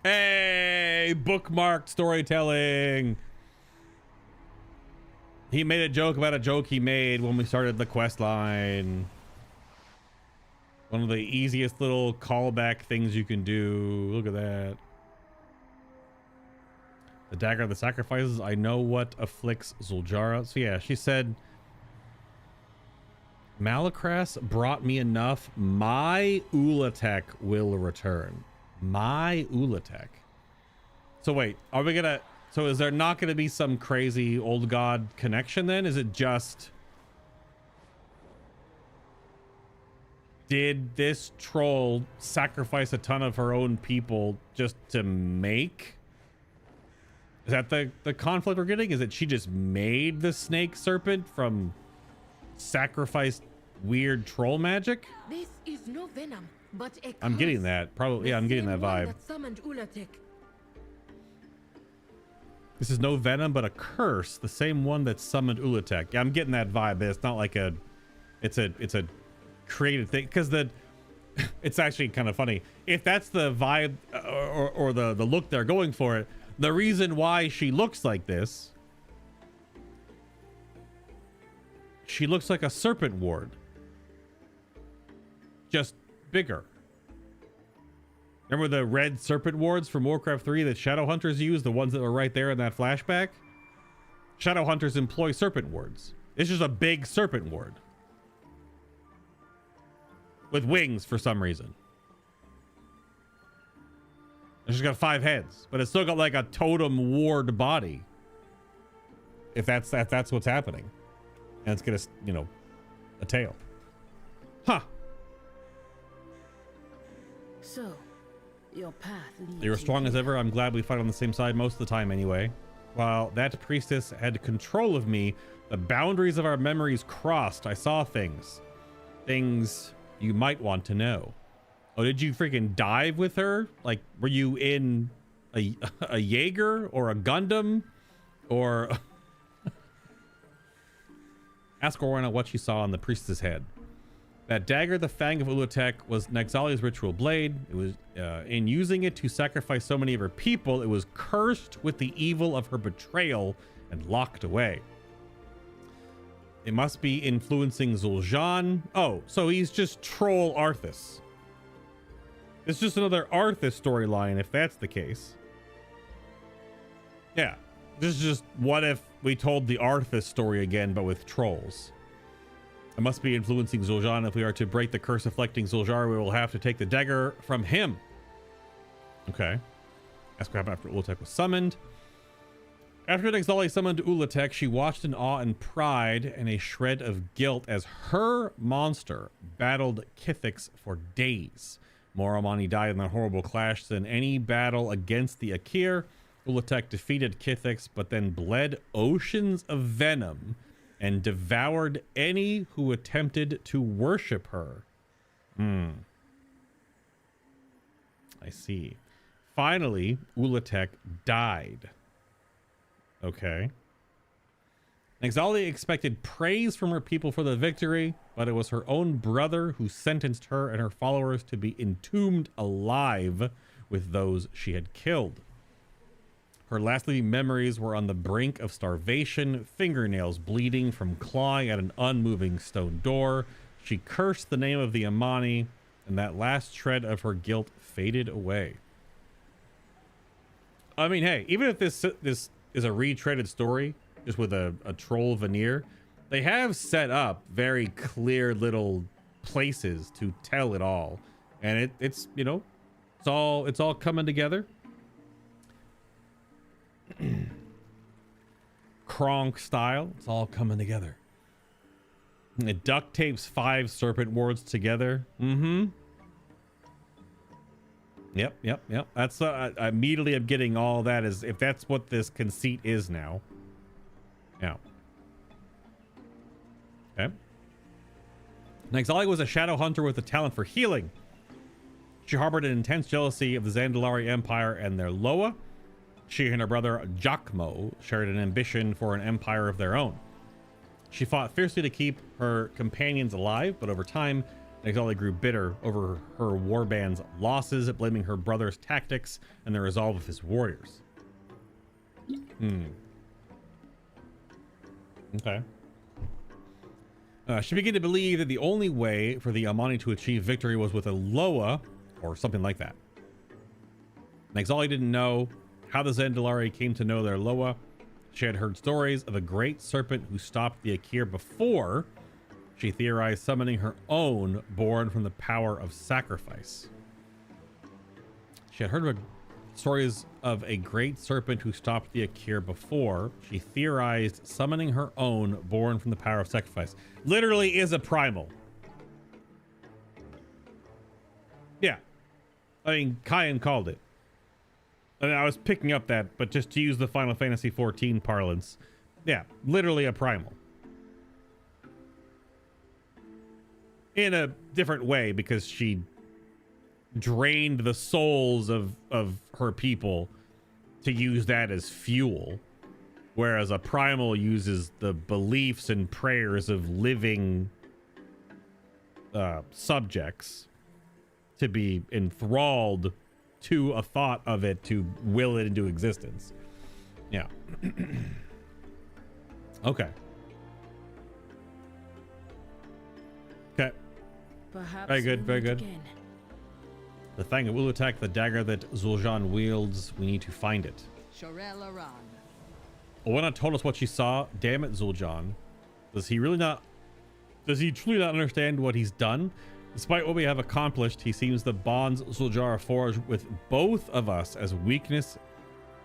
Hey, bookmarked storytelling. He made a joke about a joke he made when we started the quest line. One of the easiest little callback things you can do. Look at that. The dagger of the sacrifices. I know what afflicts Zul'Shara. So yeah, she said, Malakras brought me enough. My Ula'tek will return. My Ula'tek. So wait, are we gonna... So is there not going to be some crazy old god connection then? Is it just did this troll sacrifice a ton of her own people just to make? Is that the conflict we're getting? Is that she just made the snake serpent from sacrificed weird troll magic? This is no venom, but a I'm getting curse. that. Probably, yeah, I'm getting that The same one vibe. that summoned Ula'tek. This is no venom, but a curse. The same one that summoned Ula'tek. Yeah, I'm getting that vibe, but it's not like a... It's a created thing. Because it's actually kind of funny. If that's the vibe or the look they're going for it, the reason why she looks like this... She looks like a serpent ward. Just bigger. Remember the red serpent wards from Warcraft 3 that Shadowhunters used? The ones that were right there in that flashback? Shadowhunters employ serpent wards. It's just a big serpent ward. With wings for some reason. It's just got 5 heads. But it's still got like a totem ward body. If that's what's happening. And it's got a, you know, a tail. Huh. So, your path leads You're as strong as ever. I'm glad we fight on the same side most of the time anyway. While that priestess had control of me, the boundaries of our memories crossed. I saw things. Things you might want to know. Oh, did you freaking dive with her? Like, were you in a Jaeger or a Gundam? Or... Ask Orana what she saw on the priestess' head. That dagger, the Fang of Ula'tek, was Nexali's ritual blade. It was, in using it to sacrifice so many of her people, it was cursed with the evil of her betrayal and locked away. It must be influencing Zul'Jin. Oh, so he's just troll Arthas. It's just another Arthas storyline if that's the case. Yeah. This is just what if we told the Arthas story again, but with trolls. It must be influencing Zul'Jin. If we are to break the curse afflicting Zul'Jin, we will have to take the dagger from him. Okay. Ask what happened after Ula'tek was summoned. After Nexali summoned Ula'tek, she watched in awe and pride and a shred of guilt as her monster battled Kithix for days. More Amani died in that horrible clash than any battle against the Akir. Ula'tek defeated Kithix, but then bled oceans of venom and devoured any who attempted to worship her. I see. Finally, Ula'tek died. Okay. Nexali expected praise from her people for the victory, but it was her own brother who sentenced her and her followers to be entombed alive with those she had killed. Her last living memories were on the brink of starvation, fingernails bleeding from clawing at an unmoving stone door. She cursed the name of the Amani, and that last shred of her guilt faded away. I mean, hey, even if this is a retreaded story, just with a troll veneer, they have set up very clear little places to tell it all. And it's, you know, it's all coming together. Kronk style, it's all coming together. It duct tapes 5 serpent wards together. Yep. That's immediately I'm getting all that, is if that's what this conceit is now. Yeah. Okay. Nexali was a shadow hunter with a talent for healing. She harbored an intense jealousy of the Zandalari Empire and their Loa. She and her brother Jacmo shared an ambition for an empire of their own. She fought fiercely to keep her companions alive, but over time, Nexali grew bitter over her warband's losses, blaming her brother's tactics and the resolve of his warriors. Okay. She began to believe that the only way for the Amani to achieve victory was with a Loa, or something like that. Nexali didn't know how the Zandalari came to know their Loa. She had heard stories of a great serpent who stopped the Akir before. She theorized summoning her own, born from the power of sacrifice. She had heard stories of a great serpent who stopped the Akir before. She theorized summoning her own, born from the power of sacrifice. Literally is a primal. I mean, Kyan called it. I mean, I was picking up that, but just to use the Final Fantasy XIV parlance, yeah, literally a primal. In a different way, because she drained the souls of her people to use that as fuel, whereas a primal uses the beliefs and prayers of living subjects to be enthralled to a thought of it, to will it into existence. Yeah. Okay. Okay. Perhaps very good, very good. again. The Fang of Ula'tek, the dagger that Zul'Jan wields, we need to find it. Shorel Aran. Owenna told us what she saw. Damn it, Zul'Jan. Does he truly not understand what he's done? Despite what we have accomplished, he seems the bonds Zul'Jara forged with both of us as weakness,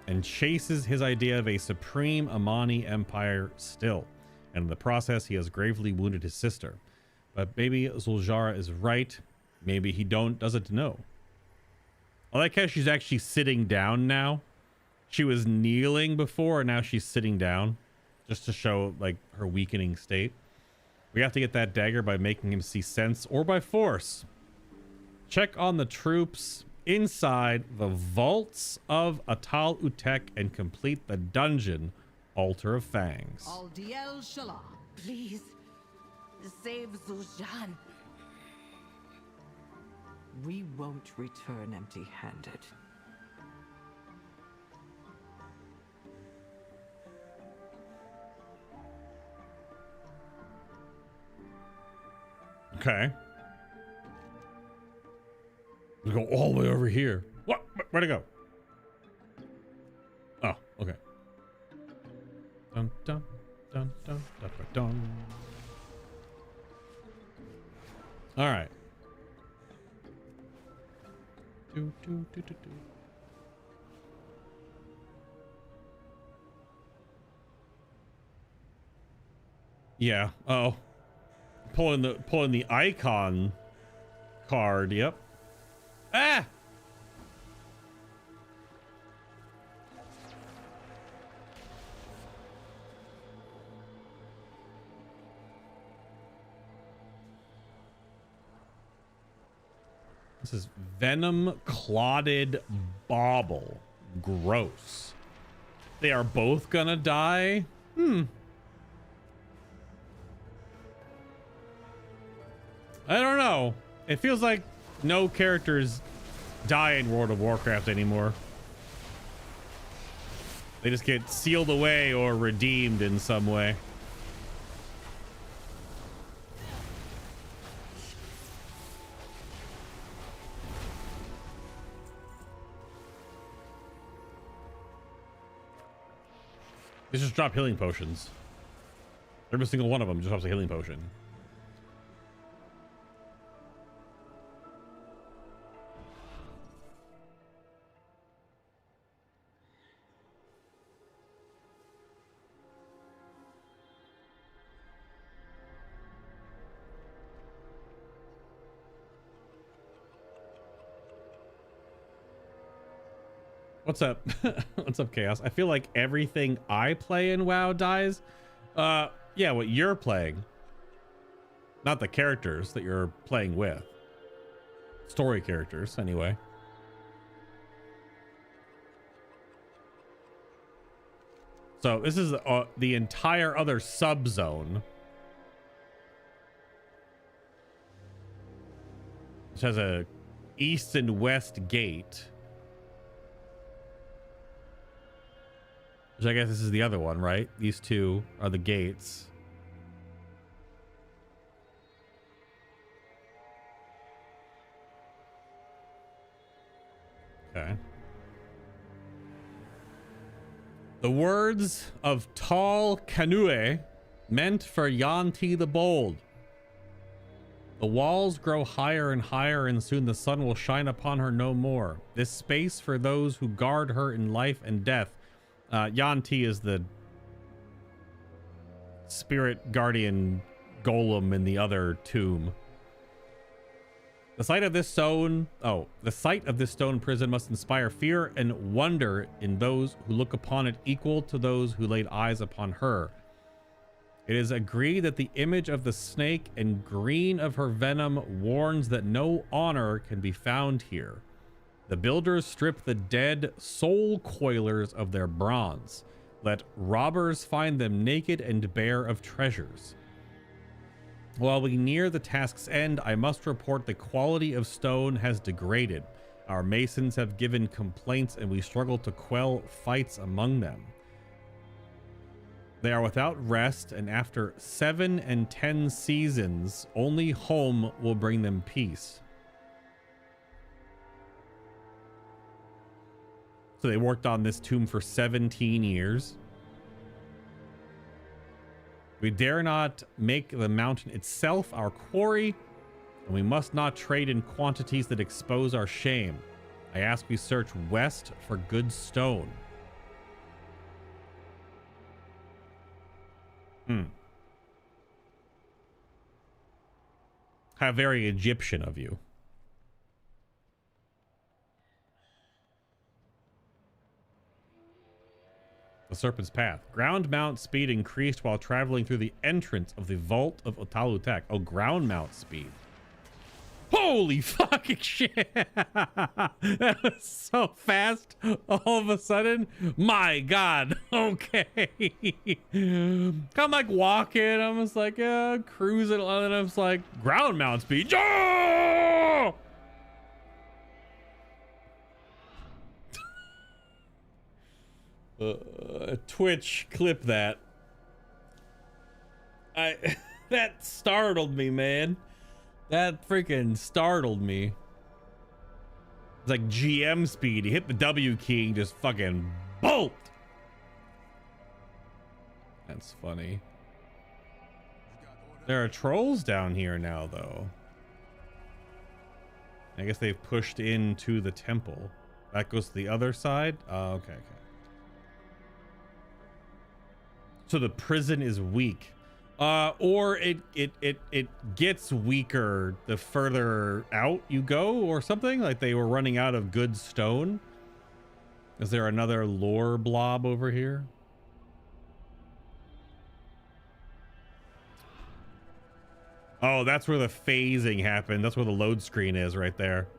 and chases his idea of a supreme Amani empire still. And in the process, he has gravely wounded his sister. But maybe Zul'Jara is right. Maybe he doesn't know. I like how she's actually sitting down now. She was kneeling before, and now she's sitting down, just to show like her weakening state. We have to get that dagger by making him see sense or by force. Check on the troops inside the vaults of Atal Utek and complete the dungeon Altar of Fangs. Aldiel Shalah. Please, save Zul'Jan. We won't return empty-handed. Okay. We go all the way over here. What? Where'd it go? Oh, okay. Dun dun dun dun dun dun. Dun. All right. Do, do, do, do, do. Yeah. Oh. Pulling the icon card. Yep. Ah! This is Venom Clotted Bauble. Gross. They are both gonna die? I don't know. It feels like no characters die in World of Warcraft anymore. They just get sealed away or redeemed in some way. They just drop healing potions. Every single one of them just drops a healing potion. What's up? What's up, Chaos? I feel like everything I play in WoW dies. Yeah, what you're playing. Not the characters that you're playing with. Story characters, anyway. So this is the entire other subzone, which has a east and west gate. Which I guess this is the other one, right? These two are the gates. Okay. The words of Tal Kanue meant for Yanti the Bold. The walls grow higher and higher, and soon the sun will shine upon her no more. This space for those who guard her in life and death. Yanti is the spirit guardian golem in the other tomb. The sight of this stone prison must inspire fear and wonder in those who look upon it, equal to those who laid eyes upon her. It is agreed that the image of the snake and green of her venom warns that no honor can be found here. The builders strip the dead soul coilers of their bronze. Let robbers find them naked and bare of treasures. While we near the task's end, I must report the quality of stone has degraded. Our masons have given complaints and we struggle to quell fights among them. They are without rest, and after 7 and 10 seasons, only home will bring them peace. So they worked on this tomb for 17 years. We dare not make the mountain itself our quarry, and we must not trade in quantities that expose our shame. I ask we search west for good stone. How very Egyptian of you. The Serpent's Path. Ground mount speed increased while traveling through the entrance of the Vault of Ula'tek. Oh, ground mount speed. Holy fucking shit. That was so fast all of a sudden. My God. Okay. I'm like walking. I'm just like cruising. And I'm just like ground mount speed. Oh! Twitch, clip that. That startled me, man. That freaking startled me. It's like GM speed. He hit the W key and just fucking bolt. That's funny. There are trolls down here now, though. I guess they've pushed into the temple. That goes to the other side. Oh, okay. So the prison is weak, or it gets weaker the further out you go, or something. Like they were running out of good stone. Is there another lore blob over here? Oh, that's where the phasing happened. That's where the load screen is, right there.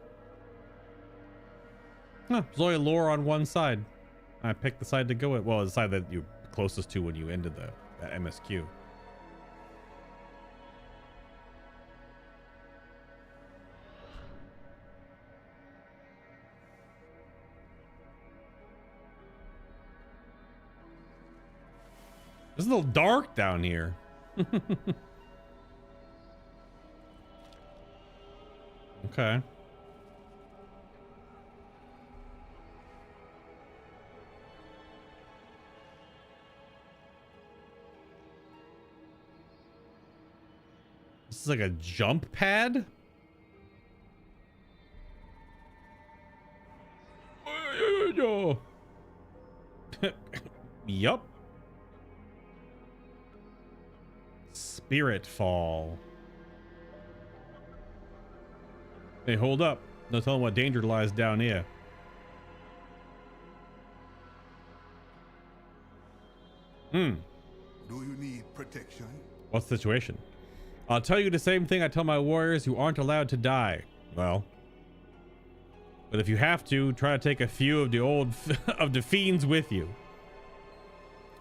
Huh, there's only lore on one side. I picked the side to go at. Well, the side that you closest to when you ended the MSQ. It's a little dark down here. Okay. This is like a jump pad? Yup. Spirit fall. Hey, hold up. No telling what danger lies down here. Do you need protection? What's the situation? I'll tell you the same thing I tell my warriors: you aren't allowed to die. Well, but if you have to, try to take a few of the fiends with you.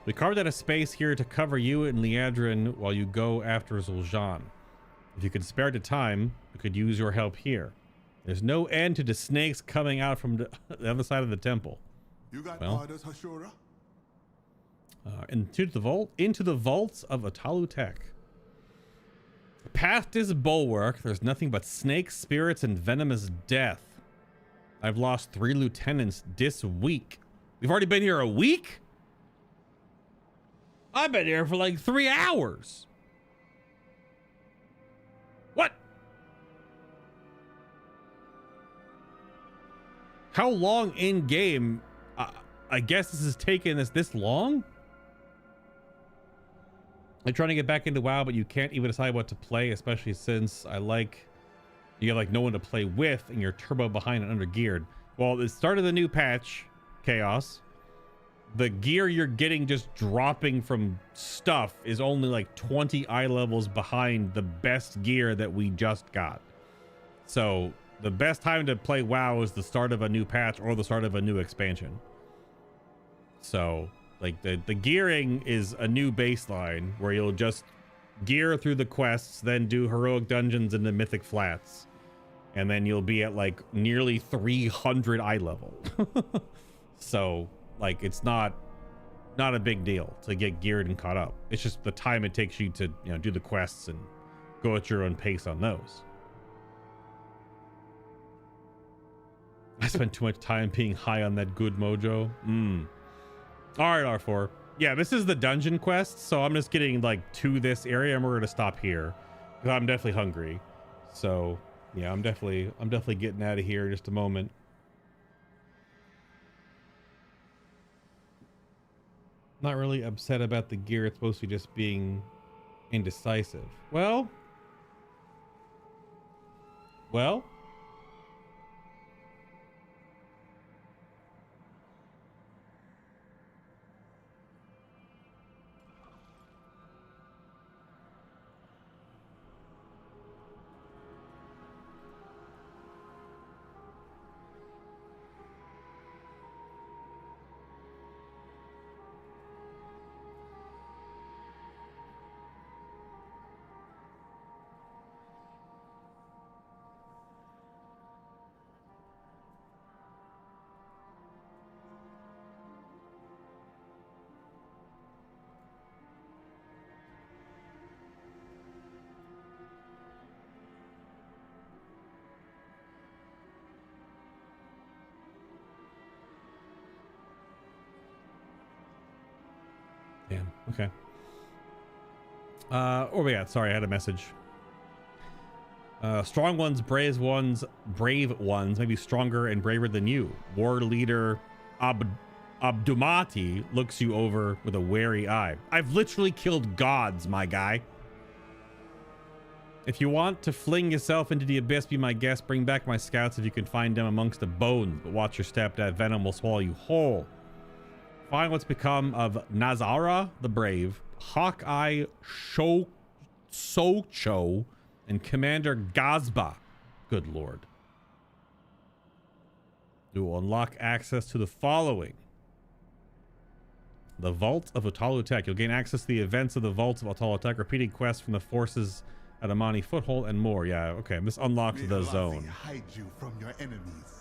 We carved out a space here to cover you and Liadrin while you go after Zul'Jin. If you could spare the time, we could use your help here. There's no end to the snakes coming out from the other side of the temple. You got orders, Hashura? Into the vaults of Ula'tek. Past this bulwark, there's nothing but snakes, spirits, and venomous death. I've lost 3 lieutenants this week. We've already been here a week? I've been here for like 3 hours. What? How long in game? I guess this is taking us this long? I'm trying to get back into WoW, but you can't even decide what to play, especially since I like You have like no one to play with, and you're turbo behind and under geared. Well, at the start of the new patch, Chaos, the gear you're getting just dropping from stuff is only like 20 eye levels behind the best gear that we just got. So the best time to play WoW is the start of a new patch or the start of a new expansion. So like the gearing is a new baseline where you'll just gear through the quests, then do heroic dungeons in the mythic flats, and then you'll be at like nearly 300 eye level. So like it's not a big deal to get geared and caught up. It's just the time it takes you to, you know, do the quests and go at your own pace on those. I spent too much time being high on that good mojo. All right, R4. Yeah, this is the dungeon quest, so I'm just getting like to this area and we're gonna stop here because I'm definitely hungry. So yeah, I'm definitely getting out of here in just a moment. Not really upset about the gear. It's mostly just being indecisive. Well. Damn. Okay. Oh yeah, sorry, I had a message. Strong ones, brave ones may be stronger and braver than you. War leader Abdumati looks you over with a wary eye. I've literally killed gods, my guy. If you want to fling yourself into the abyss, be my guest. Bring back my scouts if you can find them amongst the bones. But watch your step, that venom will swallow you whole. Find what's become of Nazara the Brave, Hawkeye Socho, and Commander Gazba. Good lord. You will unlock access to the following. The Vault of Ula'tek. You'll gain access to the events of the Vault of Ula'tek, repeating quests from the forces at Amani Foothold, and more. Yeah, okay. This unlocks the zone. Hide you from your enemies.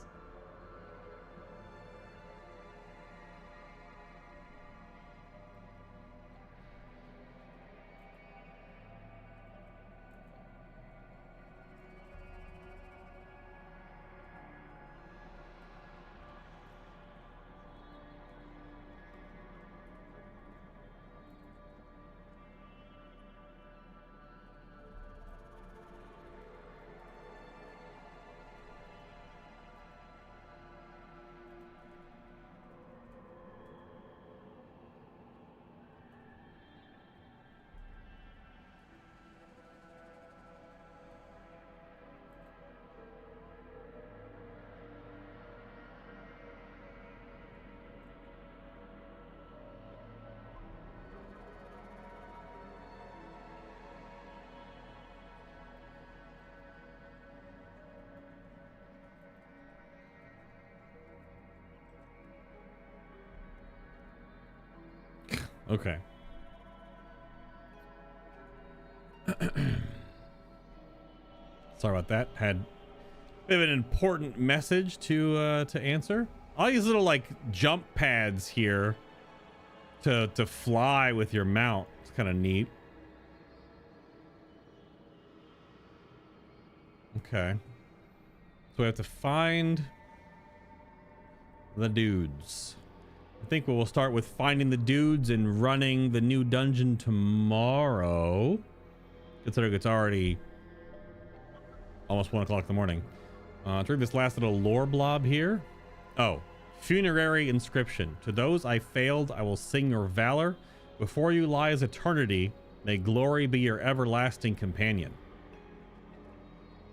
Okay. Sorry about that. Had a bit of an important message to answer. All these little like jump pads here to fly with your mount. It's kind of neat. Okay. So we have to find the dudes. I think we'll start with finding the dudes and running the new dungeon tomorrow. Considering it's already almost 1 o'clock in the morning. To read this last little lore blob here. Oh, funerary inscription. To those I failed, I will sing your valor. Before you lies eternity. May glory be your everlasting companion.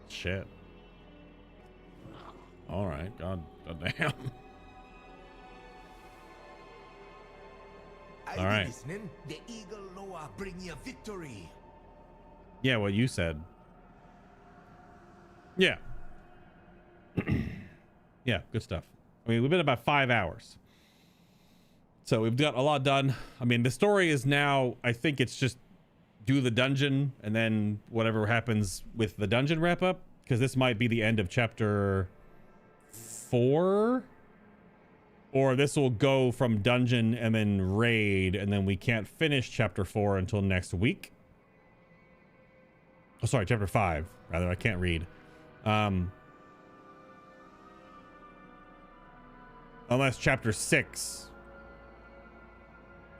Shit. All right. God damn. All right. Listening. The Eagle Loa bring you victory. Yeah, what you said. Yeah. Yeah, good stuff. I mean, we've been about 5 hours. So we've got a lot done. I mean, the story is now, I think it's just do the dungeon and then whatever happens with the dungeon wrap up, because this might be the end of chapter 4, or this will go from dungeon and then raid, and then we can't finish chapter 4 until next week. Oh, sorry, chapter 5 rather. I can't read. Unless chapter 6.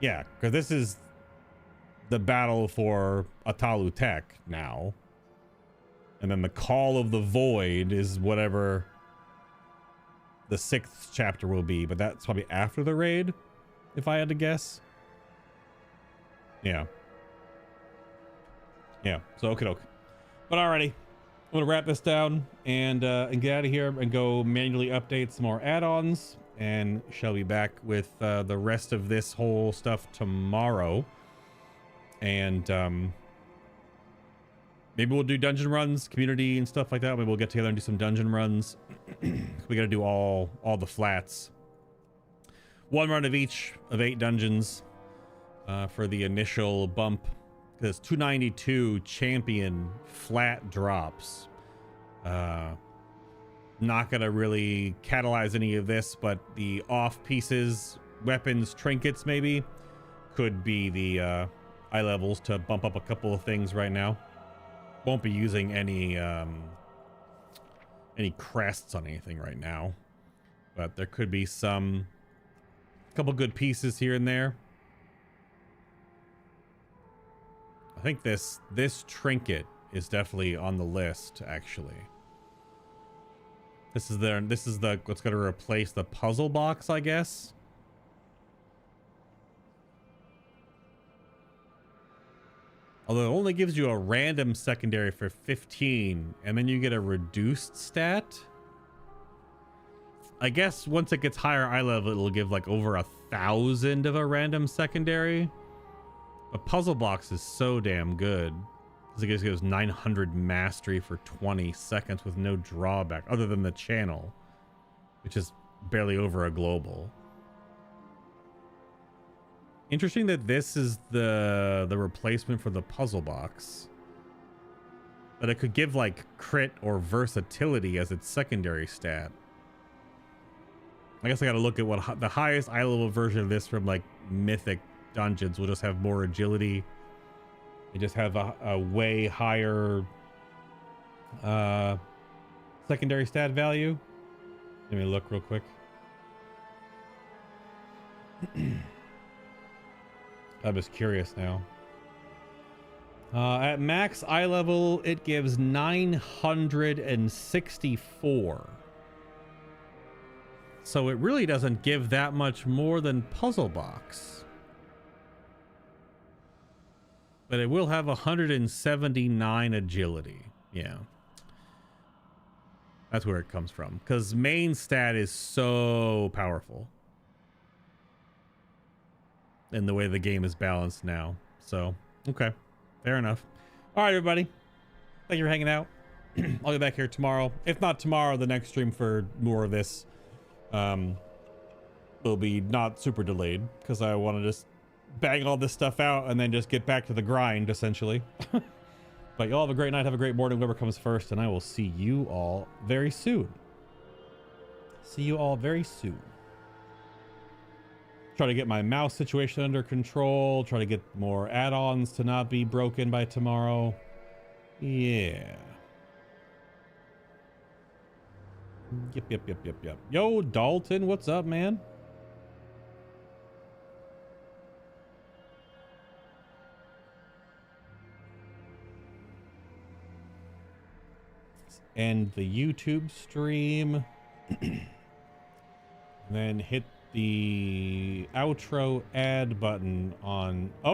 Yeah, because this is the battle for Ula'tek now. And then the Call of the Void is whatever the 6th chapter will be, but that's probably after the raid, if I had to guess. Yeah. Yeah, so okay. But alrighty. I'm gonna wrap this down and get out of here and go manually update some more add-ons, and shall be back with the rest of this whole stuff tomorrow. And maybe we'll do dungeon runs, community and stuff like that. Maybe we'll get together and do some dungeon runs. We gotta do all the flats. 1 run of each of 8 dungeons for the initial bump. Because 292 champion flat drops. Not gonna really catalyze any of this, but the off pieces, weapons, trinkets maybe could be the eye levels to bump up a couple of things right now. Won't be using any crests on anything right now, but there could be some couple good pieces here and there. I think this trinket is definitely on the list, actually. This is the what's going to replace the puzzle box, I guess. Although it only gives you a random secondary for 15, and then you get a reduced stat. I guess once it gets higher eye level, it'll give like over 1,000 of a random secondary. A puzzle box is so damn good. It gives 900 mastery for 20 seconds with no drawback other than the channel, which is barely over a global. Interesting that this is the replacement for the puzzle box. But it could give like crit or versatility as its secondary stat. I guess I gotta look at what the highest eye level version of this from like Mythic Dungeons will just have more agility. They just have a way higher secondary stat value. Let me look real quick. I'm just curious now. At max eye level, it gives 964. So it really doesn't give that much more than Puzzle Box. But it will have 179 agility. Yeah. That's where it comes from. Because main stat is so powerful. In the way the game is balanced now. So, okay. Fair enough. All right, everybody. Thank you for hanging out. I'll be back here tomorrow. If not tomorrow, the next stream for more of this will be not super delayed. Because I want to just bang all this stuff out and then just get back to the grind, essentially. But y'all have a great night. Have a great morning, whoever comes first. And I will see you all very soon. See you all very soon. Try to get my mouse situation under control. Try to get more add-ons to not be broken by tomorrow. Yeah. Yep. Yo, Dalton, what's up, man? Let's end the YouTube stream. Then hit the outro ad button on... Oh.